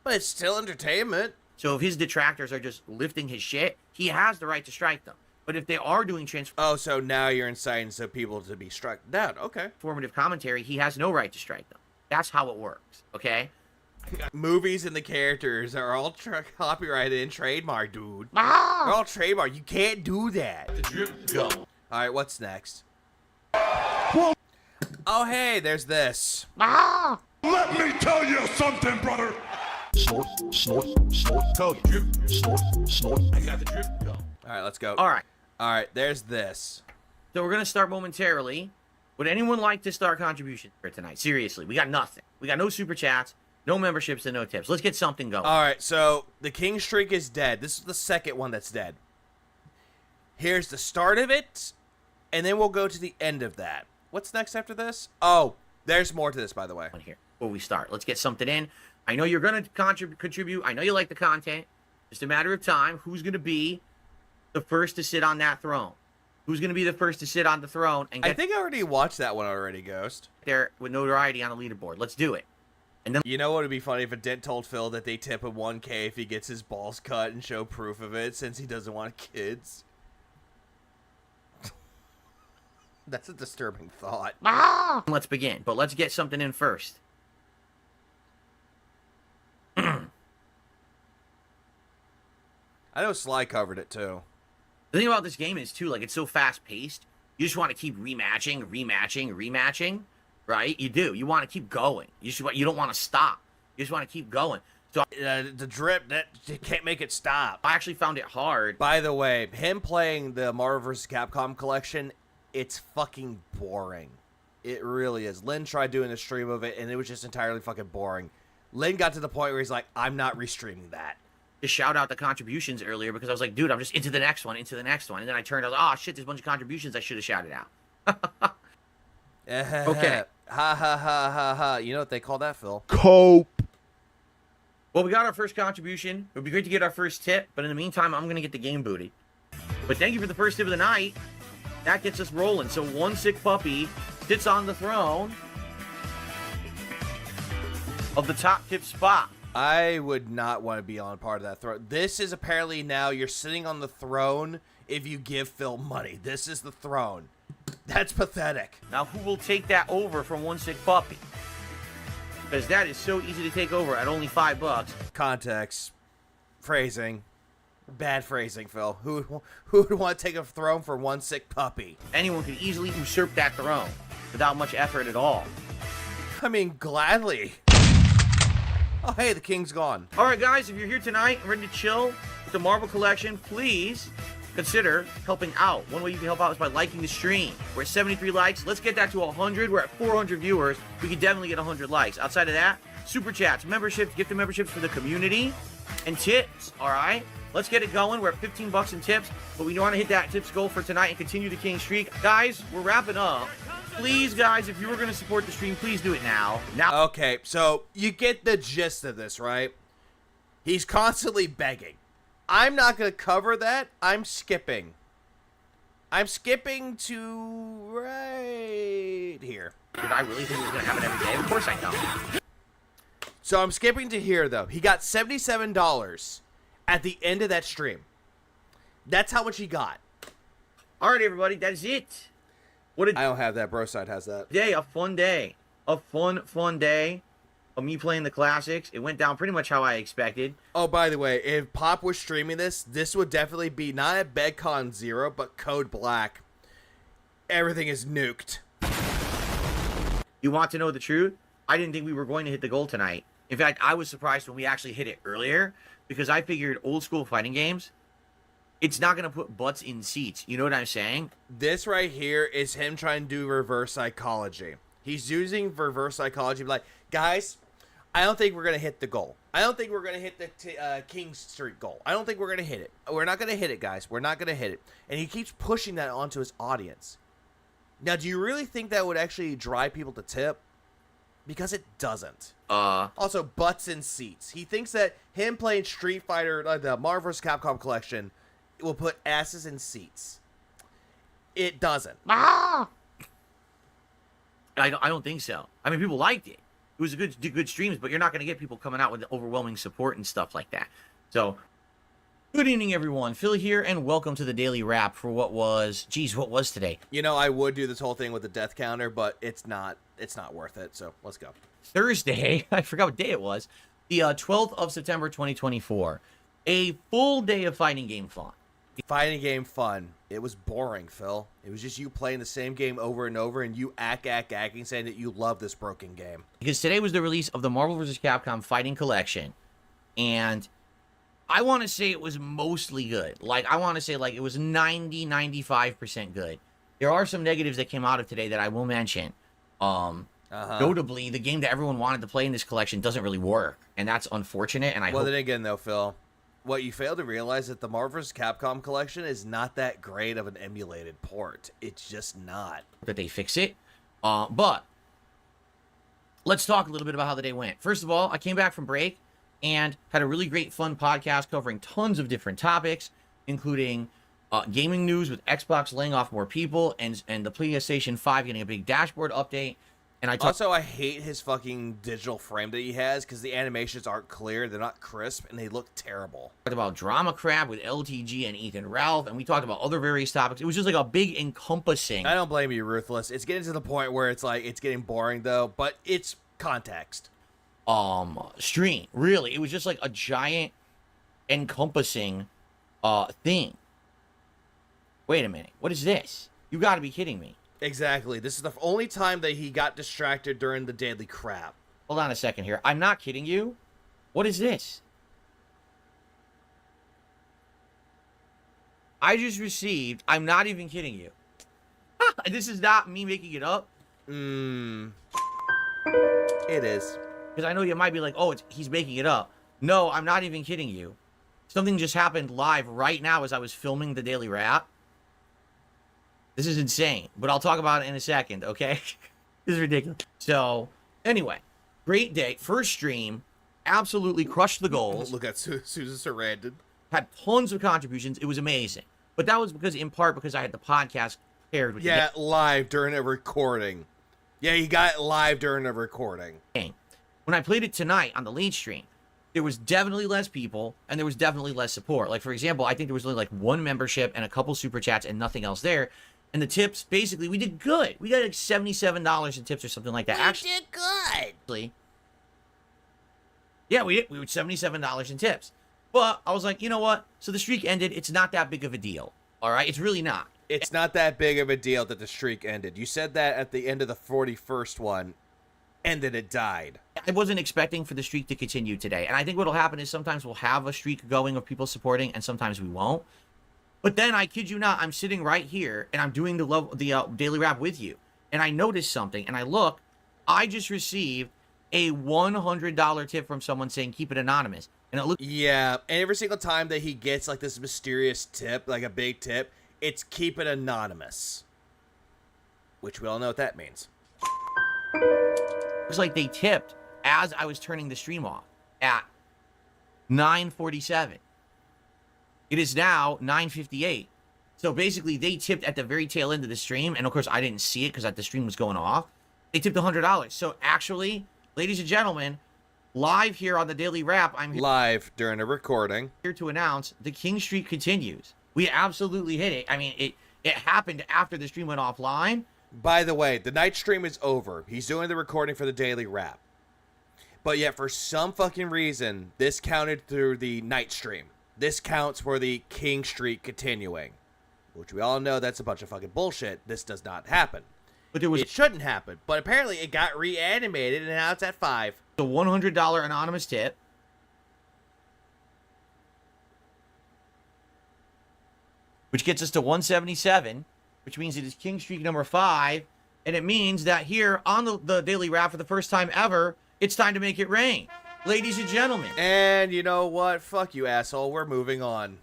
Speaker 7: but it's still entertainment.
Speaker 2: So if his detractors are just lifting his shit, he has the right to strike them. But if they are doing
Speaker 7: Oh, so now you're inciting some people to be struck down. Okay.
Speaker 2: Transformative commentary, he has no right to strike them. That's how it works, okay?
Speaker 7: Movies and the characters are all copyrighted and trademarked, dude. They're all trademarked. You can't do that.
Speaker 1: The drip go.
Speaker 7: All right, what's next? Oh, hey, there's this.
Speaker 4: Let me tell you something, brother.
Speaker 1: Snort, snort, snort. Code. Drip, snort, snort. I got the drip go.
Speaker 7: All right, let's go.
Speaker 2: All right.
Speaker 7: All right, there's this.
Speaker 2: So we're going to start momentarily. Would anyone like to start contribution for tonight? Seriously, we got nothing. We got no super chats, no memberships, and no tips. Let's get something going.
Speaker 7: All right, so the king streak is dead. This is the second one that's dead. Here's the start of it, and then we'll go to the end of that. What's next after this? Oh, there's more to this, by the way.
Speaker 2: Here, before we start, let's get something in. I know you're going to contribute. I know you like the content. Just a matter of time. Who's going to be the first to sit on that throne? Who's going to be the first to sit on the throne and get
Speaker 7: I think I already watched that one already, Ghost.
Speaker 2: there with notoriety on the leaderboard? Let's do it. And then
Speaker 7: you know what would be funny if a Dent told Phil that they tip him 1K if he gets his balls cut and show proof of it since he doesn't want kids. That's a disturbing thought.
Speaker 2: Let's begin, but let's get something in first.
Speaker 7: I know Sly covered it too.
Speaker 2: The thing about this game is too, like, it's so fast paced. You just want to keep rematching, right? You do. You want to keep going. You don't want to stop. You just want to keep going. So
Speaker 7: the drip, that you can't make it stop.
Speaker 2: I actually found it hard.
Speaker 7: By the way, him playing the Marvel vs. Capcom collection, it's fucking boring. It really is. Lynn tried doing a stream of it, and it was just entirely fucking boring. Lynn got to the point where he's like, I'm not restreaming that.
Speaker 2: To shout out the contributions earlier because I was like, dude, I'm just into the next one. And then I turned, I was like, oh shit, there's a bunch of contributions I should have shouted out. Okay.
Speaker 7: Ha ha ha ha ha. You know what they call that, Phil?
Speaker 12: Cope.
Speaker 2: Well, we got our first contribution. It would be great to get our first tip, but in the meantime, I'm going to get the game booty. But thank you for the first tip of the night. That gets us rolling. So one sick puppy sits on the throne of the top tip spot.
Speaker 7: I would not want to be on part of that throne. This is apparently now you're sitting on the throne if you give Phil money. This is the throne. That's pathetic.
Speaker 2: Now, who will take that over from One Sick Puppy? Because that is so easy to take over at only $5.
Speaker 7: Context. Phrasing. Bad phrasing, Phil. Who would want to take a throne for One Sick Puppy?
Speaker 2: Anyone could easily usurp that throne without much effort at all.
Speaker 7: I mean, gladly. Oh, hey, the king's gone.
Speaker 2: All right, guys, if you're here tonight and ready to chill with the Marvel collection, please consider helping out. One way you can help out is by liking the stream. We're at 73 likes. Let's get that to 100. We're at 400 viewers. We could definitely get 100 likes. Outside of that, super chats, memberships, gift memberships for the community, and tips, all right? Let's get it going. We're at 15 bucks in tips, but we want to hit that tips goal for tonight and continue the king streak. Guys, we're wrapping up. Please, guys, if you were going to support the stream, please do it now.
Speaker 7: Okay, so you get the gist of this, right? He's constantly begging. I'm not going to cover that. I'm skipping. I'm skipping to right here.
Speaker 2: Did I really think it was going to happen every day? Of course I don't.
Speaker 7: So I'm skipping to here, though. He got $77 at the end of that stream. That's how much he got.
Speaker 2: All right, everybody, that is it.
Speaker 7: I don't have that. Broside has that.
Speaker 2: Day, a fun day. A fun day of me playing the classics. It went down pretty much how I expected.
Speaker 7: Oh, by the way, if Pop was streaming this would definitely be not at BedCon 0, but Code Black. Everything is nuked.
Speaker 2: You want to know the truth? I didn't think we were going to hit the goal tonight. In fact, I was surprised when we actually hit it earlier, because I figured old school fighting games, it's not going to put butts in seats. You know what I'm saying?
Speaker 7: This right here is him trying to do reverse psychology. He's using reverse psychology to be like, guys, I don't think we're going to hit the goal. I don't think we're going to hit the King Street goal. I don't think we're going to hit it. We're not going to hit it, guys. We're not going to hit it. And he keeps pushing that onto his audience. Now, do you really think that would actually drive people to tip? Because it doesn't. Also, butts in seats. He thinks that him playing Street Fighter, like the Marvel vs. Capcom collection, will put asses in seats. It doesn't.
Speaker 2: I don't think so. I mean, people liked it. It was a good streams, but you're not going to get people coming out with overwhelming support and stuff like that. So, good evening, everyone. Phil here, and welcome to the Daily Wrap for what was today?
Speaker 7: You know, I would do this whole thing with the death counter, but it's not worth it, so let's go.
Speaker 2: Thursday, I forgot what day it was, the 12th of September, 2024. A full day of fighting game fun.
Speaker 7: Fighting game fun. It was boring, Phil. It was just you playing the same game over and over, and you acting, saying that you love this broken game.
Speaker 2: Because today was the release of the Marvel vs. Capcom Fighting Collection, and I want to say it was mostly good. Like, I want to say, like, it was 95% good. There are some negatives that came out of today that I will mention. Notably, the game that everyone wanted to play in this collection doesn't really work, and that's unfortunate. And
Speaker 7: then again, though, Phil, what you fail to realize is that the Marvel vs. Capcom collection is not that great of an emulated port. It's just not.
Speaker 2: That they fix it. But let's talk a little bit about how the day went. First of all, I came back from break and had a really great, fun podcast covering tons of different topics, including gaming news with Xbox laying off more people and the PlayStation 5 getting a big dashboard update. And
Speaker 7: I hate his fucking digital frame that he has because the animations aren't clear, they're not crisp, and they look terrible.
Speaker 2: Talked about Drama Crab with LTG and Ethan Ralph, and we talked about other various topics. It was just like a big encompassing.
Speaker 7: I don't blame you, Ruthless. It's getting to the point where it's like it's getting boring though, but it's context.
Speaker 2: Stream. Really. It was just like a giant encompassing thing. Wait a minute. What is this? You gotta be kidding me.
Speaker 7: Exactly. This is the only time that he got distracted during the daily crap.
Speaker 2: Hold on a second here. I'm not kidding you. What is this? I just received... I'm not even kidding you. This is not me making it up.
Speaker 7: It is.
Speaker 2: Because I know you might be like, oh, he's making it up. No, I'm not even kidding you. Something just happened live right now as I was filming the Daily Wrap. This is insane, but I'll talk about it in a second, okay? This is ridiculous. So, anyway, great day. First stream, absolutely crushed the goals.
Speaker 7: Look at Susan Sarandon.
Speaker 2: Had tons of contributions. It was amazing. But that was in part because I had the podcast paired with
Speaker 7: live during a recording. Yeah, you got it live during a recording.
Speaker 2: When I played it tonight on the late stream, there was definitely less people, and there was definitely less support. Like, for example, I think there was only like one membership and a couple super chats and nothing else there. And the tips, basically, we did good. We got like $77 in tips or something like that. Actually,
Speaker 15: did good.
Speaker 2: Yeah, we did. We were $77 in tips. But I was like, you know what? So the streak ended. It's not that big of a deal. All right? It's really not.
Speaker 7: It's not that big of a deal that the streak ended. You said that at the end of the 41st one, and then it died.
Speaker 2: I wasn't expecting for the streak to continue today. And I think what'll happen is sometimes we'll have a streak going of people supporting, and sometimes we won't. But then, I kid you not, I'm sitting right here, and I'm doing the daily wrap with you. And I noticed something, and I look. I just received a $100 tip from someone saying, keep it anonymous. And it looked...
Speaker 7: Yeah, and every single time that he gets, like, this mysterious tip, like a big tip, it's keep it anonymous. Which we all know what that means.
Speaker 2: It was like they tipped as I was turning the stream off at 9:47. It is now 9:58. So basically, they tipped at the very tail end of the stream. And of course, I didn't see it because the stream was going off. They tipped $100. So actually, ladies and gentlemen, live here on the Daily Wrap, I'm here
Speaker 7: live during a recording.
Speaker 2: Here to announce the King Streak continues. We absolutely hit it. I mean, it happened after the stream went offline.
Speaker 7: By the way, the night stream is over. He's doing the recording for the Daily Wrap. But yet, for some fucking reason, this counted through the night stream. This counts for the King Streak continuing. Which we all know that's a bunch of fucking bullshit. This does not happen.
Speaker 2: But it
Speaker 7: shouldn't happen. But apparently it got reanimated and now it's at 5.
Speaker 2: The $100 anonymous tip. Which gets us to 177, which means it is King Streak number 5. And it means that here on the Daily Wrap for the first time ever, it's time to make it rain. Ladies and gentlemen.
Speaker 7: And you know what? Fuck you, asshole. We're moving on.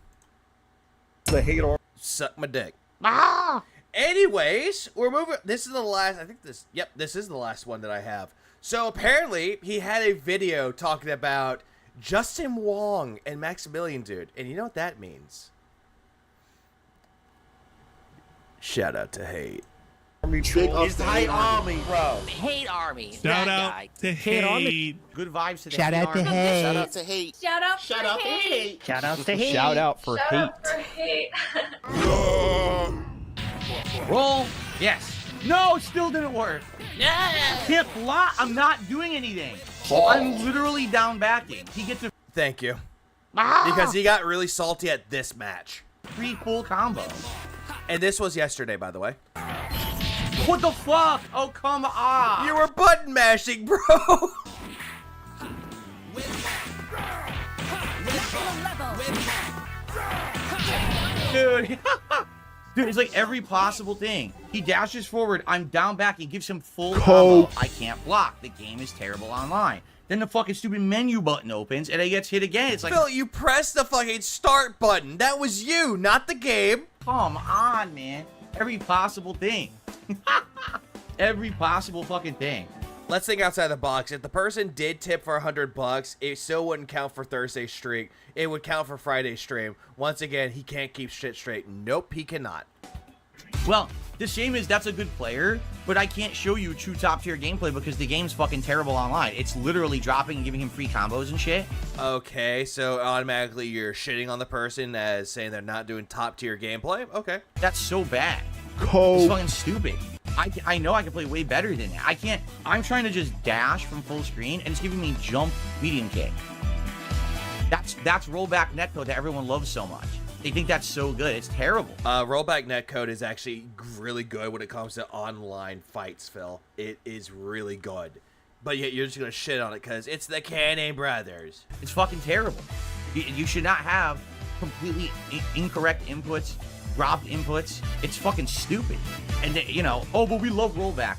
Speaker 12: The hater.
Speaker 7: Suck my dick.
Speaker 2: Ah!
Speaker 7: Anyways, we're moving. This is the last. I think this. Yep, this is the last one that I have. So apparently, he had a video talking about Justin Wong and Maximilian Dude, and you know what that means? Shout out to Hate.
Speaker 15: It's
Speaker 2: the Hate Army,
Speaker 15: bro. Hate Army.
Speaker 16: Shout
Speaker 15: that
Speaker 16: out
Speaker 15: guy.
Speaker 16: to Hate.
Speaker 2: Good vibes to the
Speaker 9: Shout
Speaker 2: Hate
Speaker 9: out to
Speaker 2: Army.
Speaker 9: Hate.
Speaker 15: Shout out to Hate.
Speaker 17: Shout out
Speaker 15: Shout out to Hate.
Speaker 9: Shout out to Hate.
Speaker 12: Shout out for
Speaker 17: Shout
Speaker 12: hate.
Speaker 17: out for hate.
Speaker 2: Roll. Yes. No, it still didn't work. Can't block. I'm not doing anything. I'm literally down backing. He gets a
Speaker 7: Thank you. Because he got really salty at this match.
Speaker 2: free full combo.
Speaker 7: And this was yesterday, by the way.
Speaker 2: What the fuck? Oh, come on.
Speaker 7: You were button mashing, bro.
Speaker 2: Dude. Dude, it's like every possible thing. He dashes forward. I'm down back and gives him full combo. I can't block. The game is terrible online. Then the fucking stupid menu button opens and it gets hit again. It's like,
Speaker 7: Phil, you pressed the fucking start button. That was you, not the game.
Speaker 2: come on, man. Every possible thing. Every possible fucking thing.
Speaker 7: Let's think outside the box. If the person did tip for $100, it still wouldn't count for Thursday's streak. It would count for Friday's stream. Once again, he can't keep shit straight. Nope, he cannot.
Speaker 2: Well, the shame is that's a good player, but I can't show you true top tier gameplay because the game's fucking terrible online. It's literally dropping and giving him free combos and shit.
Speaker 7: Okay, so automatically you're shitting on the person as saying they're not doing top tier gameplay? Okay.
Speaker 2: That's so bad. It's fucking stupid. I know I can play way better than that. I can't. I'm trying to just dash from full screen and it's giving me jump medium kick. That's rollback netcode that everyone loves so much. They think that's so good. It's terrible.
Speaker 7: Rollback netcode is actually really good when it comes to online fights, Phil. It is really good. But yet you're just going to shit on it because it's the Cannon Brothers.
Speaker 2: It's fucking terrible. You should not have completely incorrect inputs, dropped inputs. It's fucking stupid. And you know, oh, but we love rollback.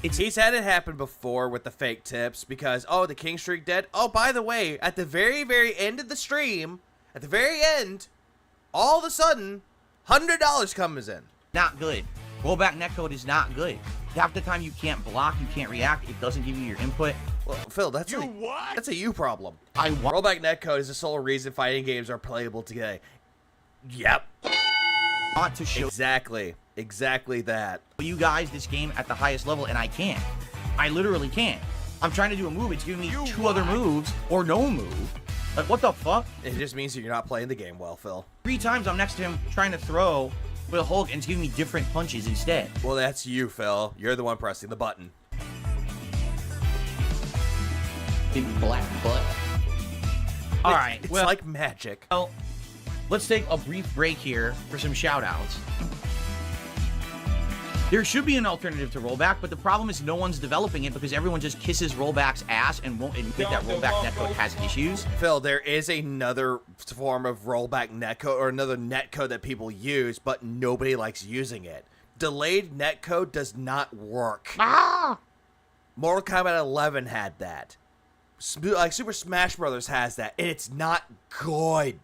Speaker 7: He's had it happen before with the fake tips because, oh, the King Streak dead. Oh, by the way, at the very, very end of the stream, at the very end, all of a sudden, $100 comes in.
Speaker 2: Not good. Rollback netcode is not good. Half the time you can't block, you can't react. It doesn't give you your input.
Speaker 7: Well, Phil, that's a you problem. Rollback netcode is the sole reason fighting games are playable today. Yep.
Speaker 2: Want to show
Speaker 7: exactly that.
Speaker 2: you guys this game at the highest level, and I can't. I literally can't. I'm trying to do a move. It's giving me two other moves or no move. Like, what the fuck?
Speaker 7: It just means that you're not playing the game well, Phil.
Speaker 2: 3 times I'm next to him trying to throw with a Hulk and it's giving me different punches instead.
Speaker 7: Well, that's you, Phil. You're the one pressing the button.
Speaker 2: Big black butt. All right,
Speaker 7: It's
Speaker 2: well,
Speaker 7: like magic.
Speaker 2: well, let's take a brief break here for some shout-outs. There should be an alternative to rollback, but the problem is no one's developing it because everyone just kisses rollback's ass and won't admit that rollback netcode has issues.
Speaker 7: Phil, there is another form of rollback netcode or another netcode that people use, but nobody likes using it. Delayed netcode does not work. Mortal Kombat 11 had that. Like Super Smash Brothers has that, and it's not good.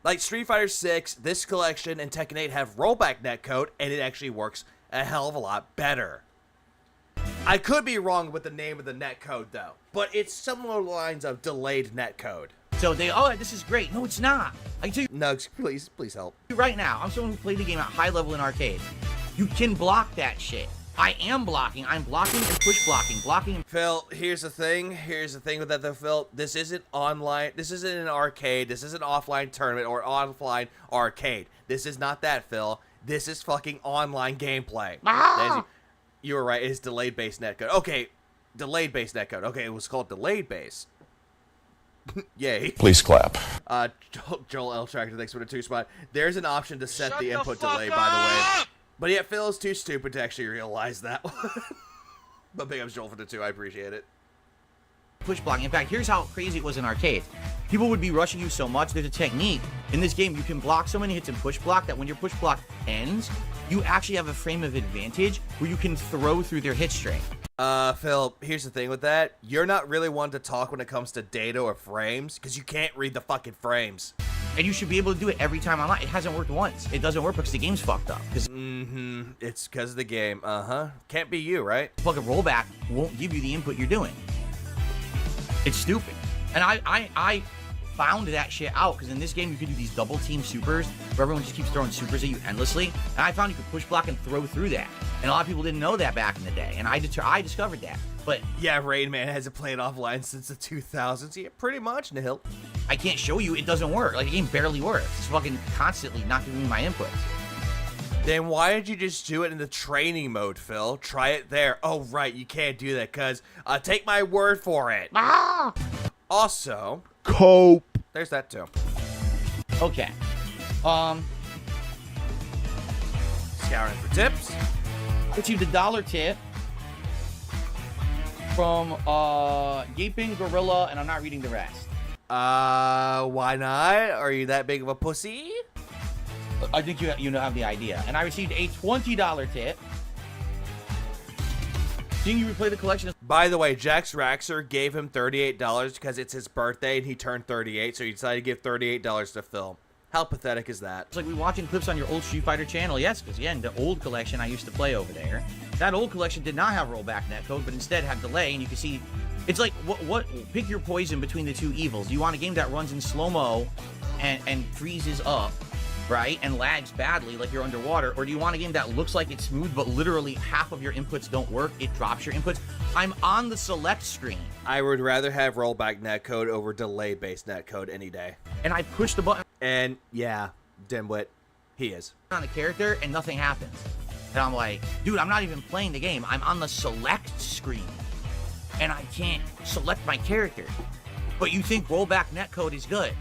Speaker 7: Like Street Fighter 6, this collection, and Tekken 8 have rollback netcode, and it actually works a hell of a lot better. I could be wrong with the name of the netcode, though, but it's similar lines of delayed netcode.
Speaker 2: So they, oh, this is great. No, it's not. I can tell you
Speaker 7: Nugs, please help.
Speaker 2: right now, I'm someone who played the game at high level in arcades. You can block that shit. I am blocking. I'm blocking and push blocking.
Speaker 7: Phil, here's the thing with that though, Phil. This isn't online. This isn't an arcade. This isn't an offline tournament or offline arcade. This is not that, Phil. This is fucking online gameplay. You were right. It's delayed base netcode. Okay, delayed base netcode. Okay, it was called delayed base. Yay.
Speaker 4: Please clap.
Speaker 7: Joel L. Tractor, thanks for the 2 spot. There's an option to set the input
Speaker 14: fuck
Speaker 7: delay, by the way. But yet, Phil is too stupid to actually realize that one. But big ups Joel for the 2. I appreciate it.
Speaker 2: Push blocking. In fact, here's how crazy it was in arcades. People would be rushing you so much. There's a technique. In this game, you can block so many hits and push block that when your push block ends, you actually have a frame of advantage where you can throw through their hit string.
Speaker 7: Phil, here's the thing with that. You're not really one to talk when it comes to data or frames, because you can't read the fucking frames.
Speaker 2: And you should be able to do it every time online. It hasn't worked once. It doesn't work because the game's fucked up.
Speaker 7: It's because of the game. Can't be you, right?
Speaker 2: Fucking rollback won't give you the input you're doing. It's stupid. And I found that shit out because in this game you could do these double team supers where everyone just keeps throwing supers at you endlessly. And I found you could push block and throw through that. And a lot of people didn't know that back in the day. And I discovered that. But
Speaker 7: yeah, Rain Man hasn't played offline since the 2000s. Yeah, pretty much, Nihil.
Speaker 2: I can't show you. It doesn't work. Like, the game barely works. It's fucking constantly not giving me my inputs.
Speaker 7: Then why did you just do it in the training mode, Phil? Try it there. Oh, right, you can't do that, because take my word for it. Also,
Speaker 12: Cope.
Speaker 7: There's that, too.
Speaker 2: Okay.
Speaker 7: Scouring for tips.
Speaker 2: Received $1 tip from Gaping Gorilla, and I'm not reading the rest.
Speaker 7: Why not? Are you that big of a pussy?
Speaker 2: I think you have the idea. And I received a $20 tip. Seeing you replay the collection.
Speaker 7: By the way, Jax Raxer gave him $38 because it's his birthday and he turned 38, so he decided to give $38 to Phil. How pathetic is that?
Speaker 2: It's like we watching clips on your old Street Fighter channel. Yes, because again, the old collection I used to play over there. That old collection did not have rollback netcode, but instead had delay, and you can see. It's like what pick your poison between the two evils. Do you want a game that runs in slow-mo and freezes up, right, and lags badly like you're underwater, or do you want a game that looks like it's smooth but literally half of your inputs don't work? It drops your inputs. I'm on the select screen.
Speaker 7: I would rather have rollback netcode over delay-based netcode any day.
Speaker 2: And I push the button.
Speaker 7: And yeah, dimwit, he is
Speaker 2: on the character and nothing happens. And I'm like, dude, I'm not even playing the game. I'm on the select screen. And I can't select my character. But you think rollback netcode is good.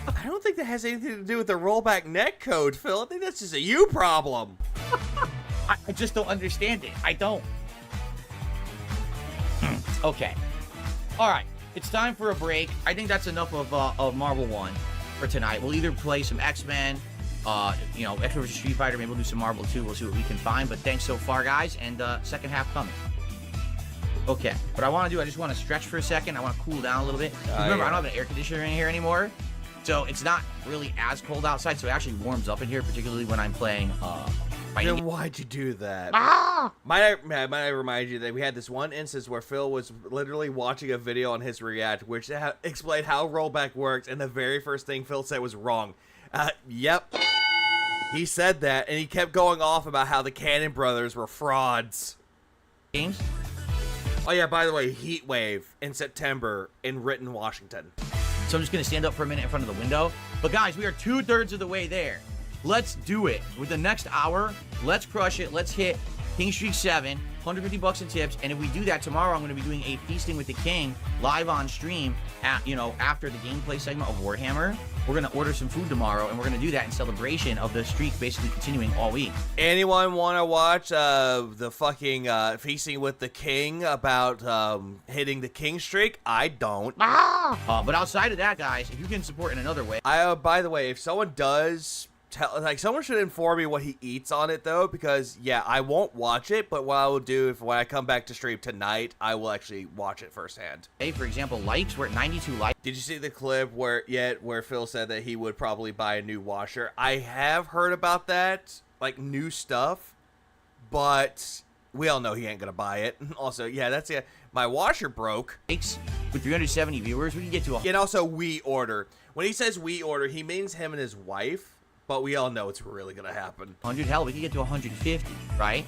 Speaker 7: I don't think that has anything to do with the rollback netcode, Phil. I think that's just a you problem.
Speaker 2: I just don't understand it. I don't. Okay. All right. It's time for a break. I think that's enough of Marvel 1 for tonight. We'll either play some X-Men, X vs. Street Fighter. Maybe we'll do some Marvel 2. We'll see what we can find. But thanks so far, guys. And second half coming. Okay. What I want to do, I just want to stretch for a second. I want to cool down a little bit. Remember, I don't have an air conditioner in here anymore. So it's not really as cold outside. So it actually warms up in here, particularly when I'm playing
Speaker 7: Then why'd you do that? Might I remind you that we had this one instance where Phil was literally watching a video on his React, which explained how rollback works, and the very first thing Phil said was wrong. Yep. He said that, and he kept going off about how the Cannon brothers were frauds.
Speaker 2: Games?
Speaker 7: Oh yeah, by the way, heat wave in September in Renton, Washington.
Speaker 2: So I'm just going to stand up for a minute in front of the window. But guys, we are 2/3 of the way there. Let's do it. With the next hour, let's crush it. Let's hit King Streak 7, 150 bucks in tips. And if we do that tomorrow, I'm going to be doing a Feasting with the King live on stream at, after the gameplay segment of Warhammer. We're going to order some food tomorrow, and we're going to do that in celebration of the streak basically continuing all week.
Speaker 7: Anyone want to watch the fucking Feasting with the King about hitting the king streak? I don't.
Speaker 2: But outside of that, guys, if you can support in another way.
Speaker 7: By the way, if someone does someone should inform me what he eats on it, though, because, yeah, I won't watch it, but what I will do when I come back to stream tonight, I will actually watch it firsthand.
Speaker 2: Hey, for example, likes, we're at 92 likes.
Speaker 7: Did you see the clip where Phil said that he would probably buy a new washer? I have heard about that, like, new stuff, but we all know he ain't gonna buy it. Also, yeah, that's it. My washer broke.
Speaker 2: With 370 viewers, we can get to
Speaker 7: And also, we order. When he says we order, he means him and his wife. But we all know it's really gonna happen.
Speaker 2: 100, hell, we can get to 150, right?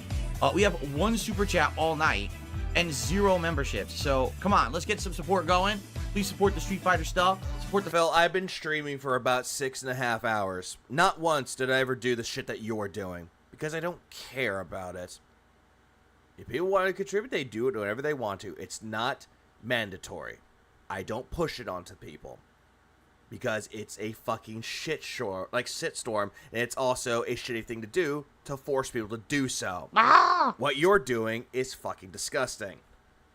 Speaker 2: We have 1 super chat all night and 0 memberships. So come on, let's get some support going. Please support the Street Fighter stuff. Support the
Speaker 7: Phil. I've been streaming for about 6.5 hours. Not once did I ever do the shit that you're doing because I don't care about it. If people want to contribute, they do it whenever they want to. It's not mandatory. I don't push it onto people. Because it's a fucking shitstorm, and it's also a shitty thing to do to force people to do so. What you're doing is fucking disgusting.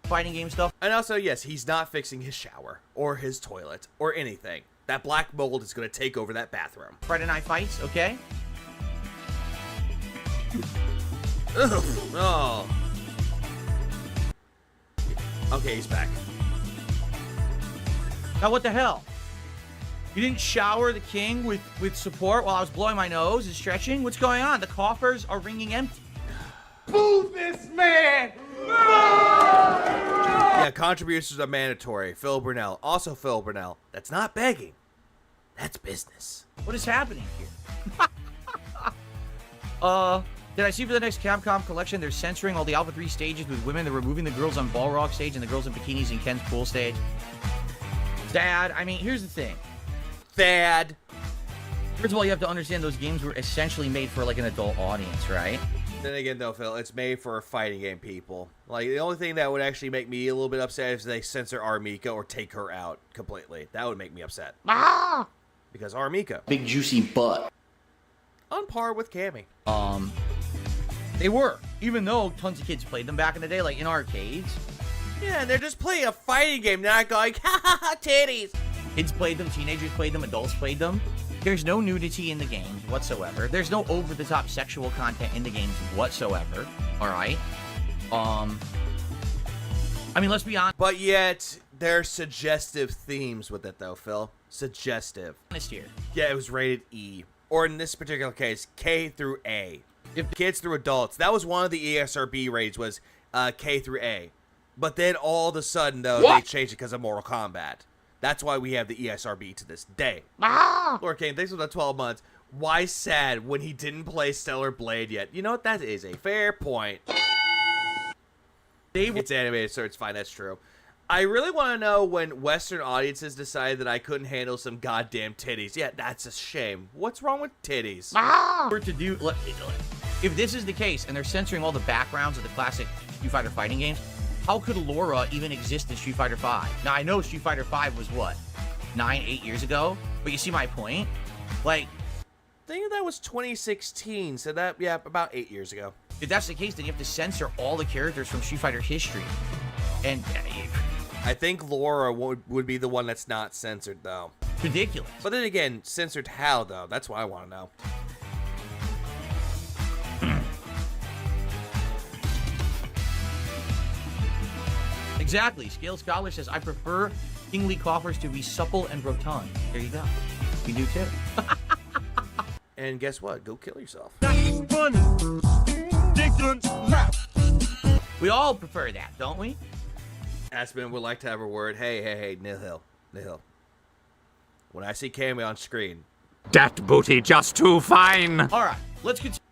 Speaker 2: Fighting game stuff.
Speaker 7: And also, yes, he's not fixing his shower, or his toilet, or anything. That black mold is going to take over that bathroom.
Speaker 2: Friday night fights, okay?
Speaker 7: Ugh. Oh. Okay, he's back.
Speaker 2: Now what the hell? You didn't shower the king with support while I was blowing my nose and stretching? What's going on? The coffers are ringing empty.
Speaker 14: Boo this man!
Speaker 7: Yeah, contributions are mandatory. Phil Burnell. Also Phil Burnell. That's not begging. That's business.
Speaker 2: What is happening here? Did I see for the next Capcom collection, they're censoring all the Alpha 3 stages with women. They're removing the girls on Balrog stage and the girls in bikinis in Ken's pool stage. Dad, I mean, here's the thing.
Speaker 7: Thad.
Speaker 2: First of all, you have to understand those games were essentially made for like an adult audience, right?
Speaker 7: Then again, though, Phil, it's made for fighting game people. Like, the only thing that would actually make me a little bit upset is if they censor Armika or take her out completely. That would make me upset. Because Armika.
Speaker 2: Big juicy butt.
Speaker 7: On par with Cammy.
Speaker 2: They were. Even though tons of kids played them back in the day, like in arcades.
Speaker 7: Yeah, they're just playing a fighting game, not going, ha ha ha, titties.
Speaker 2: Kids played them, teenagers played them, adults played them. There's no nudity in the games whatsoever. There's no over-the-top sexual content in the games whatsoever. All right. I mean, let's be honest.
Speaker 7: But yet, there's suggestive themes with it, though, Phil. Suggestive.
Speaker 2: Honest here.
Speaker 7: Yeah, it was rated E. Or in this particular case, K through A. If kids through adults. That was one of the ESRB rates was K through A. But then all of a sudden, though, they changed it because of Mortal Kombat. That's why we have the ESRB to this day. Lord Kane, thanks for the 12 months. Why sad when he didn't play Stellar Blade yet? You know what? That is a fair point. It's animated, so it's fine. That's true. I really want to know when Western audiences decided that I couldn't handle some goddamn titties. Yeah, that's a shame. What's wrong with titties?
Speaker 2: If this is the case, and they're censoring all the backgrounds of the classic Street Fighter fighting games, how could Laura even exist in Street Fighter V? Now, I know Street Fighter V was, what, 8 years ago? But you see my point? Like...
Speaker 7: I think that was 2016, so that, yeah, about 8 years ago.
Speaker 2: If that's the case, then you have to censor all the characters from Street Fighter history. And...
Speaker 7: I think Laura would be the one that's not censored, though.
Speaker 2: Ridiculous.
Speaker 7: But then again, censored how, though? That's what I want to know.
Speaker 2: Exactly. Scale Scholar says, I prefer kingly coffers to be supple and rotund. There you go. You do too.
Speaker 7: And guess what? Go kill yourself.
Speaker 2: We all prefer that, don't we?
Speaker 7: Aspen would like to have a word. Hey, Nihil. When I see Cammy on screen.
Speaker 8: That booty just too fine.
Speaker 2: All right, let's continue.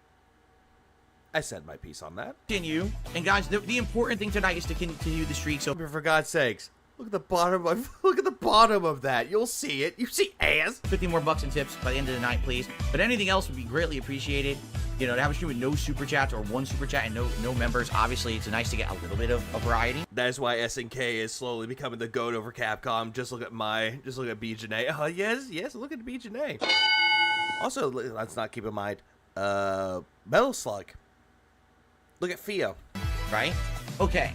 Speaker 7: I said my piece on that.
Speaker 2: And guys, the important thing tonight is to continue the streak. So
Speaker 7: for God's sakes, Look at the bottom of look at the bottom of that. You'll see it. You see ass.
Speaker 2: 50 more bucks in tips by the end of the night, please. But anything else would be greatly appreciated. You know, to have a stream with no super chats or one super chat and no members. Obviously, it's nice to get a little bit of variety.
Speaker 7: That is why SNK is slowly becoming the goat over Capcom. Just look at BJNA. Oh yes, look at BJNA. Also, let's not keep in mind, Metal Slug. Look at Fio.
Speaker 2: Right? Okay.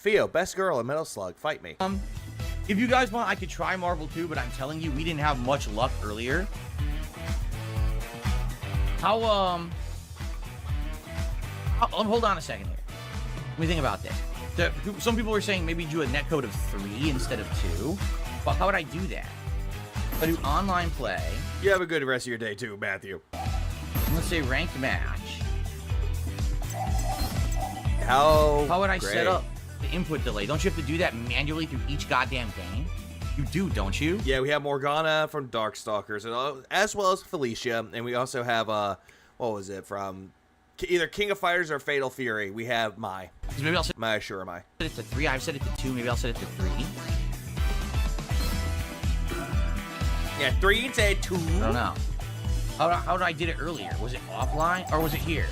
Speaker 7: Fio, best girl in Metal Slug. Fight me.
Speaker 2: If you guys want, I could try Marvel 2, but I'm telling you, we didn't have much luck earlier. Hold on a second here. Let me think about this. Some people were saying maybe do a netcode of 3 instead of 2. But how would I do that? If I do online play.
Speaker 7: You have a good rest of your day too, Matthew.
Speaker 2: Let's say ranked match.
Speaker 7: How
Speaker 2: would I
Speaker 7: great.
Speaker 2: set up the input delay? Don't you have to do that manually through each goddamn game? You do, don't you?
Speaker 7: Yeah, we have Morgana from Darkstalkers, and as well as Felicia, and we also have what was it from either King of Fighters or Fatal Fury? We have Mai.
Speaker 2: Maybe I'll set
Speaker 7: Mai, sure am I.
Speaker 2: it to 3. I've set it to 2. Maybe I'll set it to 3.
Speaker 7: Yeah, 3 to 2.
Speaker 2: I don't know. How did I did it earlier? Was it offline or was it here?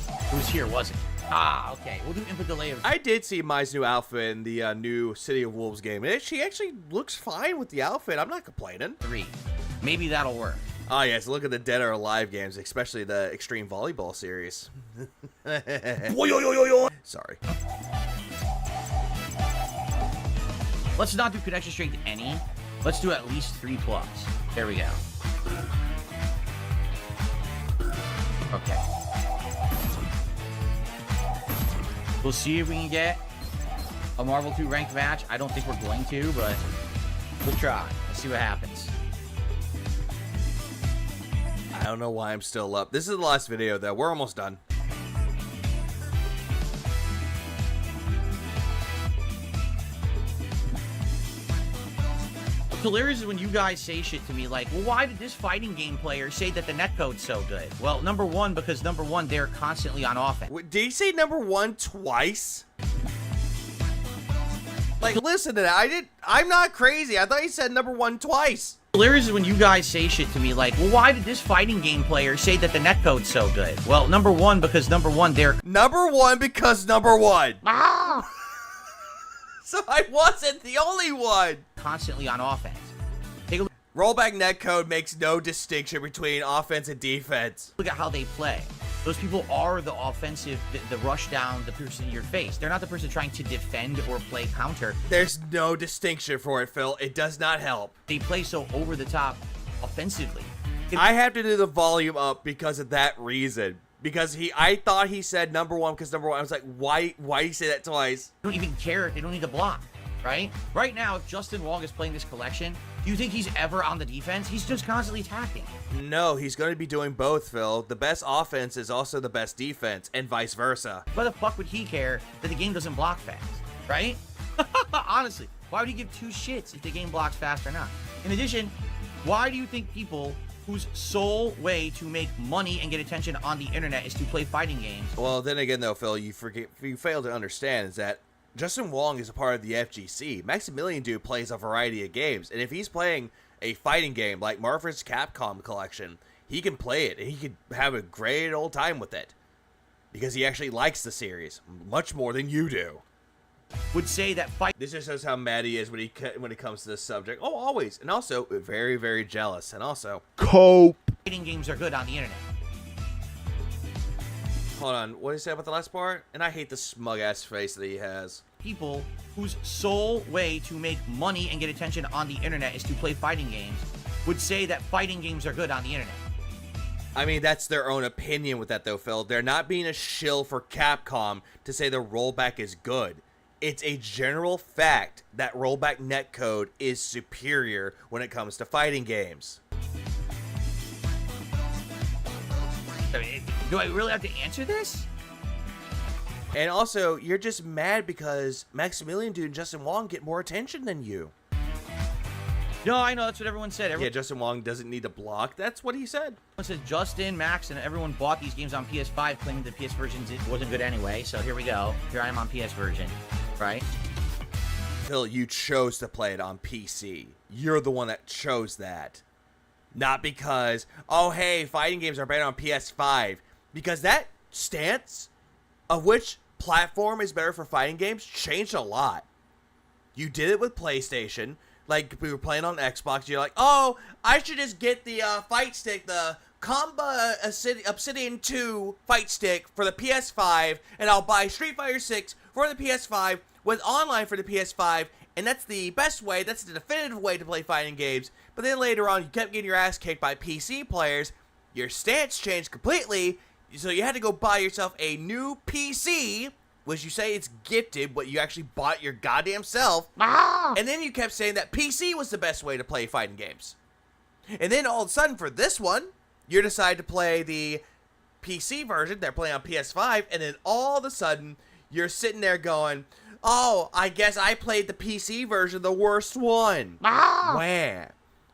Speaker 2: It was here, wasn't it? Ah, okay. We'll do input delay of...
Speaker 7: I did see Mai's new outfit in the new City of Wolves game. She actually looks fine with the outfit. I'm not complaining.
Speaker 2: 3. Maybe that'll work.
Speaker 7: Oh, yes. Look at the Dead or Alive games, especially the Extreme Volleyball series. Sorry.
Speaker 2: Let's not do connection strength any. Let's do at least 3+. There we go. Okay. We'll see if we can get a Marvel 2 ranked match. I don't think we're going to, but we'll try. Let's see what happens.
Speaker 7: I don't know why I'm still up. This is the last video, though. We're almost done.
Speaker 2: What's hilarious is when you guys say shit to me like, well, why did this fighting game player say that the netcode's so good? Well, number one, because number one, they're constantly on offense.
Speaker 7: Did he say number 1 twice? Like, listen to that. I'm not crazy. I thought he said number 1 twice.
Speaker 2: Hilarious is when you guys say shit to me like, well, why did this fighting game player say that the netcode's so good? Well, number one, because number one, they're...
Speaker 7: Number 1 because number 1.
Speaker 2: Ah!
Speaker 7: So I wasn't the only one.
Speaker 2: Constantly on offense. Take a look.
Speaker 7: Rollback netcode makes no distinction between offense and defense.
Speaker 2: Look at how they play. Those people are the offensive, the rush down, the person in your face. They're not the person trying to defend or play counter.
Speaker 7: There's no distinction for it, Phil. It does not help.
Speaker 2: They play so over the top offensively.
Speaker 7: I have to do the volume up because of that reason. Because I thought he said number 1 because number 1. I was like, why do you say that twice?
Speaker 2: They don't even care if they don't need to block, right? Right now, if Justin Wong is playing this collection, do you think he's ever on the defense? He's just constantly attacking.
Speaker 7: No, he's going to be doing both, Phil. The best offense is also the best defense, and vice versa.
Speaker 2: Why the fuck would he care that the game doesn't block fast, right? Honestly, why would he give 2 shits if the game blocks fast or not? In addition, why do you think people whose sole way to make money and get attention on the internet is to play fighting games?
Speaker 7: Well, then again, though, Phil, you fail to understand is that Justin Wong is a part of the FGC. Maximilian Dude plays a variety of games, and if he's playing a fighting game like Marvel's Capcom Collection, he can play it, and he can have a great old time with it. Because he actually likes the series, much more than you do.
Speaker 2: Would say that fight...
Speaker 7: This just shows how mad he is when it comes to this subject. Oh, always. And also, very, very jealous. And also...
Speaker 12: Cope.
Speaker 2: Fighting games are good on the internet.
Speaker 7: Hold on. What did he say about the last part? And I hate the smug-ass face that he has.
Speaker 2: People whose sole way to make money and get attention on the internet is to play fighting games would say that fighting games are good on the internet.
Speaker 7: I mean, that's their own opinion with that, though, Phil. They're not being a shill for Capcom to say the rollback is good. It's a general fact that rollback netcode is superior when it comes to fighting games.
Speaker 2: Do I really have to answer this?
Speaker 7: And also, you're just mad because Maximilian Dude and Justin Wong get more attention than you.
Speaker 2: No, I know. That's what everyone said.
Speaker 7: Yeah, Justin Wong doesn't need to block. That's what he said.
Speaker 2: It says Justin, Max, and everyone bought these games on PS5, claiming the PS version wasn't good anyway. So here we go. Here I am on PS version, right?
Speaker 7: Phil, you chose to play it on PC. You're the one that chose that. Not because, oh, hey, fighting games are better on PS5. Because that stance of which platform is better for fighting games changed a lot. You did it with PlayStation. Like, we were playing on Xbox. You're like, oh, I should just get the fight stick, the Comba Obsidian 2 fight stick for the PS5, and I'll buy Street Fighter 6 for the PS5 with online for the PS5, and that's the best way, that's the definitive way to play fighting games. But then later on, you kept getting your ass kicked by PC players. Your stance changed completely, so you had to go buy yourself a new PC, which you say it's gifted, but you actually bought your goddamn self. And then you kept saying that PC was the best way to play fighting games. And then all of a sudden, for this one, you decide to play the PC version. They're playing on PS5, and then all of a sudden, you're sitting there going, oh, I guess I played the PC version, the worst one. Wah.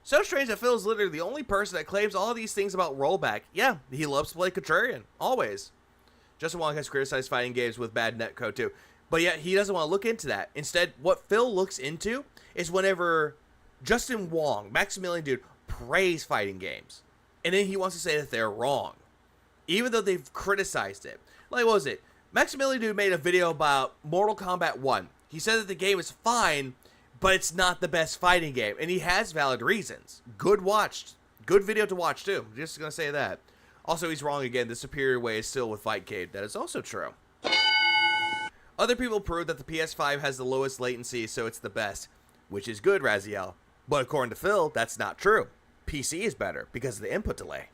Speaker 7: So strange that Phil is literally the only person that claims all these things about rollback. Yeah, he loves to play contrarian, always. Justin Wong has criticized fighting games with bad netcode too. But yet, he doesn't want to look into that. Instead, what Phil looks into is whenever Justin Wong, Maximilian Dude, praise fighting games. And then he wants to say that they're wrong. Even though they've criticized it. Like, what was it? Maximilian Dude made a video about Mortal Kombat 1. He said that the game is fine, but it's not the best fighting game. And he has valid reasons. Good watched. Good video to watch, too. Just gonna say that. Also, he's wrong again. The superior way is still with Fightcade. That is also true. Other people prove that the PS5 has the lowest latency, so it's the best. Which is good, Raziel. But according to Phil, that's not true. PC is better because of the input delay.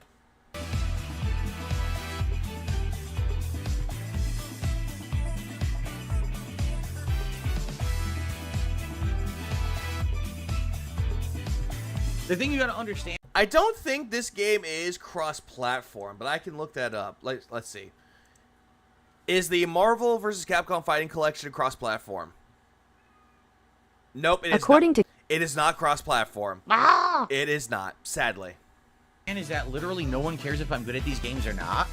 Speaker 2: The thing you gotta understand.
Speaker 7: I don't think this game is cross-platform, but I can look that up. Let's see. Is the Marvel vs. Capcom Fighting Collection cross-platform? Nope, it is not. It is not cross-platform. It is not, sadly.
Speaker 2: And is that literally no one cares if I'm good at these games or not?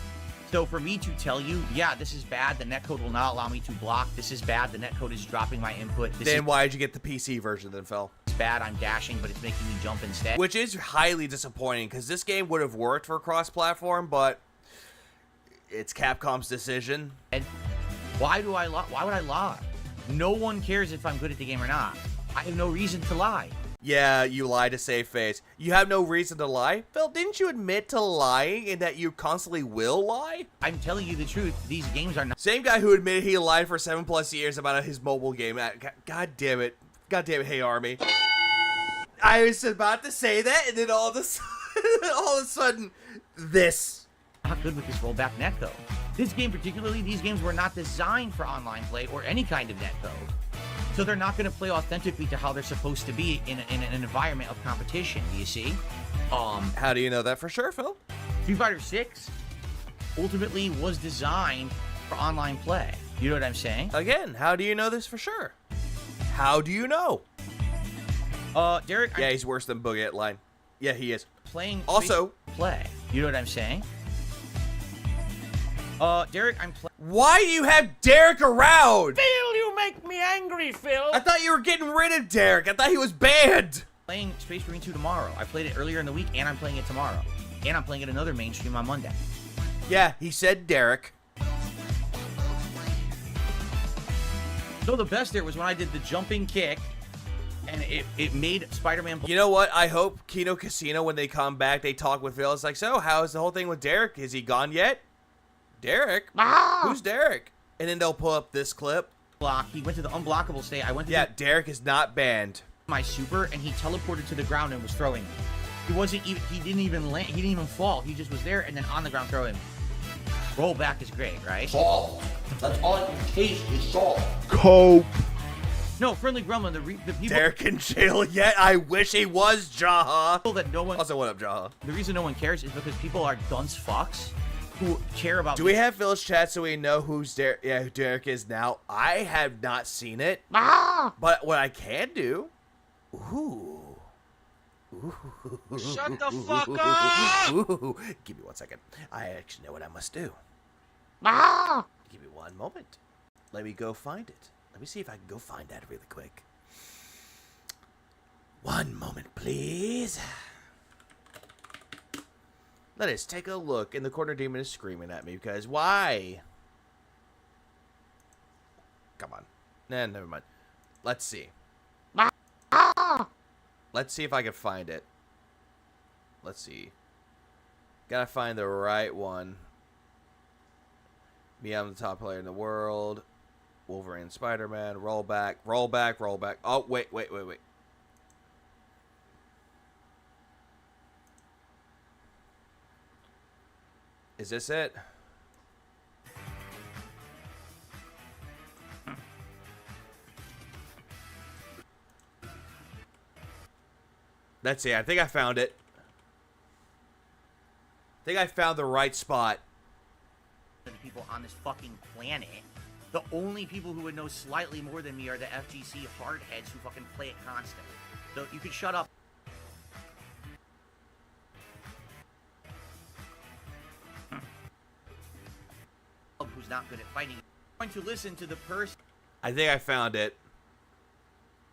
Speaker 2: So for me to tell you, yeah, this is bad, the netcode will not allow me to block, this is bad, the netcode is dropping my input,
Speaker 7: then why did you get the PC version then, Phil?
Speaker 2: It's bad, I'm dashing, but it's making me jump instead.
Speaker 7: Which is highly disappointing, because this game would have worked for cross-platform, but it's Capcom's decision.
Speaker 2: And why would I lie? No one cares if I'm good at the game or not. I have no reason to lie.
Speaker 7: Yeah, you lie to save face. You have no reason to lie? Phil, didn't you admit to lying and that you constantly will lie?
Speaker 2: I'm telling you the truth. These games are not...
Speaker 7: Same guy who admitted he lied for 7+ years about his mobile game. God damn it. God damn it, Hey Army. I was about to say that, and then all of a sudden, this.
Speaker 2: Not good with this rollback netcode. This game particularly, these games were not designed for online play or any kind of netcode. So they're not going to play authentically to how they're supposed to be in an environment of competition, do you see?
Speaker 7: How do you know that for sure, Phil?
Speaker 2: Street Fighter 6 ultimately was designed for online play. You know what I'm saying?
Speaker 7: Again, how do you know this for sure? How do you know?
Speaker 2: Derek...
Speaker 7: Yeah, he's worse than Boogie at line. Yeah, he is.
Speaker 2: Playing...
Speaker 7: Also...
Speaker 2: Play. You know what I'm saying? Derek, I'm playing...
Speaker 7: Why do you have Derek around?
Speaker 15: Phil, you make me angry, Phil.
Speaker 7: I thought you were getting rid of Derek. I thought he was banned.
Speaker 2: Playing Space Marine 2 tomorrow. I played it earlier in the week, and I'm playing it tomorrow. And I'm playing it another mainstream on Monday.
Speaker 7: Yeah, he said Derek.
Speaker 2: So the best there was when I did the jumping kick, and it made Spider-Man...
Speaker 7: You know what? I hope Kino Casino, when they come back, they talk with Phil. It's like, so, how's the whole thing with Derek? Is he gone yet? Derek? Who's Derek? And then they'll pull up this clip.
Speaker 2: Block. He went to the unblockable state. I went to
Speaker 7: Derek is not banned.
Speaker 2: My super, and he teleported to the ground and was throwing me. He wasn't even, he didn't even land, he didn't even fall. He just was there and then on the ground throwing me. Rollback is great, right?
Speaker 14: Salt. That's all you taste is salt.
Speaker 12: Cope.
Speaker 2: No, Friendly Gremlin, the people...
Speaker 7: Derek in jail yet? I wish he was, Jaha.
Speaker 2: People that no one...
Speaker 7: Also, what up, Jaha?
Speaker 2: The reason no one cares is because people are dunce fucks who care about...
Speaker 7: Do we have Phil's chat so we know who Derek is now? I have not seen it. But what I can do... Ooh.
Speaker 15: Shut the fuck up!
Speaker 7: Ooh. Give me 1 second. I actually know what I must do. Give me 1 moment. Let me go find it. Let me see if I can go find that really quick. One moment, please. Let us take a look. And the corner demon is screaming at me because why? Come on. Nah, never mind. Let's see. Let's see if I can find it. Let's see. Gotta find the right one. Me, I'm the top player in the world. Wolverine, Spider-Man. Roll back, roll back, roll back. Oh, wait. Is this it? Let's see. I think I found it. I think I found the right spot.
Speaker 2: The people on this fucking planet. The only people who would know slightly more than me are the FGC hardheads who fucking play it constantly. So you could shut up. Who's not good at fighting. I'm going to listen to the person.
Speaker 7: I think I found it.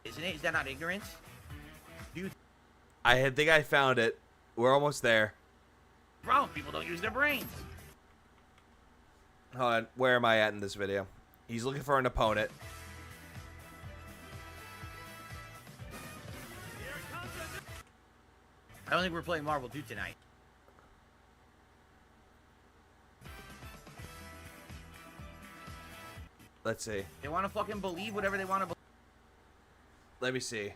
Speaker 2: Isn't it? Is that not ignorance?
Speaker 7: I think I found it. We're almost there.
Speaker 2: Problem, people don't use their brains.
Speaker 7: Hold on. Where am I at in this video? He's looking for an opponent.
Speaker 2: I don't think we're playing Marvel 2 tonight.
Speaker 7: Let's see.
Speaker 2: They want to fucking believe whatever they want to believe.
Speaker 7: Let me see.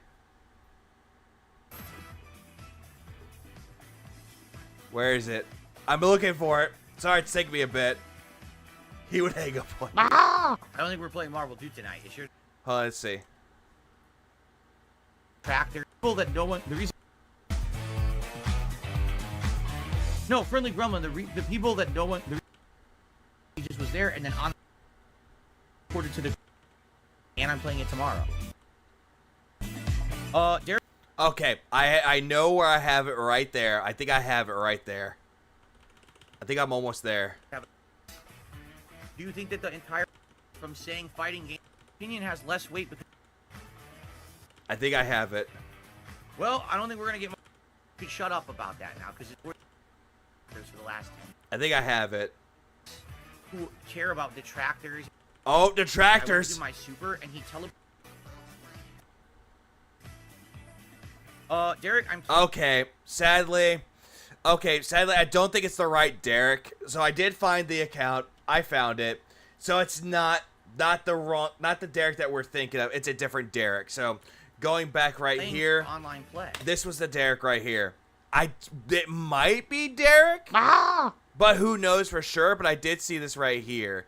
Speaker 7: Where is it? I'm looking for it. Sorry, it's taking me a bit. He would hang up on me.
Speaker 2: I don't think we're playing Marvel 2 tonight. It's your
Speaker 7: Hold on, let's see.
Speaker 2: tractor. People that no one. The reason. No, Friendly Gremlin. The people that no one. He just was there and then on. Reported to the. And I'm playing it tomorrow. Derek.
Speaker 7: Okay, I know where I have it right there. I think I have it right there. I think I'm almost there.
Speaker 2: Do you think that the entire from saying fighting game opinion has less weight? Because
Speaker 7: I think I have it.
Speaker 2: well, I don't think we're gonna get. You could shut up about that now because it's for the last 10.
Speaker 7: I think I have it.
Speaker 2: Who care about detractors?
Speaker 7: Oh,
Speaker 2: I
Speaker 7: detractors!
Speaker 2: went to do my super and he Derek, I'm.
Speaker 7: Okay, sadly, I don't think it's the right Derek. So I did find the account. I found it. So it's not the Derek that we're thinking of. It's a different Derek. So going back right here,
Speaker 2: Online play.
Speaker 7: this was the Derek right here. It might be Derek, but who knows for sure. But I did see this right here.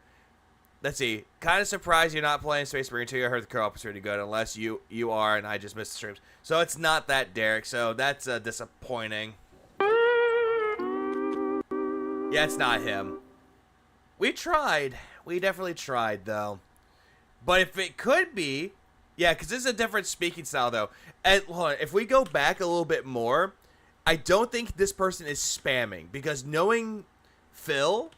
Speaker 7: Let's see. Kind of surprised you're not playing Space Marine 2. I heard the co-op was pretty good, unless you are, and I just missed the streams. So it's not that Derek. So that's disappointing. Yeah, it's not him. We tried. We definitely tried, though. But if it could be, yeah, because this is a different speaking style, though. And hold on, if we go back a little bit more, I don't think this person is spamming, because knowing Phil,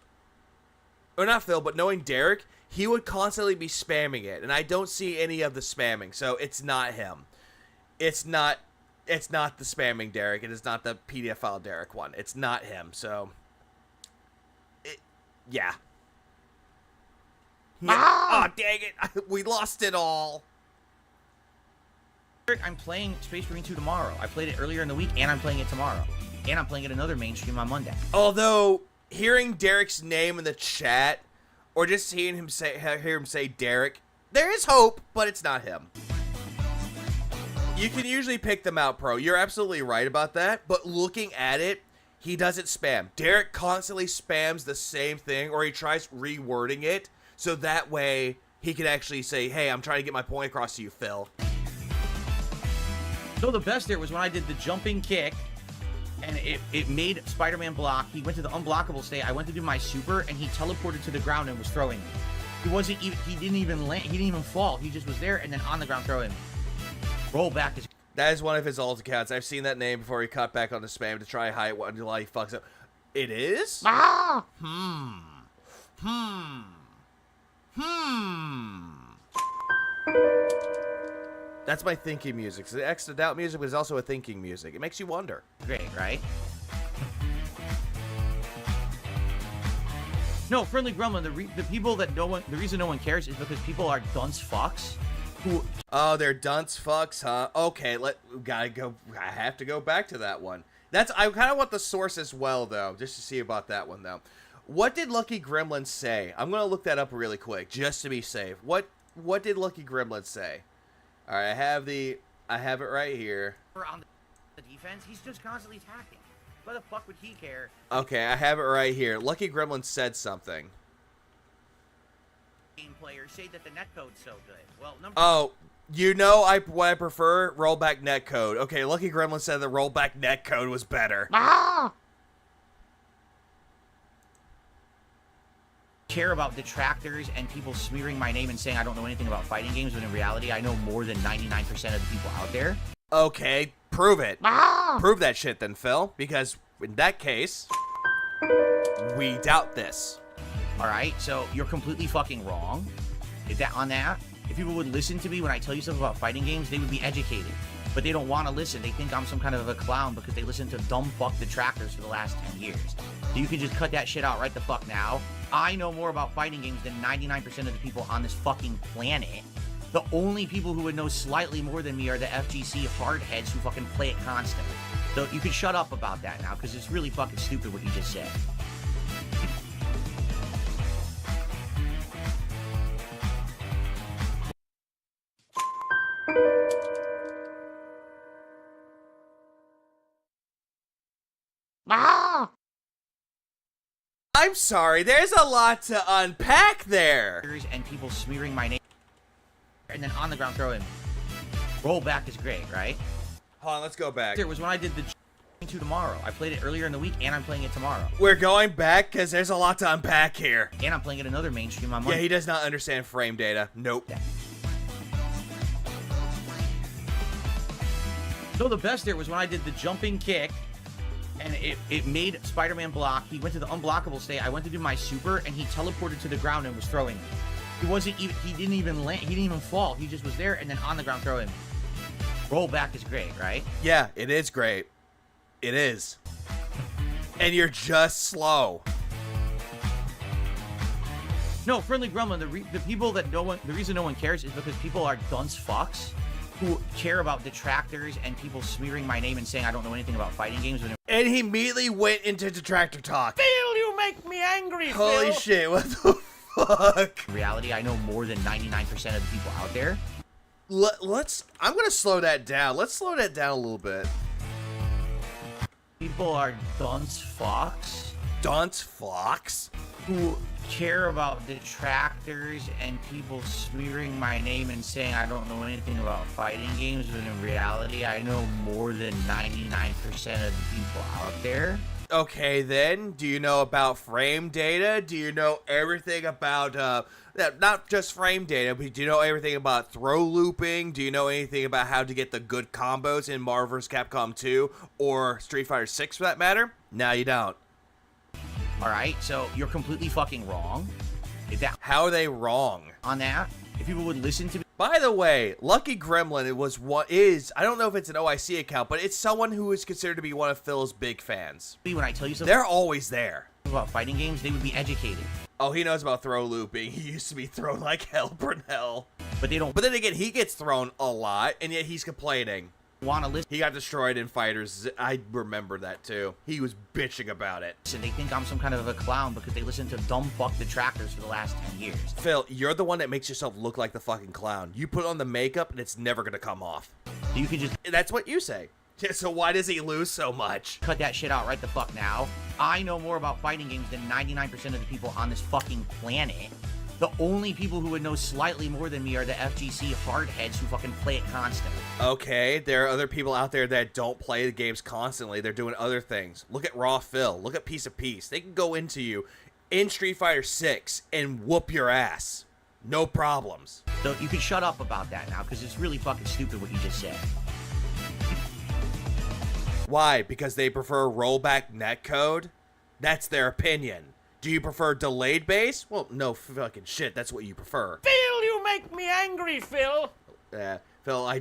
Speaker 7: or not Phil, but knowing Derek, he would constantly be spamming it, and I don't see any of the spamming, so it's not him. It's not the spamming Derek. It is not the PDF file Derek one. It's not him, so yeah. Oh, dang it. We lost it all.
Speaker 2: I'm playing Space Marine 2 tomorrow. I played it earlier in the week, and I'm playing it tomorrow. And I'm playing it another mainstream on Monday.
Speaker 7: Although, hearing Derek's name in the chat, or just hear him say Derek, there is hope, but it's not him. You can usually pick them out, Pro. You're absolutely right about that, but looking at it, he doesn't spam. Derek constantly spams the same thing, or he tries rewording it, so that way he can actually say, hey, I'm trying to get my point across to you, Phil.
Speaker 2: So the best there was when I did the jumping kick, and it made Spider-Man block. He went to the unblockable state. I went to do my super, and he teleported to the ground and was throwing me. He didn't even land. He didn't even fall. He just was there and then on the ground throwing me. Roll back is.
Speaker 7: That is one of his alt accounts. I've seen that name before he cut back on the spam to try hide what until he fucks up. It is? That's my thinking music. So the X to doubt music is also a thinking music. It makes you wonder.
Speaker 2: Great, right? No, Friendly Gremlin, the people that the reason no one cares is because people are dunce fucks who...
Speaker 7: Oh, they're dunce fucks, huh? Okay, I have to go back to that one. I kind of want the source as well, though, just to see about that one, though. What did Lucky Gremlin say? I'm going to look that up really quick, just to be safe. What did Lucky Gremlin say? All right, I have it right here.
Speaker 2: On the defense, he's just constantly attacking. Why the fuck would he care?
Speaker 7: Okay, I have it right here. Lucky Gremlin said something.
Speaker 2: Game players say that the netcode's so good. Well,
Speaker 7: Oh, you know what I prefer? Rollback netcode. Okay, Lucky Gremlin said the rollback netcode was better.
Speaker 2: Care about detractors and people smearing my name and saying I don't know anything about fighting games, when in reality I know more than 99% of the people out there.
Speaker 7: Okay, prove it. Prove that shit then, Phil, because in that case, we doubt this.
Speaker 2: Alright, so you're completely fucking wrong. On that, if people would listen to me when I tell you stuff about fighting games, they would be educated. But they don't want to listen. They think I'm some kind of a clown because they listen to dumb fuck detractors for the last 10 years. So you can just cut that shit out right the fuck now. I know more about fighting games than 99% of the people on this fucking planet. The only people who would know slightly more than me are the FGC hardheads who fucking play it constantly. So you can shut up about that now, because it's really fucking stupid what you just said.
Speaker 7: I'm sorry, there's a lot to unpack there.
Speaker 2: And people smearing my name, and then on the ground throwing. Rollback is great, right?
Speaker 7: Hold on, let's go back.
Speaker 2: It was when I did the 2 tomorrow. I played it earlier in the week, and I'm playing it tomorrow.
Speaker 7: We're going back because there's a lot to unpack here.
Speaker 2: And I'm playing it another mainstream on Monday.
Speaker 7: Yeah, he does not understand frame data. Nope.
Speaker 2: So the best there was when I did the jumping kick, and it made Spider-Man block. He went to the unblockable state. I went to do my super, and he teleported to the ground and was throwing me. He didn't even land. He didn't even fall. He just was there and then on the ground throwing me. Rollback is great, right?
Speaker 7: Yeah, it is great. It is. And you're just slow.
Speaker 2: No, Friendly Gremlin, the people that the reason no one cares is because people are dunce fucks who care about detractors and people smearing my name and saying I don't know anything about fighting games.
Speaker 7: And he immediately went into detractor talk.
Speaker 2: Phil, you make me angry,
Speaker 7: Holy
Speaker 2: Phil.
Speaker 7: shit, what the fuck?
Speaker 2: In reality, I know more than 99% of the people out there.
Speaker 7: I'm gonna slow that down. Let's slow that down a little bit.
Speaker 2: People are dunce fucks.
Speaker 7: Dunce fucks?
Speaker 2: Who care about detractors and people smearing my name and saying I don't know anything about fighting games, when in reality I know more than 99% of the people out there.
Speaker 7: Okay, then, do you know about frame data? Do you know everything about, not just frame data, but do you know everything about throw looping? Do you know anything about how to get the good combos in Marvel vs. Capcom 2 or Street Fighter 6 for that matter? No, you don't.
Speaker 2: Alright, so you're completely fucking wrong.
Speaker 7: How are they wrong?
Speaker 2: On that, if people would listen to me.
Speaker 7: By the way, Lucky Gremlin I don't know if it's an OIC account, but it's someone who is considered to be one of Phil's big fans.
Speaker 2: When I tell you something
Speaker 7: they're always there.
Speaker 2: About fighting games, they would be educated.
Speaker 7: Oh, he knows about throw looping. He used to be thrown like hell, Brunel.
Speaker 2: But they don't.
Speaker 7: But then again, he gets thrown a lot, and yet he's complaining.
Speaker 2: Want to listen?
Speaker 7: He got destroyed in Fighters. I remember that too. He was bitching about it.
Speaker 2: And they think I'm some kind of a clown because they listen to dumb fuck detractors for the last 10 years.
Speaker 7: Phil, you're the one that makes yourself look like the fucking clown. You put on the makeup and it's never gonna come off.
Speaker 2: You can just.
Speaker 7: That's what you say. So why does he lose so much?
Speaker 2: Cut that shit out right the fuck now. I know more about fighting games than 99% of the people on this fucking planet. The only people who would know slightly more than me are the FGC hardheads who fucking play it constantly.
Speaker 7: Okay, there are other people out there that don't play the games constantly. They're doing other things. Look at Raw Phil. Look at Piece of Peace. They can go into you in Street Fighter 6 and whoop your ass. No problems.
Speaker 2: So you can shut up about that now, because it's really fucking stupid what you just said.
Speaker 7: Why? Because they prefer rollback netcode? That's their opinion. Do you prefer delayed base? Well, no fucking shit. That's what you prefer.
Speaker 2: Phil, you make me angry, Phil.
Speaker 7: Phil, I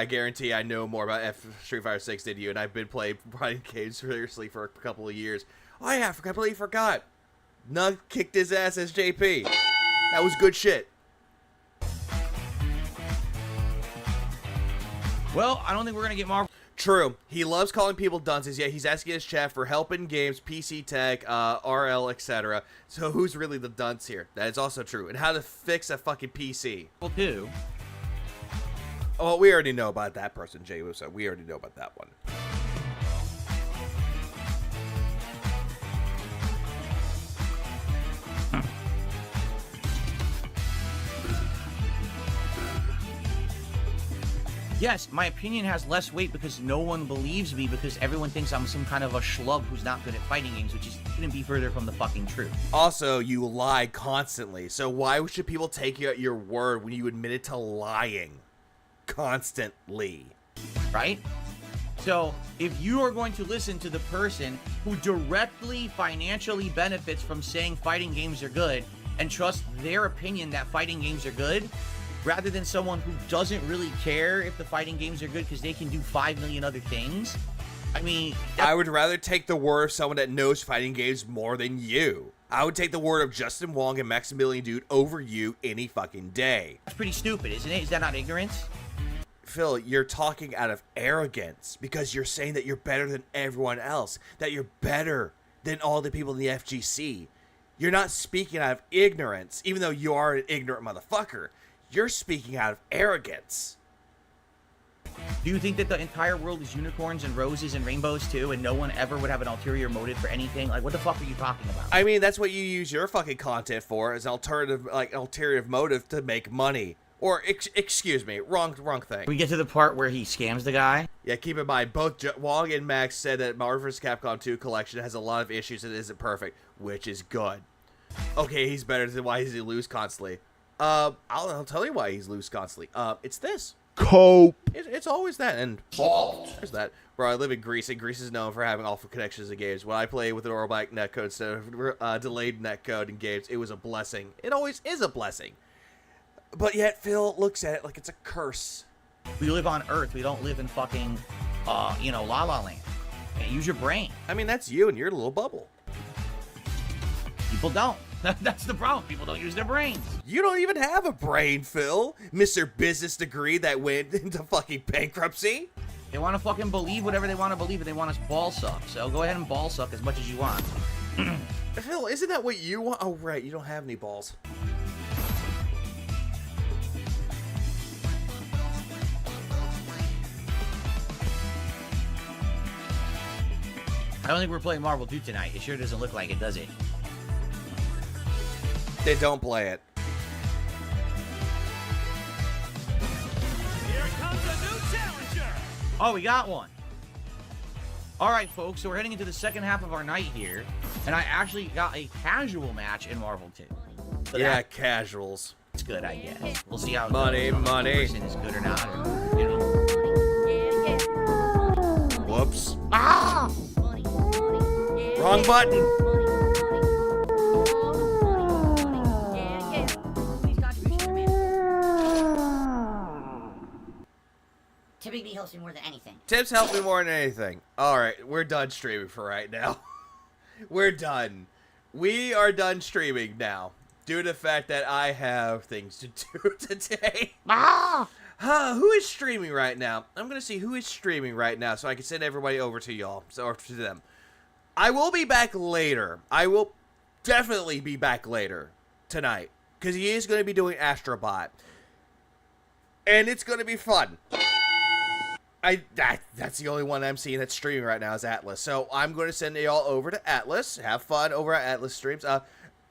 Speaker 7: guarantee I know more about Street Fighter 6 than you, and I've been playing fighting games seriously for a couple of years. Oh yeah, I completely forgot. Nug kicked his ass as JP. That was good shit.
Speaker 2: Well, I don't think we're gonna get Marvel.
Speaker 7: True. He loves calling people dunces, yet he's asking his chat for help in games, PC tech, RL, etc. So who's really the dunce here? That is also true. And how to fix a fucking PC.
Speaker 2: Well, too.
Speaker 7: Oh, we already know about that person, Jay Uso. We already know about that one.
Speaker 2: Yes, my opinion has less weight because no one believes me because everyone thinks I'm some kind of a schlub who's not good at fighting games, which is couldn't be further from the fucking truth.
Speaker 7: Also, you lie constantly, so why should people take you at your word when you admitted to lying constantly?
Speaker 2: Right? So, if you are going to listen to the person who directly financially benefits from saying fighting games are good and trust their opinion that fighting games are good, rather than someone who doesn't really care if the fighting games are good because they can do 5 million other things. I mean...
Speaker 7: I would rather take the word of someone that knows fighting games more than you. I would take the word of Justin Wong and Maximilian Dude over you any fucking day.
Speaker 2: That's pretty stupid, isn't it? Is that not ignorance?
Speaker 7: Phil, you're talking out of arrogance because you're saying that you're better than everyone else, that you're better than all the people in the FGC. You're not speaking out of ignorance, even though you are an ignorant motherfucker. You're speaking out of arrogance.
Speaker 2: Do you think that the entire world is unicorns and roses and rainbows too, and no one ever would have an ulterior motive for anything? Like, what the fuck are you talking about?
Speaker 7: I mean, that's what you use your fucking content for, as an alternative, like, ulterior motive to make money. Or, excuse me, wrong thing.
Speaker 2: We get to the part where he scams the guy?
Speaker 7: Yeah, keep in mind, both Wong and Max said that Marvel vs. Capcom 2 collection has a lot of issues and isn't perfect, which is good. Okay, he's better than why does he lose constantly? I'll tell you why he's loose constantly. It's this.
Speaker 12: Cope.
Speaker 7: It's always that, and there's that. Bro, I live in Greece, and Greece is known for having awful connections in games. When I play with an Orback netcode instead of delayed netcode in games, it was a blessing. It always is a blessing. But yet, Phil looks at it like it's a curse.
Speaker 2: We live on Earth. We don't live in fucking, La La Land. Man, use your brain.
Speaker 7: I mean, that's you and your little bubble.
Speaker 2: People don't. That's the problem. People don't use their brains.
Speaker 7: You don't even have a brain, Phil. Mr. Business degree that went into fucking bankruptcy.
Speaker 2: They want to fucking believe whatever they want to believe, and they want us ball suck. So go ahead and ball suck as much as you want.
Speaker 7: Phil, isn't that what you want? Oh, right. You don't have any balls.
Speaker 2: I don't think we're playing Marvel 2 tonight. It sure doesn't look like it, does it?
Speaker 7: Then don't play it.
Speaker 6: Here comes a new challenger.
Speaker 2: Oh, we got one. All right, folks. So we're heading into the second half of our night here, and I actually got a casual match in Marvel 2. So
Speaker 7: yeah, casuals.
Speaker 2: It's good, I guess. We'll see how
Speaker 7: money.
Speaker 2: Person is good or not. Or,
Speaker 7: Whoops. Ah! Wrong button.
Speaker 15: Tipping me helps me more than anything.
Speaker 7: Tips help me more than anything. Alright, we're done streaming for right now. We're done. We are done streaming now. Due to the fact that I have things to do today. Who is streaming right now? I'm going to see who is streaming right now so I can send everybody over to y'all. So, or to them. I will be back later. I will definitely be back later tonight. Because he is going to be doing Astrobot. And it's going to be fun. That's the only one I'm seeing that's streaming right now is Atlas. So I'm going to send y'all over to Atlas. Have fun over at Atlas streams.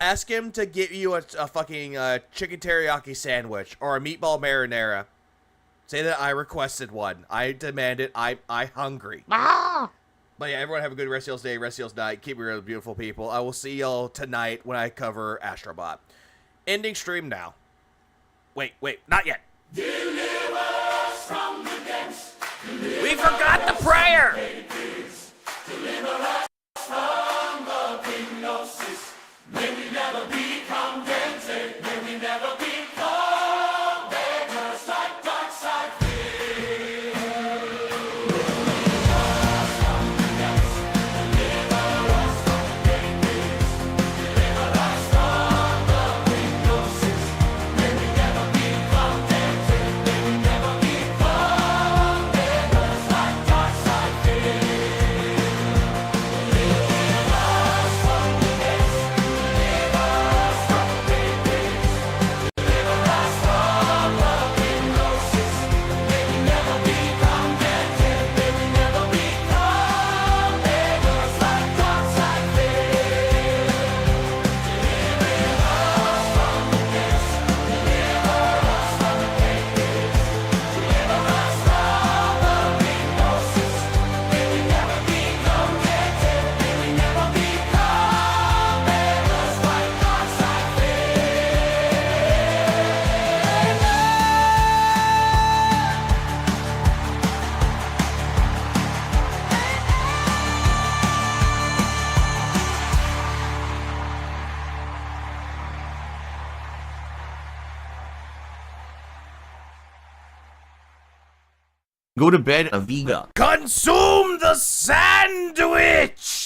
Speaker 7: Ask him to get you a fucking chicken teriyaki sandwich or a meatball marinara. Say that I requested one. I demand it. I hungry. But yeah, everyone have a good rest of y'all's day, rest of y'all's night. Keep it real, beautiful people. I will see y'all tonight when I cover Astrobot. Ending stream now. Wait, not yet.
Speaker 6: Deliver us from the depths.
Speaker 7: We forgot the prayer!
Speaker 6: Deliver us from the hypnosis. May we never become dented. May we never become beggars like dark side.
Speaker 2: Go to bed a vegan.
Speaker 7: Consume the sandwich!